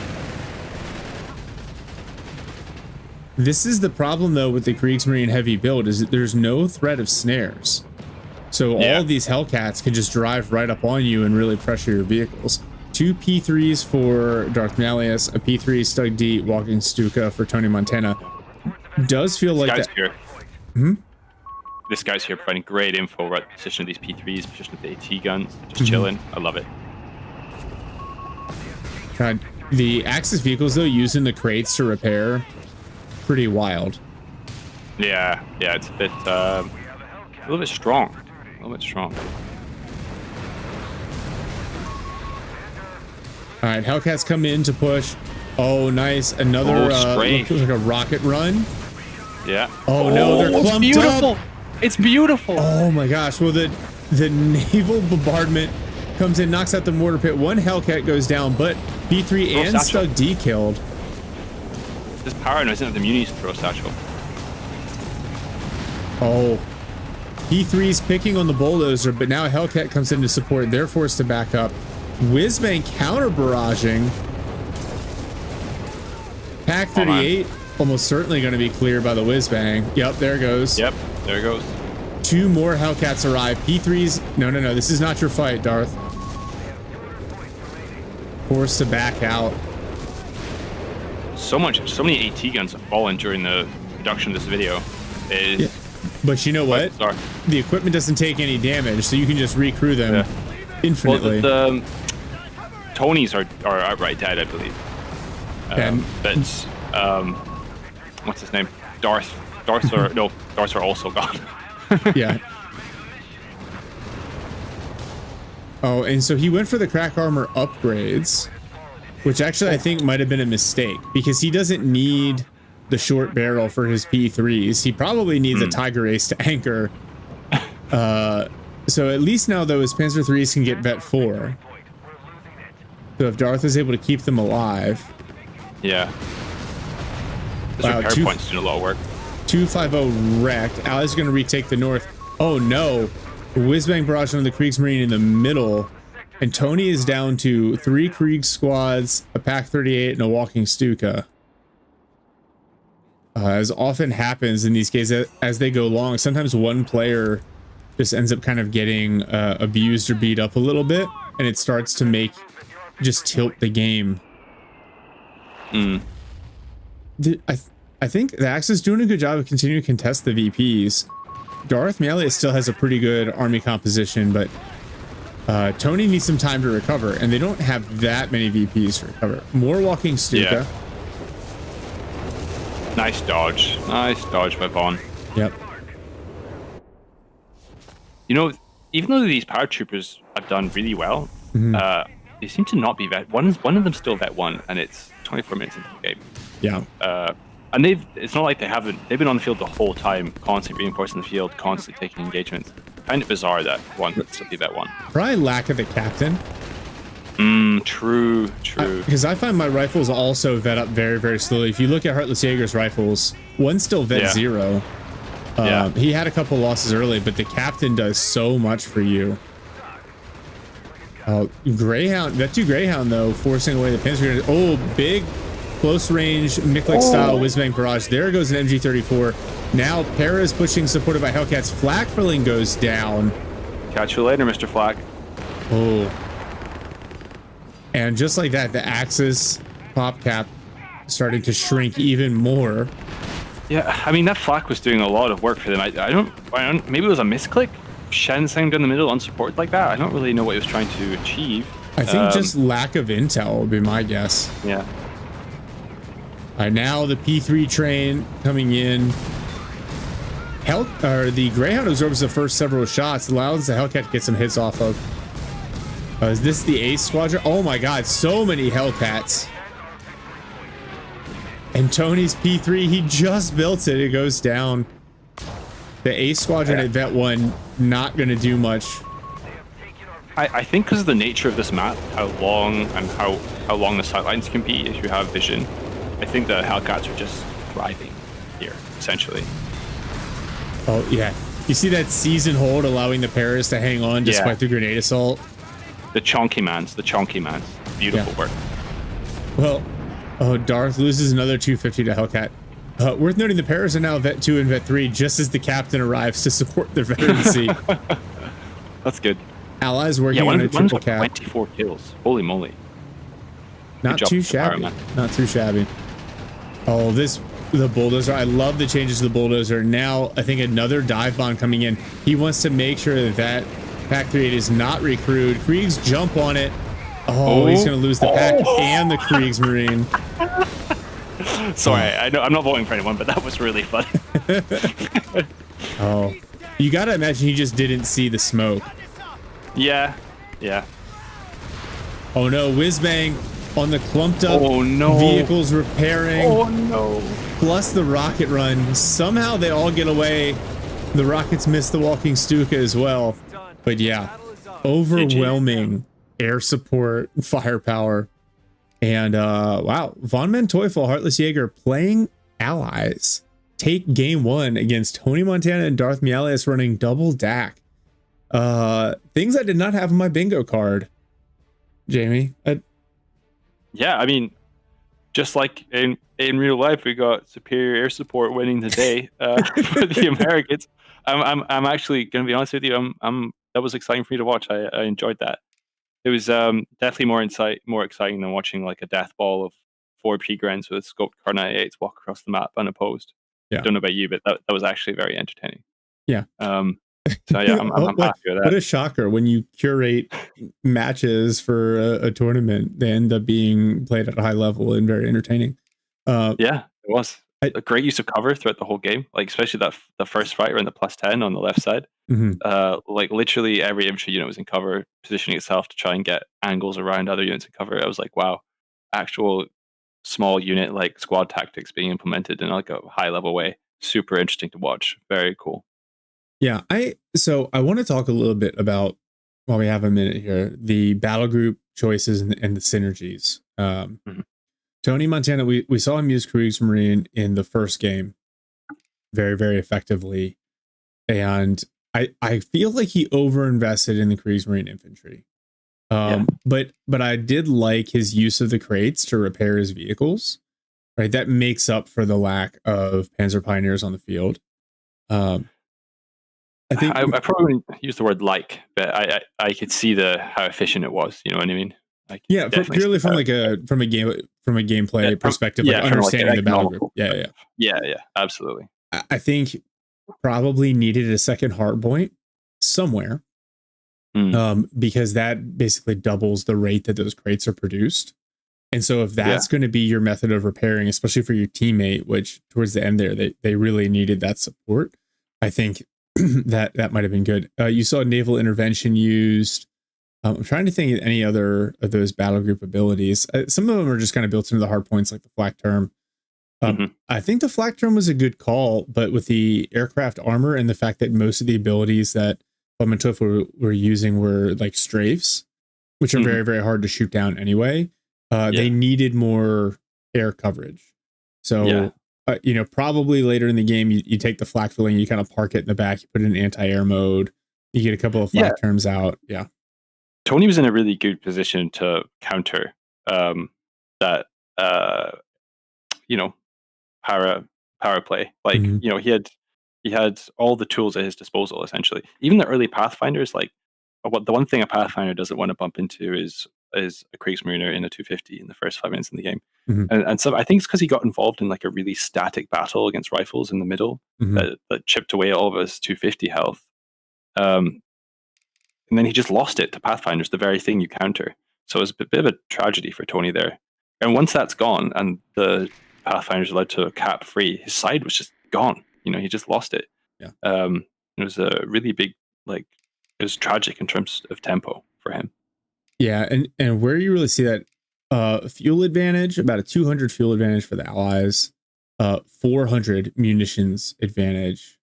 This is the problem though with the Kriegsmarine heavy build, is that there's no threat of snares. So all of these Hellcats can just drive right up on you and really pressure your vehicles. 2 P3s for Darth Malleus, a P3 Stug D walking Stuka for Tony Montana. Does feel like that. Here. This guy's here providing great info about the position of these P3s, position of the AT guns, just chilling. I love it. God, the Axis vehicles though, using the crates to repair, pretty wild. Yeah, it's a bit, a little bit strong. A little bit strong. All right, Hellcats come in to push. Oh, nice. Another looks like a rocket run. Yeah. Oh no, they're clumped it's beautiful. up. It's beautiful. Oh my gosh. Well, the naval bombardment comes in, knocks out the mortar pit. One Hellcat goes down, but B3 and Stug D killed. This power isn't have the munis to throw satchel. Oh. P3's picking on the bulldozer, but now a Hellcat comes in to support. They're forced to back up. Whizbang counter barraging. Pack 38 almost certainly going to be cleared by the Whizbang. Yep, there goes. Yep, there it goes. 2 more Hellcats arrive. P3's no, this is not your fight, Darth. Forced to back out. So many AT guns have fallen during the production of this video. But you know what? The equipment doesn't take any damage, so you can just recrew them infinitely. Well, the Tonys are outright dead, I believe. But what's his name? Darths are also gone. Yeah. Oh, and so he went for the crack armor upgrades, which actually I think might have been a mistake, because he doesn't need the short barrel for his P3s. He probably needs a Tiger Ace to anchor. So at least now though his Panzer 3s can get Vet 4. So if Darth is able to keep them alive. Yeah. Those repair points doing a lot of work. 250 wrecked. Allies are going to retake the north. Oh no. Whizbang barrage on the Kriegsmarine in the middle. And Tony is down to 3 Krieg squads, a Pack 38, and a walking Stuka. As often happens in these cases as they go long, sometimes one player just ends up kind of getting abused or beat up a little bit, and it starts to just tilt the game. I think the Axis is doing a good job of continuing to contest the VPs. Darth Malleus still has a pretty good army composition, but Tony needs some time to recover, and they don't have that many VPs to recover. More walking Stuka. Yeah. Nice dodge by Von. Yep. You know, even though these paratroopers have done really well, they seem to not be vet. One of them still vet 1, and it's 24 minutes into the game. Yeah. And it's not like they've been on the field the whole time, constantly reinforcing the field, constantly taking engagements. I find it bizarre that one would still be vet 1. Probably lack of the captain. True. Because I find my rifles also vet up very, very slowly. If you look at HeartlessJager's rifles, one's still vet 0. He had a couple losses early, but the captain does so much for you. Greyhound, vet 2 Greyhound though, forcing away the Panzer. Oh, big close range Miklik style Whizbang barrage. There goes an MG34. Now Paris pushing, supported by Hellcats. Flak filling goes down. Catch you later, Mr. Flak. Oh. And just like that, the Axis pop cap starting to shrink even more. Yeah, I mean, that Flak was doing a lot of work for them. I don't, maybe it was a misclick? Sensing down the middle unsupported like that? I don't really know what he was trying to achieve. I think just lack of intel would be my guess. Yeah. All right, now the P3 train coming in. The Greyhound absorbs the first several shots, allows the Hellcat to get some hits off of. Is this the Ace Squadron? Oh my god, so many Hellcats. And Tony's P3, he just built it. It goes down. The Ace Squadron at Vet 1, not going to do much. I think because of the nature of this map, how long and how long the sightlines can be if you have vision, I think the Hellcats are just thriving here, essentially. Oh, yeah. You see that season hold allowing the Paris to hang on despite the grenade assault? The chonky mans. Beautiful work. Well, oh, Darth loses another 250 to Hellcat. Worth noting the Paris are now Vet 2 and Vet 3 just as the captain arrives to support their veterancy. That's good. Allies working on a triple cap. 24 kills. Holy moly. Not too shabby. Not too shabby. Oh, the bulldozer. I love the changes to the bulldozer. Now, I think another dive bomb coming in. He wants to make sure that Pack 38 is not recruited. Kriegs jump on it. Oh, he's going to lose the Pack and the Kriegsmarine. Sorry, I know I'm not voting for anyone, but that was really fun. Oh, you got to imagine he just didn't see the smoke. Yeah. Oh no, whiz bang on the clumped up vehicles repairing. Oh no. Plus the rocket run. Somehow they all get away. The rockets miss the walking Stuka as well. But yeah, overwhelming air support, firepower. And wow, VonManteuffel, HeartlessJager playing allies. Take game 1 against Tony Montana and Darth Mialius running double DAC. Things I did not have on my bingo card, Jamie. Yeah, I mean, just like in real life, we got superior air support winning the day for the Americans. I'm actually going to be honest with you. That was exciting for me to watch. I enjoyed that. It was definitely more exciting than watching like a death ball of 4 P-Grens with scoped Car 98s walk across the map unopposed. Yeah. I don't know about you, but that was actually very entertaining. Yeah. So yeah, I'm happy with that. What a shocker when you curate matches for a tournament, they end up being played at a high level and very entertaining. Yeah, it was a great use of cover throughout the whole game, like especially the first fight around the +10 on the left side. Like literally every infantry unit was in cover, positioning itself to try and get angles around other units in cover. I was like, wow, actual small unit like squad tactics being implemented in like a high level way. Super interesting to watch. Very cool. Yeah, I want to talk a little bit about, while we have a minute here, the battle group choices and the synergies. Tony Montana, we saw him use Kriegsmarine in the first game very, very effectively. And I feel like he overinvested in the Kriegsmarine infantry. But I did like his use of the crates to repair his vehicles. Right, that makes up for the lack of Panzer Pioneers on the field. I think I probably wouldn't use the word like, but I could see how efficient it was. You know what I mean? Like, yeah, purely from a gameplay perspective, like understanding like the battle group. Yeah, absolutely. I think probably needed a second hard point somewhere, because that basically doubles the rate that those crates are produced. And so if that's going to be your method of repairing, especially for your teammate, which towards the end there they really needed that support, I think that might have been good. You saw naval intervention used. I'm trying to think of any other of those battle group abilities. Some of them are just kind of built into the hard points, like the flak term. I think the flak term was a good call, but with the aircraft armor and the fact that most of the abilities that VonManteuffel were using were like strafes, which are very, very hard to shoot down anyway. They needed more air coverage. So, probably later in the game, you take the flak filling, you kind of park it in the back, you put it in anti-air mode, you get a couple of flak terms out. Yeah. Tony was in a really good position to counter that, power play. Like, he had He had all the tools at his disposal, essentially. Even the early Pathfinders, like the one thing a Pathfinder doesn't want to bump into is a Kriegsmariner in a 250 in the first 5 minutes in the game. And so I think it's because he got involved in like a really static battle against rifles in the middle that chipped away all of his 250 health. And then he just lost it to Pathfinders, the very thing you counter. So it was a bit of a tragedy for Tony there. And once that's gone and the Pathfinders are allowed to cap free, his side was just gone. He just lost it. Yeah. It was a really big, it was tragic in terms of tempo for him. Yeah, and where you really see that fuel advantage, about a 200 fuel advantage for the Allies, 400 munitions advantage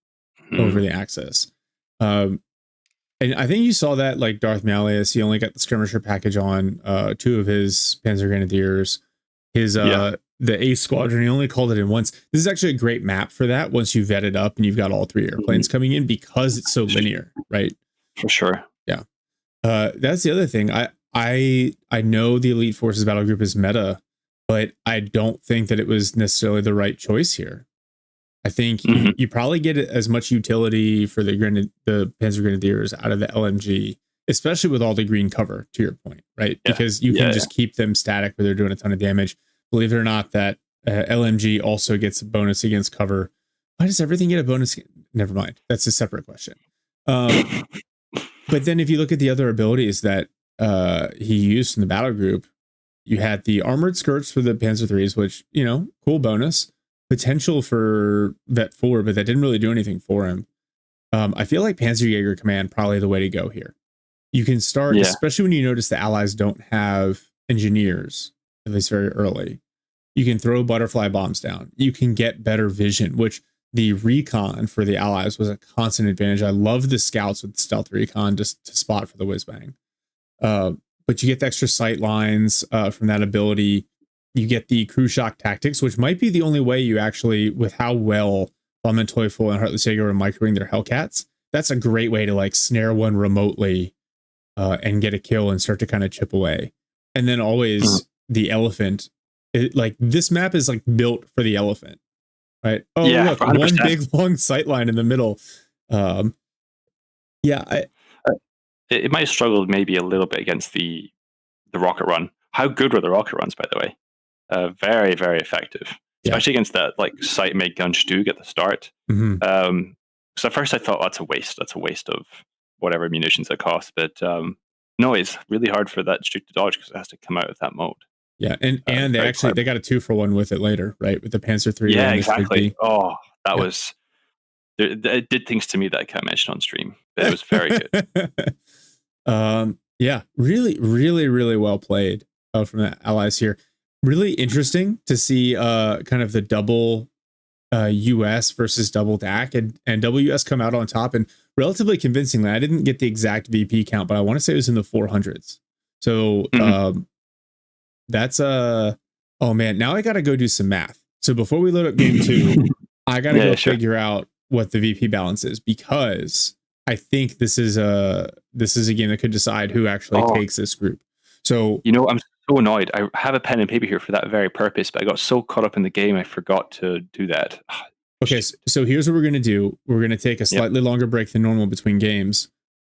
over the Axis. And I think you saw that like Darth Malleus, he only got the skirmisher package on 2 of his Panzer Grenadiers. His the Ace Squadron, he only called it in once. This is actually a great map for that once you vet it up and you've got all 3 airplanes coming in because it's so linear, right? For sure. Yeah. That's the other thing. I know the Elite Forces battle group is meta, but I don't think that it was necessarily the right choice here. I think you probably get as much utility for the Panzer Grenadiers out of the LMG, especially with all the green cover, to your point, right? Yeah. Because you can just keep them static where they're doing a ton of damage. Believe it or not, that LMG also gets a bonus against cover. Why does everything get a bonus? Never mind. That's a separate question. But then if you look at the other abilities that he used in the battle group, you had the armored skirts for the Panzer IIIs, which, cool bonus. Potential for Vet 4, but that didn't really do anything for him. I feel like Panzerjäger Command probably the way to go here. You can start, especially when you notice the Allies don't have engineers, at least very early. You can throw butterfly bombs down. You can get better vision, which the recon for the Allies was a constant advantage. I love the scouts with stealth recon just to spot for the whiz bang. But you get the extra sight lines from that ability. You get the crew shock tactics, which might be the only way you actually, with how well VonManteuffel and HeartlessJager are microing their Hellcats, that's a great way to like snare one remotely and get a kill and start to kind of chip away. And then always the elephant. This map is like built for the elephant, right? Oh, yeah, look, 100%. One big long sight line in the middle. It might have struggled maybe a little bit against the rocket run. How good were the rocket runs, by the way? Very, very effective, especially against that sight made gun Stug at the start. So at first I thought that's a waste. That's a waste of whatever munitions it costs. But no, it's really hard for that Stug to dodge because it has to come out of that mode. Yeah, and they got a 2-for-1 with it later, right? With the Panzer III. Yeah, exactly. Oh, that was it did things to me that I can't mention on stream, but it was very good. Yeah, really, really, really well played from the Allies here. Really interesting to see kind of the double US versus double DAC and WS come out on top and relatively convincingly. I didn't get the exact VP count, but I want to say it was in the 400s. So that's oh man, now I got to go do some math. So before we load up game 2, I got to go figure out what the VP balance is, because I think this is a game that could decide who actually takes this group. So I'm so annoyed. I have a pen and paper here for that very purpose, but I got so caught up in the game I forgot to do that. Okay, so here's what we're gonna do. We're gonna take a slightly longer break than normal between games.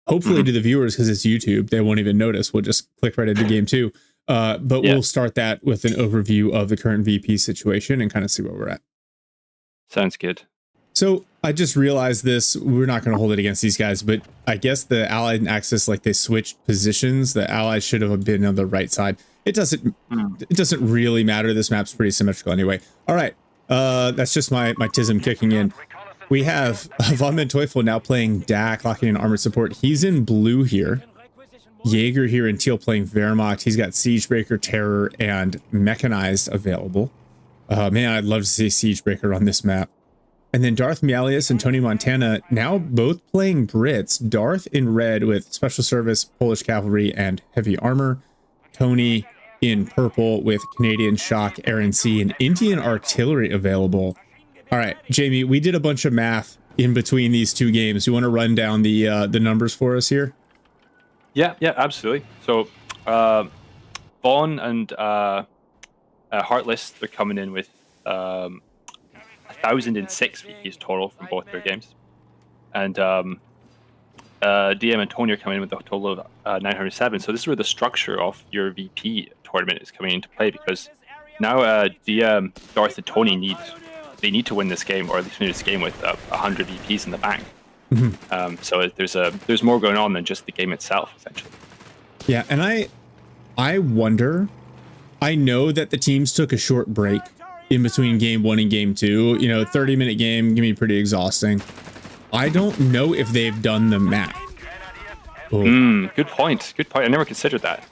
Hopefully to the viewers, because it's YouTube, they won't even notice. We'll just click right into game 2. But we'll start that with an overview of the current VP situation and kind of see where we're at. Sounds good. So I just realized this. We're not going to hold it against these guys, but I guess the Allied Axis, they switched positions. The Allies should have been on the right side. It doesn't really matter. This map's pretty symmetrical anyway. All right. That's just my tism kicking in. We have VonManteuffel now playing DAC, locking in armored support. He's in blue here. Jaeger here in teal playing Wehrmacht. He's got Siegebreaker, Terror, and Mechanized available. Man, I'd love to see Siegebreaker on this map. And then Darth Malleus and Tony Montana now both playing Brits. Darth in red with Special Service, Polish Cavalry, and Heavy Armor. Tony in purple with Canadian Shock, RNC, and Indian Artillery available. All right, Jamie, we did a bunch of math in between these two games. You want to run down the numbers for us here? Yeah, absolutely. So Vaughn and Heartless, they're coming in with I 1,006 VPs total from both their games. And DM and Tony are coming in with a total of 907. So this is where the structure of your VP tournament is coming into play, because now DM, Darth, and Tony need to win this game, or at least win this game with 100 VPs in the bank. So there's more going on than just the game itself, essentially. Yeah, and I wonder. I know that the teams took a short break in between game 1 and game 2. 30-minute game can be pretty exhausting. I don't know if they've done the math. Good point. I never considered that.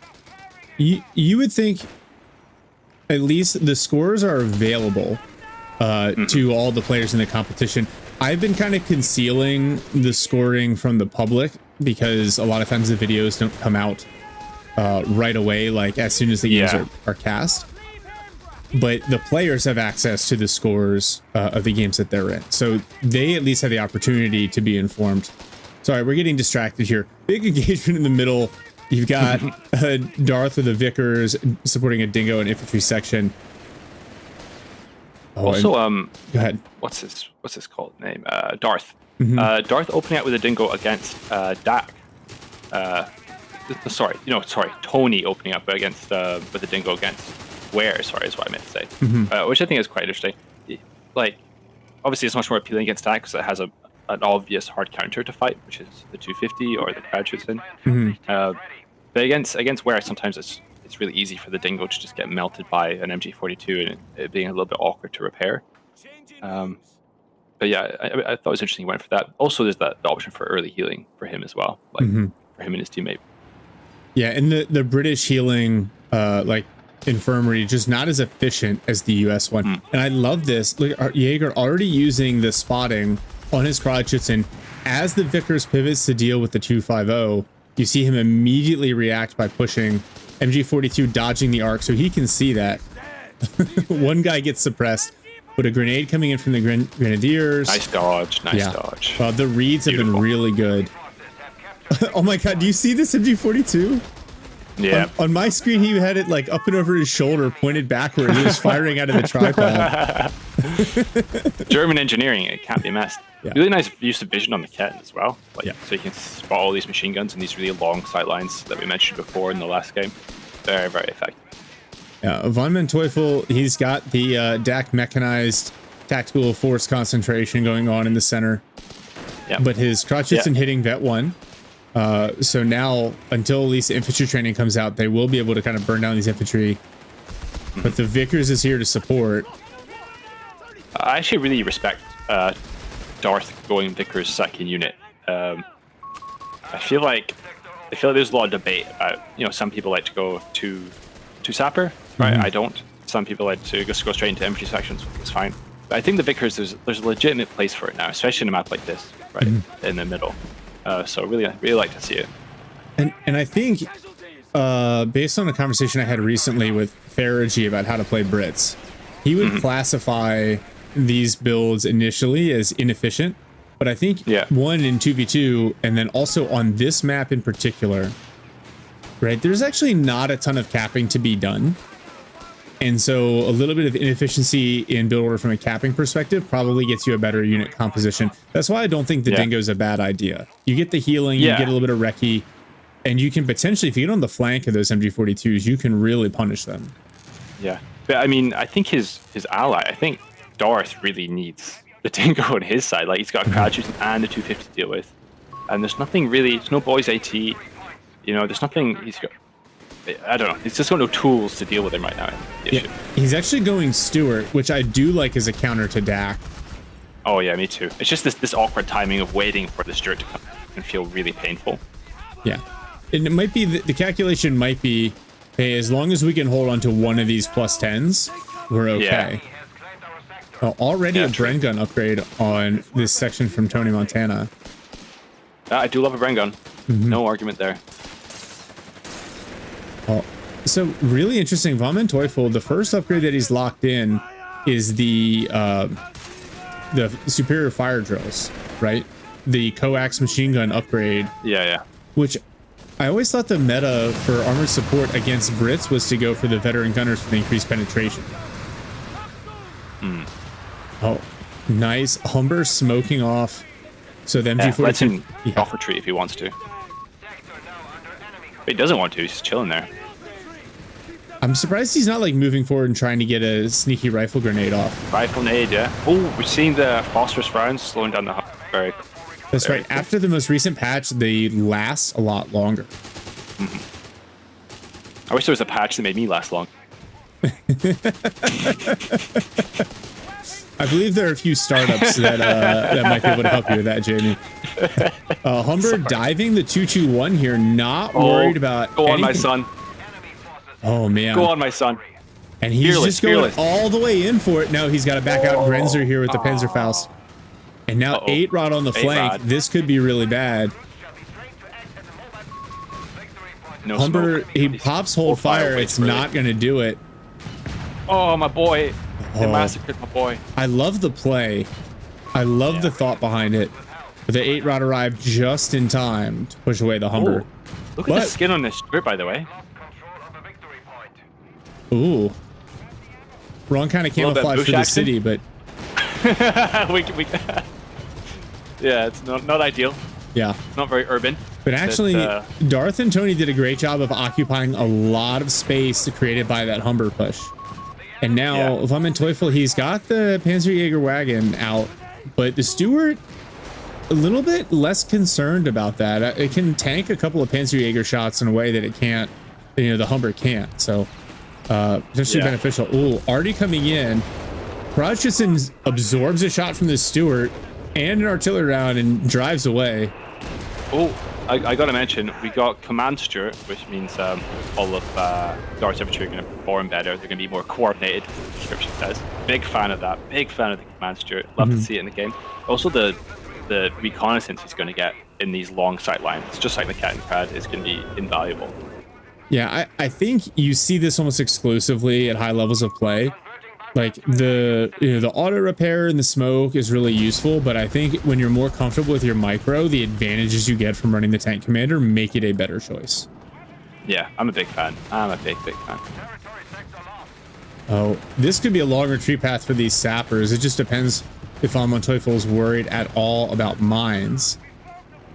You would think at least the scores are available to all the players in the competition. I've been kind of concealing the scoring from the public because a lot of times the videos don't come out right away, like as soon as the games are cast. But the players have access to the scores of the games that they're in, so they at least have the opportunity to be informed. Sorry, we're getting distracted here. Big engagement in the middle. You've got Darth with the Vickers supporting a Dingo and infantry section. Also, go ahead. What's his called name? Darth. Darth opening out with a Dingo against Dak. Tony opening up against with a Dingo against Ware. Sorry, is what I meant to say. Which I think is quite interesting. Like, obviously, it's much more appealing against Dak because it has an obvious hard counter to fight, which is the 250 or the crowd shoots in. But against Ware, sometimes it's really easy for the Dingo to just get melted by an MG42 and it being a little bit awkward to repair. But yeah, I thought it was interesting he went for that. Also, there's the option for early healing for him as well, like for him and his teammate. Yeah, and the British healing infirmary just not as efficient as the US one. And I love this. Look, Jaeger already using the spotting on his Krajcicin as the Vickers pivots to deal with the 250. You see him immediately react by pushing MG42, dodging the arc, so he can see that. One guy gets suppressed, but a grenade coming in from the Grenadiers. Nice dodge. Dodge. Well, the reads have been really good. Oh my god, do you see this MG42? Yeah. On my screen, he had it like up and over his shoulder, pointed backward. He was firing out of the tripod. German engineering, it can't be messed. Yeah. Really nice use of vision on the Ket as well. So you can spot all these machine guns and these really long sight lines that we mentioned before in the last game. Very, very effective. Yeah, VonManteuffel, he's got the DAC mechanized tactical force concentration going on in the center. Yeah. But his Krajcicin hitting Vet 1. So now, until at least the infantry training comes out, they will be able to kind of burn down these infantry. But the Vickers is here to support. I actually really respect Darth going Vickers second unit. I feel like there's a lot of debate about, some people like to go to Sapper, right? I don't. Some people like to just go straight into infantry sections, which is fine. But I think the Vickers, there's a legitimate place for it now, especially in a map like this, right, in the middle. So really like to see it. And I think, based on a conversation I had recently with Faragi about how to play Brits, he would classify these builds initially as inefficient. But I think one in 2v2, and then also on this map in particular, right, there's actually not a ton of capping to be done. And so a little bit of inefficiency in build order from a capping perspective probably gets you a better unit composition. That's why I don't think the Dingo is a bad idea. You get the healing, you get a little bit of recce, and you can potentially, if you get on the flank of those MG42s, you can really punish them. Yeah. But I mean, I think his ally, I think Darth really needs the Dingo on his side. Like, he's got Krajcicin and the 250 to deal with. And there's nothing really, there's no boys AT, there's nothing he's got. I don't know. He's just got no tools to deal with him right now. He's actually going Stewart, which I do like as a counter to Dak. Oh yeah, me too. It's just this awkward timing of waiting for the Stewart to come and feel really painful. Yeah, and it might be the calculation might be, hey, as long as we can hold on to one of these +10s, we're okay. Already a Bren gun upgrade on this section from Tony Montana. I do love a Bren gun. No argument there. So really interesting. VonManteuffel, the first upgrade that he's locked in is the superior fire drills, right? The coax machine gun upgrade. Yeah. Which I always thought the meta for armored support against Brits was to go for the veteran gunners for the increased penetration. Nice. Humber smoking off. So the MG42. Lets him off retreat if he wants to. But he doesn't want to. He's just chilling there. I'm surprised he's not like moving forward and trying to get a sneaky rifle grenade off. Rifle grenade, yeah. Oh, we're seeing the phosphorus rounds slowing down the Humber. Very. That's right. After the most recent patch, they last a lot longer. I wish there was a patch that made me last long. I believe there are a few startups that might be able to help you with that, Jamie. Humber diving the 221 here, not worried about Go on, anything. my son. Oh, man. Go on, my son. And he's just going all the way in for it. No, he's got to back out Grenzer here with the Panzerfaust. And now 8-Rod on the flank. This could be really bad. No Humber, smoke. he pops hold fire. It's not going to do it. Oh, my boy. They Oh. massacred my boy. I love the play. I love the thought behind it. But the 8-Rod arrived just in time to push away the Humber. Ooh. Look at the skin on this strip, by the way. Ooh. Wrong kind of camouflage for the accent. city, but yeah, it's not ideal. yeah. Not very urban. But actually, Darth and Tony did a great job of occupying a lot of space created by that Humber push. And now, VonManteuffel, he's got the Panzerjäger wagon out, but the Stewart, a little bit less concerned about that. It can tank a couple of Panzerjäger shots in a way that it can't, you know, the Humber can't. So, potentially beneficial. Ooh, Artie coming in. Rodgson absorbs a shot from the Stewart and an artillery round and drives away. Oh, I gotta mention, we got Command Stewart, which means all of Dart's infantry are gonna perform better. They're gonna be more coordinated, as the description says. Big fan of that. Big fan of the Command Stewart. Love to see it in the game. Also, the reconnaissance he's gonna get in these long sight lines, just like the Cat and Crad, is gonna be invaluable. Yeah, I think you see this almost exclusively at high levels of play. Like the auto repair and the smoke is really useful, but I think when you're more comfortable with your micro, the advantages you get from running the tank commander make it a better choice. Yeah, I'm a big fan. I'm a big fan. Oh, this could be a long retreat path for these sappers. It just depends if VonManteuffel is worried at all about mines.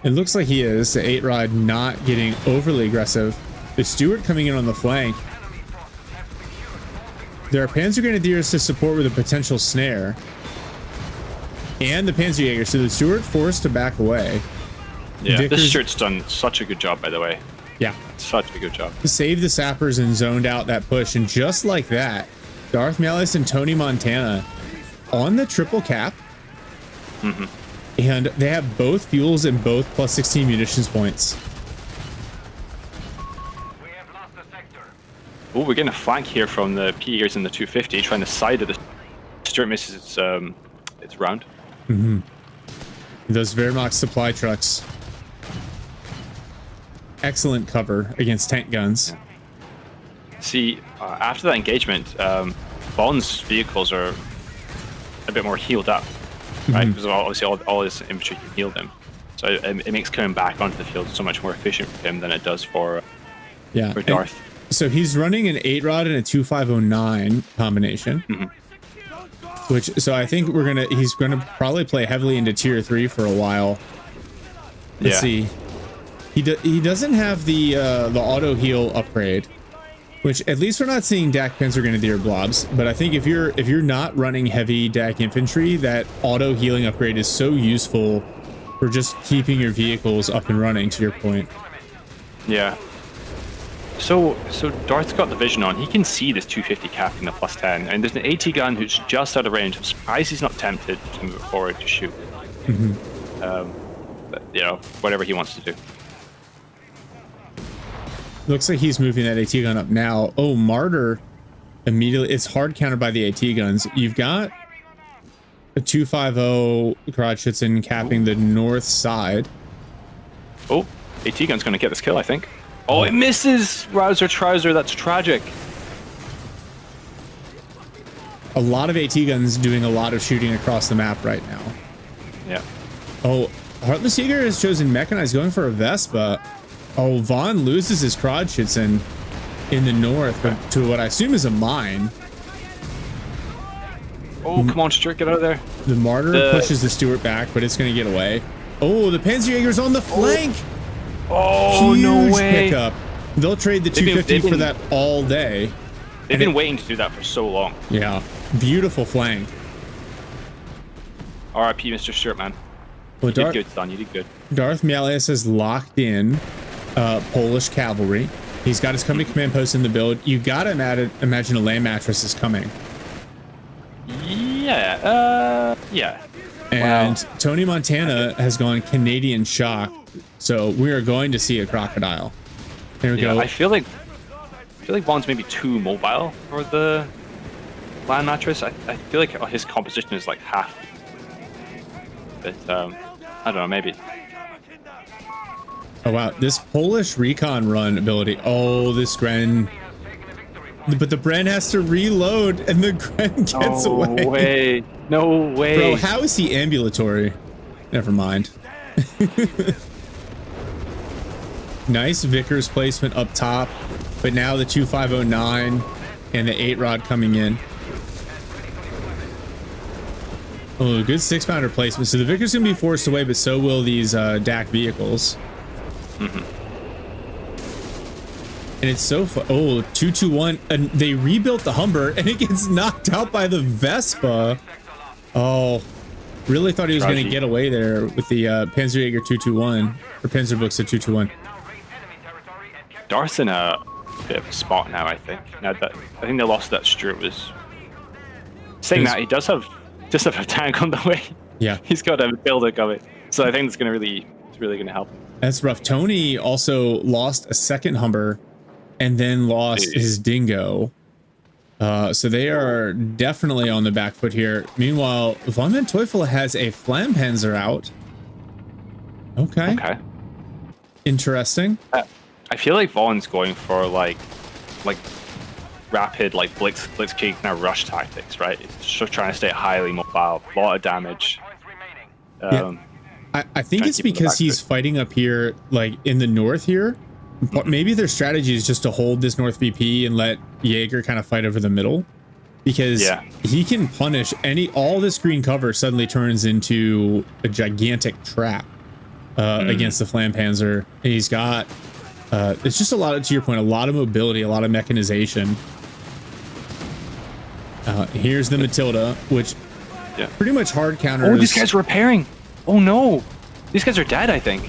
It looks like he is. The 8-Rod not getting overly aggressive. The Stewart coming in on the flank. There are Panzer Grenadiers to support with a potential snare. And the Panzerjäger. So the Stewart forced to back away. Yeah, Vickers, this shirt's done such a good job, by the way. Yeah. Such a good job. Saved the sappers and zoned out that push. And just like that, Darth Malleus and Tony Montana on the triple cap. And they have both fuels and both plus 16 munitions points. Oh, we're getting a flank here from the P-Eagers in the 250, trying to side of the Stewart misses its round. Those Wehrmacht supply trucks. Excellent cover against tank guns. See, after that engagement, Von's vehicles are a bit more healed up, right? Because obviously all his infantry can heal them. So it makes coming back onto the field so much more efficient for him than it does for Darth. So he's running an 8-Rod and a 2509 combination. So I think he's gonna probably play heavily into tier 3 for a while. Let's see. He doesn't have the auto heal upgrade, which at least we're not seeing DAC Panzer Grenadier blobs. But I think if you're not running heavy DAC infantry, that auto healing upgrade is so useful for just keeping your vehicles up and running, to your point. Yeah. So Darth's got the vision on. He can see this 250 capping the plus 10, and there's an AT gun who's just out of range. I'm surprised he's not tempted to move forward to shoot. But, you know, whatever he wants to do. Looks like he's moving that AT gun up now. Oh, Martyr immediately. It's hard countered by the AT guns. You've got a 250 Grodschützen capping the north side. Oh, AT gun's going to get this kill, I think. Oh, it misses! Rouser Trouser, that's tragic. A lot of AT guns doing a lot of shooting across the map right now. Yeah. Oh, HeartlessJager has chosen Mechanized, going for a Vespa. Oh, Von loses his Grodschützen in the north, but to what I assume is a mine. Oh, come on, Stuart, get out of there. The Martyr pushes the Stuart back, but it's going to get away. Oh, the Panzerjäger's on the flank. Oh, Huge no way. pickup. They'll trade the 250 for that all day. They've been waiting to do that for so long. Yeah, beautiful flank. R.I.P. Mr. Stuart, man. Well, You did good, son. You did good. Darth Mielius has locked in Polish cavalry. He's got his company command post in the build. You gotta imagine a land mattress is coming. Yeah. Yeah. And Tony Montana has gone Canadian shock, so we are going to see a crocodile. There we go. I feel like Vaughn's maybe too mobile for the land mattress. I feel like his composition is like half. But I don't know, maybe. Oh wow, this Polish recon run ability. Oh, this Gren. But the Bren has to reload and the Gren gets away. No way. No way. Bro, how is he ambulatory? Never mind. Nice Vickers placement up top, but now the 2509 and the 8-rod coming in. Oh, good 6-pounder placement. So the Vickers gonna be forced away, but so will these DAC vehicles. And it's so fun. Oh, 221. And they rebuilt the Humber and it gets knocked out by the Vespa. Oh, really thought he was going to get away there with the Panzerjäger 221 or Panzerbuchse 221. Darth's in a bit of a spot now, I think. Now that I think the loss that Stuart was saying that he does have a tank on the way. Yeah, he's got a builder coming, so I think it's really going to help him. That's rough. Tony also lost a second Humber and then lost his Dingo. So they are definitely on the back foot here. Meanwhile, VonManteuffel has a Flampanzer out. Okay. Interesting. I feel like Vaughn's going for like rapid blitzkrieg kind of rush tactics, right? It's just trying to stay highly mobile, a lot of damage. Yeah. I think it's because he's fighting up here, like in the north here. Maybe their strategy is just to hold this north VP and let Jaeger kind of fight over the middle, because he can punish all this green cover suddenly turns into a gigantic trap against the Flampanzer. And he's got it's just a lot of, to your point, a lot of mobility, a lot of mechanization. Here's the Matilda, which pretty much hard counters. Oh, these guys are repairing. Oh no, these guys are dead, I think.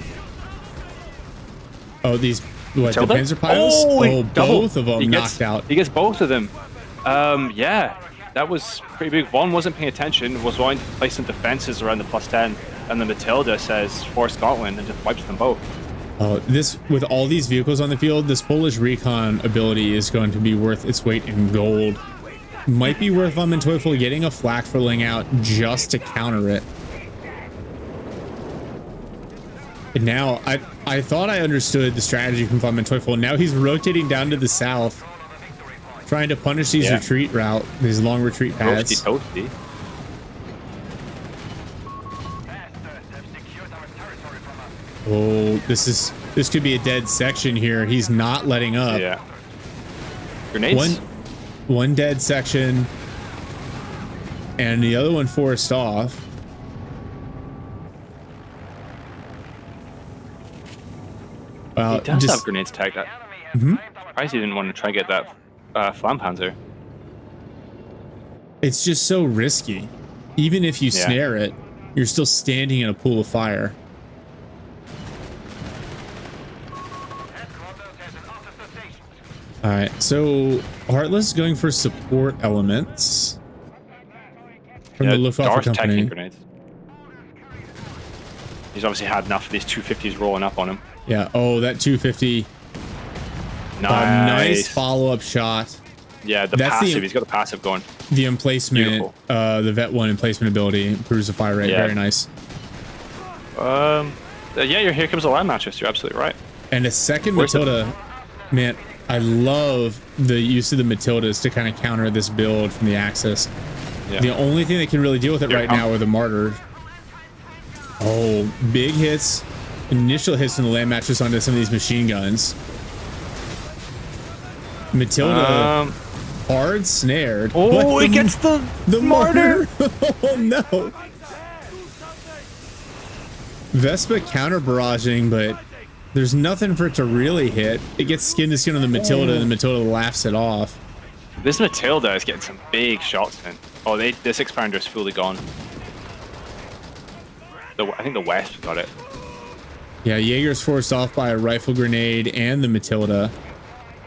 Oh, these the Panzer piles? Oh, both of them knocked out. He gets both of them. Yeah, that was pretty big. Vaughn wasn't paying attention, was wanting to place some defenses around the +10, and the Matilda says for Scotland and just wipes them both. This, with all these vehicles on the field, this Polish recon ability is going to be worth its weight in gold. Might be worth VonManteuffel getting a flak filling out just to counter it. And now I thought I understood the strategy from VonManteuffel. Now he's rotating down to the south, trying to punish these retreat route, these long retreat paths. Toasty. Oh, this could be a dead section here. He's not letting up. Yeah. Grenades. One dead section, and the other one forced off. He does have grenades tagged up. Surprised he didn't want to try to get that Flampanzer. It's just so risky. Even if you snare it, you're still standing in a pool of fire. All right, so Heartless is going for support elements from the Luftwaffe company. Grenades. He's obviously had enough of these 250s rolling up on him. Yeah. Oh, that 250. Nice follow-up shot. Yeah, that's passive. He's got the passive going. The emplacement, the Vet 1 emplacement ability improves the fire rate. Very nice. Yeah, here comes the land mattress. You're absolutely right. And a second Matilda. Man, I love the use of the Matildas to kind of counter this build from the Axis. Yeah. The only thing that can really deal with it right now are the Martyr. Oh, big hits. Initial hits in the land mattress onto some of these machine guns. Matilda hard snared. Oh, it gets the martyr. Oh no. Vespa counter barraging, but there's nothing for it to really hit. It gets skin to skin on the Matilda, and the Matilda laughs it off. This Matilda is getting some big shots in. Oh, the 6-pounder is fully gone. I think the West got it. Yeah, Jaeger's forced off by a rifle grenade and the Matilda.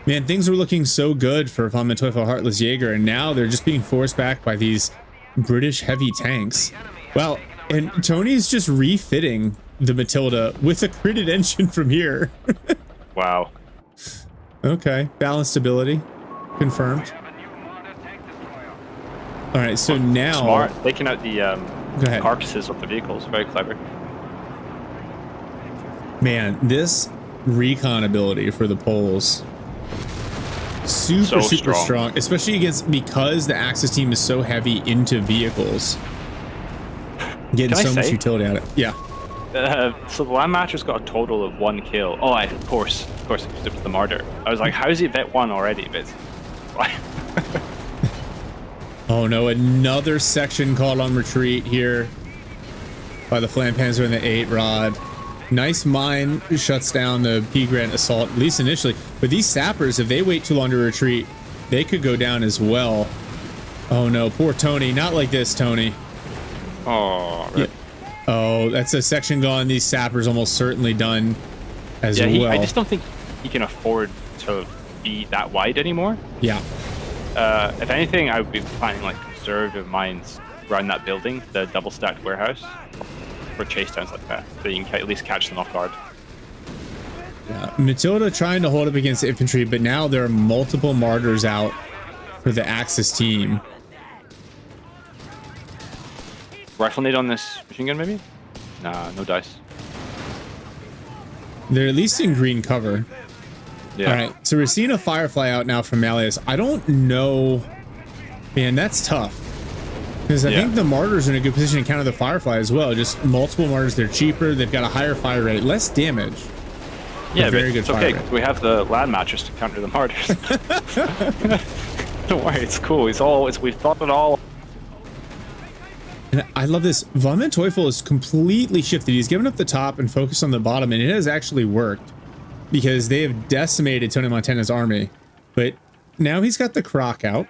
Man, things were looking so good for VonManteuffel HeartlessJager, and now they're just being forced back by these British heavy tanks. Well, and Tony's just refitting the Matilda with a critted engine from here. Wow. Okay, balanced ability confirmed. All right, so now smart taking out the go ahead. carcasses of the vehicles. Very clever. Man, this recon ability for the Poles, super strong, especially against, because the Axis team is so heavy into vehicles, getting so much utility out of it. Yeah. So the Landmatcher's got a total of 1 kill. Oh, of course, because it was the Martyr. I was like, how is he vet 1 already? But it's fine. Oh no, another section called on retreat here by the Flampanzer and the 8-Rod. Nice mine shuts down the P-Grant assault, at least initially. But these sappers, if they wait too long to retreat, they could go down as well. Oh no, poor Tony. Not like this, Tony. Oh, yeah. Oh, that's a section gone. These sappers almost certainly done as well. I just don't think he can afford to be that wide anymore. Yeah. If anything, I would be planning like conservative mines around that building, the double stacked warehouse, for chase downs like that, so you can at least catch them off guard. Yeah, Matilda trying to hold up against the infantry, but now there are multiple martyrs out for the Axis team. Rifle nade on this machine gun, maybe? Nah, no dice. They're at least in green cover. Yeah. All right, so we're seeing a Firefly out now from Malleus. I don't know, man, that's tough. Because I think the Martyrs are in a good position to counter the Firefly as well. Just multiple Martyrs, they're cheaper, they've got a higher fire rate, less damage. Yeah, very good it's okay. fire rate. We have the Land Mattress to counter the Martyrs. Don't worry, it's cool. We've thought it all. And I love this. VonManteuffel is completely shifted. He's given up the top and focused on the bottom, and it has actually worked because they have decimated Tony Montana's army. But now he's got the Croc out,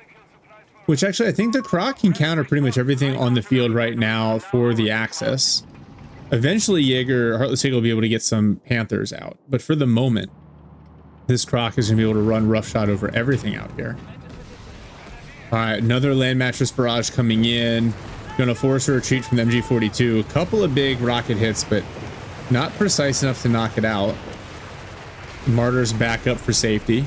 which actually I think the Croc can counter pretty much everything on the field right now for the Axis. Eventually, HeartlessJager will be able to get some Panthers out, but for the moment, this Croc is going to be able to run roughshod over everything out here. All right, another land mattress barrage coming in. Going to force a retreat from the MG42. A couple of big rocket hits, but not precise enough to knock it out. Martyrs back up for safety.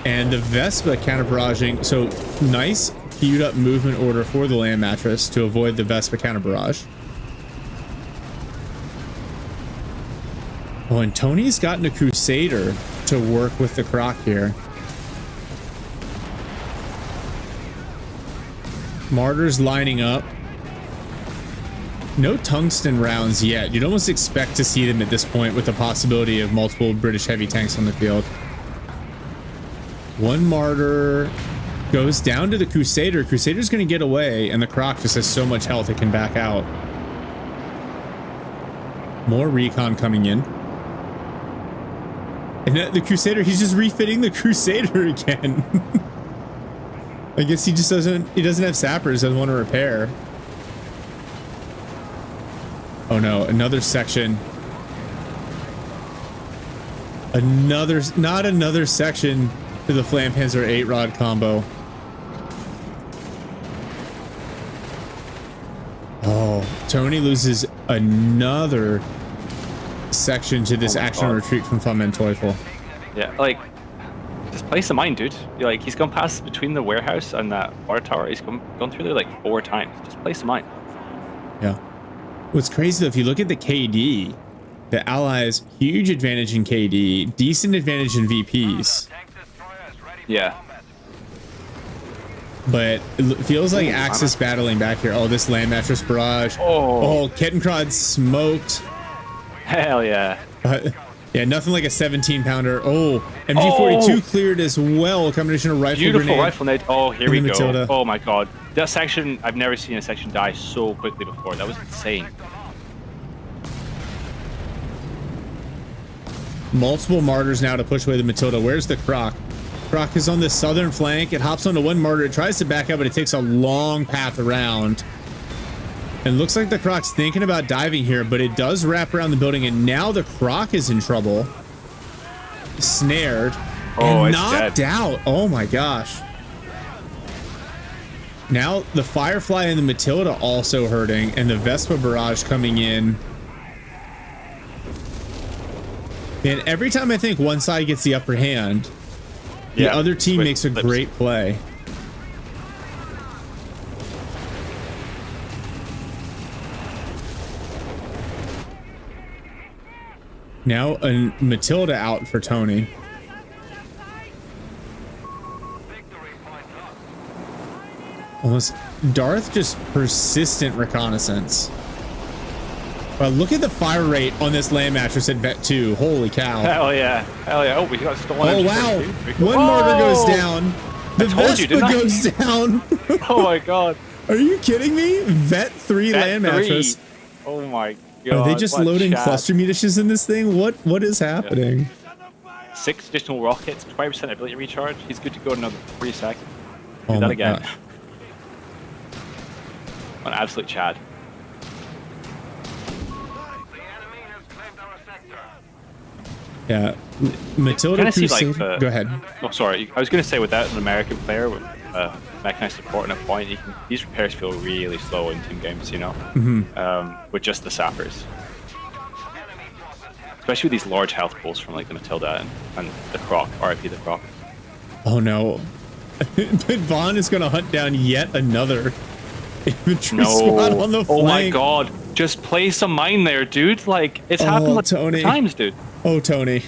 And the Vespa counter barraging. So nice queued up movement order for the land mattress to avoid the Vespa counter barrage. Oh, and Tony's gotten a Crusader to work with the Croc here. Martyrs lining up. No tungsten rounds yet. You'd almost expect to see them at this point with the possibility of multiple British heavy tanks on the field. One Martyr goes down to the Crusader. Crusader's going to get away, and the Croc just has so much health it can back out. More recon coming in. And the Crusader, he's just refitting the Crusader again. I guess he just doesn't have sappers, doesn't want to repair. Oh no, another section. Not another section to the Flampanzer 8-Rod combo. Oh, Tony loses another section to this action retreat from VonManteuffel. Yeah, like, just place a mine, dude. Like, he's gone past between the warehouse and that water tower. He's gone through there like 4 times. Just place a mine. Yeah. What's crazy though, if you look at the KD, the Allies huge advantage in KD, decent advantage in VPs. Yeah. But it feels like Axis battling back here. Oh, this land mattress barrage. Oh, Kettenkrad smoked. Hell yeah. Yeah, nothing like a 17-pounder. Oh, MG42 cleared as well. Combination of rifle Beautiful grenade. rifle nade. Oh, here we go. Matilda. Oh my god. That section, I've never seen a section die so quickly before. That was insane. Multiple martyrs now to push away the Matilda. Where's the Croc? Croc is on the southern flank. It hops onto one martyr. It tries to back up, but it takes a long path around. It looks like the Croc's thinking about diving here, but it does wrap around the building, and now the Croc is in trouble. Snared. And knocked dead. out. Oh my gosh. Now the Firefly and the Matilda also hurting, and the Vespa barrage coming in. And every time I think one side gets the upper hand, the other team makes a great play. Now a Matilda out for Tony. Almost Darth, just persistent reconnaissance. Well, look at the fire rate on this land mattress at Vet 2. Holy cow. Hell yeah. Hell yeah. Oh, we got stolen. Oh, wow. One martyr goes down. The Vespa goes down. Oh, my God. Are you kidding me? Vet 3 land mattress. Oh, my God. Are they just loading cluster munitions in this thing? What is happening? 6 additional rockets, 20% ability recharge. He's good to go in another 3 seconds. Do Oh that my again. God. An absolute Chad. Yeah, Matilda Crusader. Go ahead. Oh, sorry. I was going to say, without an American player with mechanized support and a point, these repairs feel really slow in team games, you know, with just the sappers. Especially with these large health pools from like the Matilda and the Croc, RIP the Croc. Oh no. But Vaughn is going to hunt down yet another infantry squad on the flank. Oh my God. Just play some mine there, dude. Like, it's happened like Tony. times, dude. Oh, Tony.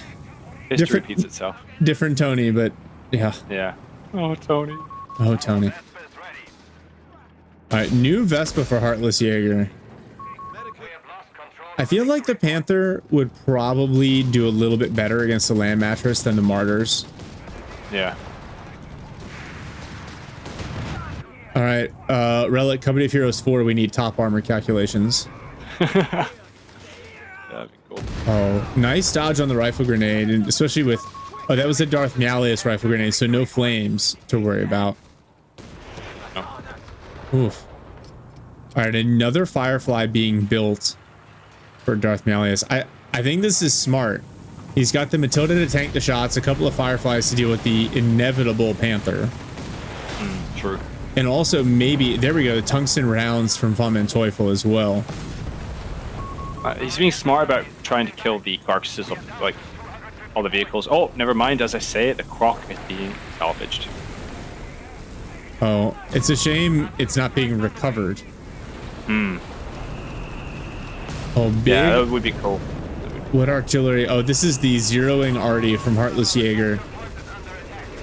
History repeats itself. Different Tony, but yeah. Yeah. Oh, Tony. Oh, Tony. All right, new Vespa for HeartlessJager. I feel like the Panther would probably do a little bit better against the land mattress than the Martyrs. Yeah. All right, Relic, Company of Heroes 4, we need top armor calculations. That'd be cool. Oh, nice dodge on the rifle grenade, and especially with... Oh, that was a Darth Malleus rifle grenade, so no flames to worry about. No. Oof. All right, another Firefly being built for Darth Malleus. I think this is smart. He's got the Matilda to tank the shots, a couple of Fireflies to deal with the inevitable Panther. True. And also maybe, there we go, the tungsten rounds from VonManteuffel as well. He's being smart about trying to kill the carcasses of like all the vehicles. Oh, never mind. As I say it, the Croc is being salvaged. Oh, it's a shame it's not being recovered. Oh, big. Yeah, that would be cool. What artillery? Oh, this is the zeroing arty from HeartlessJager.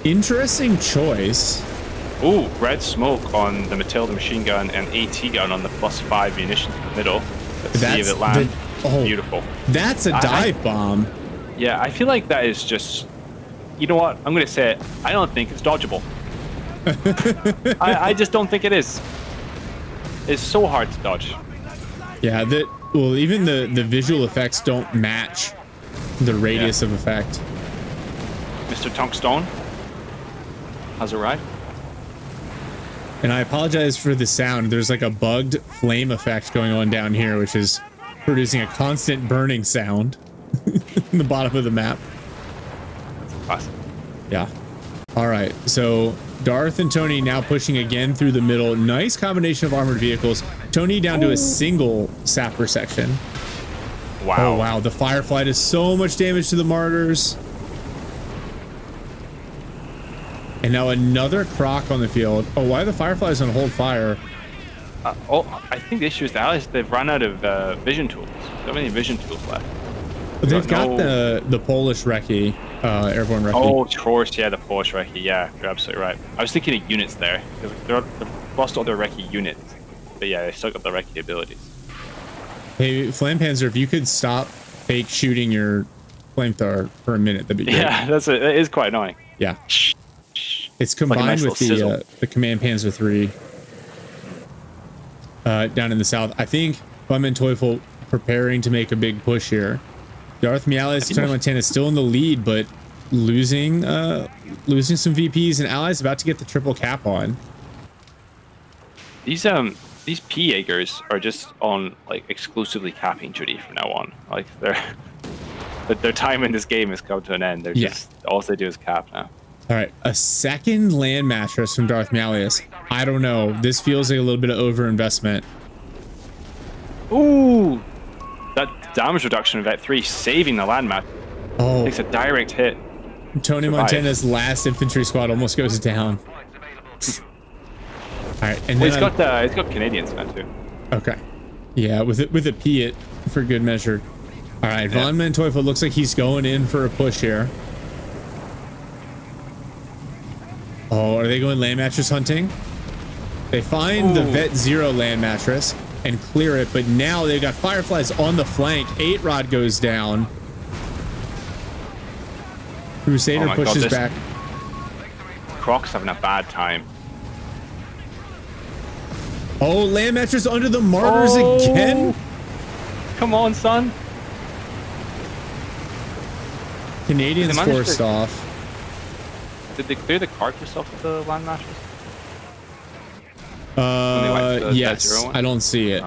Interesting choice. Ooh, red smoke on the Matilda machine gun and AT gun on the +5 munitions in the middle. Let's see if it lands. Beautiful. That's a dive bomb. Yeah, I feel like that is just... You know what? I'm going to say it. I don't think it's dodgeable. I just don't think it is. It's so hard to dodge. Yeah, well, even the visual effects don't match the radius of effect. Mr. Tungstone has arrived. And I apologize for the sound. There's like a bugged flame effect going on down here, which is producing a constant burning sound in the bottom of the map. That's classic. Yeah. All right. So Darth and Tony now pushing again through the middle. Nice combination of armored vehicles. Tony down to a single sapper section. Wow. Oh, wow. The Firefly does so much damage to the Martyrs. And now another Croc on the field. Oh, why are the Fireflies on hold fire? I think the issue is the Allies, they've run out of vision tools. They don't have any vision tools left. They've got the Polish Reakly, airborne Reakly. Oh, of course, yeah, the Polish Reakly. Yeah, you're absolutely right. I was thinking of units there. They've lost all their Reakly units. But yeah, they still got the Reakly abilities. Hey, Flampanzer, if you could stop fake shooting your flamethrower for a minute. That'd be great. Yeah, that is quite annoying. Yeah. It's combined like with nice the Command Panzer III down in the south. I think VonManteuffel preparing to make a big push here. Darth Mialis, Tony Montana still in the lead, but losing some VPs, and Allies about to get the triple cap on. These P Jaegers are just on like exclusively capping duty from now on. Like their time in this game has come to an end. They're just all they do is cap now. All right, a second land mattress from Darth Malleus. I don't know. This feels like a little bit of overinvestment. Ooh, that damage reduction in Vet 3 saving the land match. Oh, Takes a direct hit. Tony Montana's last infantry squad almost goes down. All right, and Well, then he's got Canadians now too. okay, yeah, with a Piat for good measure. All right, VonManteuffel looks like he's going in for a push here. Oh, are they going land mattress hunting? They find the Vet 0 land mattress and clear it, but now they've got Fireflies on the flank. 8-Rod goes down. Crusader pushes back. Croc's having a bad time. Oh, land mattress under the martyrs again? Come on, son. Canadians forced off. Did they clear the carcass off of the land mattress? Yes. I don't see it.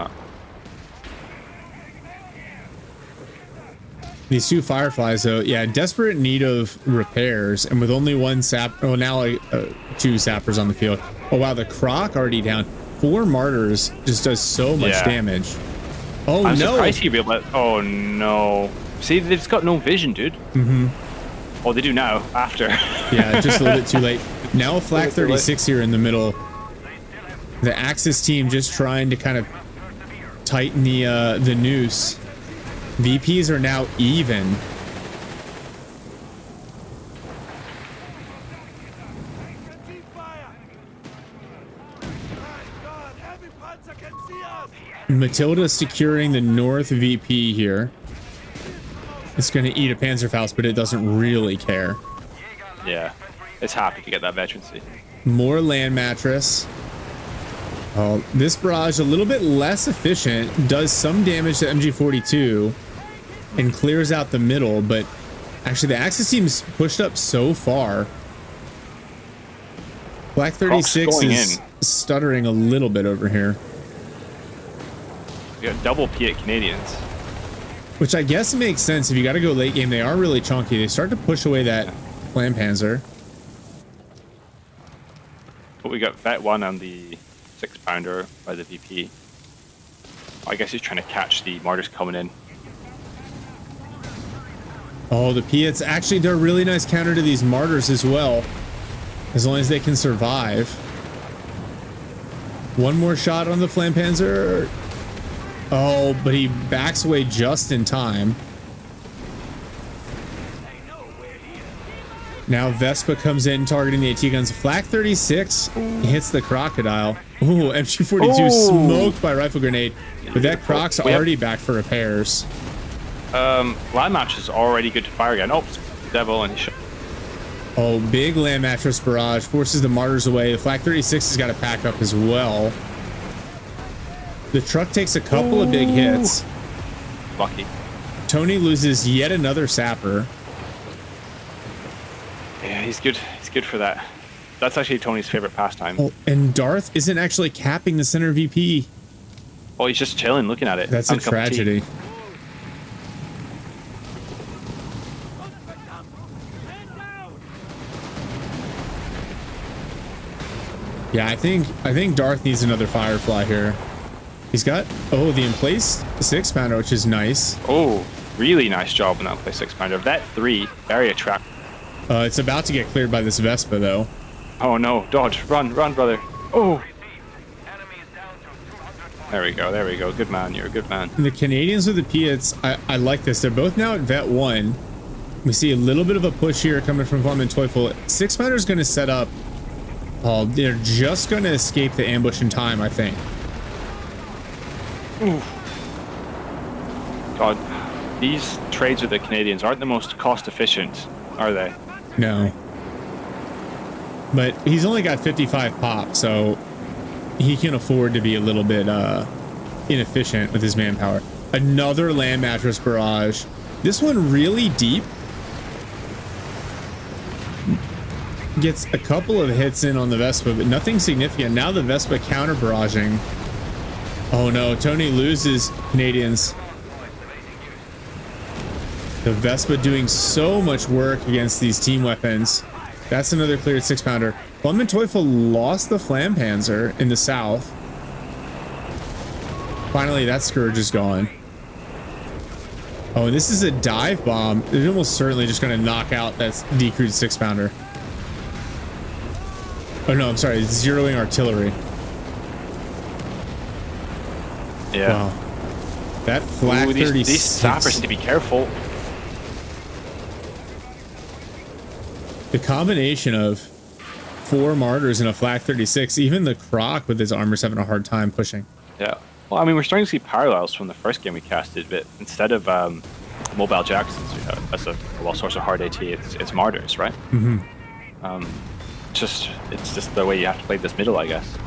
These two Fireflies, though, yeah, desperate need of repairs, and with only one sap, oh, now two sappers on the field. Oh wow, the Croc already down. 4 martyrs just does so much damage. Oh I'm no! Surprised he'd be able to, oh no! See, they've just got no vision, dude. Mm-hmm. Oh, they do now. After. Yeah, just a little bit too late. Now a Flak 36 here in the middle. The Axis team just trying to kind of tighten the noose. VPs are now even. Matilda securing the north VP here. It's going to eat a Panzerfaust, but it doesn't really care. Yeah, it's happy to get that veterancy. More land mattress. Oh, this barrage a little bit less efficient, does some damage to MG42 and clears out the middle, but actually the Axis team's pushed up so far. Black 36 is stuttering a little bit over here. We got double Piat Canadians. Which I guess makes sense if you got to go late game. They are really chunky. They start to push away that Flam Panzer. But we got Vet 1 on the 6-pounder by the VP. I guess he's trying to catch the martyrs coming in. Oh, the Piats. Actually, they're a really nice counter to these martyrs as well. As long as they can survive. One more shot on the Flam Panzer. Oh, but he backs away just in time. Now Vespa comes in targeting the AT guns. Flak 36 hits the Crocodile. Ooh, MG42 smoked by rifle grenade. But that Croc's already back for repairs. Land match is already good to fire again. Oh, Devil and he Oh, big land mattress barrage forces the martyrs away. The Flak 36 has got to pack up as well. The truck takes a couple of big hits. Lucky. Tony loses yet another sapper. Yeah, he's good. He's good for that. That's actually Tony's favorite pastime. Oh, and Darth isn't actually capping the center VP. Oh, he's just chilling, looking at it. That's a tragedy. Yeah, I think Darth needs another Firefly here. He's got the emplaced 6-pounder, which is nice. Oh, really nice job on that emplaced 6-pounder. Vet 3, very attractive. It's about to get cleared by this Vespa though. Oh no, dodge, run, brother. Oh. There we go. Good man, you're a good man. And the Canadians with the Piats, I like this. They're both now at Vet 1. We see a little bit of a push here coming from VonManteuffel. 6-pounder is going to set up. Oh, they're just going to escape the ambush in time, I think. Ooh. God. these trades with the Canadians aren't the most cost efficient, are they? No. But he's only got 55 pop, so he can afford to be a little bit inefficient with his manpower. Another land mattress barrage. This one really deep. Gets a couple of hits in on the Vespa, but nothing significant. Now the Vespa counter barraging. Oh no, Tony loses Canadians. The Vespa doing so much work against these team weapons. That's another cleared 6-pounder. VonManteuffel lost the Flampanzer in the south. Finally, that Scourge is gone. Oh, and this is a dive bomb. It's almost certainly just going to knock out that decrewed 6-pounder. Oh no, I'm sorry. It's zeroing artillery. Yeah. Wow. That flak 36. These sappers need to be careful. The combination of 4 martyrs and a flak 36, even the Croc with his armor's having a hard time pushing. Yeah. Well, I mean, we're starting to see parallels from the first game we casted, but instead of mobile Jacksons, as a source of hard AT, it's martyrs, right? Mm-hmm. It's just the way you have to play this middle, I guess.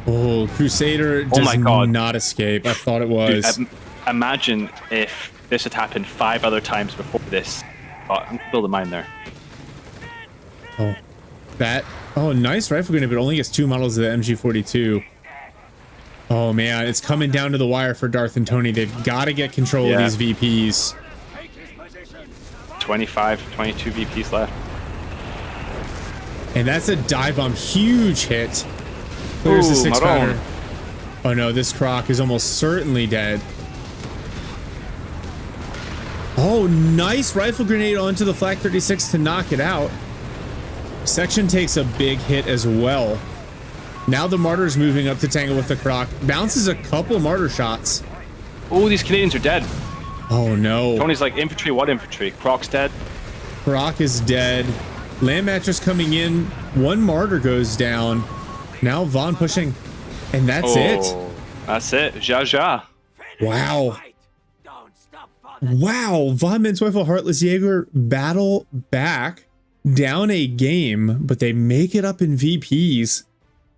Oh, Crusader does not escape. I thought it was. Dude, imagine if this had happened 5 other times before this. Oh, I'm gonna build a mine there. Oh, nice rifle grenade, but only gets 2 models of the MG42. Oh man, it's coming down to the wire for Darth and Tony. They've got to get control of these VPs. 22 VPs left. And that's a dive bomb, huge hit. Clears the 6-pounder. Oh no, this Croc is almost certainly dead. Oh, nice rifle grenade onto the flak 36 to knock it out. Section takes a big hit as well. Now the Martyr's moving up to tangle with the Croc. Bounces a couple Martyr shots. Oh, these Canadians are dead. Oh no. Tony's like, infantry, what infantry? Croc's dead. Croc is dead. Land mattress coming in. 1 Martyr goes down. Now Von pushing. And that's it. That's it. Jaja. Wow. Wow. VonManteuffel, HeartlessJager battle back. Down a game, but they make it up in VPs.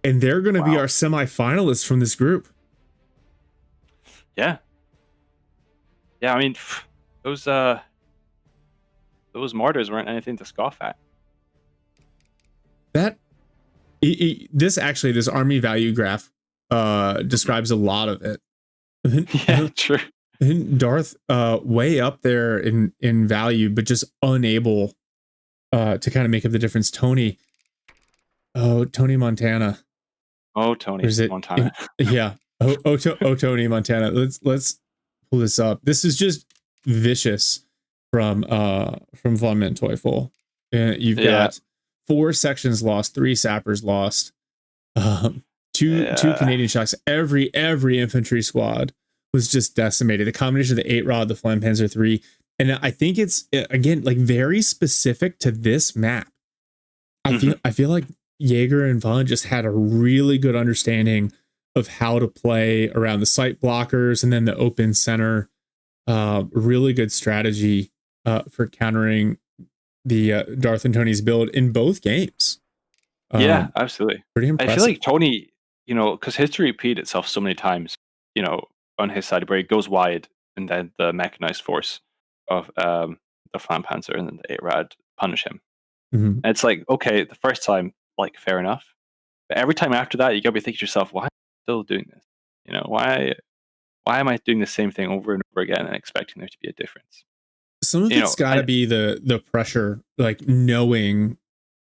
And they're going to be our semi-finalists from this group. Yeah. Yeah, I mean, those Martyrs weren't anything to scoff at. This army value graph describes a lot of it. Yeah, true. Darth way up there in value, but just unable to kind of make up the difference. Tony Montana. Oh, Tony Montana. Yeah. Tony Montana. Let's pull this up. This is just vicious from VonManteuffel. You've got 4 sections lost, 3 sappers lost, 2 Canadian shocks. Every infantry squad was just decimated. The combination of the 8 rod, the Flampanzer 3, and I think it's again like very specific to this map. I feel like Jaeger and Von just had a really good understanding of how to play around the sight blockers and then the open center. Really good strategy for countering the Darth and Tony's build in both games. Yeah, absolutely. Pretty impressive. I feel like Tony, because history repeated itself so many times, on his side where he goes wide and then the mechanized force of the Flampanzer and then the 8-rad punish him. Mm-hmm. And it's like, okay, the first time, like, fair enough. But every time after that, you gotta be thinking to yourself, why am I still doing this? Why am I doing the same thing over and over again and expecting there to be a difference? Some of it's got to be the pressure, like knowing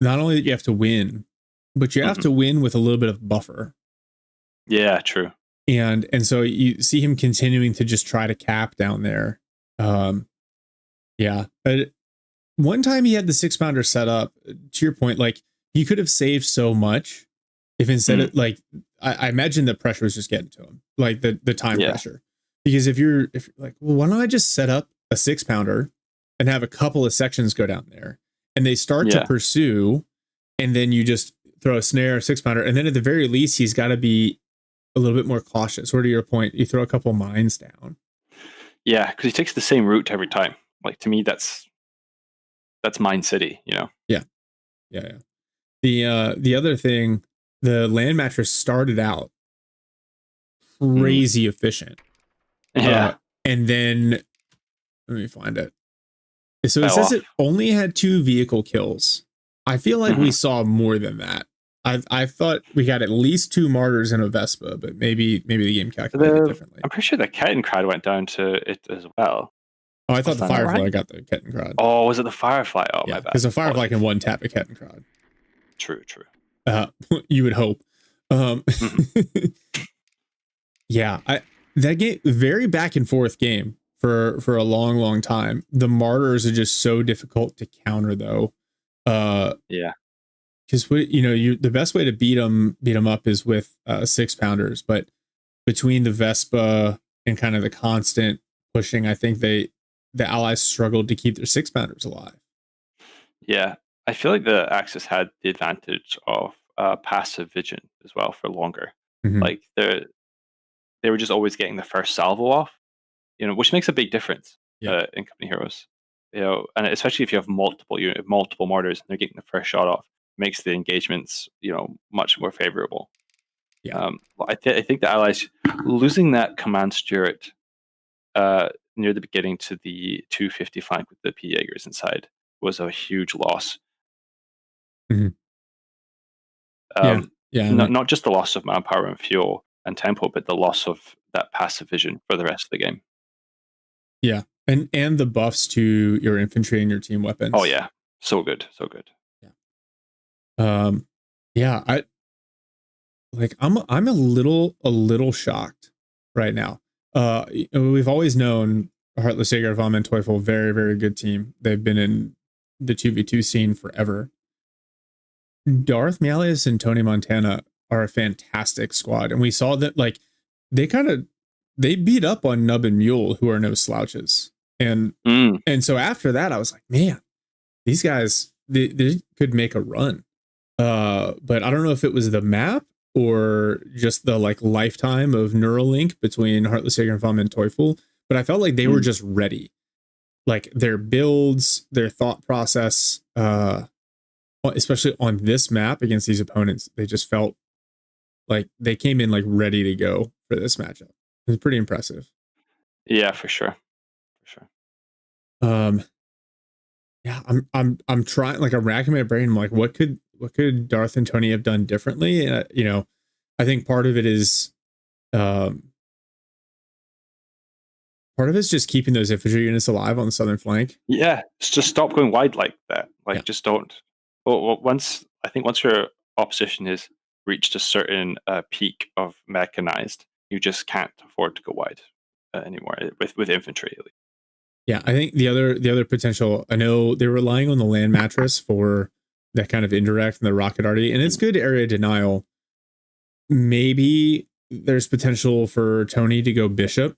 not only that you have to win, but you have to win with a little bit of buffer. Yeah, true. And so you see him continuing to just try to cap down there. Yeah. But one time he had the 6-pounder set up, to your point, like he could have saved so much if instead of like, I imagine the pressure was just getting to him, like the time pressure. Because if you're like, well, why don't I just set up a 6-pounder and have a couple of sections go down there and they start to pursue, and then you just throw a snare, 6-pounder, and then at the very least he's got to be a little bit more cautious. Or to your point, you throw a couple mines down. Yeah, because he takes the same route every time. Like, to me, that's Mine City, you know? Yeah. The other thing, the land mattress started out crazy efficient. Yeah. And then let me find it. So it Fell says off. it only had 2 vehicle kills. I feel like we saw more than that. I thought we got at least 2 martyrs and a Vespa, but maybe the game calculated it differently. I'm pretty sure the Kettenkrad went down to it as well. Oh, I thought the Firefly right? got the Kettenkrad. Oh, was it the Firefly? Oh, yeah, my bad. because the Firefly can one tap a Kettenkrad. True. You would hope. Yeah, that game, very back and forth game for a long time. The martyrs are just so difficult to counter, though. Yeah, because the best way to beat them up is with 6-pounders, but between the Vespa and kind of the constant pushing, I think the Allies struggled to keep their 6-pounders alive. Yeah, I feel like the Axis had the advantage of passive vision as well for longer. Mm-hmm. Like they were just always getting the first salvo off, which makes a big difference in Company Heroes. And especially if you have multiple mortars and they're getting the first shot off, makes the engagements much more favorable. Yeah, I think the Allies losing that command Stuart near the beginning to the 250 flank with the P Jaegers inside was a huge loss. Mm-hmm. Not just the loss of manpower and fuel and tempo, but the loss of that passive vision for the rest of the game. Yeah, and the buffs to your infantry and your team weapons. Oh yeah, so good. Yeah. I'm a little shocked right now. We've always known HeartlessJager, VonManteuffel, very, very good team. They've been in the 2v2 scene forever. Darth Malleus and Tony Montana are a fantastic squad, and we saw that they beat up on Nub and Mule, who are no slouches. And so after that, I was like, man, these guys they could make a run. But I don't know if it was the map or just the lifetime of Neuralink between HeartlessJager and VonManteuffel, but I felt like they were just ready. Like their builds, their thought process, especially on this map against these opponents, they just felt like they came in ready to go for this matchup. It was pretty impressive. Yeah, for sure. Yeah, I'm trying, I'm racking my brain. I'm like, what could Darth and Tony have done differently? I think part of it is, part of it's just keeping those infantry units alive on the southern flank. Yeah, just stop going wide like that. Just don't. Well, once your opposition has reached a certain peak of mechanized, you just can't afford to go wide anymore with infantry. Yeah, I think the other potential, I know they're relying on the land mattress for that kind of indirect and the rocket arty, and it's good area denial. Maybe there's potential for Tony to go bishop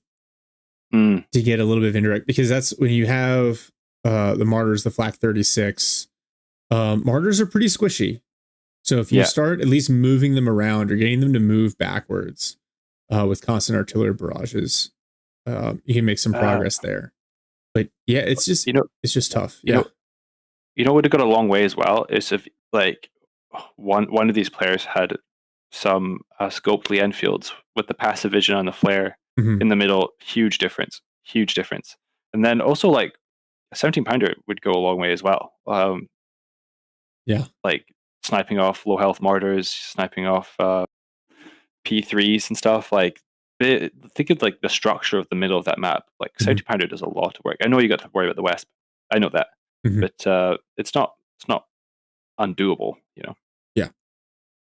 to get a little bit of indirect, because that's when you have the martyrs, the flak 36. Martyrs are pretty squishy. So if you start at least moving them around or getting them to move backwards with constant artillery barrages, you can make some progress there. But yeah, it's just it's just tough. Yeah. Would have got a long way as well is if one of these players had some scoped Lee Enfields with the passive vision on the flare in the middle. Huge difference. And then also a 17-pounder would go a long way as well. Sniping off low health mortars, sniping off P3s and stuff. Think of the structure of the middle of that map. 17-pounder does a lot of work. I know you got to worry about the West. I know that, but it's not undoable.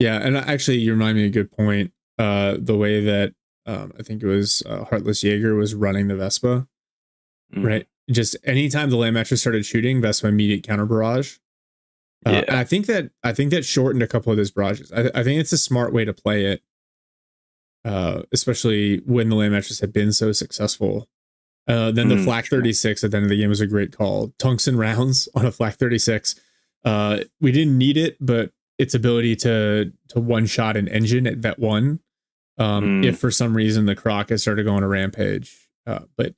Yeah, and actually, you remind me of a good point. The way that I think it was HeartlessJager was running the Vespa, right? Just anytime the land mattress started shooting, Vespa immediate counter barrage. And I think that shortened a couple of those barrages. I think it's a smart way to play it. Especially when the land matches had been so successful. Then the flak 36 at the end of the game was a great call. Tungsten rounds on a flak 36. We didn't need it, but its ability to one shot an engine at vet 1. If for some reason the Croc has started going a rampage. But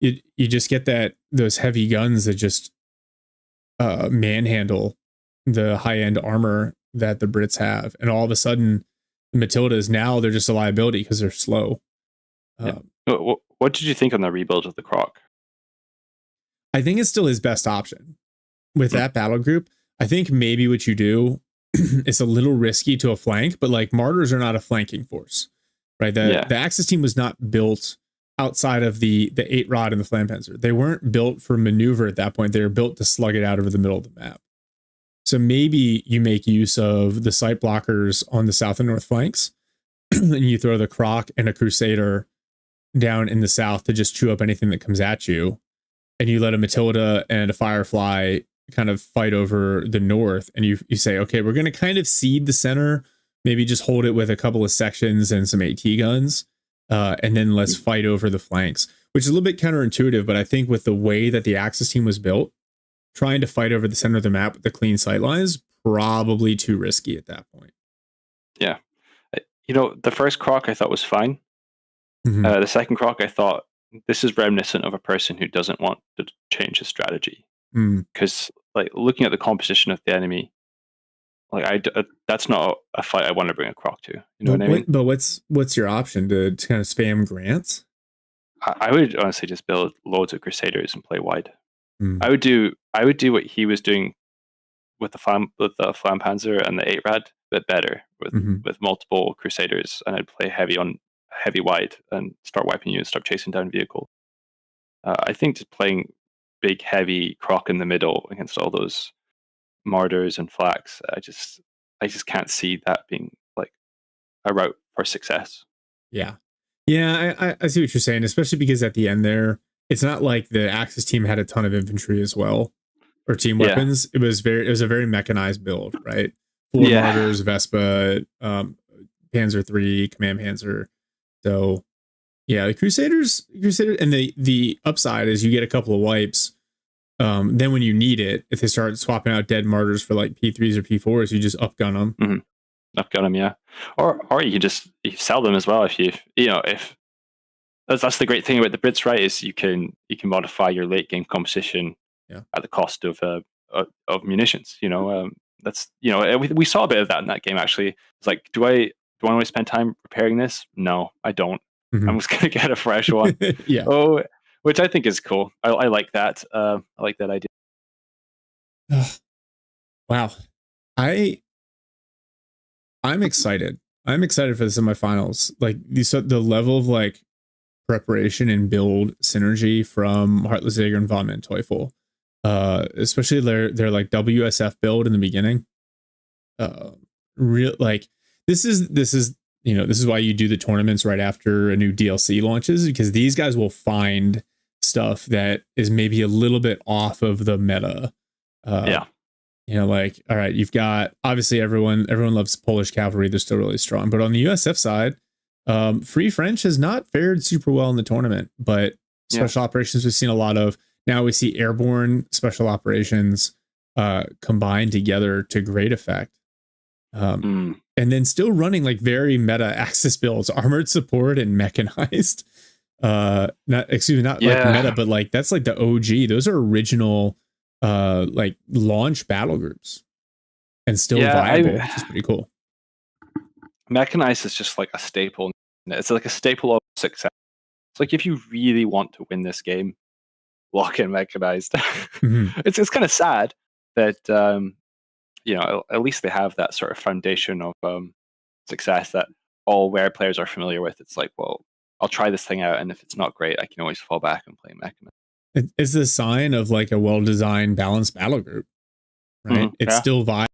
you just get those heavy guns that just manhandle the high end armor that the Brits have, and all of a sudden the Matildas now they're just a liability because they're slow. What did you think on the rebuild of the Croc? I think it's still his best option with that battle group. I think maybe what you do is a little risky to a flank, but like Martyrs are not a flanking force, right? The Axis team was not built outside of the 8 rod and the Flampanzer. They weren't built for maneuver at that point. They were built to slug it out over the middle of the map. So maybe you make use of the sight blockers on the south and north flanks, and you throw the Croc and a Crusader down in the south to just chew up anything that comes at you, and you let a Matilda and a Firefly kind of fight over the north, and you say, okay, we're going to kind of cede the center, maybe just hold it with a couple of sections and some AT guns, and then let's fight over the flanks, which is a little bit counterintuitive, but I think with the way that the Axis team was built, trying to fight over the center of the map with the clean sight lines, probably too risky at that point. Yeah. The first Croc I thought was fine. The second Croc, I thought, this is reminiscent of a person who doesn't want to change his strategy. Because like looking at the composition of the enemy, like that's not a fight I want to bring a Croc to. You know what I mean? But what's your option to kind of spam grants? I would honestly just build loads of Crusaders and play wide. I would do what he was doing with the Flampanzer and the 8 rad, but better with multiple Crusaders, and I'd play heavy wide and start wiping units, start chasing down vehicle. I think just playing big heavy Croc in the middle against all those Martyrs and Flaks, I just can't see that being like a route for success. Yeah, I see what you're saying, especially because at the end there, it's not like the Axis team had a ton of infantry as well, or team weapons. It was a very mechanized build, right? 4 Martyrs, Vespa, Panzer III, Command Panzer. So yeah, the Crusaders, and the upside is you get a couple of wipes. Then when you need it, if they start swapping out dead Martyrs for like P3s or P4s, you just upgun them. Upgun them, yeah. Or you sell them as well if that's the great thing about the Brits, right? Is you can modify your late game composition at the cost of munitions. That's we saw a bit of that in that game actually. It's like, do I want to spend time repairing this? No, I don't. I'm just gonna get a fresh one. Which I think is cool. I like that. I like that idea. Wow, I'm excited. I'm excited for the semifinals. Like the level of like preparation and build synergy from HeartlessJager and VonManteuffel, especially their like WSF build in the beginning. Real like this is why you do the tournaments right after a new DLC launches, because these guys will find stuff that is maybe a little bit off of the meta. Like, all right, you've got obviously everyone loves Polish cavalry, they're still really strong, but on the USF side, Free French has not fared super well in the tournament, but special operations we've seen a lot of. Now we see airborne special operations combined together to great effect. And then still running like very meta Axis builds, armored support and mechanized. Not like meta, but like that's like the OG. Those are original like launch battle groups and still viable, which is pretty cool. Mechanized is just like a staple. It's like a staple of success. It's like if you really want to win this game, lock in mechanized. It's kind of sad that at least they have that sort of foundation of success that all rare players are familiar with. It's like, well, I'll try this thing out, and if it's not great, I can always fall back and play mechanized. It's the sign of like a well-designed, balanced battle group, right? It's still viable.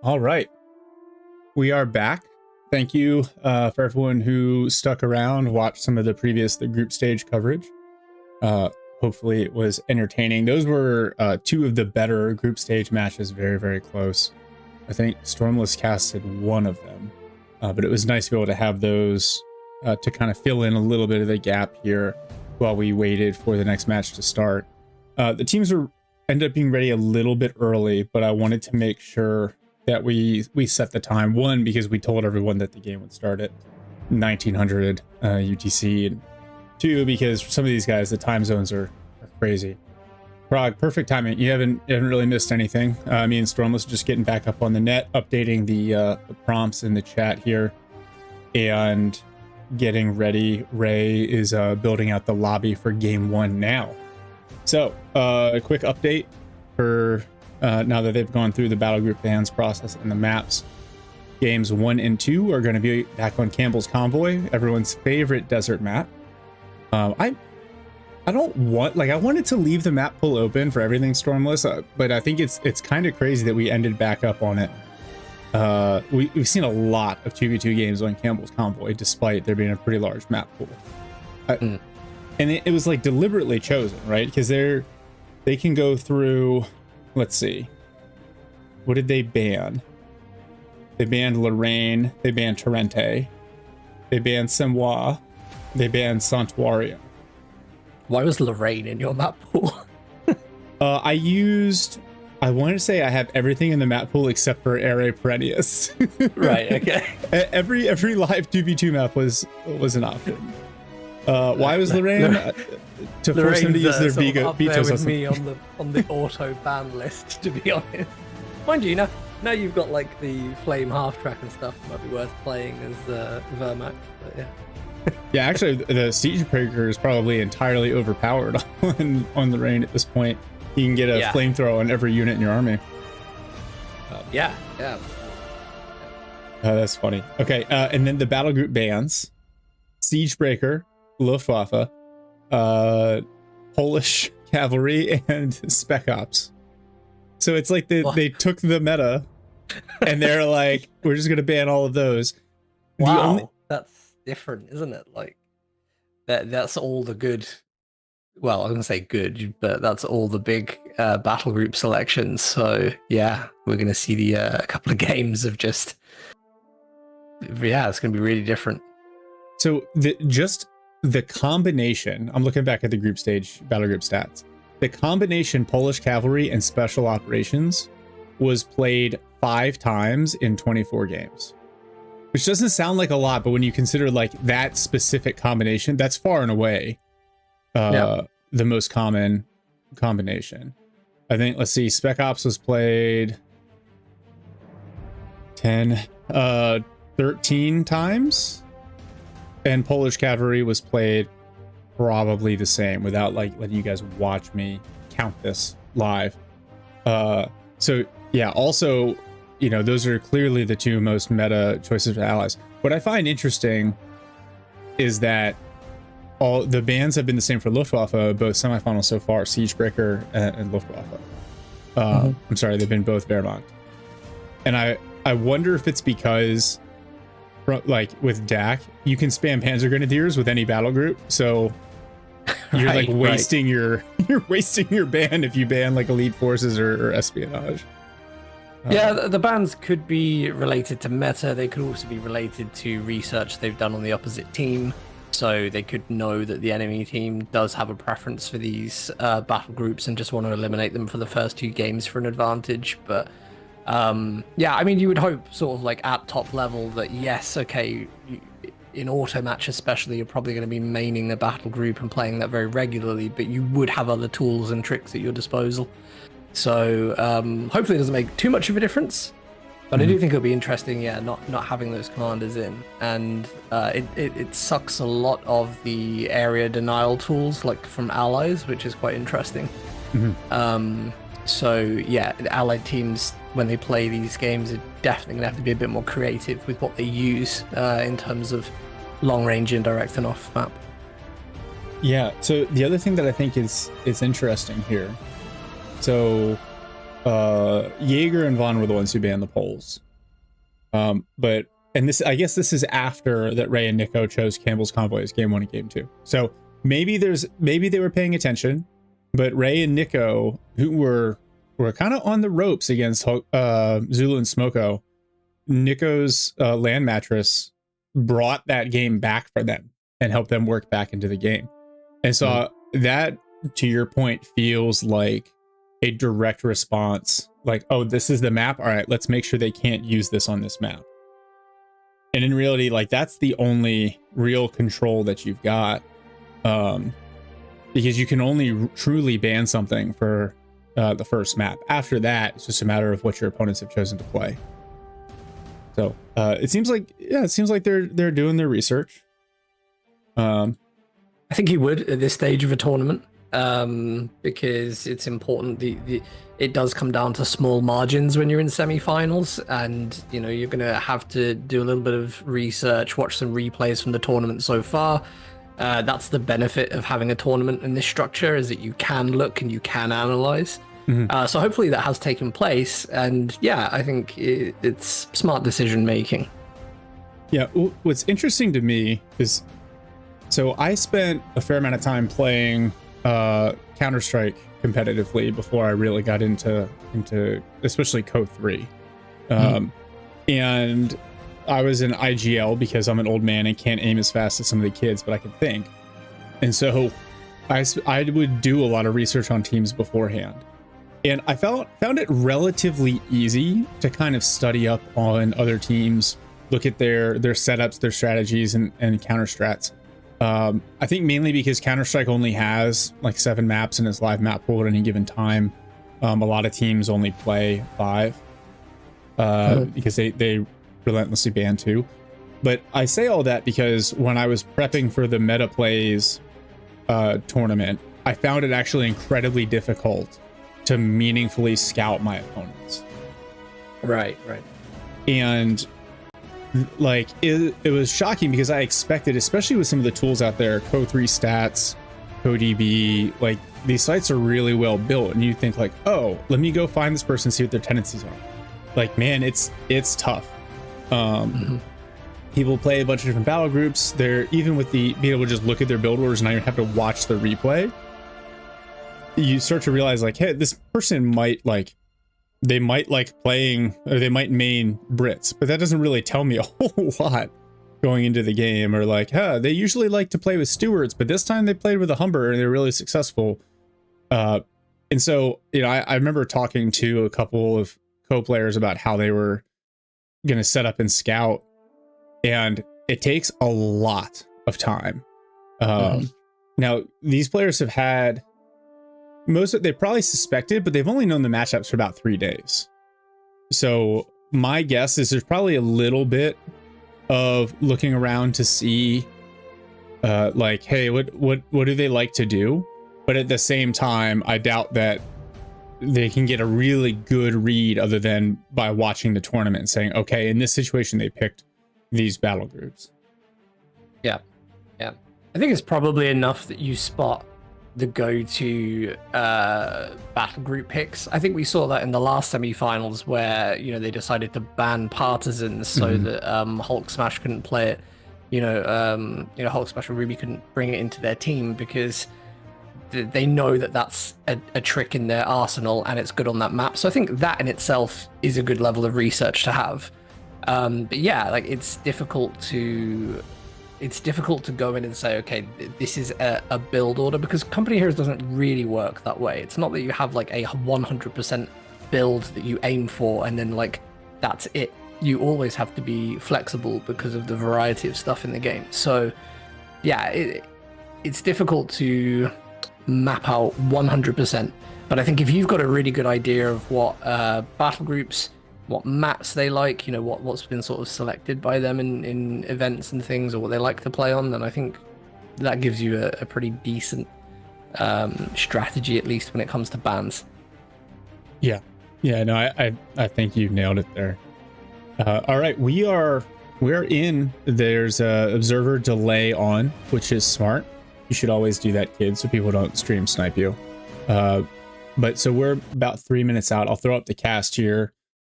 All right. We are back. Thank you for everyone who stuck around, watched some of the group stage coverage. Hopefully it was entertaining. Those were two of the better group stage matches, very, very close. I think Stormless casted one of them, but it was nice to be able to have those to kind of fill in a little bit of the gap here while we waited for the next match to start. The teams ended up being ready a little bit early, but I wanted to make sure that we set the time. One, because we told everyone that the game would start at 1900 UTC, and two, because for some of these guys, the time zones are crazy. Prague, perfect timing. You haven't really missed anything. Me and Stormless just getting back up on the net, updating the prompts in the chat here, and getting ready. Ray is building out the lobby for game one now. So a quick update for now that they've gone through the battle group bans process and the maps. Games 1 and 2 are going to be back on Campbell's Convoy, everyone's favorite desert map. I don't want, I wanted to leave the map pool open for everything Stormless, but I think it's kind of crazy that we ended back up on it. We've seen a lot of 2v2 games on Campbell's Convoy, despite there being a pretty large map pool. And it was like deliberately chosen, right? Because they can go through, let's see, what did they ban? They banned Lorraine, they banned Torrente, they banned Semois, they banned Santuario. Why was Lorraine in your map pool? I wanted to say I have everything in the map pool except for Area Perennius. Right, okay. Every live 2v2 map was an option. Why was Lorraine? To force them to use their veto with system. me on the auto ban list, to be honest. Mind you, now you've got like the flame half track and stuff. It might be worth playing as Vermac, but yeah. Yeah, actually, the Siege Breaker is probably entirely overpowered on Lorraine at this point. You can get a flamethrower on every unit in your army. Yeah. That's funny. Okay, and then the battle group bans: Siegebreaker, Luftwaffe, Polish Cavalry, and Spec Ops. So it's like they took the meta, and they're like, we're just gonna ban all of those. Wow, that's different, isn't it? Like that's all the good. Well, I'm gonna say good, but that's all the big battle group selections. So yeah, we're gonna see a couple of games of just it's gonna be really different. So the combination, I'm looking back at the group stage battle group stats. The combination Polish Cavalry and Special Operations was played 5 times in 24 games, which doesn't sound like a lot, but when you consider like that specific combination, that's far and away the most common combination. I think, let's see, Spec Ops was played 13 times, and Polish Cavalry was played probably the same, without like letting you guys watch me count this live. So yeah, also, those are clearly the two most meta choices for allies. What I find interesting is that all the bans have been the same for Luftwaffe, both semifinals so far, Siegebreaker and Luftwaffe. I'm sorry, they've been both Wehrmacht. And I wonder if it's because, like with DAC, you can spam Panzer Grenadiers with any battle group, so you're wasting your ban if you ban like elite forces or espionage. Yeah, the bans could be related to meta. They could also be related to research they've done on the opposite team. So they could know that the enemy team does have a preference for these battle groups and just want to eliminate them for the first 2 games for an advantage. But you would hope sort of like at top level that in auto match especially, you're probably going to be maining the battle group and playing that very regularly, but you would have other tools and tricks at your disposal. So hopefully it doesn't make too much of a difference. But I do think it'll be interesting, not having those commanders in. And it sucks a lot of the area denial tools, like from allies, which is quite interesting. The allied teams, when they play these games, are definitely going to have to be a bit more creative with what they use in terms of long range, indirect, and off map. Yeah, so the other thing that I think is interesting here. So Jaeger and Von were the ones who banned the polls. But this, I guess this is after that Ray and Nicko chose Campbell's Convoy as game 1 and game 2. So maybe they were paying attention, but Ray and Nicko, who were kind of on the ropes against Zulu and Smoko, Nicko's land mattress brought that game back for them and helped them work back into the game. And so that, to your point, feels like a direct response. Like, oh, this is the map. All right, let's make sure they can't use this on this map. And in reality, like, that's the only real control that you've got, because you can only truly ban something for the first map. After that, it's just a matter of what your opponents have chosen to play. So it seems like they're doing their research. I think he would at this stage of a tournament, because it's important. It does come down to small margins when you're in semi-finals, and you know you're gonna have to do a little bit of research, watch some replays from the tournament so far. That's the benefit of having a tournament in this structure, is that you can look and you can analyze. So hopefully that has taken place, and yeah, I think it's smart decision making. Yeah, what's interesting to me is, so I spent a fair amount of time playing Counter-Strike competitively before I really got into especially CoH3. And I was in IGL because I'm an old man and can't aim as fast as some of the kids, but I can think. And so I would do a lot of research on teams beforehand. And I found it relatively easy to kind of study up on other teams, look at their setups, their strategies, and counter strats. I think mainly because Counter-Strike only has like 7 maps in its live map pool at any given time. A lot of teams only play 5 because they relentlessly ban 2. But I say all that because when I was prepping for the Meta Plays tournament, I found it actually incredibly difficult to meaningfully scout my opponents. Right. And like it was shocking because I expected, especially with some of the tools out there, CoH3 Stats, CoDB, like these sites are really well built, and you think like, oh, let me go find this person, see what their tendencies are. Like, man, it's tough. People play a bunch of different battle groups. They're even with the being able to just look at their build orders and not even have to watch the replay. You start to realize like, hey, this person might like playing, or they might main Brits, but that doesn't really tell me a whole lot going into the game. Or like, they usually like to play with stewards, but this time they played with a Humber and they're really successful. And so, you know, I remember talking to a couple of co-players about how they were going to set up and scout, and it takes a lot of time. Now, these players have had they probably suspected, but they've only known the matchups for about 3 days. So my guess is there's probably a little bit of looking around to see, like, hey, what do they like to do? But at the same time, I doubt that they can get a really good read other than by watching the tournament and saying, okay, in this situation, they picked these battle groups. Yeah. I think it's probably enough that you spot the go-to battle group picks. I think we saw that in the last semi-finals where, you know, they decided to ban Partisans so that HulkSMASH couldn't play it. HulkSMASH and Ruby couldn't bring it into their team because they know that that's a trick in their arsenal and it's good on that map. So I think that in itself is a good level of research to have. But yeah, like it's difficult to go in and say, okay, this is a build order, because Company Heroes doesn't really work that way. It's not that you have like a 100% build that you aim for and then like that's it. You always have to be flexible because of the variety of stuff in the game. So yeah, it's difficult to map out 100%. But I think if you've got a really good idea of what battle groups, what maps they like, you know, what's been sort of selected by them in events and things, or what they like to play on, then I think that gives you a pretty decent strategy, at least when it comes to bans. Yeah, no, I think you nailed it there. All right, we're in. There's a observer delay on, which is smart. You should always do that, kids, so people don't stream snipe you. But so we're about 3 minutes out. I'll throw up the cast here.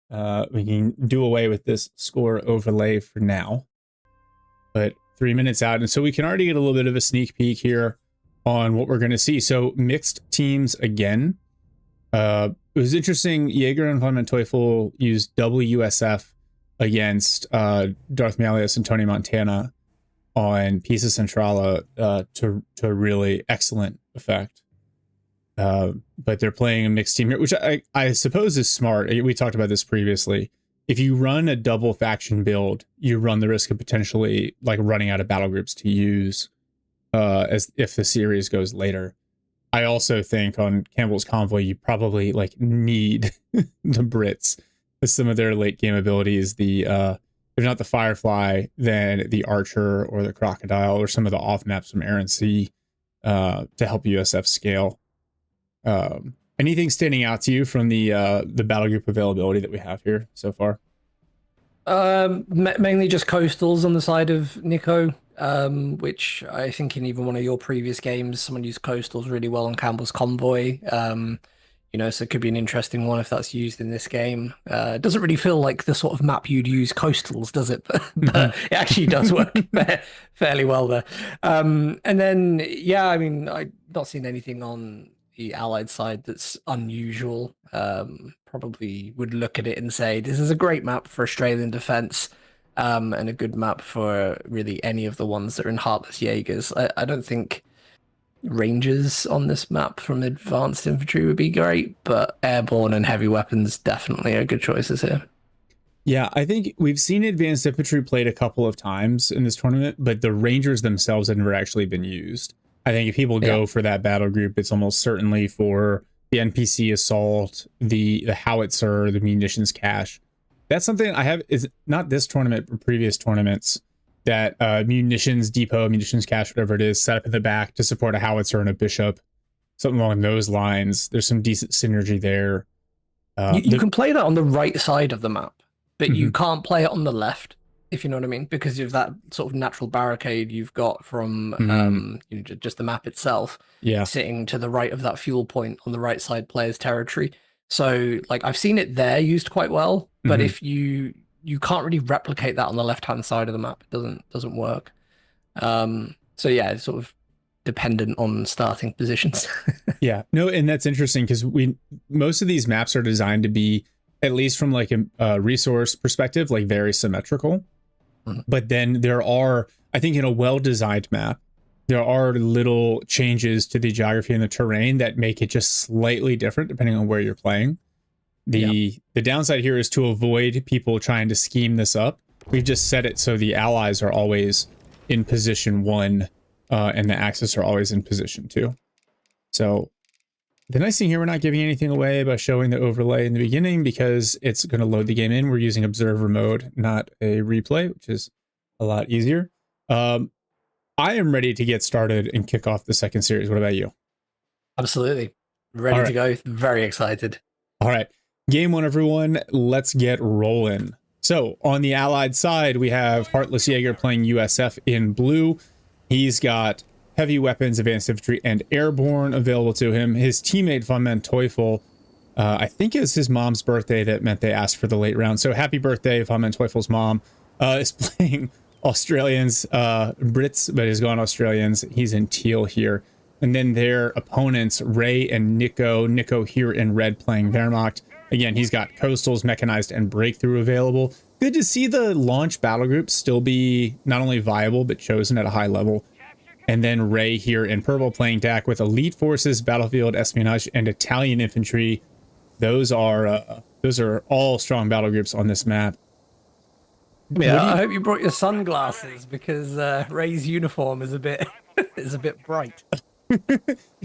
We can do away with this score overlay for now. But 3 minutes out. And so we can already get a little bit of a sneak peek here on what we're going to see. So mixed teams again. It was interesting. Jaeger and VonManteuffel used WSF against Darth Malleus and Tony Montana on Pisa Centrala to really excellent effect. But they're playing a mixed team here, which I suppose is smart. We talked about this previously. If you run a double faction build, you run the risk of potentially like running out of battle groups to use as if the series goes later. I also think on Campbell's Convoy, you probably like need the Brits with some of their late game abilities. The if not the Firefly, then the Archer or the Crocodile or some of the off maps from Air Sea to help USF scale. Anything standing out to you from the battle group availability that we have here so far? Mainly just coastals on the side of Nicko, which I think in even one of your previous games, someone used coastals really well on Campbell's Convoy. You know, so it could be an interesting one if that's used in this game. It doesn't really feel like the sort of map you'd use coastals, does it? But it actually does work fairly well there. And then, yeah, I mean, I've not seen anything on the Allied side that's unusual. Probably would look at it and say, this is a great map for Australian defense, and a good map for really any of the ones that are in HeartlessJagers. I don't think Rangers on this map from advanced infantry would be great, but airborne and heavy weapons definitely are good choices here. Yeah, I think we've seen advanced infantry played a couple of times in this tournament, but the Rangers themselves have never actually been used. I think if people go for that battle group, it's almost certainly for the NPC assault, the howitzer, the munitions cache. That's something I have, is not this tournament, but previous tournaments, that munitions depot, munitions cache, whatever it is, set up in the back to support a howitzer and a bishop, something along those lines. There's some decent synergy there. You can play that on the right side of the map, but you can't play it on the left, if you know what I mean, because of that sort of natural barricade you've got from you know, just the map itself, sitting to the right of that fuel point on the right side player's territory. So like I've seen it there used quite well, but if you can't really replicate that on the left hand side of the map, it doesn't work. So yeah, it's sort of dependent on starting positions. Yeah, no, and that's interesting because most of these maps are designed to be, at least from like a resource perspective, like very symmetrical. But then there are, I think in a well-designed map, there are little changes to the geography and the terrain that make it just slightly different depending on where you're playing. The downside here is to avoid people trying to scheme this up. We've just set it so the allies are always in position 1 and the Axis are always in position 2. So the nice thing here, we're not giving anything away by showing the overlay in the beginning because it's going to load the game in. We're using observer mode, not a replay, which is a lot easier. I am ready to get started and kick off the second series. What about you? Absolutely. Ready to go. Very excited. All right. Game 1, everyone. Let's get rolling. So on the Allied side, we have HeartlessJager playing USF in blue. He's got heavy weapons, advanced infantry, and airborne available to him. His teammate VonManteuffel, I think it was his mom's birthday that meant they asked for the late round. So happy birthday, VonManteufel's mom, is playing Australians, Brits, but he's gone Australians. He's in teal here. And then their opponents, Ray and Nicko. Nicko here in red playing Wehrmacht. Again, he's got coastals, mechanized, and breakthrough available. Good to see the launch battle groups still be not only viable, but chosen at a high level. And then Ray here in purple playing DAC with elite forces, battlefield, espionage, and Italian infantry. Those are all strong battle groups on this map. Yeah, I hope you brought your sunglasses because Ray's uniform is a bit bright.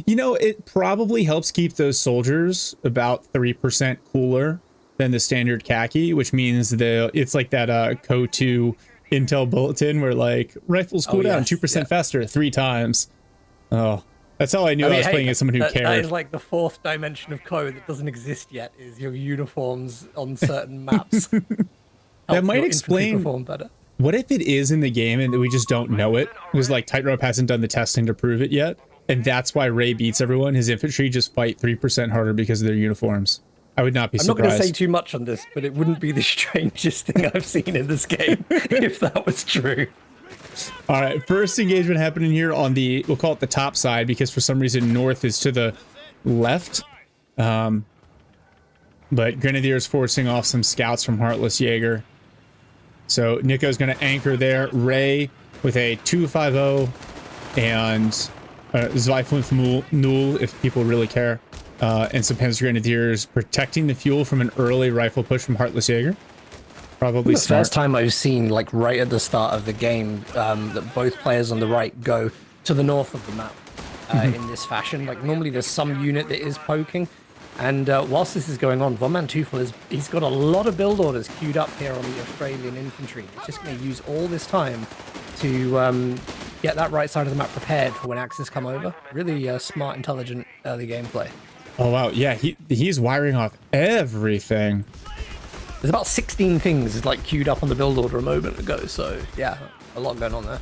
You know, it probably helps keep those soldiers about 3% cooler than the standard khaki, which means it's like that CoH3 intel bulletin where like rifles cool down 2% faster 3 times. Oh, that's how I knew I was playing as someone who cared. That is like the 4th dimension of code that doesn't exist yet, is your uniforms on certain maps. That might explain better. What if it is in the game and we just don't know it? Because like Tightrope hasn't done the testing to prove it yet. and that's why Ray beats everyone. His infantry just fight 3% harder because of their uniforms. I would not be surprised. I'm not going to say too much on this, but it wouldn't be the strangest thing I've seen in this game if that was true. All right, first engagement happening here on the, we'll call it the top side, because for some reason north is to the left. But Grenadiers forcing off some scouts from HeartlessJager. So Nicko's going to anchor there. Ray with a 250 and Zweifel Null, if people really care. And some Panzer Grenadiers protecting the fuel from an early rifle push from HeartlessJager. Probably the first time I've seen, like right at the start of the game, that both players on the right go to the north of the map in this fashion. Like normally there's some unit that is poking, and whilst this is going on, VonManteuffel he's got a lot of build orders queued up here on the Australian infantry. He's just going to use all this time to get that right side of the map prepared for when Axis come over. Really smart, intelligent early gameplay. Oh wow, yeah, he's wiring off everything. There's about 16 things like queued up on the build order a moment ago, so yeah, a lot going on there.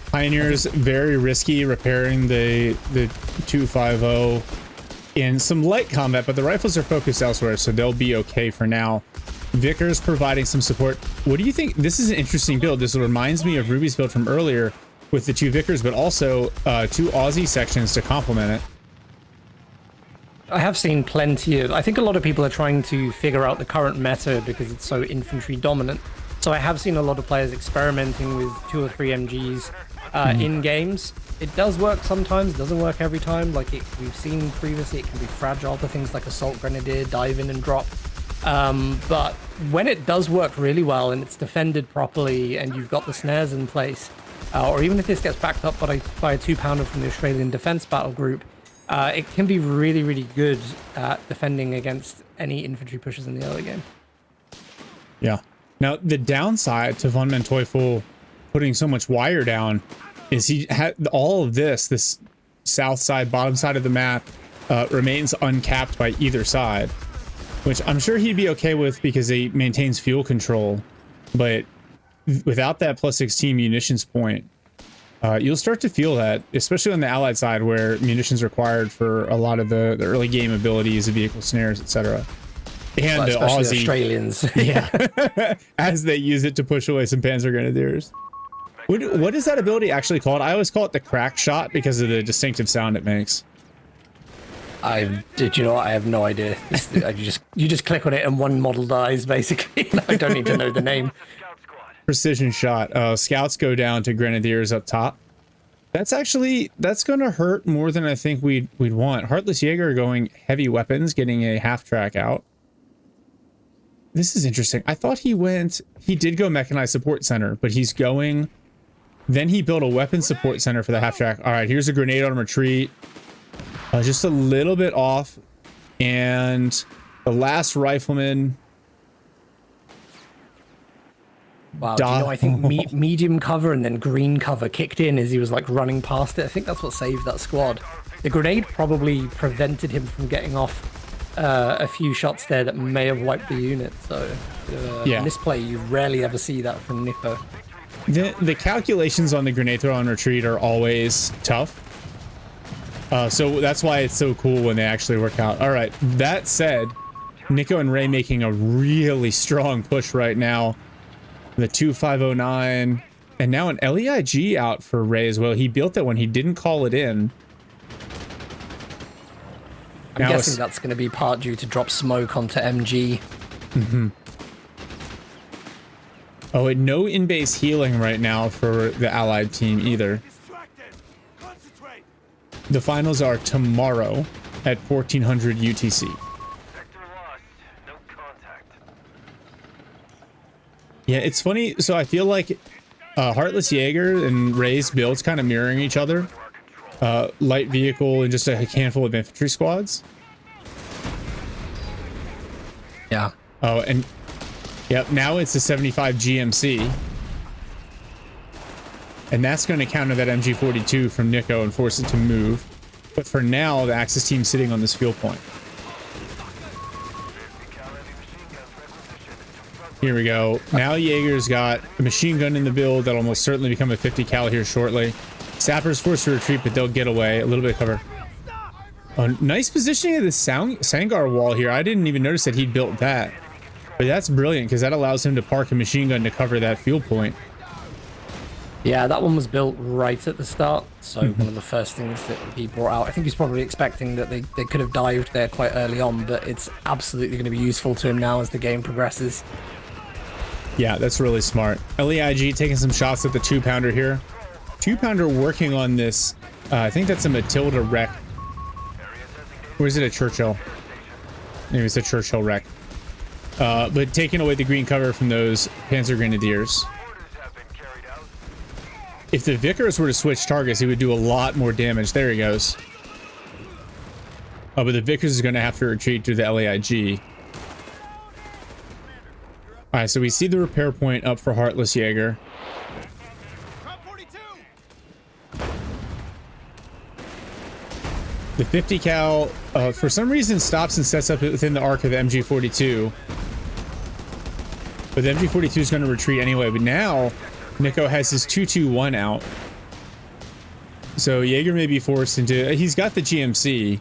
Pioneers very risky repairing the 250 in some light combat, but the rifles are focused elsewhere, so they'll be okay for now. Vickers providing some support. What do you think? This is an interesting build. This reminds me of Ruby's build from earlier with the 2 Vickers, but also 2 Aussie sections to complement it. I have seen plenty of... I think a lot of people are trying to figure out the current meta because it's so infantry dominant. So I have seen a lot of players experimenting with 2 or 3 MGs in games. It does work sometimes, doesn't work every time. Like we've seen previously, it can be fragile to things like Assault Grenadier, dive in and drop. But when it does work really well and it's defended properly and you've got the snares in place, or even if this gets backed up by a 2-pounder from the Australian Defence Battle Group, it can be really, really good at defending against any infantry pushes in the early game. Yeah. Now, the downside to VonManteuffel putting so much wire down is he had all of this south side, bottom side of the map remains uncapped by either side, which I'm sure he'd be okay with because he maintains fuel control. But without that plus 16 munitions point, you'll start to feel that, especially on the Allied side where munitions required for a lot of the early game abilities, the vehicle snares, etc. And well, the Aussie Australians, yeah, as they use it to push away some Panzer Grenadiers. What is that ability actually called? I always call it the crack shot because of the distinctive sound it makes. Did you know what? I have no idea. You just click on it and one model dies, basically. I don't need to know the name. Precision shot. Scouts go down to Grenadiers up top. That's going to hurt more than I think we'd want. HeartlessJager going heavy weapons, getting a half track out. This is interesting. I thought he did go mechanized support center, but he's going. Then he built a weapon support center for the half track. All right, here's a grenade on retreat. Just a little bit off. And the last rifleman. Wow, I think medium cover and then green cover kicked in as he was like running past it. I think that's what saved that squad. The grenade probably prevented him from getting off a few shots there that may have wiped the unit. So yeah, misplay. You rarely ever see that from Nicko. The calculations on the grenade throw on retreat are always tough. So that's why it's so cool when they actually work out. All right, that said, Nicko and Ray making a really strong push right now. The 2509 and now an LEIG out for Ray as well. He built that one. He didn't call it in. I'm guessing that's going to be part due to drop smoke onto MG. Mm-hmm. Oh, and no in-base healing right now for the Allied team either. The finals are tomorrow at 1400 UTC. Yeah, it's funny. So I feel like HeartlessJager and Ray's builds kind of mirroring each other. Light vehicle and just a handful of infantry squads. Yeah. Oh, and yep, now it's a 75 GMC. And that's going to counter that MG42 from Nicko and force it to move. But for now, the Axis team's sitting on this fuel point. Here we go. Now Jaeger's got a machine gun in the build that'll almost certainly become a 50 cal here shortly. Sapper's forced to retreat, but they'll get away. A little bit of cover. Oh, nice positioning of the Sangar wall here. I didn't even notice that he'd built that. But that's brilliant because that allows him to park a machine gun to cover that fuel point. Yeah, that one was built right at the start. So one of the first things that he brought out. I think he's probably expecting that they could have dived there quite early on, but it's absolutely going to be useful to him now as the game progresses. Yeah, that's really smart. LEIG taking some shots at the 2-pounder here. 2-pounder working on this. I think that's a Matilda wreck. Or is it a Churchill? Maybe it's a Churchill wreck. But taking away the green cover from those Panzer Grenadiers. If the Vickers were to switch targets, he would do a lot more damage. There he goes. Oh, but the Vickers is going to have to retreat to the LEIG. All right, so we see the repair point up for HeartlessJager. The 50 cal, for some reason, stops and sets up within the arc of the MG42. But the MG42 is going to retreat anyway. But now, Nicko has his 221 out. So Jaeger may be forced into... He's got the GMC.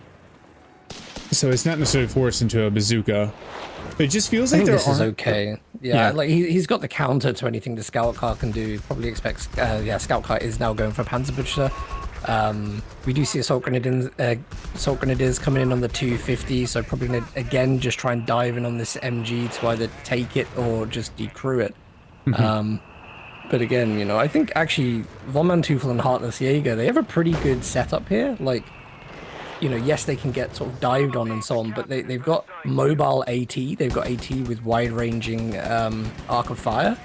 So it's not necessarily forced into a bazooka. But it just feels like there this is okay. Yeah, like he's got the counter to anything the scout car can do. Probably expects. Yeah, scout car is now going for Panzerbutcher. We do see assault grenadiers coming in on the 250, so probably gonna again just try and dive in on this MG to either take it or just decrew it. But again, you know, I think actually VonManteuffel and HeartlessJager, they have a pretty good setup here. Like, you know, yes, they can get sort of dived on and so on, but they've got mobile AT. They've got AT with wide-ranging arc of fire.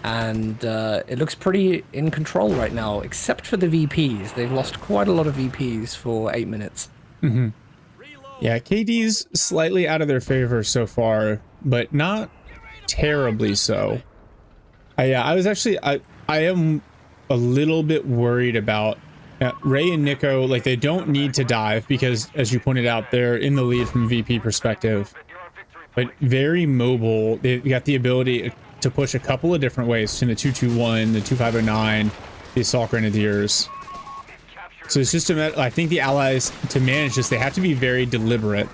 And it looks pretty in control right now, except for the VPs. They've lost quite a lot of VPs for 8 minutes. Yeah, KD's slightly out of their favor so far, but not terribly so. I was actually... I am a little bit worried about Ray and Nicko. Like, they don't need to dive because, as you pointed out, they're in the lead from a VP perspective. But very mobile. They've got the ability to push a couple of different ways between the 221, the 2509, the assault grenadiers. So it's just a matter, I think the allies, to manage this, they have to be very deliberate.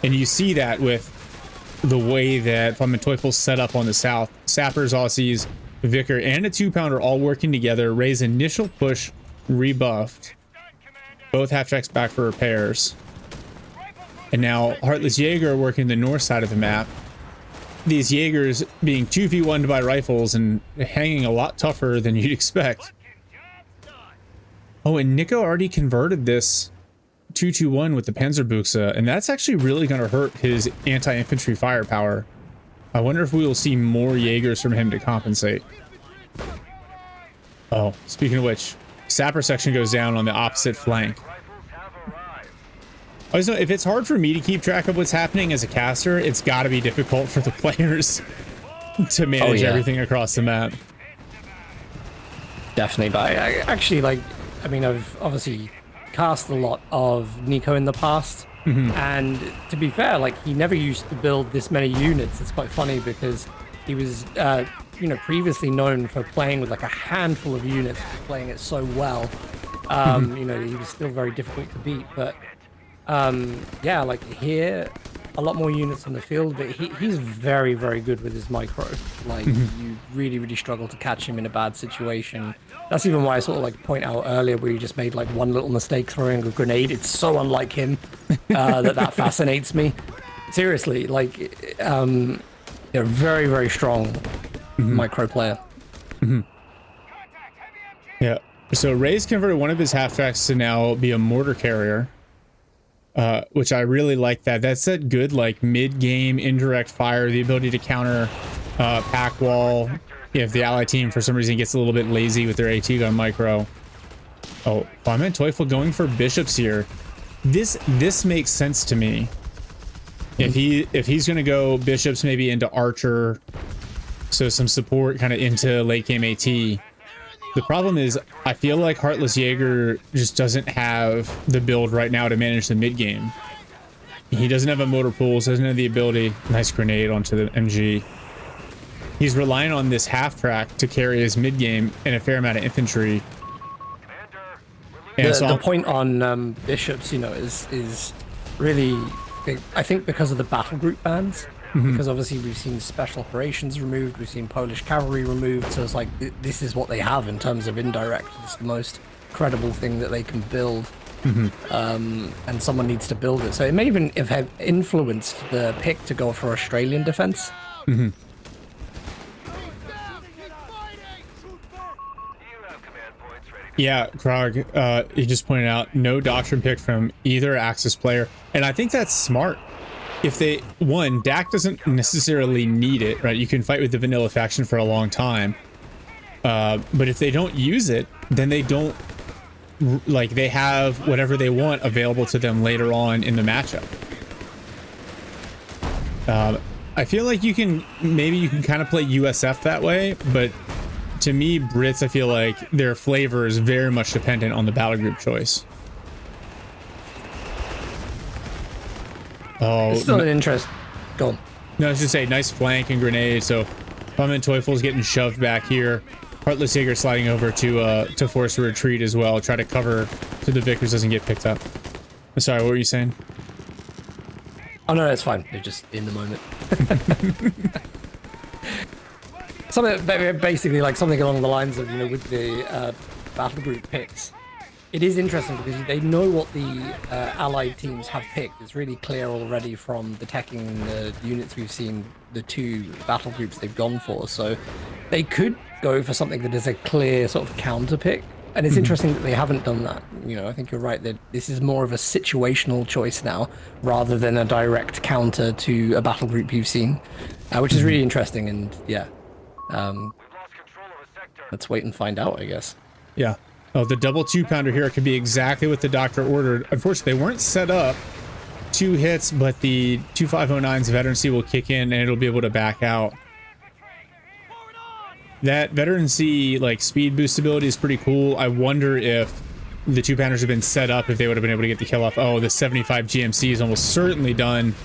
And you see that with the way that VonManteuffel set up on the south. Sappers, Aussies, Vicker, and a 2-pounder all working together. Ray's initial push rebuffed. Both half-tracks back for repairs. And now HeartlessJager working the north side of the map. These Jaegers being 2v1'd by rifles and hanging a lot tougher than you'd expect. Oh, and Nicko already converted this 221 with the Panzerbuchse, and that's actually really going to hurt his anti-infantry firepower. I wonder if we will see more Jaegers from him to compensate. Oh, speaking of which, Sapper section goes down on the opposite flank. Also, if it's hard for me to keep track of what's happening as a caster, it's got to be difficult for the players to manage everything across the map. Definitely, but I actually, like, I mean, I've obviously cast a lot of Nicko in the past, and to be fair, like, he never used to build this many units. It's quite funny because he was, you know, previously known for playing with like a handful of units, playing it so well. You know, he was still very difficult to beat, but yeah, like here, a lot more units on the field, but he's very, very good with his micro. Like, you really, really struggle to catch him in a bad situation. That's even why I sort of like point out earlier where he just made like one little mistake throwing a grenade. It's so unlike him that fascinates me. Seriously, like, they're very, very strong micro player. Yeah. So Ray's converted one of his half-tracks to now be a mortar carrier. Which I really like that. That's that good, like, mid-game indirect fire, the ability to counter pack wall if the ally team for some reason gets a little bit lazy with their AT gun micro. Oh, VonManteuffel going for bishops here. This makes sense to me. If he's gonna go bishops maybe into archer, so some support kind of into late game AT. The problem is, I feel like HeartlessJager just doesn't have the build right now to manage the mid game. He doesn't have a motor pools, doesn't have the ability. Nice grenade onto the MG. he's relying on this half track to carry his mid game and a fair amount of infantry. And The point on bishops, you know, is really big, I think, because of the battle group bans. Because obviously we've seen special operations removed, we've seen Polish cavalry removed, so it's like this is what they have in terms of indirect. It's the most credible thing that they can build, and someone needs to build it. So it may even have influenced the pick to go for Australian defense. Yeah, Krog, he just pointed out no doctrine pick from either Axis player, and I think that's smart. If they, one, Dak doesn't necessarily need it, right? You can fight with the vanilla faction for a long time, but if they don't use it, then they don't, like, they have whatever they want available to them later on in the matchup. I feel like maybe you can kind of play USF that way, but to me, Brits, I feel like their flavor is very much dependent on the battle group choice. Oh, It's still an interest. Go on. no, I was just say nice flank and grenade. So VonManteuffel is getting shoved back here. HeartlessJager sliding over to force a retreat as well. Try to cover so the Vickers doesn't get picked up. I'm sorry, what were you saying? Oh no, it's fine. They're just in the moment. Something basically like something along the lines of, you know, with the battle group picks. It is interesting because they know what the allied teams have picked. It's really clear already from the teching the units we've seen, the two battle groups they've gone for. So they could go for something that is a clear sort of counter pick. And it's interesting that they haven't done that. You know, I think you're right that this is more of a situational choice now rather than a direct counter to a battle group you've seen, which is really interesting. And yeah, let's wait and find out, I guess. Yeah. Oh, the double 2-pounder here could be exactly what the doctor ordered. Unfortunately, they weren't set up 2 hits, but the 2509's veterancy will kick in and it'll be able to back out. That veterancy, like, speed boost ability is pretty cool. I wonder if the 2-pounders have been set up, if they would have been able to get the kill off. Oh, the 75 GMC is almost certainly done.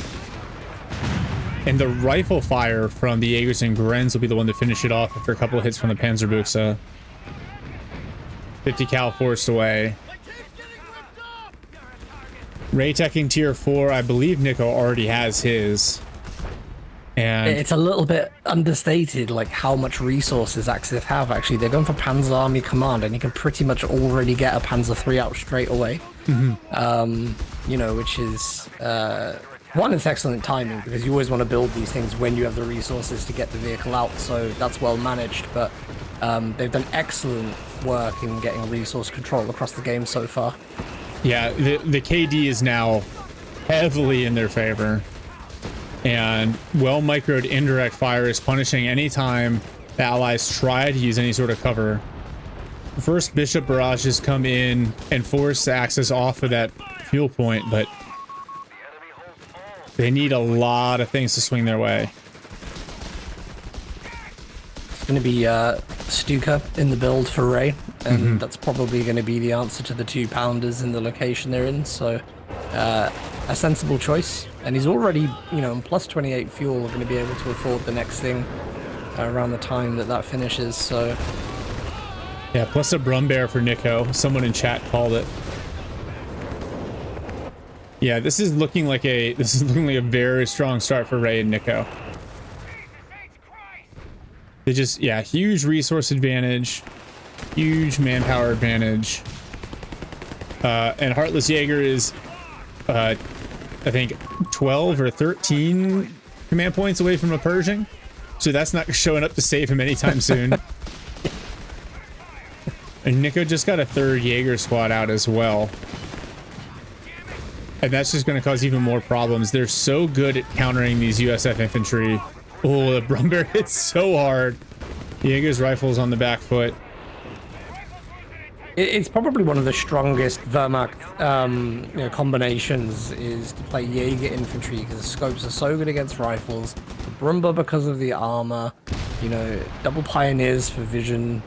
And the rifle fire from the Jaegers and Grens will be the one to finish it off after a couple of hits from the Panzerbuchse. 50 cal forced away. Ray teching tier 4. I believe Nicko already has his. And it's a little bit understated, like how much resources Axis have. Actually, they're going for Panzer Army Command, and you can pretty much already get a Panzer III out straight away. You know, which is one, it's excellent timing because you always want to build these things when you have the resources to get the vehicle out. So that's well managed, but they've done excellent work in getting resource control across the game so far. yeah, the KD is now heavily in their favor. And well microed indirect fire is punishing any time the allies try to use any sort of cover. The first bishop barrages come in and force the Axis off of that fuel point, but they need a lot of things to swing their way. It's going to be Stuka in the build for Ray, and that's probably going to be the answer to the 2-pounders in the location they're in. So a sensible choice, and he's already, you know, plus 28 fuel, going to be able to afford the next thing around the time that finishes. So Yeah, plus a Brumbear for Nicko. Someone in chat called it. Yeah, this is looking like a very strong start for Ray and Nicko. They just, yeah, huge resource advantage, huge manpower advantage. And HeartlessJager is I think 12 or 13 command points away from a Pershing, so that's not showing up to save him anytime soon. And Nicko just got a 3rd Jaeger squad out as well, and that's just going to cause even more problems. They're so good at countering these USF infantry. Oh, the Brumbear hits so hard. Jaeger's rifle's on the back foot. it's probably one of the strongest Wehrmacht you know, combinations is to play Jaeger infantry because the scopes are so good against rifles, the Brumba because of the armor, you know, double pioneers for vision.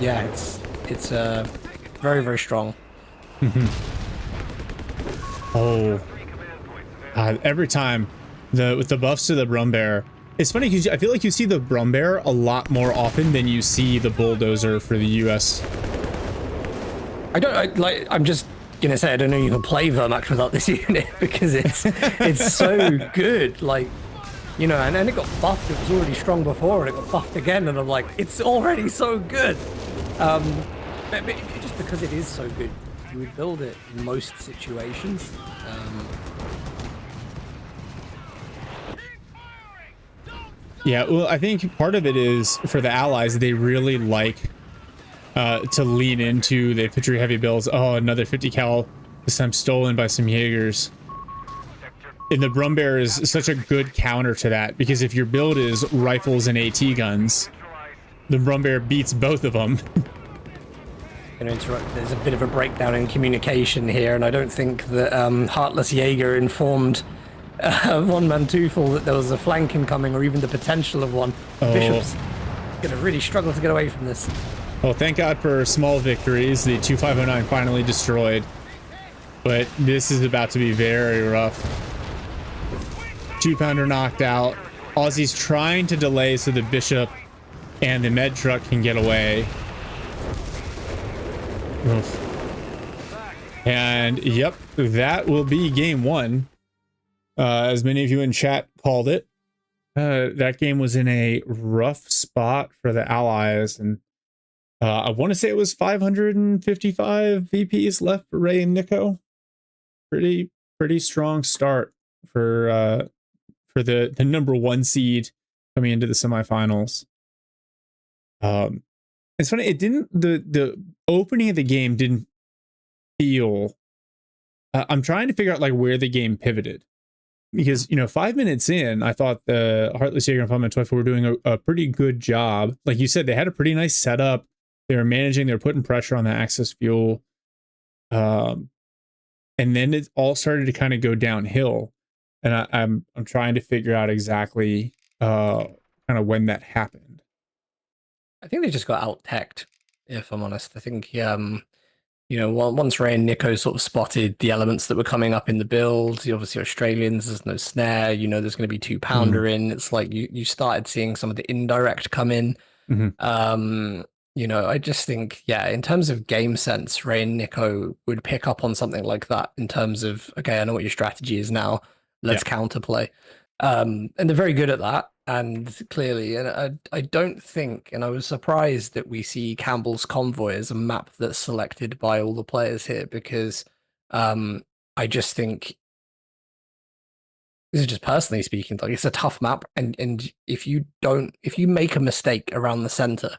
Yeah, it's very, very strong. Oh, every time with the buffs to the Brumbear, It's funny because I feel like you see the Brumbear a lot more often than you see the Bulldozer for the US. I'm just gonna say I don't know you can play VonMatch without this unit because it's so good. Like, you know, and then it got buffed. It was already strong before, and it got buffed again. And I'm like, it's already so good. But just because it is so good, you would build it in most situations. Yeah, well, I think part of it is for the allies, they really like to lean into the infantry heavy builds. Oh, another 50 cal, this time stolen by some Jaegers. And the Brumbear is such a good counter to that, because if your build is rifles and AT guns, the Brumbear beats both of them. Going to interrupt. There's a bit of a breakdown in communication here, and I don't think that HeartlessJager informed VonManteuffel that there was a flank incoming, or even the potential of one. Oh. Bishop's going to really struggle to get away from this. Well, thank God for small victories. The 2509 finally destroyed, but this is about to be very rough. 2-pounder knocked out. Aussie's trying to delay so the Bishop and the med truck can get away. Oof. And yep, that will be game one. As many of you in chat called it. That game was in a rough spot for the allies, and I want to say it was 555 VPs left for Ray and Nicko. Pretty strong start for the number one seed coming into the semifinals. It's funny, it didn't, the opening of the game didn't feel, I'm trying to figure out like where the game pivoted, because, you know, 5 minutes in, I thought the HeartlessJager and VonManteuffel were doing a pretty good job. Like you said, they had a pretty nice setup. They were managing, they were putting pressure on the Axis fuel. And then it all started to kind of go downhill. And I'm trying to figure out exactly kind of when that happened. I think they just got out-teched, if I'm honest. I think, you know, once Ray and Nicko sort of spotted the elements that were coming up in the build, obviously Australians, there's no snare, you know, there's going to be 2-pounder in. It's like you started seeing some of the indirect come in. You know, I just think, yeah, in terms of game sense, Ray and Nicko would pick up on something like that in terms of, okay, I know what your strategy is now. Let's counterplay. And they're very good at that. And clearly, and I don't think, and I was surprised that we see Campbell's Convoy as a map that's selected by all the players here, because I just think, this is just personally speaking, like, it's a tough map, and if you make a mistake around the center,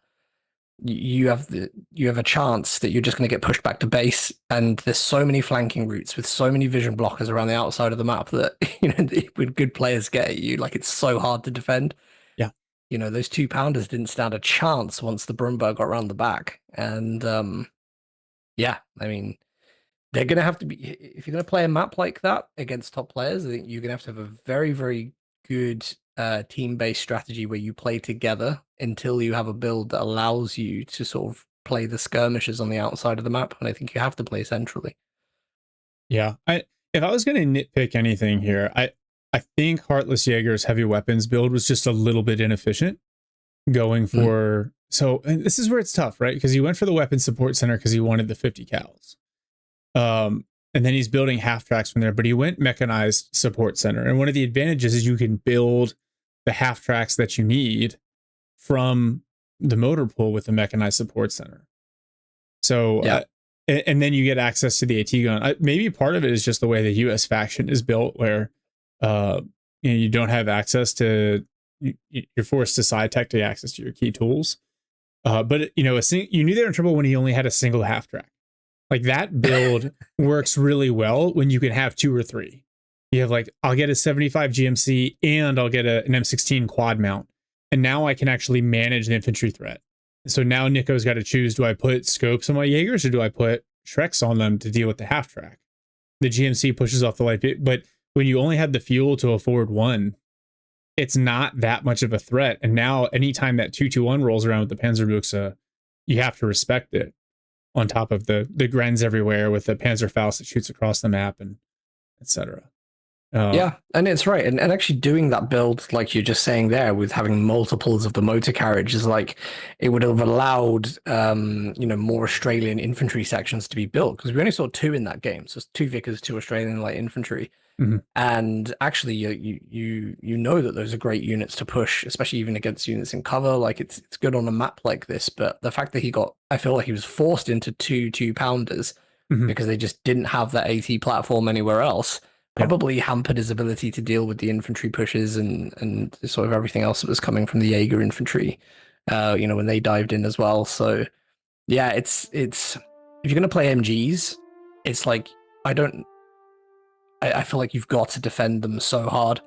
you have a chance that you're just going to get pushed back to base, and there's so many flanking routes with so many vision blockers around the outside of the map that, you know, when good players get at you, like, it's so hard to defend. Yeah, you know, those 2-pounders didn't stand a chance once the Brumbear got around the back, and yeah, I mean, they're going to have to be, if you're going to play a map like that against top players, I think you're going to have a very, very good team-based strategy where you play together until you have a build that allows you to sort of play the skirmishes on the outside of the map, and I think you have to play centrally. Yeah, if I was going to nitpick anything here, I think HeartlessJager's heavy weapons build was just a little bit inefficient going for, so, and this is where it's tough, right? Because he went for the weapon support center because he wanted the 50 cals. And then he's building half tracks from there, but he went mechanized support center. And one of the advantages is you can build the half tracks that you need from the motor pool with the mechanized support center. So, and then you get access to the AT gun. Maybe part of it is just the way the US faction is built, where you know, you don't have access to, you're forced to side tech to access to your key tools. But you know, you knew they were in trouble when he only had a single half track. Like, that build works really well when you can have 2 or 3. You have, like, I'll get a 75 GMC and I'll get an M16 quad mount. And now I can actually manage the infantry threat. So now Nicko's got to choose, do I put scopes on my Jaegers or do I put Shreks on them to deal with the half track? The GMC pushes off the light, but when you only have the fuel to afford 1, it's not that much of a threat. And now anytime that 221 rolls around with the Panzerbuchse, you have to respect it. On top of the Grens everywhere with the Panzerfaust that shoots across the map, and etc. Yeah, and it's right. And actually doing that build, like you're just saying there, with having multiples of the motor carriage is like, it would have allowed, more Australian infantry sections to be built, because we only saw 2 in that game. So it's 2 Vickers, 2 Australian light infantry. Mhm. And actually you know that those are great units to push, especially even against units in cover. Like it's good on a map like this, but the fact that I feel like he was forced into 2-pounders Mhm. because they just didn't have that AT platform anywhere else, probably hampered his ability to deal with the infantry pushes and sort of everything else that was coming from the Jaeger infantry, when they dived in as well. So yeah, it's if you're going to play MGs, it's like, I feel like you've got to defend them so hard,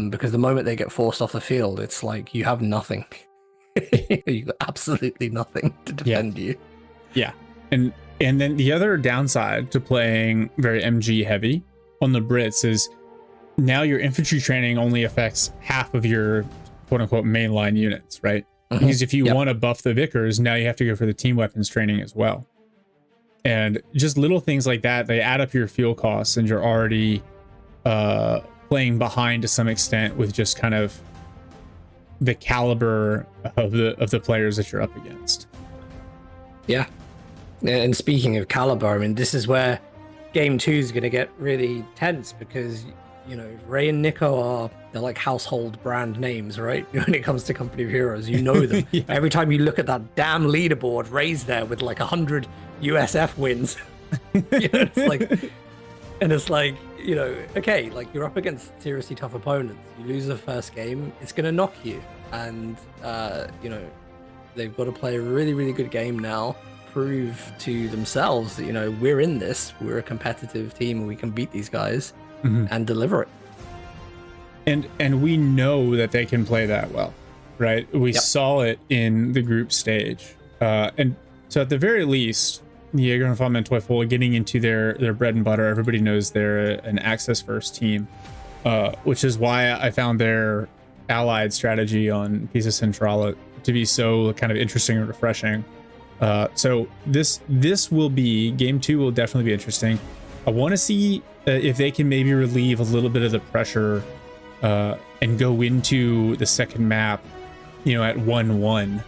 because the moment they get forced off the field, it's like you have nothing. You've got absolutely nothing to defend you. Yeah. And then the other downside to playing very MG heavy on the Brits is now your infantry training only affects half of your quote unquote mainline units, right? Because if you want to buff the Vickers, now you have to go for the team weapons training as well. And just little things like that, they add up your fuel costs, and you're already playing behind to some extent with just kind of the caliber of the players that you're up against. Yeah. And speaking of caliber, I mean, this is where game 2 is going to get really tense, because Ray and Nicko they're like household brand names, right? When it comes to Company of Heroes, you know them. Yeah. Every time you look at that damn leaderboard, Ray's there with like 100 USF wins. It's like, okay, like you're up against seriously tough opponents. You lose the first game, it's going to knock you. And, they've got to play a really, really good game now, prove to themselves that, we're in this, we're a competitive team, and we can beat these guys and deliver it. And we know that they can play that well, right? We saw it in the group stage. And so at the very least, Jaeger and VonManteuffel getting into their bread and butter. Everybody knows they're an access first team, which is why I found their allied strategy on Pisa Centrala to be so kind of interesting and refreshing. So this will be, game 2 will definitely be interesting. I want to see if they can maybe relieve a little bit of the pressure and go into the second map, at 1-1.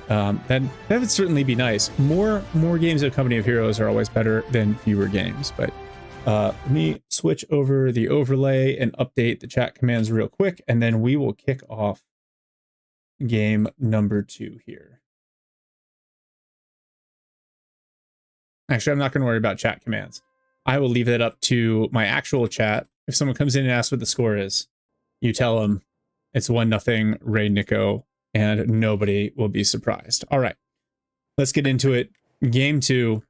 That would certainly be nice. More games of Company of Heroes are always better than fewer games. But let me switch over the overlay and update the chat commands real quick, and then we will kick off game number 2 here. Actually, I'm not going to worry about chat commands. I will leave that up to my actual chat. If someone comes in and asks what the score is, you tell them it's 1-0 Ray Nicko, and nobody will be surprised. All right, let's get into it. Game 2,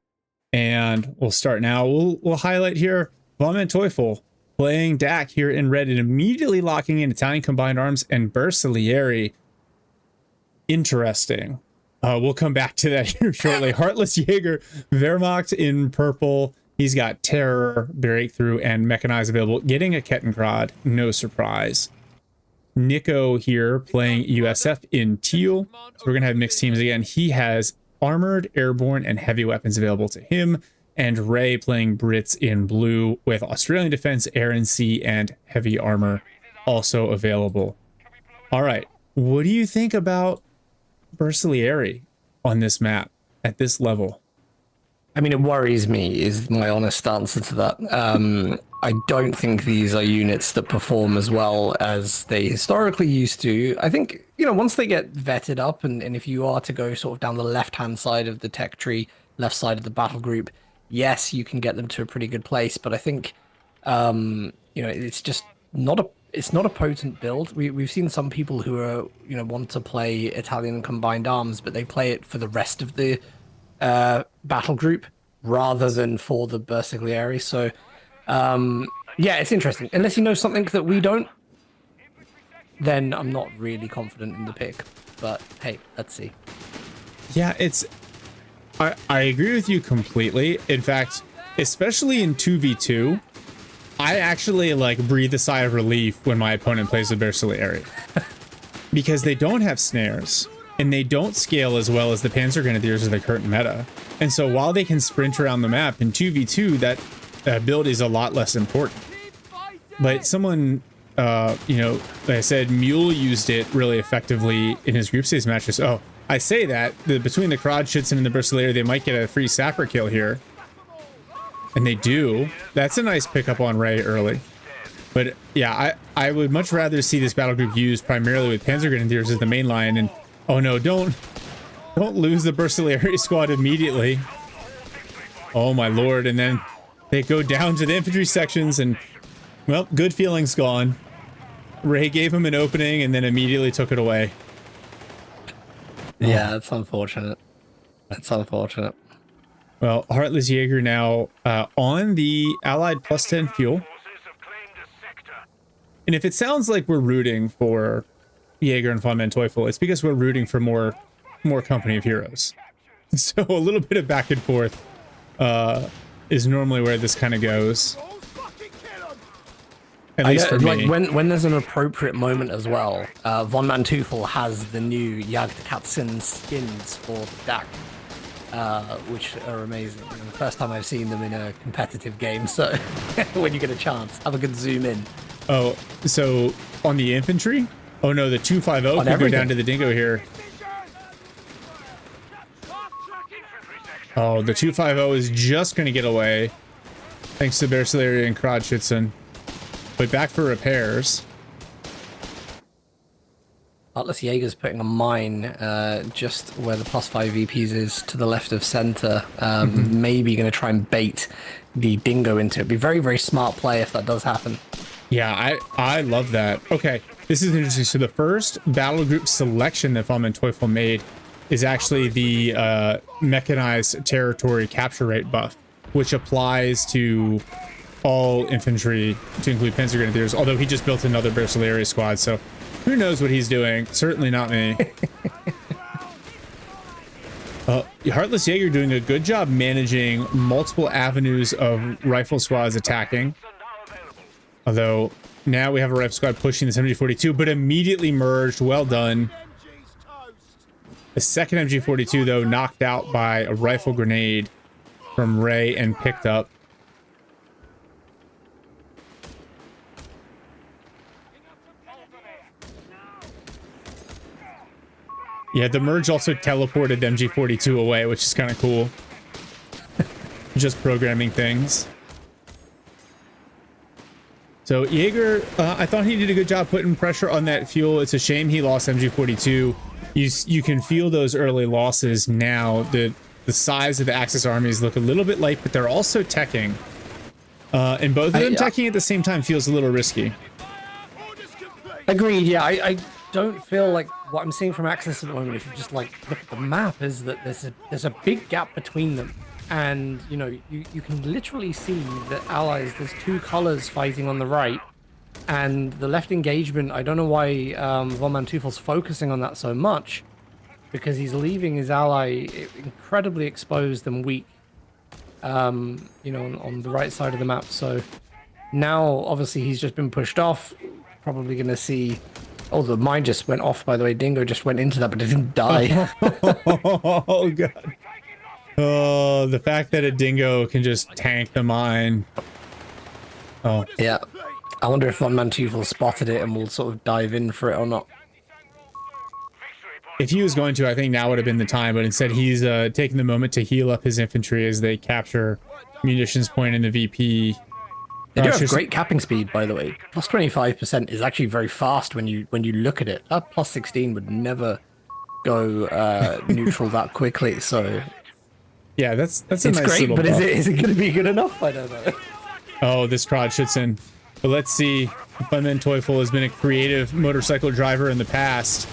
and we'll start now. We'll highlight here VonManteuffel playing Dak here in red and immediately locking in Italian Combined Arms and Bersaglieri. Interesting. We'll come back to that here shortly. HeartlessJager, Wehrmacht in purple. He's got Terror, Breakthrough, and Mechanized available. Getting a Kettenkrad, no surprise. Nicko here playing USF in teal. So we're going to have mixed teams again. He has Armored, Airborne, and Heavy weapons available to him. And Ray playing Brits in blue with Australian Defense, Air and Sea, and Heavy Armor also available. All right. What do you think about Bersaglieri on this map at this level? I mean, it worries me, is my honest answer to that. I don't think these are units that perform as well as they historically used to. I think, once they get vetted up, and if you are to go sort of down the left-hand side of the tech tree, left side of the battle group, yes, you can get them to a pretty good place. But I think, it's just not a potent build. We've seen some people who are, want to play Italian Combined Arms, but they play it for the rest of the battle group rather than for the Bersaglieri. So it's interesting. Unless you know something that we don't, then I'm not really confident in the pick. But hey, let's see. Yeah, I agree with you completely. In fact, especially in 2v2, I actually breathe a sigh of relief when my opponent plays the Bersaglieri because they don't have snares and they don't scale as well as the Panzer Grenadiers of the current meta. And so while they can sprint around the map in 2v2, that build is a lot less important. but someone, you know, like I said, Mule used it really effectively in his group stage matches. Oh, I say that between the CoH3 and the Bristolier, they might get a free sapper kill here. And they do. That's a nice pickup on Ray early. But yeah, I would much rather see this battle group used primarily with Panzer Grenadiers as the main line. And oh no, don't lose the Bristolier squad immediately. Oh my lord. And then they go down to the infantry sections and, well, good feelings gone. Ray gave him an opening and then immediately took it away. Yeah, that's unfortunate. That's unfortunate. Well, HeartlessJager now on the Allied +10 fuel. And if it sounds like we're rooting for Jaeger and VonManteuffel, it's because we're rooting for more company of heroes. So a little bit of back and forth is normally where this kind of goes. At least for me. Like when there's an appropriate moment as well, VonManteuffel has the new Jagdkatzen skins for the DAC, which are amazing. And the first time I've seen them in a competitive game, so when you get a chance, have a good zoom in. Oh, so on the infantry? Oh no, the 250 could go down to the Dingo here. Oh, the 250 is just going to get away. Thanks to Berserker and CoH3. But back for repairs. HeartlessJager's putting a mine just where the +5 VPs is to the left of center. Maybe going to try and bait the Dingo into it. Be very, very smart play if that does happen. Yeah, I love that. Okay, this is interesting. So the first battle group selection that VonManteuffel made is actually the mechanized territory capture rate buff, which applies to all infantry, to include Panzer Grenadiers, although he just built another Berserker squad, so who knows what he's doing. Certainly not me. HeartlessJager doing a good job managing multiple avenues of rifle squads attacking. Although now we have a rifle squad pushing the MG42, but immediately merged. Well done. The second MG42, though, knocked out by a rifle grenade from Ray and picked up. Yeah, the merge also teleported the MG42 away, which is kind of cool. Just programming things. So Jaeger, I thought he did a good job putting pressure on that fuel. It's a shame he lost MG42. You can feel those early losses now. The size of the Axis armies look a little bit light, but they're also teching. And both of them teching at the same time feels a little risky. Agreed, yeah. I don't feel like what I'm seeing from Axis at the moment, if you just like look at the map, is that there's a big gap between them. And, you know, you can literally see the allies, there's two colors fighting on the right. And the left engagement, I don't know why VonManteuffel focusing on that so much, because he's leaving his ally incredibly exposed and weak, you know, on the right side of the map. So now, obviously, he's just been pushed off. Probably going to see... Oh, the mine just went off, by the way. Dingo just went into that, but it didn't die. Oh, God. Oh, the fact that a Dingo can just tank the mine. Oh. Yeah. I wonder if VonManteuffel spotted it and will sort of dive in for it or not. If he was going to, I think now would have been the time, but instead he's taking the moment to heal up his infantry as they capture munitions point in the VP. They do have great capping speed, by the way. Plus 25% is actually very fast when you look at it. That plus 16 would never go neutral that quickly, so... Yeah, that's a nice great, little but buff. is it going to be good enough? I don't know. Oh, this CoH3. But let's see. VonManteuffel has been a creative motorcycle driver in the past,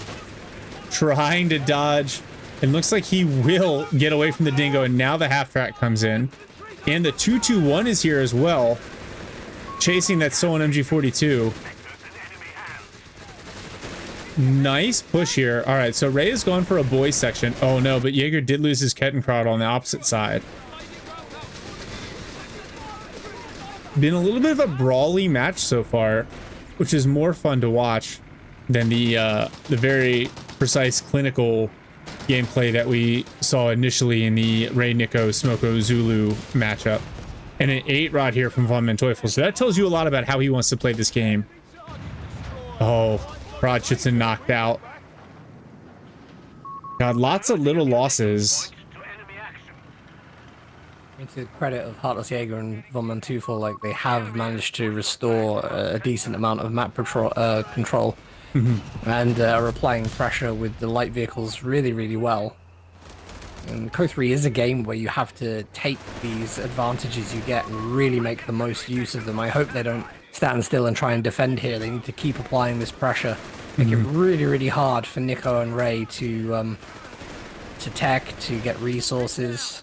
trying to dodge. It looks like he will get away from the Dingo, and now the half track comes in, and the 221 is here as well, chasing that stolen MG42. Nice push here. All right, so Ray is going for a boys section. Oh no, but Jaeger did lose his Kettenkraut on the opposite side. Been a little bit of a brawly match so far, which is more fun to watch than the very precise clinical gameplay that we saw initially in the Ray Nicko Smoko Zulu matchup. and an 8-rod here from VonManteuffel. So that tells you a lot about how he wants to play this game. Oh, Rodschützen knocked out. God, lots of little losses. To the credit of HeartlessJager and VonManteuffel, like they have managed to restore a decent amount of map control, and are applying pressure with the light vehicles really, really well. And CoH3 is a game where you have to take these advantages you get and really make the most use of them. I hope they don't stand still and try and defend here. They need to keep applying this pressure, make it really, really hard for Nicko and Ray to tech, to get resources,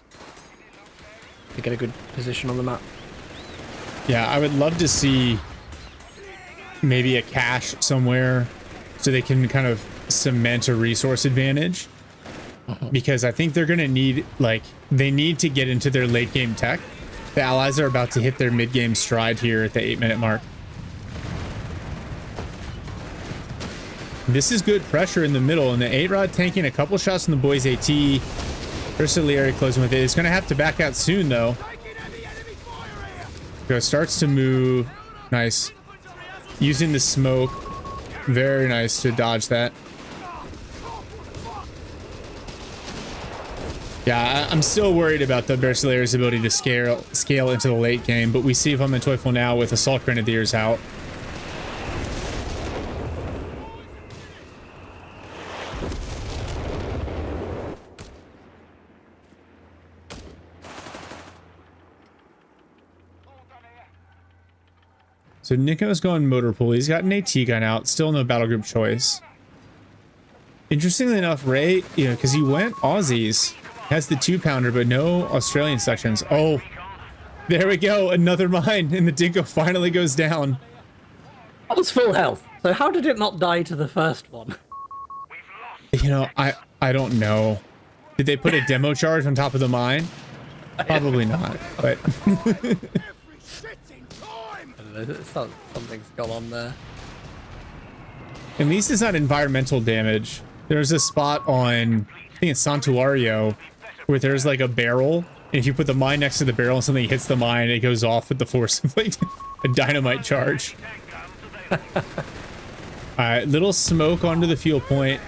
to get a good position on the map. Yeah, I would love to see maybe a cache somewhere so they can kind of cement a resource advantage. Because I think they're going to need, like, they need to get into their late game tech. The allies are about to hit their mid game stride here at the 8-minute mark. This is good pressure in the middle, and the 8-rod tanking a couple shots from the boys AT. Versatilieri closing with it. It's going to have to back out soon, though. So it starts to move. Nice. Using the smoke. Very nice to dodge that. Yeah, I'm still worried about the Versatilieri's ability to scale into the late game, but we see VonManteuffel now with Assault Grenadiers out. So Nicko's going motor pool. He's got an AT gun out. Still no battle group choice. Interestingly enough, Ray, you know, because he went Aussies, has the 2-pounder, but no Australian sections. Oh, there we go. Another mine, and the Dinko finally goes down. That was full health. So how did it not die to the first one? You know, I don't know. Did they put a demo charge on top of the mine? Probably not, but... Something's gone on there. At least it's not environmental damage. There's a spot on, I think it's Santuario, where there's like a barrel, and if you put the mine next to the barrel and something hits the mine, it goes off with the force of like a dynamite charge. Alright, little smoke onto the fuel point.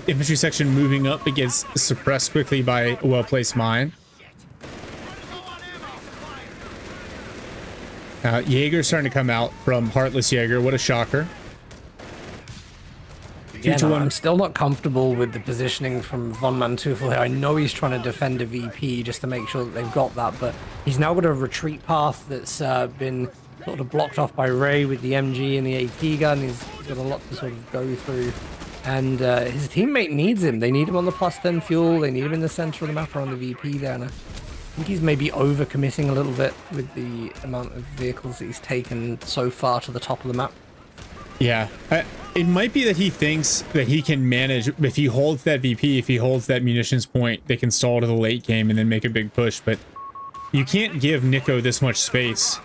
Infantry section moving up, it gets suppressed quickly by a well-placed mine. Jaeger's starting to come out from HeartlessJager. What a shocker. Yeah, no, I'm still not comfortable with the positioning from VonManteuffel here. I know he's trying to defend a VP just to make sure that they've got that, but he's now got a retreat path that's been sort of blocked off by Ray with the MG and the AT gun. He's got a lot to sort of go through. And his teammate needs him. They need him on the +10 fuel. They need him in the center of the map or on the VP there. And I think he's maybe overcommitting a little bit with the amount of vehicles that he's taken so far to the top of the map. Yeah, it might be that he thinks that he can manage, if he holds that VP, if he holds that munitions point, they can stall to the late game and then make a big push, but you can't give Nicko this much space.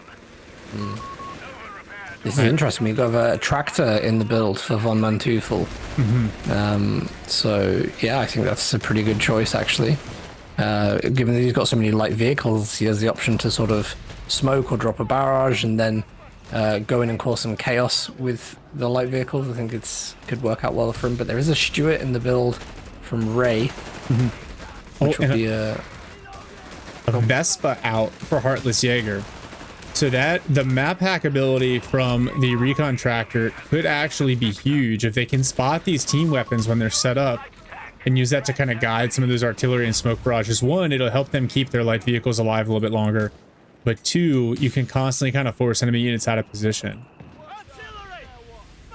This is interesting. We've got a tractor in the build for VonManteuffel. So, yeah, I think that's a pretty good choice, actually. Given that he's got so many light vehicles, he has the option to sort of smoke or drop a barrage and then go in and cause some chaos with the light vehicles. I think it could work out well for him. But there is a Stuart in the build from Ray, which would be a Vespa out for HeartlessJager. So that the map hack ability from the recon tractor could actually be huge if they can spot these team weapons when they're set up and use that to kind of guide some of those artillery and smoke barrages. One, it'll help them keep their light vehicles alive a little bit longer. But two, you can constantly kind of force enemy units out of position.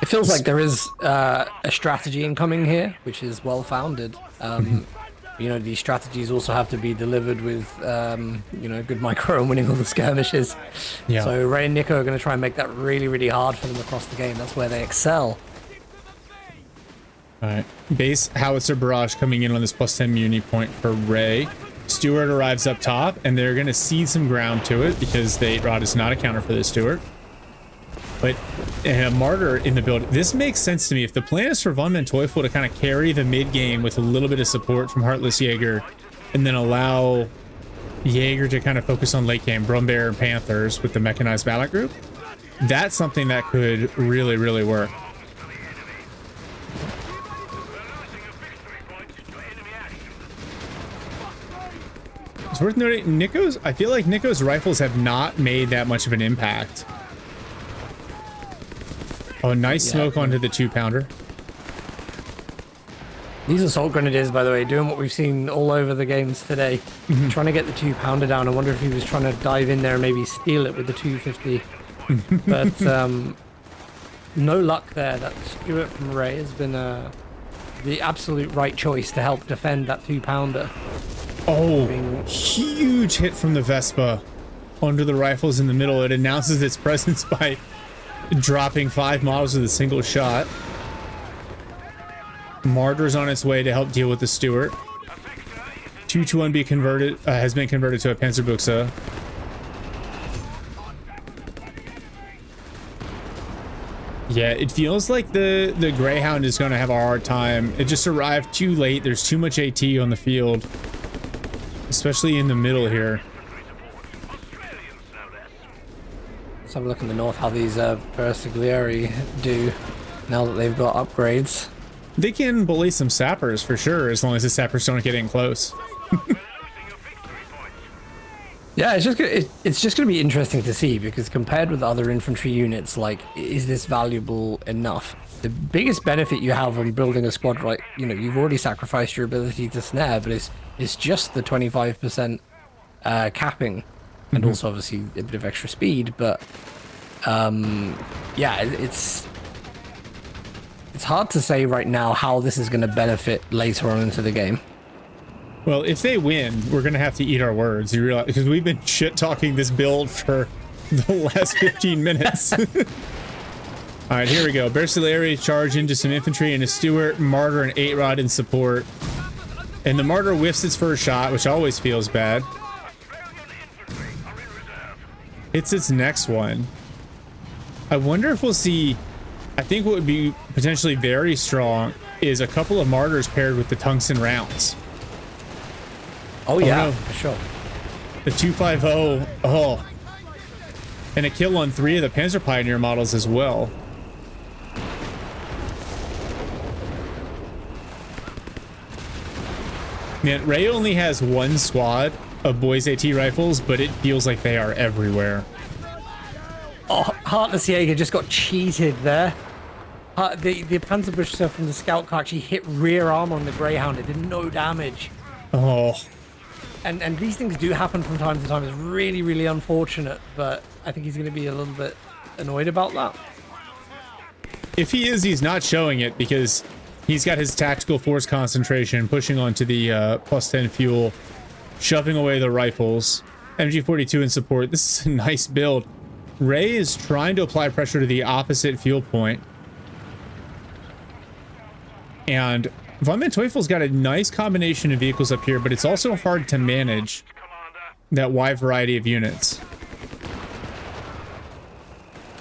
It feels like there is a strategy incoming here, which is well-founded. You know, these strategies also have to be delivered with, you know, good micro and winning all the skirmishes. Yeah. So Ray and Nicko are going to try and make that really, really hard for them across the game. That's where they excel. All right. Base howitzer barrage coming in on this +10 muni point for Ray. Stuart arrives up top, and they're going to cede some ground to it because the 8-rod is not a counter for the Stuart. But a martyr in the build. This makes sense to me. If the plan is for VonManteuffel to kind of carry the mid game with a little bit of support from HeartlessJager, and then allow Jaeger to kind of focus on late game, Brumbear and Panthers with the mechanized battle group. That's something that could really, really work. It's worth noting, I feel like Nicko's rifles have not made that much of an impact. Oh, nice smoke onto the 2-pounder. These assault grenadiers, by the way, doing what we've seen all over the games today. Trying to get the 2-pounder down. I wonder if he was trying to dive in there and maybe steal it with the 250. But no luck there. That Stuart from Ray has been the absolute right choice to help defend that 2-pounder. Oh, huge hit from the Vespa onto the rifles in the middle. It announces its presence by dropping 5 models with a single shot. Martyr's on its way to help deal with the Stuart. 221B has been converted to a Panzerbuchse. Yeah, it feels like the Greyhound is going to have a hard time. It just arrived too late. There's too much AT on the field, especially in the middle here. Let's have a look in the north how these Bersaglieri do now that they've got upgrades. They can bully some sappers for sure, as long as the sappers don't get in close. Yeah, it's just gonna be interesting to see, because compared with other infantry units, like, is this valuable enough? The biggest benefit you have when building a squad, right? You know, you've already sacrificed your ability to snare, but it's just the 25% capping, and also obviously a bit of extra speed. But yeah, it's hard to say right now how this is going to benefit later on into the game. Well, if they win, we're going to have to eat our words. You realize, because we've been shit-talking this build for the last 15 minutes. All right, here we go. Bersaglieri charge into some infantry and a Stuart, Martyr, and 8-Rod in support. And the Martyr whiffs its first shot, which always feels bad. Hits its next one. I wonder if we'll see... I think what would be potentially very strong is a couple of Martyrs paired with the tungsten rounds. Oh yeah, no. for sure. The 250, oh. And a kill on 3 of the Panzer Pioneer models as well. Man, Ray only has 1 squad of Boys AT rifles, but it feels like they are everywhere. Oh, HeartlessJager just got cheated there. The Panzerbuchse from the scout car actually hit rear arm on the Greyhound. It did no damage. Oh. And these things do happen from time to time. It's really, really unfortunate, but I think he's going to be a little bit annoyed about that. If he is, he's not showing it, because he's got his tactical force concentration, pushing onto the +10 fuel, shoving away the rifles. MG42 in support. This is a nice build. Ray is trying to apply pressure to the opposite fuel point. And VonManteuffel got a nice combination of vehicles up here, but it's also hard to manage that wide variety of units.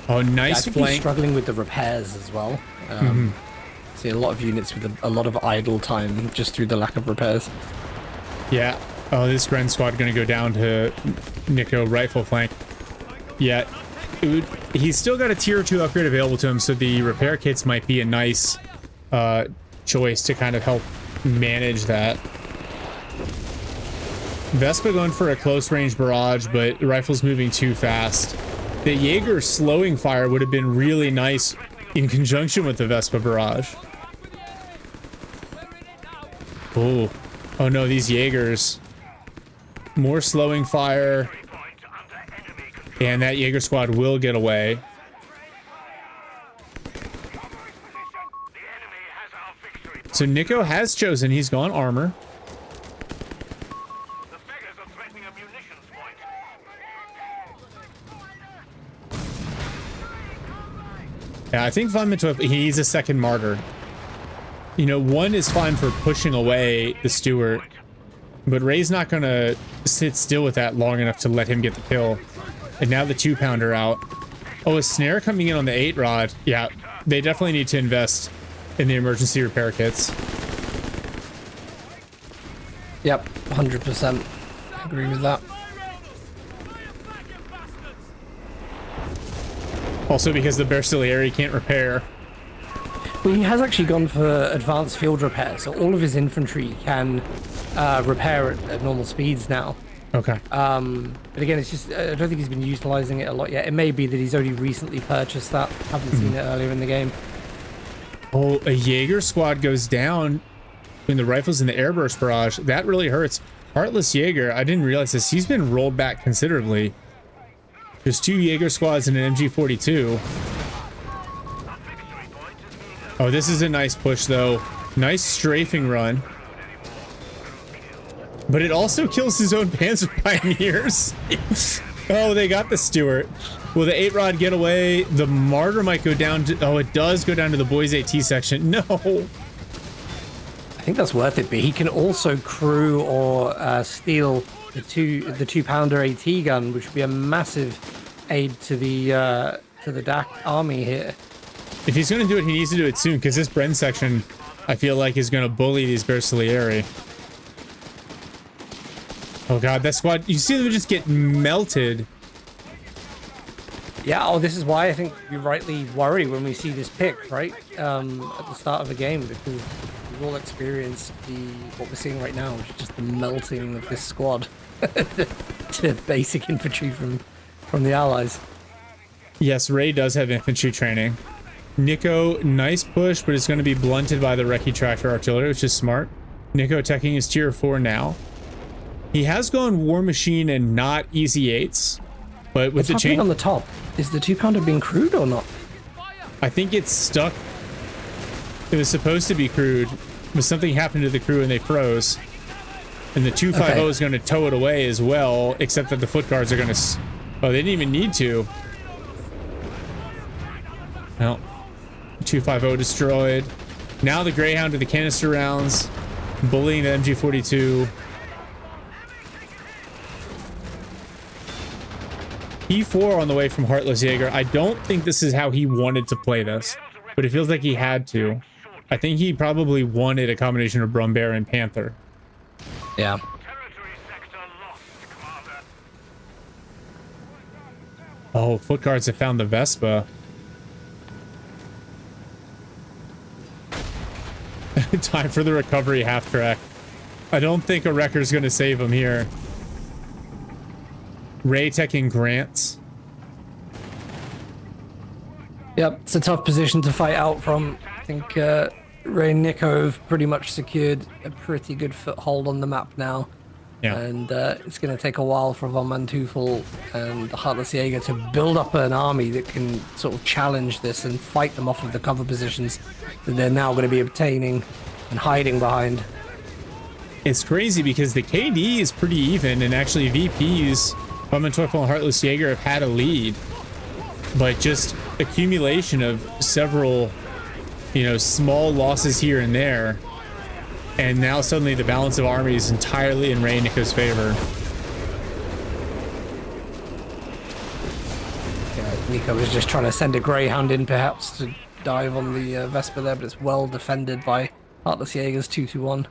Oh, nice flank. He's struggling with the repairs as well. See a lot of units with a lot of idle time just through the lack of repairs. Yeah. Oh, this Gren squad going to go down to Nicko rifle flank. Yeah. He's still got a tier 2 upgrade available to him, so the repair kits might be a nice choice to kind of help manage that. Vespa going for a close range barrage, but the rifle's moving too fast. The Jaeger slowing fire would have been really nice in conjunction with the Vespa barrage. Oh, oh no, these Jaegers. More slowing fire. And that Jaeger squad will get away. So Nicko has chosen. He's gone armor. Yeah, I think VonManteuffel, he's a second Martyr. You know, 1 is fine for pushing away the Stuart, but Ray's not going to sit still with that long enough to let him get the kill. And now the 2-pounder out. Oh, a snare coming in on the 8-Rod. Yeah, they definitely need to invest in the emergency repair kits. Yep, 100%. Agree with that. Also because the Bersaglieri can't repair. Well, he has actually gone for advanced field repair, so all of his infantry can repair at normal speeds now. Okay. But again, it's just, I don't think he's been utilizing it a lot yet. It may be that he's only recently purchased that. Haven't seen it earlier in the game. Oh, a Jaeger squad goes down between the rifles and the airburst barrage. That really hurts. HeartlessJager, I didn't realize this. He's been rolled back considerably. There's 2 Jaeger squads and an MG42. Oh, this is a nice push, though. Nice strafing run. But it also kills his own Panzer Pioneers. Oh, they got the Stuart. Will the 8-rod get away? The Martyr might go down to... Oh, it does go down to the Boys AT section. No. I think that's worth it, but he can also crew or steal the 2-pounder AT gun, which would be a massive aid to the DAC army here. If he's going to do it, he needs to do it soon, because this Bren section, I feel like, is going to bully these Bersaglieri. Oh god, that squad, you see them just get melted. Yeah, oh, this is why I think we rightly worry when we see this pick, right? At the start of the game, because we've all experienced what we're seeing right now, which is just the melting of this squad to basic infantry from the Allies. Yes, Ray does have infantry training. Nicko, nice push, but it's going to be blunted by the Reakly tractor artillery, which is smart. Nicko teching his tier 4 now. He has gone War Machine and not Easy 8s, but with What's the chain on the top, is the 2-pounder being crewed or not? I think it's stuck. It was supposed to be crewed, but something happened to the crew and they froze. And the 250 is going to tow it away as well, except that the foot guards are going to... Oh, they didn't even need to. Well, 250 destroyed. Now the Greyhound to the canister rounds, bullying the MG42. P4 on the way from HeartlessJager. I don't think this is how he wanted to play this, but it feels like he had to. I think he probably wanted a combination of Brumbear and Panther. Yeah. Oh, foot guards have found the Vespa. Time for the recovery half track. I don't think a wrecker's going to save him here. Ray teching Grants. Yep, it's a tough position to fight out from. I think Ray and Nicko have pretty much secured a pretty good foothold on the map now. Yeah. And it's going to take a while for VonManteuffel and HeartlessJager to build up an army that can sort of challenge this and fight them off of the cover positions that they're now going to be obtaining and hiding behind. It's crazy because the KD is pretty even, and actually VPs, VonManteuffel and HeartlessJager, have had a lead. But just accumulation of several, you know, small losses here and there. And now suddenly the balance of army is entirely in Ray and Nicko's favor. Yeah, Nicko was just trying to send a Greyhound in perhaps to dive on the Vespa there, but it's well defended by HeartlessJager's 2-1.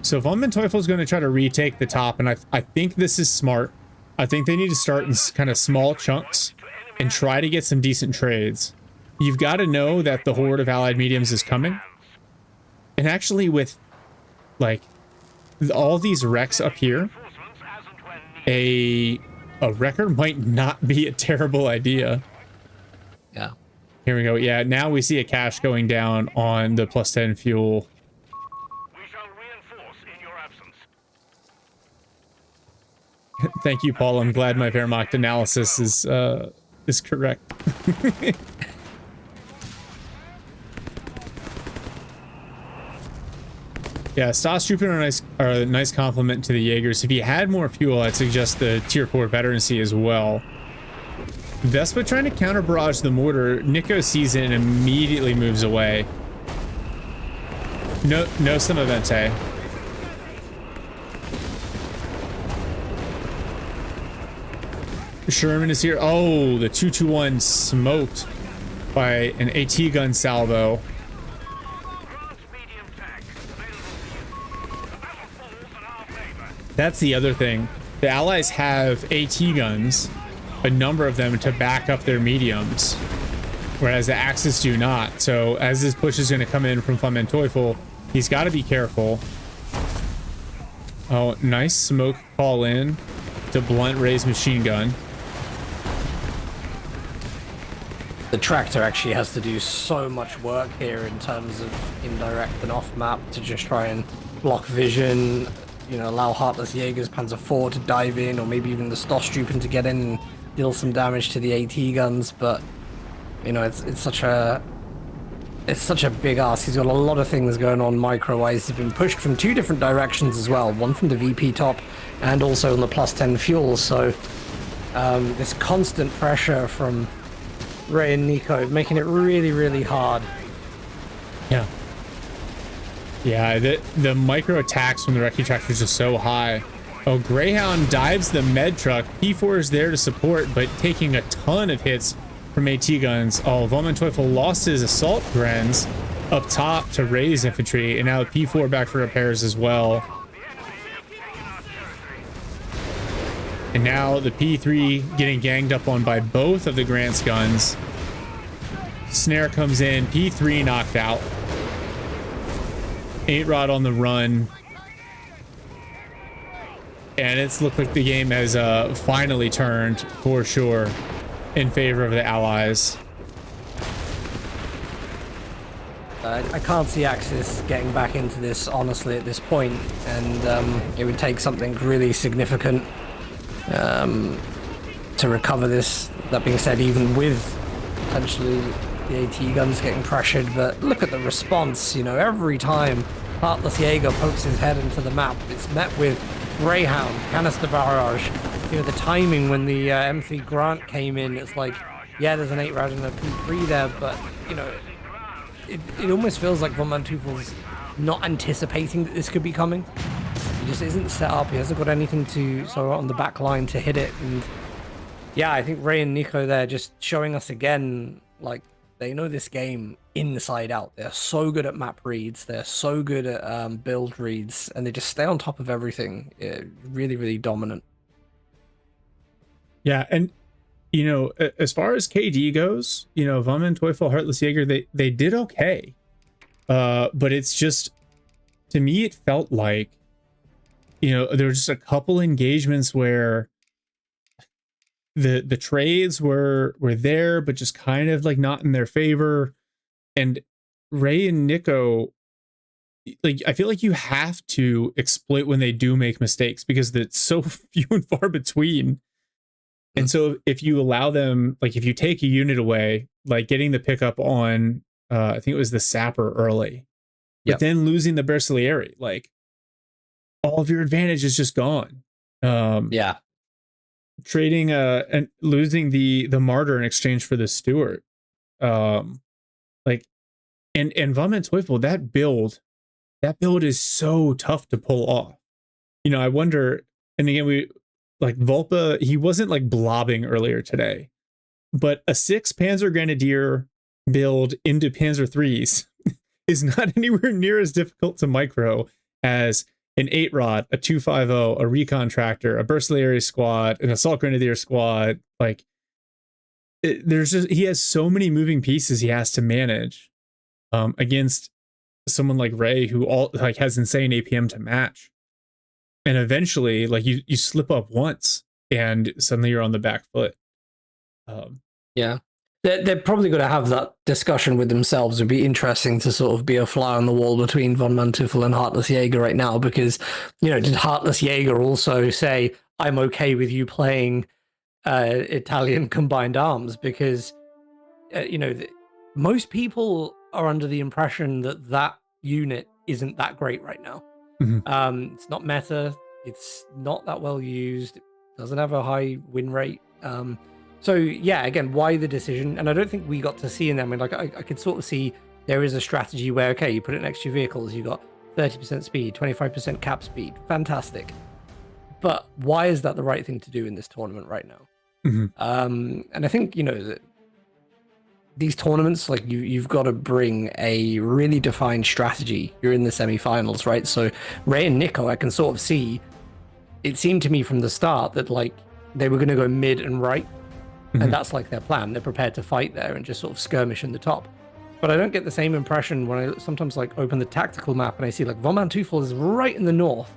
So VonManteuffel is going to try to retake the top, and I think this is smart. I think they need to start in kind of small chunks and try to get some decent trades. You've got to know that the horde of allied mediums is coming. And actually with, like, all these wrecks up here, a wrecker might not be a terrible idea. Yeah. Here we go. Yeah, now we see a cache going down on the +10 fuel. We shall reinforce in your absence. Thank you, Paul. I'm glad my Wehrmacht analysis is correct. Yeah, Stas Trooping are a nice compliment to the Jaegers. If he had more fuel, I'd suggest the tier 4 veterancy as well. Vespa trying to counter barrage the mortar. Nicko sees it and immediately moves away. No Summer Invitational. Sherman is here. Oh, the 221 smoked by an AT gun salvo. That's the other thing. the Allies have AT guns, a number of them, to back up their mediums, whereas the Axis do not. So as this push is going to come in from VonManteuffel, he's got to be careful. Oh, nice smoke call in to blunt Ray's machine gun. The tractor actually has to do so much work here in terms of indirect and off map to just try and block vision, you know, allow HeartlessJager's Panzer IV to dive in, or maybe even the Stormless to get in and deal some damage to the AT guns. But you know, it's such a big ask. He's got a lot of things going on micro-wise. He's been pushed from 2 different directions as well, one from the VP top and also on the +10 fuel. So this constant pressure from Ray and Nicko making it really, really hard. Yeah. Yeah, the micro attacks from the Reakly tractor is just so high. Oh, Greyhound dives the med truck. P4 is there to support, but taking a ton of hits from AT guns. Oh, VonManteuffel lost his assault grens up top to Ray's infantry, and now P4 back for repairs as well. And now the P3 getting ganged up on by both of the Grant's guns. Snare comes in, P3 knocked out. 8-Rod on the run. And it's looked like the game has finally turned, for sure, in favor of the Allies. I can't see Axis getting back into this, honestly, at this point, and it would take something really significant to recover this. That being said, even with potentially the AT guns getting pressured, but look at the response, you know, every time HeartlessJager pokes his head into the map, it's met with Greyhound, canister barrage. You know, the timing when the M3 Grant came in, it's like, yeah, there's an 8-Rod and a P3 there, but, you know, it almost feels like VonManteuffel's not anticipating that this could be coming. He just isn't set up. He hasn't got anything to sort of on the back line to hit it. And yeah, I think Ray and Nicko there just showing us again, like, they know this game inside out. They're so good at map reads. They're so good at build reads, and they just stay on top of everything. Really, really dominant. Yeah, and you know, as far as KD goes, you know, VonManteuffel, HeartlessJager, they did okay. But it's just, to me, it felt like, you know, there were just a couple engagements where the trades were there, but just kind of like not in their favor. And Ray and Nicko, like, I feel like you have to exploit when they do make mistakes because it's so few and far between. And so if you allow them, like if you take a unit away, like getting the pickup on, I think it was the Sapper early, but then losing the Bersaglieri, like all of your advantage is just gone. Yeah. Trading and losing the Martyr in exchange for the Stewart. Like, and VonManteuffel, that build is so tough to pull off. You know, I wonder, and again, like Vulpa, he wasn't like blobbing earlier today, but a 6 Panzer Grenadier build into Panzer IIIs is not anywhere near as difficult to micro as an 8-Rod, a 250, a recon tractor, a Bersaglieri squad, an assault grenadier squad. Like, he has so many moving pieces he has to manage against someone like Ray, who has insane APM to match. And eventually, like, you slip up once and suddenly you're on the back foot. Yeah. They're probably going to have that discussion with themselves. It'd be interesting to sort of be a fly on the wall between VonManteuffel and HeartlessJager right now, because, you know, did HeartlessJager also say, I'm okay with you playing Italian combined arms? Because, you know, most people are under the impression that that unit isn't that great right now. Mm-hmm. It's not meta. It's not that well used. It doesn't have a high win rate. So yeah, again, why the decision? And I don't think we got to see in them. I mean, like I could sort of see there is a strategy where, okay, you put it next to your vehicles, you got 30% speed, 25% cap speed, fantastic. But why is that the right thing to do in this tournament right now? Mm-hmm. And I think, you know, that these tournaments, like you've got to bring a really defined strategy. You're in the semifinals, right? So Ray and Nicko, I can sort of see it seemed to me from the start that like they were going to go mid and right, and that's like their plan. They're prepared to fight there and just sort of skirmish in the top. But I don't get the same impression when I sometimes like open the tactical map and I see like VonManteuffel is right in the north,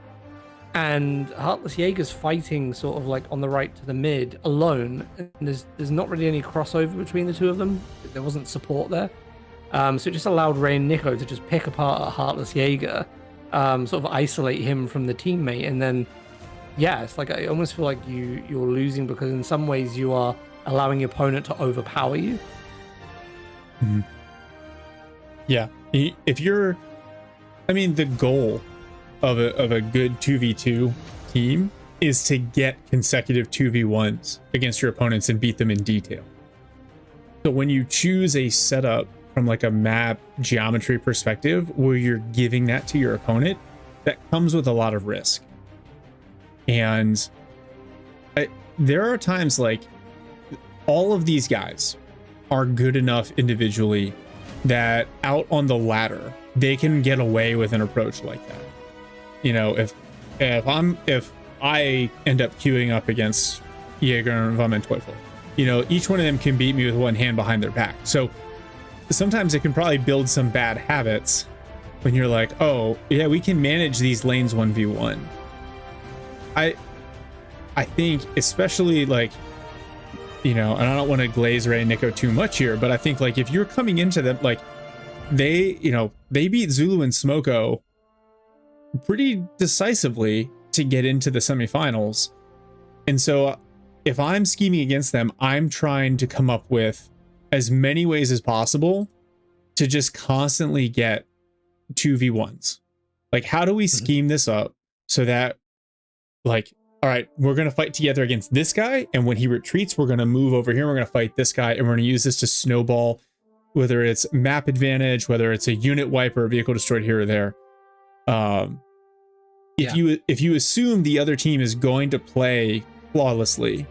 and HeartlessJager's fighting sort of like on the right to the mid alone. And there's not really any crossover between the two of them. There wasn't support there. So it just allowed Ray and Nicko to just pick apart HeartlessJager, sort of isolate him from the teammate, and then yeah, it's like I almost feel like you're losing because in some ways you are allowing your opponent to overpower you. Yeah, if you're, I mean, the goal of a good 2v2 team is to get consecutive 2v1s against your opponents and beat them in detail. So when you choose a setup from like a map geometry perspective where you're giving that to your opponent, that comes with a lot of risk. And there are times like all of these guys are good enough individually that out on the ladder, they can get away with an approach like that. You know, if I end up queuing up against Jaeger and VonManteuffel, you know, each one of them can beat me with one hand behind their back. So sometimes it can probably build some bad habits when you're like, oh yeah, we can manage these lanes 1v1. I think especially like, you know, and I don't want to glaze Ray and Nicko too much here, but I think like if you're coming into them, like they beat Zulu and Smoko pretty decisively to get into the semifinals. And so if I'm scheming against them, I'm trying to come up with as many ways as possible to just constantly get 2v1s. Like, how do we scheme this up so that like, all right, we're going to fight together against this guy, and when he retreats, we're going to move over here, we're going to fight this guy, and we're going to use this to snowball, whether it's map advantage, whether it's a unit wipe or a vehicle destroyed here or there. If you assume the other team is going to play flawlessly,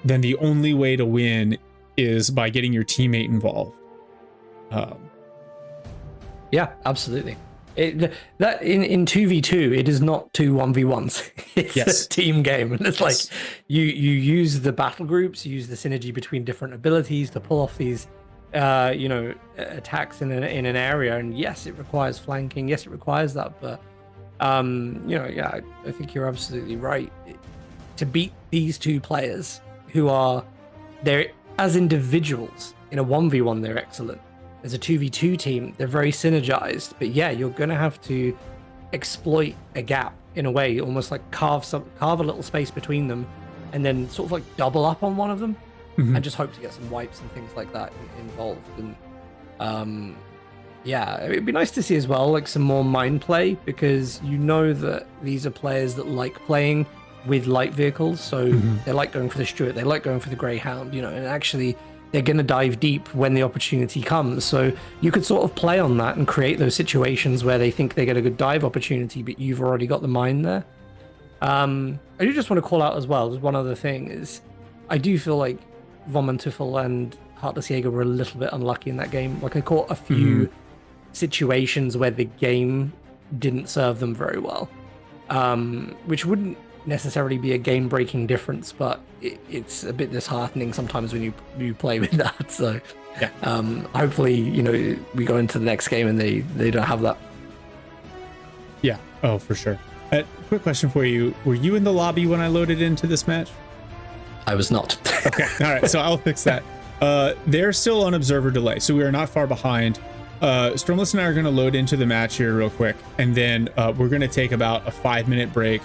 then the only way to win is by getting your teammate involved. Yeah, absolutely. That in 2v2, it is not two 1v1s. It's a team game, and it's like you use the battle groups, you use the synergy between different abilities to pull off these attacks in an area. And yes, it requires flanking, yes, it requires that, but I think you're absolutely right. To beat these two players who are there as individuals in a 1v1, they're excellent. As a 2v2 team, they're very synergized, but yeah, you're gonna have to exploit a gap in a way, almost like carve a little space between them, and then sort of like double up on one of them, and just hope to get some wipes and things like that involved. And yeah, it'd be nice to see as well like some more mind play, because you know that these are players that like playing with light vehicles, so they like going for the Stuart, they like going for the Greyhound, you know, and actually they're going to dive deep when the opportunity comes. So you could sort of play on that and create those situations where they think they get a good dive opportunity, but you've already got the mine there. I do just want to call out as well, just one other thing is, I do feel like VonManteuffel and HeartlessJager were a little bit unlucky in that game. Like I caught a few situations where the game didn't serve them very well, which wouldn't necessarily be a game-breaking difference, but it's a bit disheartening sometimes when you play with that. So yeah, hopefully, you know, we go into the next game and they don't have that. Yeah, oh for sure. Quick question for you: were you in the lobby when I loaded into this match? I was not. Okay, all right, so I'll fix that. They're still on observer delay, so we are not far behind. Stormless and I are going to load into the match here real quick, and then we're going to take about a 5-minute break.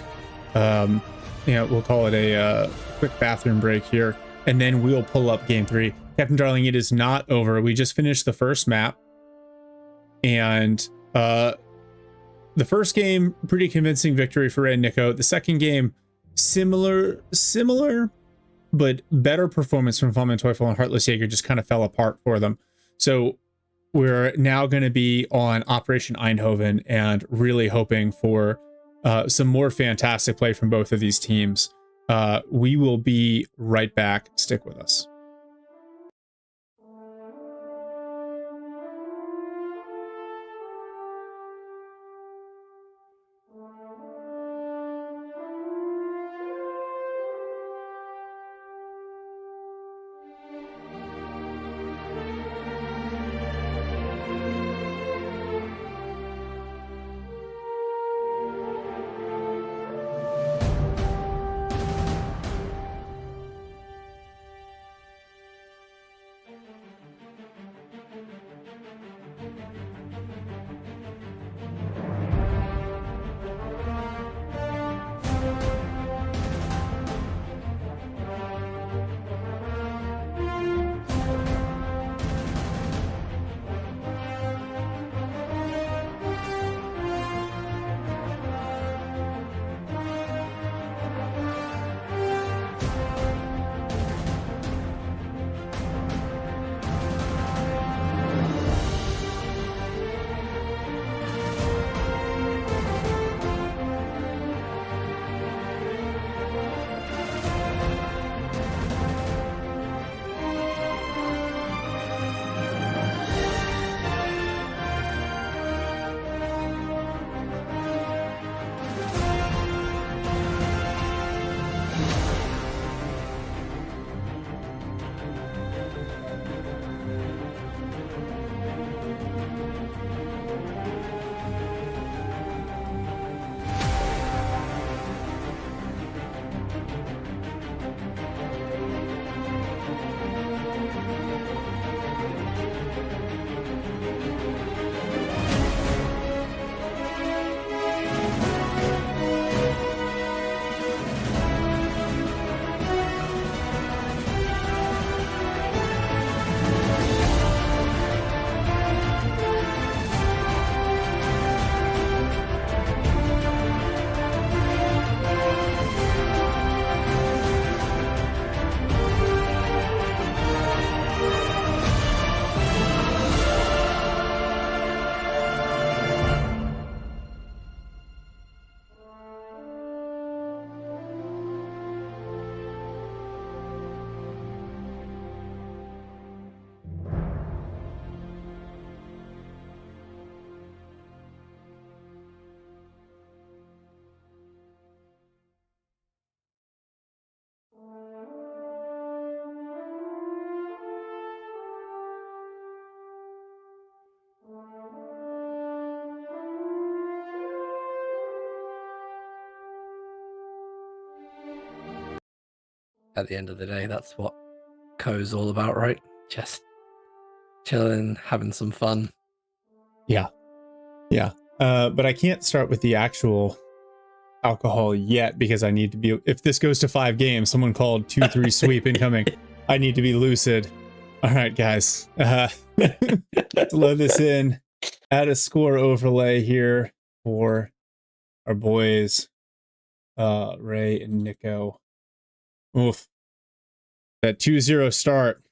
We'll call it a quick bathroom break here, and then we'll pull up game 3. Captain Darling, it is not over. We just finished the first map, and the first game, pretty convincing victory for Ray and Nicko. The second game, similar, but better performance from VonManteuffel, and HeartlessJager just kind of fell apart for them. So we're now going to be on Operation Eindhoven and really hoping for some more fantastic play from both of these teams. We will be right back. Stick with us. at the end of the day, that's what CoH's all about, right? Just chilling, having some fun. Yeah. But I can't start with the actual alcohol yet because I need to be, if this goes to 5 games, someone called 2-3 sweep incoming. I need to be lucid. All right, guys. Let's load this in. Add a score overlay here for our boys, Ray and Nicko. Oof. That 2-0 start.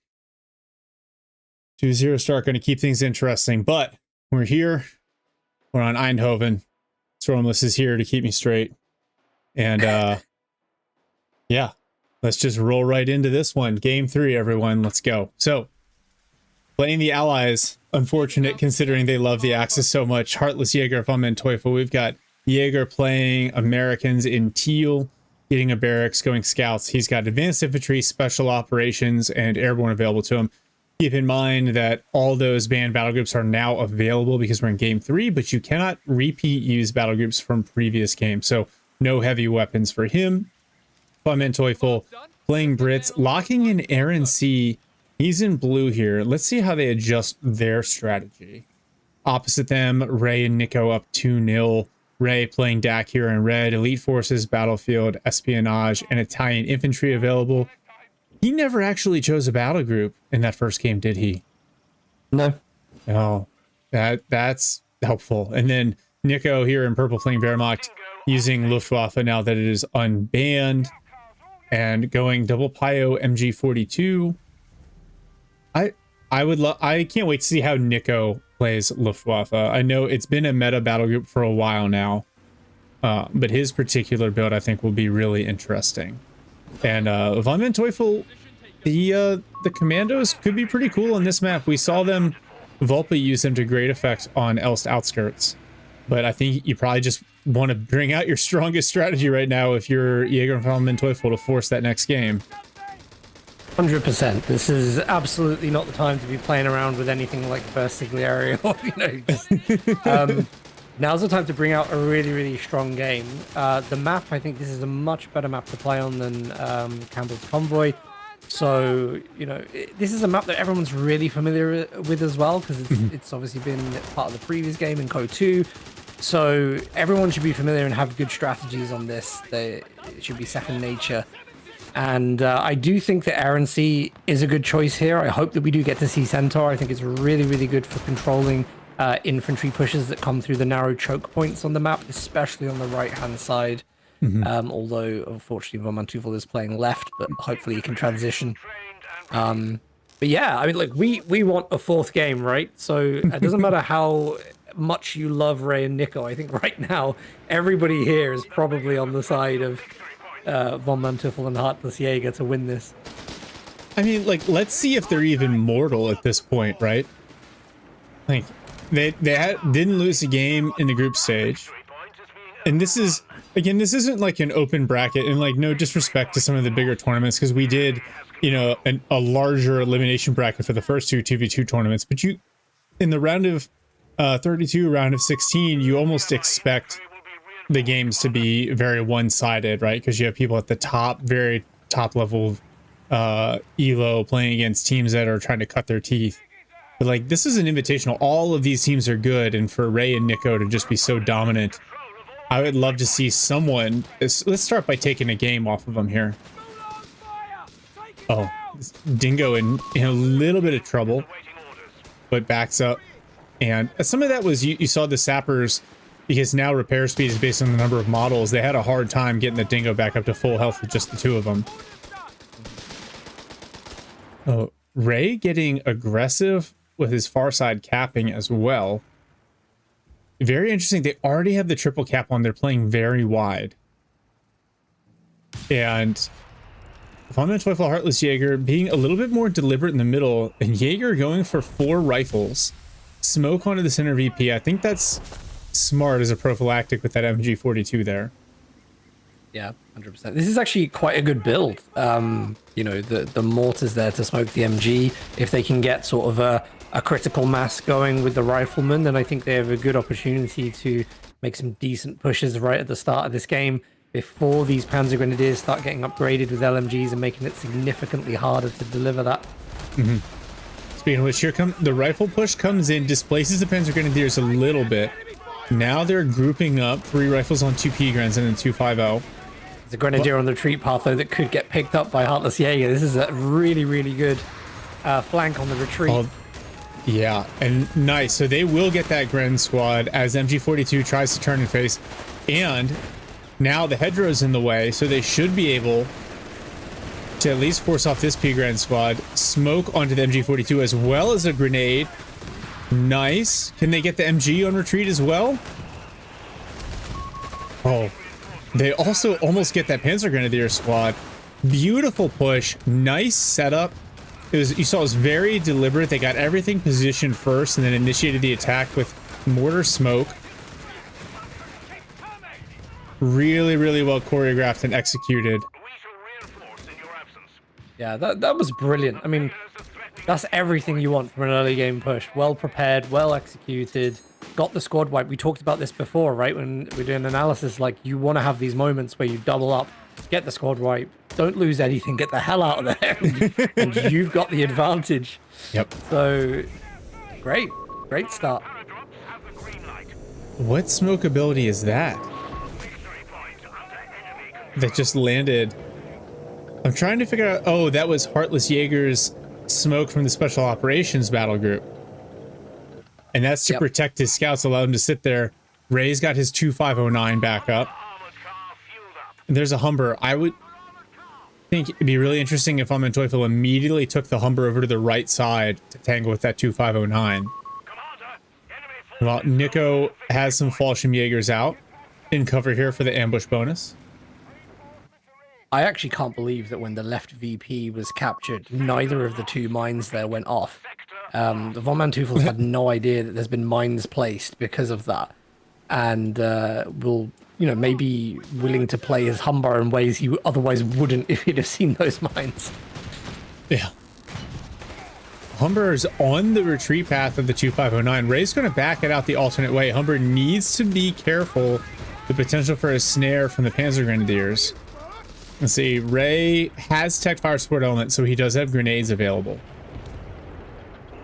2-0 start going to keep things interesting, but we're here. We're on Eindhoven. Stormless is here to keep me straight. And yeah, let's just roll right into this one. Game 3, everyone. Let's go. So, playing the Allies, unfortunate considering they love the Axis so much. HeartlessJager, VonManteuffel. We've got Jaeger playing Americans in teal, getting a barracks, going scouts. He's got advanced infantry, special operations, and airborne available to him. Keep in mind that all those banned battle groups are now available because we're in game 3, but you cannot repeat use battle groups from previous games. So no heavy weapons for him. VonManteuffel playing Brits, locking in RNC. He's in blue here. Let's see how they adjust their strategy. Opposite them, Ray and Nicko up 2-0. Ray playing DAC here in red. Elite Forces, Battlefield, Espionage, and Italian Infantry available. He never actually chose a battle group in that first game, did he? No. Oh, that's helpful. And then Nicko here in purple playing Wehrmacht, using Luftwaffe now that it is unbanned, and going double Pio MG42. I can't wait to see how Nicko plays Luftwaffe. I know it's been a meta battle group for a while now, but his particular build I think will be really interesting. And VonManteuffel, the commandos could be pretty cool on this map. We saw them, Vulpa use them to great effect on Elst Outskirts, but I think you probably just want to bring out your strongest strategy right now if you're Jaeger and VonManteuffel to force that next game. 100%. This is absolutely not the time to be playing around with anything like Versigliere or, just, now's the time to bring out a really, really strong game. The map, I think this is a much better map to play on than Campbell's Convoy. So, this is a map that everyone's really familiar with as well, because it's obviously been part of the previous game in CoH3 2. So everyone should be familiar and have good strategies on this. It should be second nature. And I do think that RNC is a good choice here. I hope that we do get to see Centaur. I think it's really, really good for controlling infantry pushes that come through the narrow choke points on the map, especially on the right-hand side. Although, unfortunately, VonManteuffel is playing left, but hopefully he can transition. But yeah, I mean, like, we want a 4th game, right? So it doesn't matter how much you love Ray and Nicko. I think right now, everybody here is probably on the side of VonManteuffel and HeartlessJager to win this. I mean, like, let's see if they're even mortal at this point, right? Like, they didn't lose a game in the group stage. And this is, again, this isn't like an open bracket, and like no disrespect to some of the bigger tournaments, because we did, a larger elimination bracket for the first 2 2v2 tournaments, but in the round of 32, round of 16, you almost expect the games to be very one-sided, right? Because you have people at the top, very top level elo playing against teams that are trying to cut their teeth. But like, this is an invitational. All of these teams are good, and for Ray and Nicko to just be so dominant, I would love to see someone. Let's start by taking a game off of them here. Oh, Dingo in a little bit of trouble, but backs up. And some of that was you saw the sappers, because now repair speed is based on the number of models. They had a hard time getting the Dingo back up to full health with just the 2 of them. Oh, Ray getting aggressive with his far side capping as well. Very interesting. They already have the triple cap on. They're playing very wide. And VonManteuffel, HeartlessJager being a little bit more deliberate in the middle, and Jaeger going for 4 rifles. Smoke onto the center VP. I think that's smart as a prophylactic with that MG42 there. Yeah, 100%. This is actually quite a good build. The mortars there to smoke the MG. If they can get sort of a critical mass going with the rifleman, then I think they have a good opportunity to make some decent pushes right at the start of this game. before these Panzer Grenadiers start getting upgraded with LMGs and making it significantly harder to deliver that. Speaking of which, here come the rifle push comes in, displaces the Panzer Grenadiers a little bit. Now they're grouping up 3 rifles on 2 P-Grens and then 250. There's a Grenadier on the retreat path, though, that could get picked up by HeartlessJager. This is a really, really good flank on the retreat. Oh, yeah, and nice. So they will get that Gren squad as MG42 tries to turn and face. And now the hedgerow's in the way, so they should be able to at least force off this P-Gren squad. Smoke onto the MG42 as well as a grenade. Nice. Can they get the MG on retreat as well? Oh, they also almost get that Panzer Grenadier squad. Beautiful push. Nice setup. You saw it was very deliberate. They got everything positioned first and then initiated the attack with mortar smoke. Really, really well choreographed and executed. Yeah, that was brilliant. I mean, that's everything you want from an early game push. Well prepared, well executed, got the squad wipe. We talked about this before, right? When we're doing analysis, like you want to have these moments where you double up, get the squad wipe, don't lose anything, get the hell out of there, and you've got the advantage. Yep. So, great start. What smoke ability is that? That just landed. I'm trying to figure out. Oh, that was HeartlessJager's smoke from the Special Operations Battle Group. And that's to protect his scouts, allow him to sit there. Ray's got his 2509 back up. And there's a Humber. I would think it'd be really interesting if VonManteuffel immediately took the Humber over to the right side to tangle with that 2509. Well, Nicko has some HulkSMASH out in cover here for the ambush bonus. I actually can't believe that when the left VP was captured, neither of the 2 mines there went off. The VonManteuffel had no idea that there's been mines placed because of that, and will, you know, maybe willing to play his Humber in ways he otherwise wouldn't if he'd have seen those mines. Yeah. Humber is on the retreat path of the 2509. Ray's going to back it out the alternate way. Humber needs to be careful. The potential for a snare from the Panzer Grenadiers. Let's see, Ray has tech fire support element, so he does have grenades available.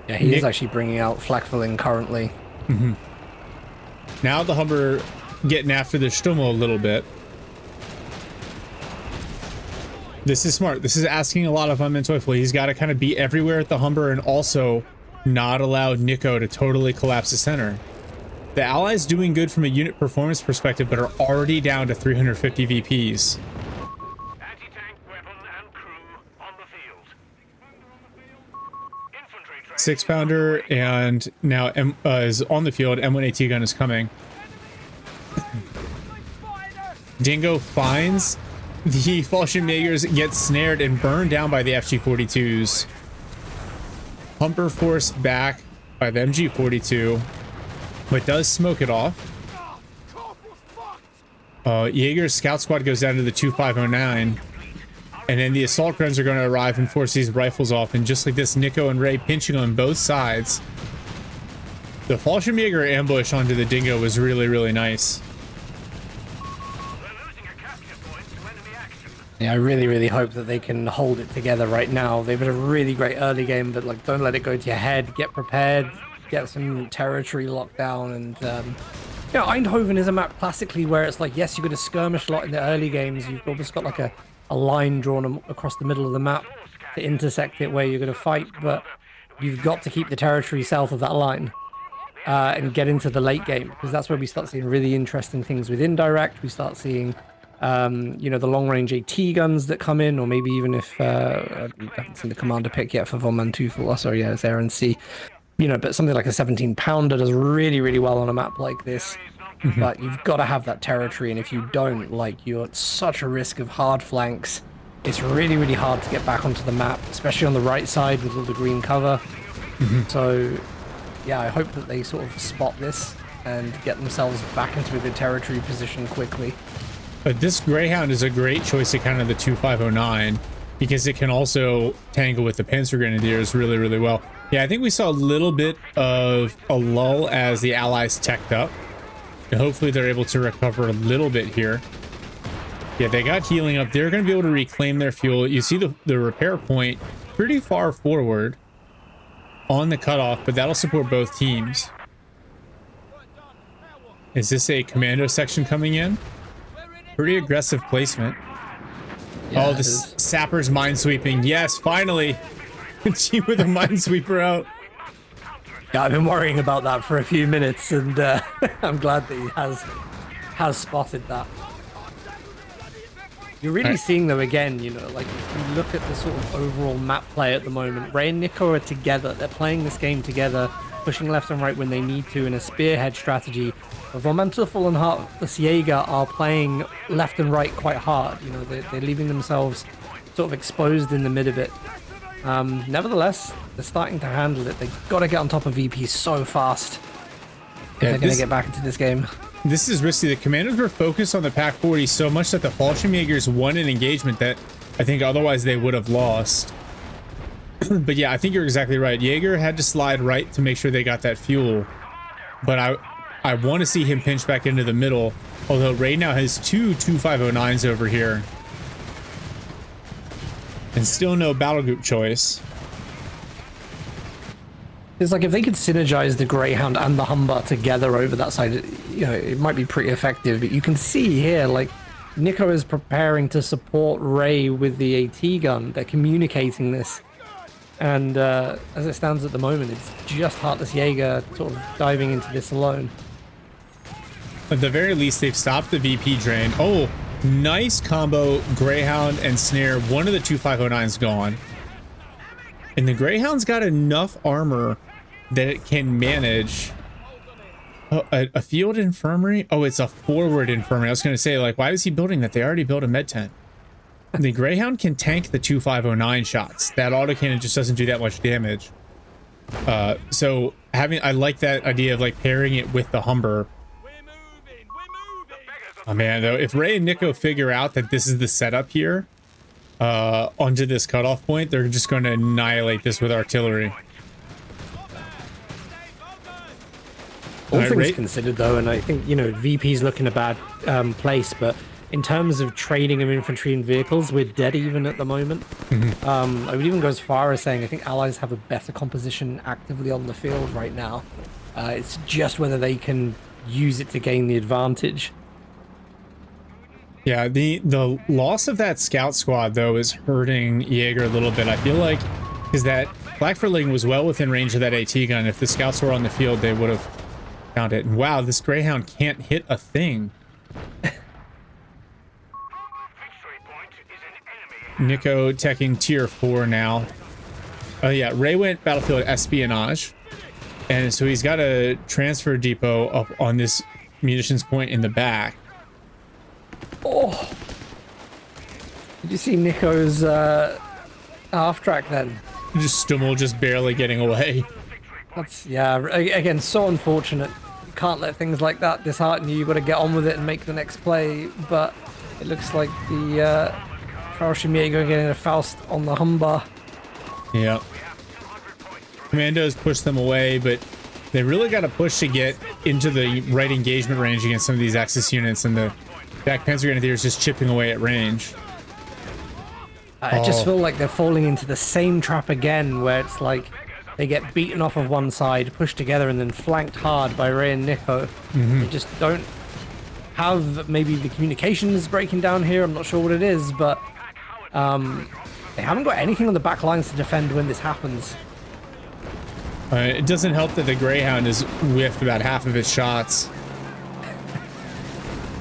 Yeah, he is actually bringing out flak-filling currently. Now the Humber getting after the Stummel a little bit. This is smart. This is asking a lot of VonManteuffel. He's got to kind of be everywhere at the Humber and also not allow Nicko to totally collapse the center. The Allies doing good from a unit performance perspective, but are already down to 350 VPs. 6-pounder and now is on the field. M1AT gun is coming. Dingo finds the HulkSMASH, gets snared and burned down by the FG-42s. Humber forced back by the MG-42, but does smoke it off. Jaeger's scout squad goes down to the 2509. And then the assault guns are going to arrive and force these rifles off. And just like this, Nicko and Ray pinching on both sides. The HulkSMASH ambush onto the Dingo was really, really nice. Yeah, I really, really hope that they can hold it together right now. They've had a really great early game, but like, don't let it go to your head. Get prepared, get some territory locked down, and you know, Eindhoven is a map classically where it's like, yes, you've got a skirmish a lot in the early games. You've almost got like a line drawn across the middle of the map to intersect it where you're going to fight, but you've got to keep the territory south of that line and get into the late game, because that's where we start seeing really interesting things with indirect. We start seeing you know, the long-range AT guns that come in, or maybe even if I haven't seen the commander pick yet for VonManteuffel. Oh, sorry, yeah, it's RNC. You know, but something like a 17-pounder does really, really well on a map like this. But you've got to have that territory, and if you don't, like, you're at such a risk of hard flanks. It's really, really hard to get back onto the map, especially on the right side with all the green cover. So, yeah, I hope that they sort of spot this and get themselves back into a good territory position quickly. But this Greyhound is a great choice to counter the 2509 because it can also tangle with the Panzer Grenadiers really, really well. Yeah, I think we saw a little bit of a lull as the Allies teched up. And hopefully they're able to recover a little bit here. Yeah, they got healing up. They're going to be able to reclaim their fuel. You see the repair point pretty far forward on the cutoff, but that'll support both teams. Is this a commando section coming in? Pretty aggressive placement. Yeah, oh, this sapper's minesweeping. Yes, finally. Team with a minesweeper out. Yeah, I've been worrying about that for a few minutes, and I'm glad that he has spotted that. You're really seeing, though, again, you know, like, if you look at the sort of overall map play at the moment, Ray and Nicko are together. They're playing this game together, pushing left and right when they need to in a spearhead strategy. VonManteuffel and HeartlessJager are playing left and right quite hard. You know, they're leaving themselves sort of exposed in the mid a bit. Nevertheless, they're starting to handle it. They've got to get on top of VP so fast if they're going to get back into this game. This is risky. The commandos were focused on the Pack 40 so much that the HulkSMASH won an engagement that I think otherwise they would have lost. But yeah, I think you're exactly right. Jaeger had to slide right to make sure they got that fuel. But I want to see him pinch back into the middle. Although Ray now has two 2509s over here. And still no battle group choice. It's like if they could synergize the Greyhound and the Humber together over that side, you know, it might be pretty effective. But you can see here, like, Nicko is preparing to support Ray with the AT gun. They're communicating this. And as it stands at the moment, it's just HeartlessJager sort of diving into this alone. At the very least, they've stopped the VP drain. Oh, nice combo, Greyhound and Snare. One of the 2509's gone. And the Greyhound's got enough armor that it can manage a field infirmary. Oh, it's a forward infirmary. I was going to say, like, why is he building that? They already built a med tent. The Greyhound can tank the 2509 shots. That autocannon just doesn't do that much damage. So I like that idea of like pairing it with the Humber. Oh man, though, if Ray and Nicko figure out that this is the setup here onto this cutoff point, they're just going to annihilate this with artillery. All things considered, though, and I think, you know, VP's looking a bad place, but in terms of trading of infantry and vehicles, we're dead even at the moment. I would even go as far as saying I think allies have a better composition actively on the field right now. It's just whether they can use it to gain the advantage. Yeah, the loss of that scout squad, though, is hurting Jaeger a little bit. I feel like, because that Blackfurling was well within range of that AT gun. If the scouts were on the field, they would have found it. And wow, this Greyhound can't hit a thing. Nicko teching tier 4 now. Oh yeah, Ray went battlefield espionage. And so he's got a transfer depot up on this munitions point in the back. Oh! Did you see Nicko's half track then? Just Stummel just barely getting away. That's, yeah, again, so unfortunate. You can't let things like that dishearten you. You've got to get on with it and make the next play. But it looks like the HulkSMASH getting a Faust on the Humber. Yeah. Commandos push them away, but they really got to push to get into the right engagement range against some of these Axis units, and the Back Panzer Grenadier is just chipping away at range. I just feel like they're falling into the same trap again, where it's like they get beaten off of one side, pushed together, and then flanked hard by Ray and Nicko. They just don't have, maybe the communication is breaking down here, I'm not sure what it is, but they haven't got anything on the back lines to defend when this happens. It doesn't help that the Greyhound is whiffed about half of its shots.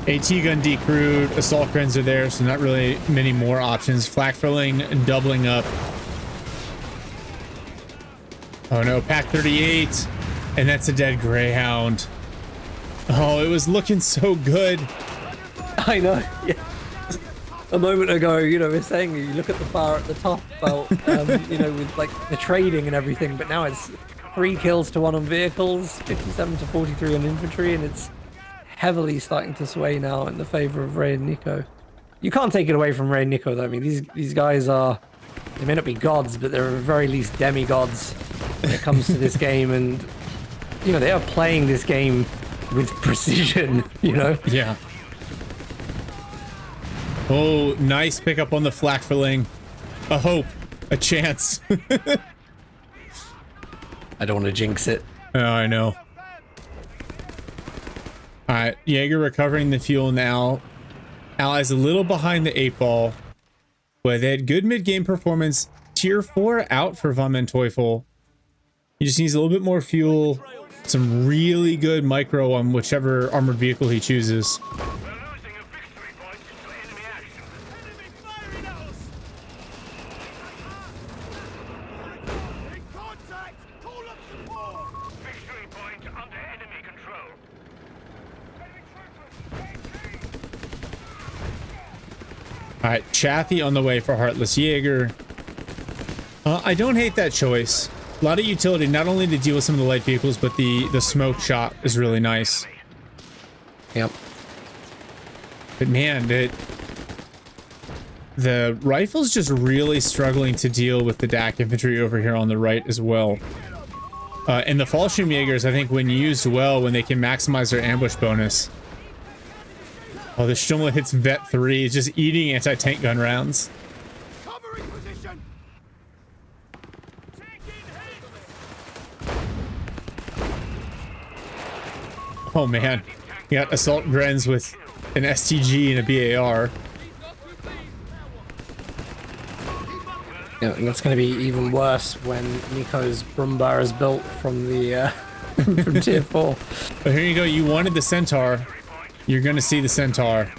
AT gun decrewed, assault guns are there, so not really many more options. Flak filling, doubling up. Oh no, Pack 38, and that's a dead Greyhound. Oh, it was looking so good. I know, yeah. A moment ago, you know, we're saying you look at the bar at the top about, you know, with like the trading and everything, but now it's 3 kills to 1 on vehicles, 57 to 43 on infantry, and it's heavily starting to sway now in the favor of Ray and Nicko. You can't take it away from Ray and Nicko, though. I mean, these guys are, they may not be gods, but they're at the very least demigods when it comes to this game, and, you know, they are playing this game with precision, you know? Yeah. Oh, nice pickup on the flakfelling. A hope, a chance. I don't want to jinx it. Oh, I know. All right, Jaeger recovering the fuel now. Allies a little behind the 8-ball, but they had good mid-game performance. Tier 4 out for VonManteuffel. He just needs a little bit more fuel. Some really good micro on whichever armored vehicle he chooses. We're losing a victory point to enemy action. Enemy firing at us! In contact! Call up support! Victory point under enemy control. Enemy troopers! All right, Chaffee on the way for HeartlessJager. I don't hate that choice. A lot of utility, not only to deal with some of the light vehicles, but the smoke shot is really nice. Yep. But man, the rifle's just really struggling to deal with the DAC infantry over here on the right as well. And the Fallschirmjägers, I think when used well, when they can maximize their ambush bonus. Oh, the Stummel hits Vet 3, just eating anti-tank gun rounds. Covering position! Oh man, you got Assault Grens with an STG and a BAR. Yeah, and that's going to be even worse when Nicko's Brumbar is built from the from tier 4. But here you go, you wanted the Centaur. You're gonna see the Centaur.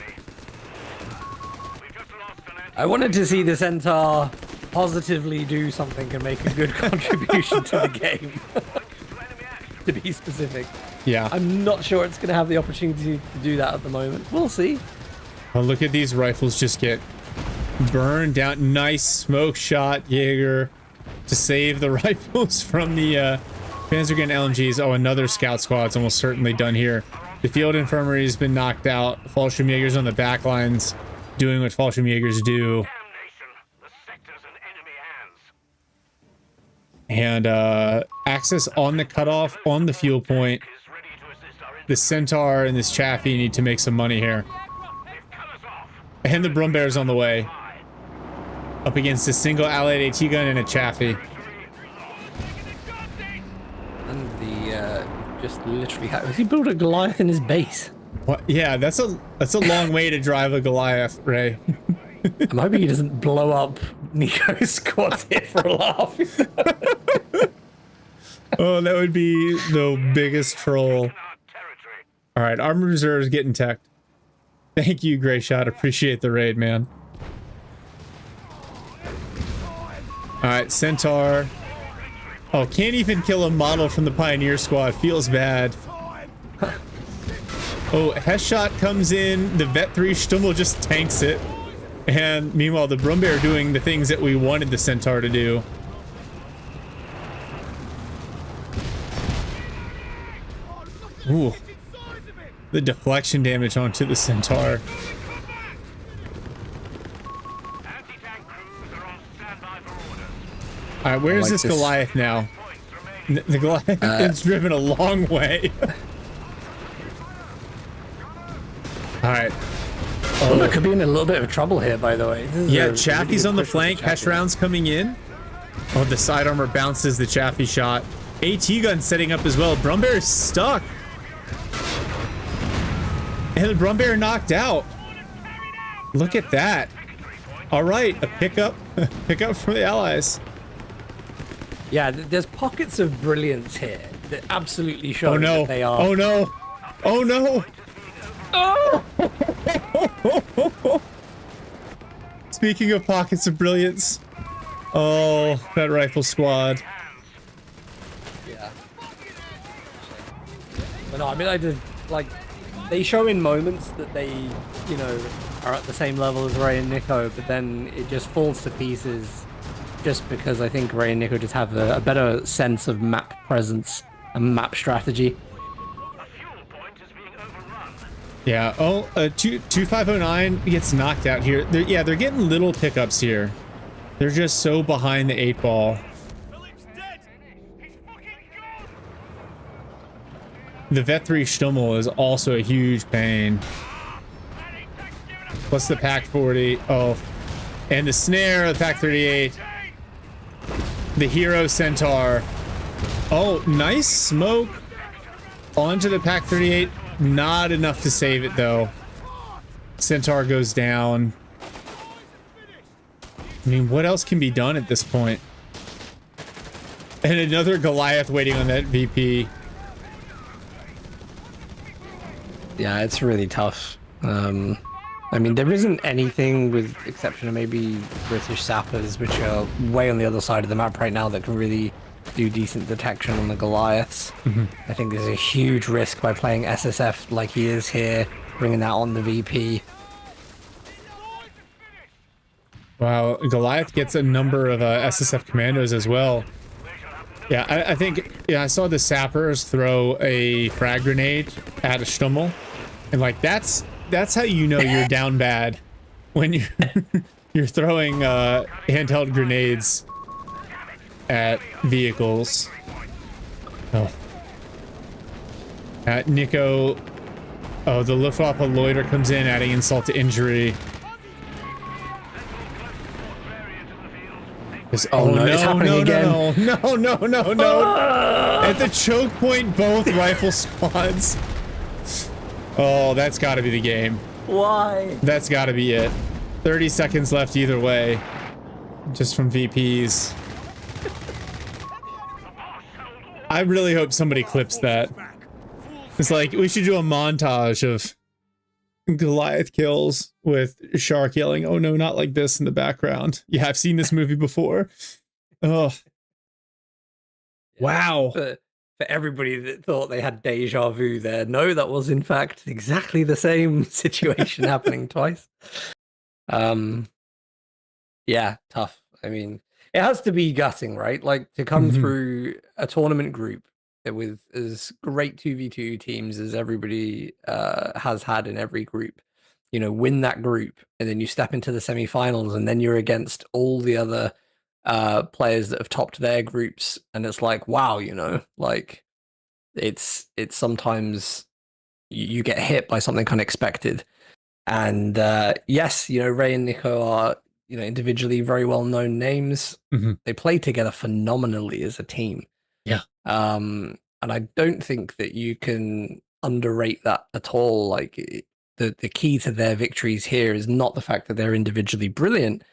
I wanted to see the Centaur positively do something and make a good contribution to the game. To be specific. Yeah. I'm not sure it's going to have the opportunity to do that at the moment. We'll see. Oh, look at these rifles just get burned down. Nice smoke shot, Jaeger, to save the rifles from the Panzergun LMGs. Oh, another scout squad's almost certainly done here. The field infirmary has been knocked out. Fallschirmjägers on the back lines doing what Fallschirmjägers do. And access on the cutoff on the fuel point. The Centaur and this Chaffee need to make some money here. And the Brumbear's on the way. Up against a single allied AT gun and a Chaffee. And the just literally has he built a Goliath in his base? What? Yeah, that's a long way to drive a Goliath, Ray. I'm hoping he doesn't blow up Nicko's squad here for a laugh. Oh, that would be the biggest troll. All right, Armored Reserves getting teched. Thank you, Gray Shot. Appreciate the raid, man. All right, Centaur. Oh, can't even kill a model from the Pioneer Squad. Feels bad. Oh, Hess Shot comes in. The Vet 3 Stummel just tanks it. And meanwhile, the Brumbear doing the things that we wanted the Centaur to do. Ooh. The deflection damage onto the Centaur. Alright, where's like this this. Goliath now? The Goliath is driven a long way. Alright. Oh, that could be in a little bit of trouble here, by the way. Yeah, Chaffee's on the flank. Hesh rounds coming in. Oh, the side armor bounces the Chaffee shot. AT gun setting up as well. Brumbear is stuck. And the Brumbear knocked out. Look at that. All right, a pickup. Pickup from the allies. Yeah, there's pockets of brilliance here that absolutely show Oh no. that they are. Oh no. Oh no. Oh! Speaking of pockets of brilliance. Oh, that rifle squad. Yeah. But no, I mean, I did, like, they show in moments that they, you know, are at the same level as Ray and Nicko, but then it just falls to pieces just because I think Ray and Nicko just have a better sense of map presence and map strategy. Yeah, oh, 2509 gets knocked out here. They're getting little pickups here. They're just so behind the 8-ball. The Vet 3 Stummel is also a huge pain. Plus the Pack 40. Oh, and the snare of the Pack 38. The Hero Centaur. Oh, nice smoke onto the Pack 38. Not enough to save it though. Centaur goes down. I mean, what else can be done at this point? And another Goliath waiting on that VP. Yeah, it's really tough. I mean, there isn't anything, with exception of maybe British sappers, which are way on the other side of the map right now, that can really do decent detection on the Goliaths. I think there's a huge risk by playing SSF like he is here, bringing that on the VP. Wow, Goliath gets a number of SSF commandos as well. Yeah, I think, yeah, I saw the sappers throw a frag grenade at a Stummel, and like that's how you know you're down bad, when you're throwing handheld grenades at vehicles. Oh, at Nicko. Oh, the Luftwaffe loiter comes in, adding insult to injury. Oh no, it's happening again. No. At the choke point, both rifle squads. Oh, that's got to be the game. Why? That's got to be it. 30 seconds left either way. Just from VPs. I really hope somebody clips that. It's like, we should do a montage of Goliath kills with Shark yelling, "Oh no, not like this," in the background. Yeah, I've seen this movie before. Oh. Wow. For everybody that thought they had deja vu there, no, that was in fact exactly the same situation happening twice. Yeah, tough. I mean, it has to be gutting, right? Like, to come through a tournament group with as great 2v2 teams as everybody has had in every group, you know, win that group, and then you step into the semi-finals, and then you're against all the other players that have topped their groups, and it's like, wow, you know, like it's sometimes you get hit by something unexpected. And yes, you know, Ray and Nicko are, you know, individually very well known names. They play together phenomenally as a team. Yeah. And I don't think that you can underrate that at all. Like, the key to their victories here is not the fact that they're individually brilliant.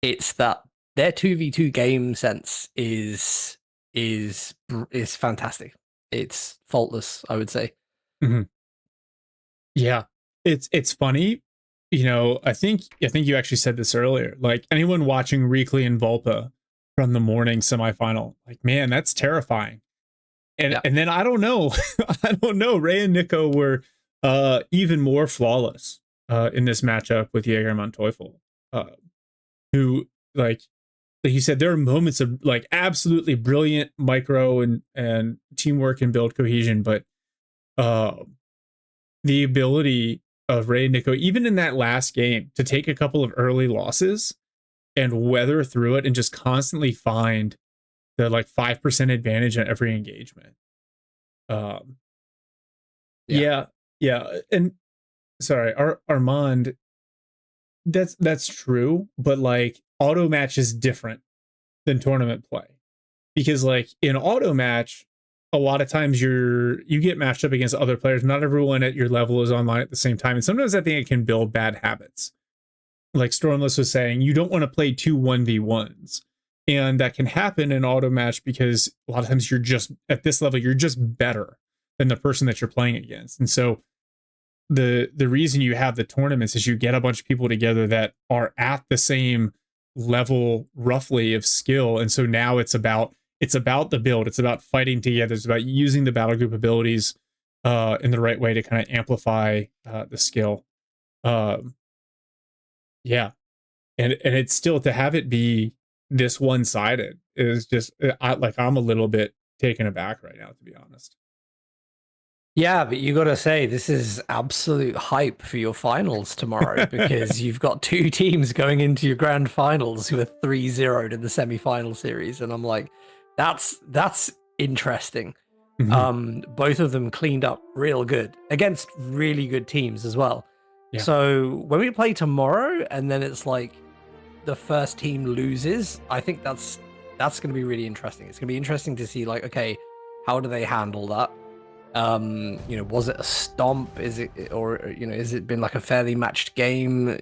It's that their 2v2 game sense is fantastic. It's faultless, I would say. Yeah. It's funny. You know, I think you actually said this earlier. Like, anyone watching Reakly and Vulpa from the morning semifinal, like, man, that's terrifying. And and then I don't know. Ray and Nicko were even more flawless in this matchup with Jaeger and VonManteuffel, who, like you said, there are moments of like absolutely brilliant micro and teamwork and build cohesion, but the ability of Ray and Nicko, even in that last game, to take a couple of early losses and weather through it and just constantly find the like 5% advantage on every engagement. Yeah. And sorry, Armand, that's true, but like, auto match is different than tournament play, because like in auto match, a lot of times you get matched up against other players. Not everyone at your level is online at the same time, and sometimes I think it can build bad habits. Like Stormless was saying, you don't want to play 2 1v1s. And that can happen in auto match because a lot of times you're just at this level, you're just better than the person that you're playing against. And so the reason you have the tournaments is you get a bunch of people together that are at the same level roughly of skill. And so now it's about the build. It's about fighting together. It's about using the battle group abilities in the right way to kind of amplify the skill. Yeah. And it's still, to have it be this one-sided is just, I'm a little bit taken aback right now, to be honest. Yeah, but you got to say, this is absolute hype for your finals tomorrow, because you've got 2 teams going into your grand finals who are 3-0'd in the semi-final series. And I'm like, that's interesting. Both of them cleaned up real good against really good teams as well. Yeah. So when we play tomorrow and then it's like the first team loses, I think that's going to be really interesting. It's going to be interesting to see like, okay, how do they handle that? Was it a stomp? Is it, or is it been like a fairly matched game?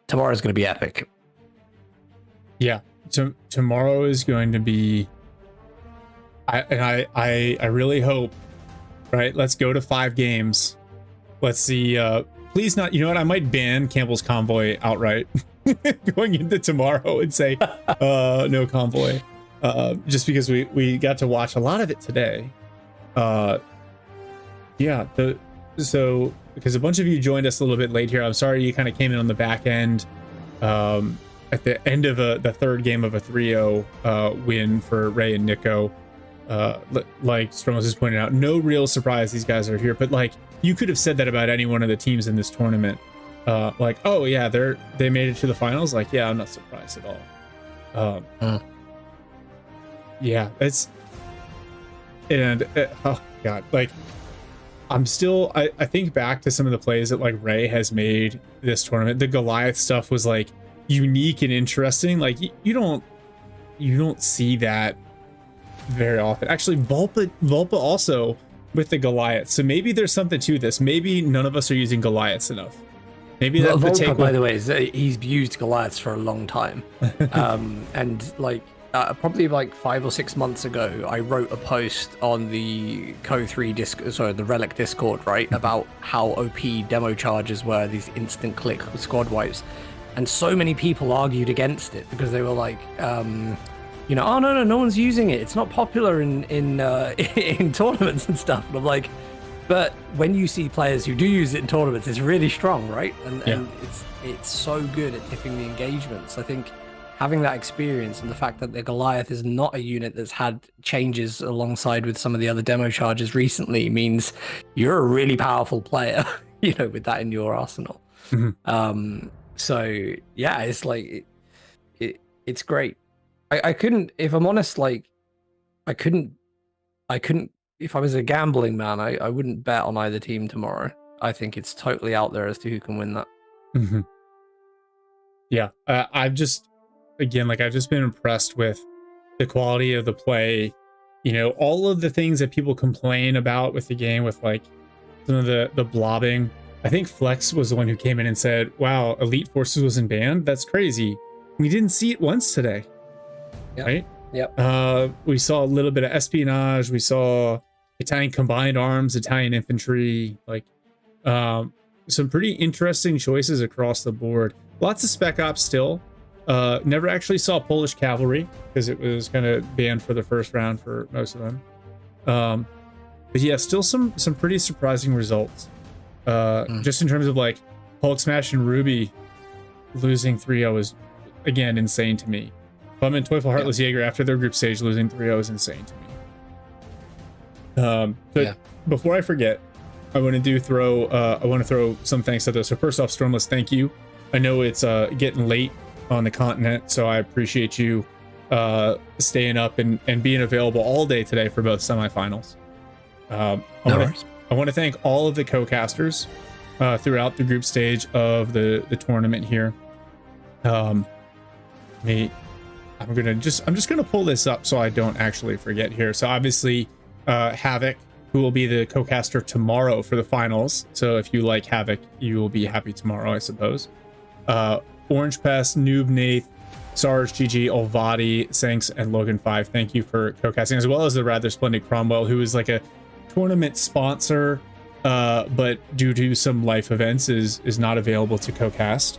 Tomorrow's going to be epic. Yeah. Tomorrow is going to be, I really hope, right? Let's go to 5 games. Let's see. Please not. You know what? I might ban Campbell's Convoy outright going into tomorrow and say no Convoy, just because we got to watch a lot of it today. Yeah. So because a bunch of you joined us a little bit late here. I'm sorry you kind of came in on the back end. At the end of the third game of a 3-0 win for Ray and Nicko. Like Stormless is pointing out, no real surprise these guys are here, but like you could have said that about any one of the teams in this tournament. Like, oh yeah, they made it to the finals. Like, yeah, I'm not surprised at all. Yeah, it's, and oh god, like I'm still, I think back to some of the plays that like Ray has made this tournament. The Goliath stuff was like unique and interesting. Like you don't see that very often. Actually, Vulpa also with the Goliath. So maybe there's something to this. Maybe none of us are using Goliaths enough. Maybe that's the take. By the way, he's used Goliaths for a long time, and like probably like 5 or 6 months ago, I wrote a post on the CoH3 the Relic Discord, right, about how OP demo charges were, these instant click squad wipes, and so many people argued against it because they were like, oh no one's using it. It's not popular in in tournaments and stuff. And I'm like, but when you see players who do use it in tournaments, it's really strong, right? And it's so good at tipping the engagements. I think having that experience and the fact that the Goliath is not a unit that's had changes alongside with some of the other demo charges recently means you're a really powerful player, with that in your arsenal. Mm-hmm. So yeah, it's like it's great. I couldn't, if I'm honest, like I couldn't, if I was a gambling man, I wouldn't bet on either team tomorrow. I think it's totally out there as to who can win that. Mm-hmm. Yeah. I've just been impressed with the quality of the play, all of the things that people complain about with the game, with like some of the blobbing. I think Flex was the one who came in and said, wow, Elite Forces wasn't banned. That's crazy. We didn't see it once today. Yep. Right? Yep. We saw a little bit of espionage. We saw Italian combined arms, Italian infantry, like some pretty interesting choices across the board. Lots of spec ops still. Never actually saw Polish cavalry because it was kind of banned for the first round for most of them. But yeah, still some pretty surprising results. Just in terms of like HulkSMASH and Ruby losing 3-0 is again insane to me. VonManteuffel, HeartlessJager after their group stage losing 3-0 is insane to me. Before I forget, I want to throw some thanks out there. So first off, Stormless, thank you. I know it's getting late on the continent, so I appreciate you staying up and being available all day today for both semifinals. I want to thank all of the co-casters throughout the group stage of the tournament here. I'm just gonna pull this up so I don't actually forget here. So obviously Havoc, who will be the co-caster tomorrow for the finals. So if you like Havoc, you will be happy tomorrow, I suppose. Orange Pest, Noob Nath, Sarge, GG, Olvati, Sanks, and Logan 5, thank you for co-casting, as well as the rather splendid Cromwell, who is like a tournament sponsor, but due to some life events is not available to co-cast.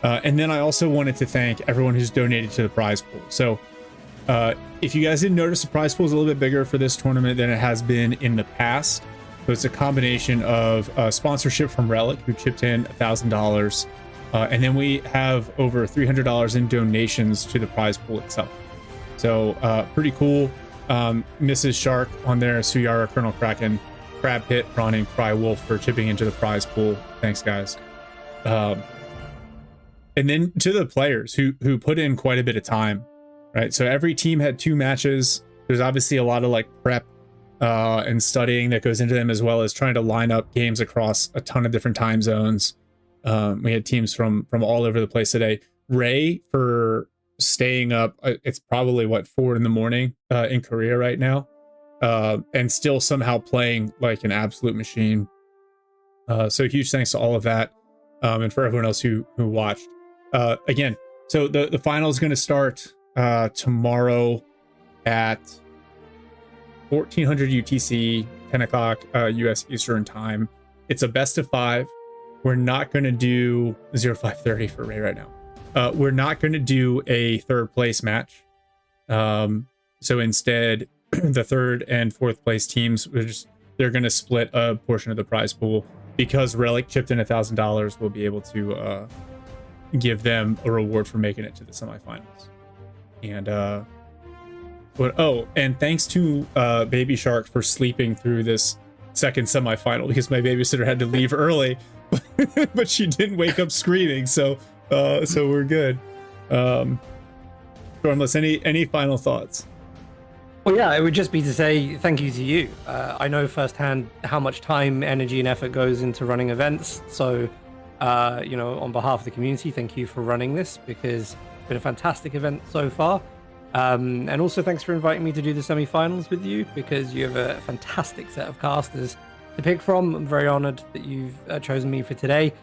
And then I also wanted to thank everyone who's donated to the prize pool. So if you guys didn't notice, the prize pool is a little bit bigger for this tournament than it has been in the past. So it's a combination of sponsorship from Relic, who chipped in $1,000, and then we have over $300 in donations to the prize pool itself. So pretty cool. Mrs. Shark on there, Suyara, Colonel Kraken, Crab Pit, Ron, and Cry Wolf for chipping into the prize pool. Thanks, guys. And then to the players who put in quite a bit of time, right? So every team had 2 matches. There's obviously a lot of like prep and studying that goes into them, as well as trying to line up games across a ton of different time zones. We had teams from all over the place today. Ray, for staying up, it's probably 4 a.m. In Korea right now, and still somehow playing like an absolute machine. So huge thanks to all of that, and for everyone else who watched. Again, so the final is going to start tomorrow at 1400 UTC, 10 o'clock US Eastern time. It's a best of 5. We're not going to do 0530 for Ray right now. We're not going to do a third place match. So instead, the third and fourth place teams, they're going to split a portion of the prize pool, because Relic chipped in $1,000. We'll be able to give them a reward for making it to the semifinals. And and thanks to Baby Shark for sleeping through this second semifinal, because my babysitter had to leave early, but she didn't wake up screaming. So we're good. Stormless, any final thoughts? Well, yeah, it would just be to say thank you to you. I know firsthand how much time, energy, and effort goes into running events. So, on behalf of the community, thank you for running this, because it's been a fantastic event so far. And also thanks for inviting me to do the semi-finals with you, because you have a fantastic set of casters to pick from. I'm very honored that you've chosen me for today.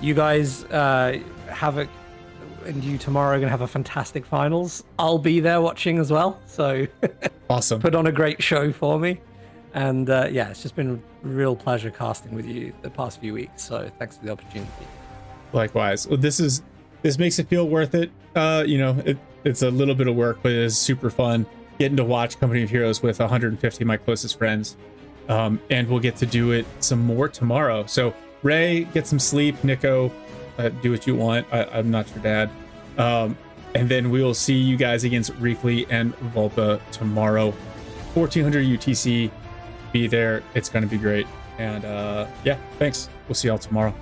You guys and you tomorrow are going to have a fantastic finals. I'll be there watching as well. So awesome. Put on a great show for me. And it's just been a real pleasure casting with you the past few weeks. So thanks for the opportunity. Likewise. Well, this makes it feel worth it. It's a little bit of work, but it is super fun getting to watch Company of Heroes with 150 of my closest friends. And we'll get to do it some more tomorrow. So Ray, get some sleep. Nicko, do what you want. I'm not your dad. And then we will see you guys against Reakly and Vulpa tomorrow. 1400 UTC. Be there. It's going to be great. And thanks. We'll see y'all tomorrow.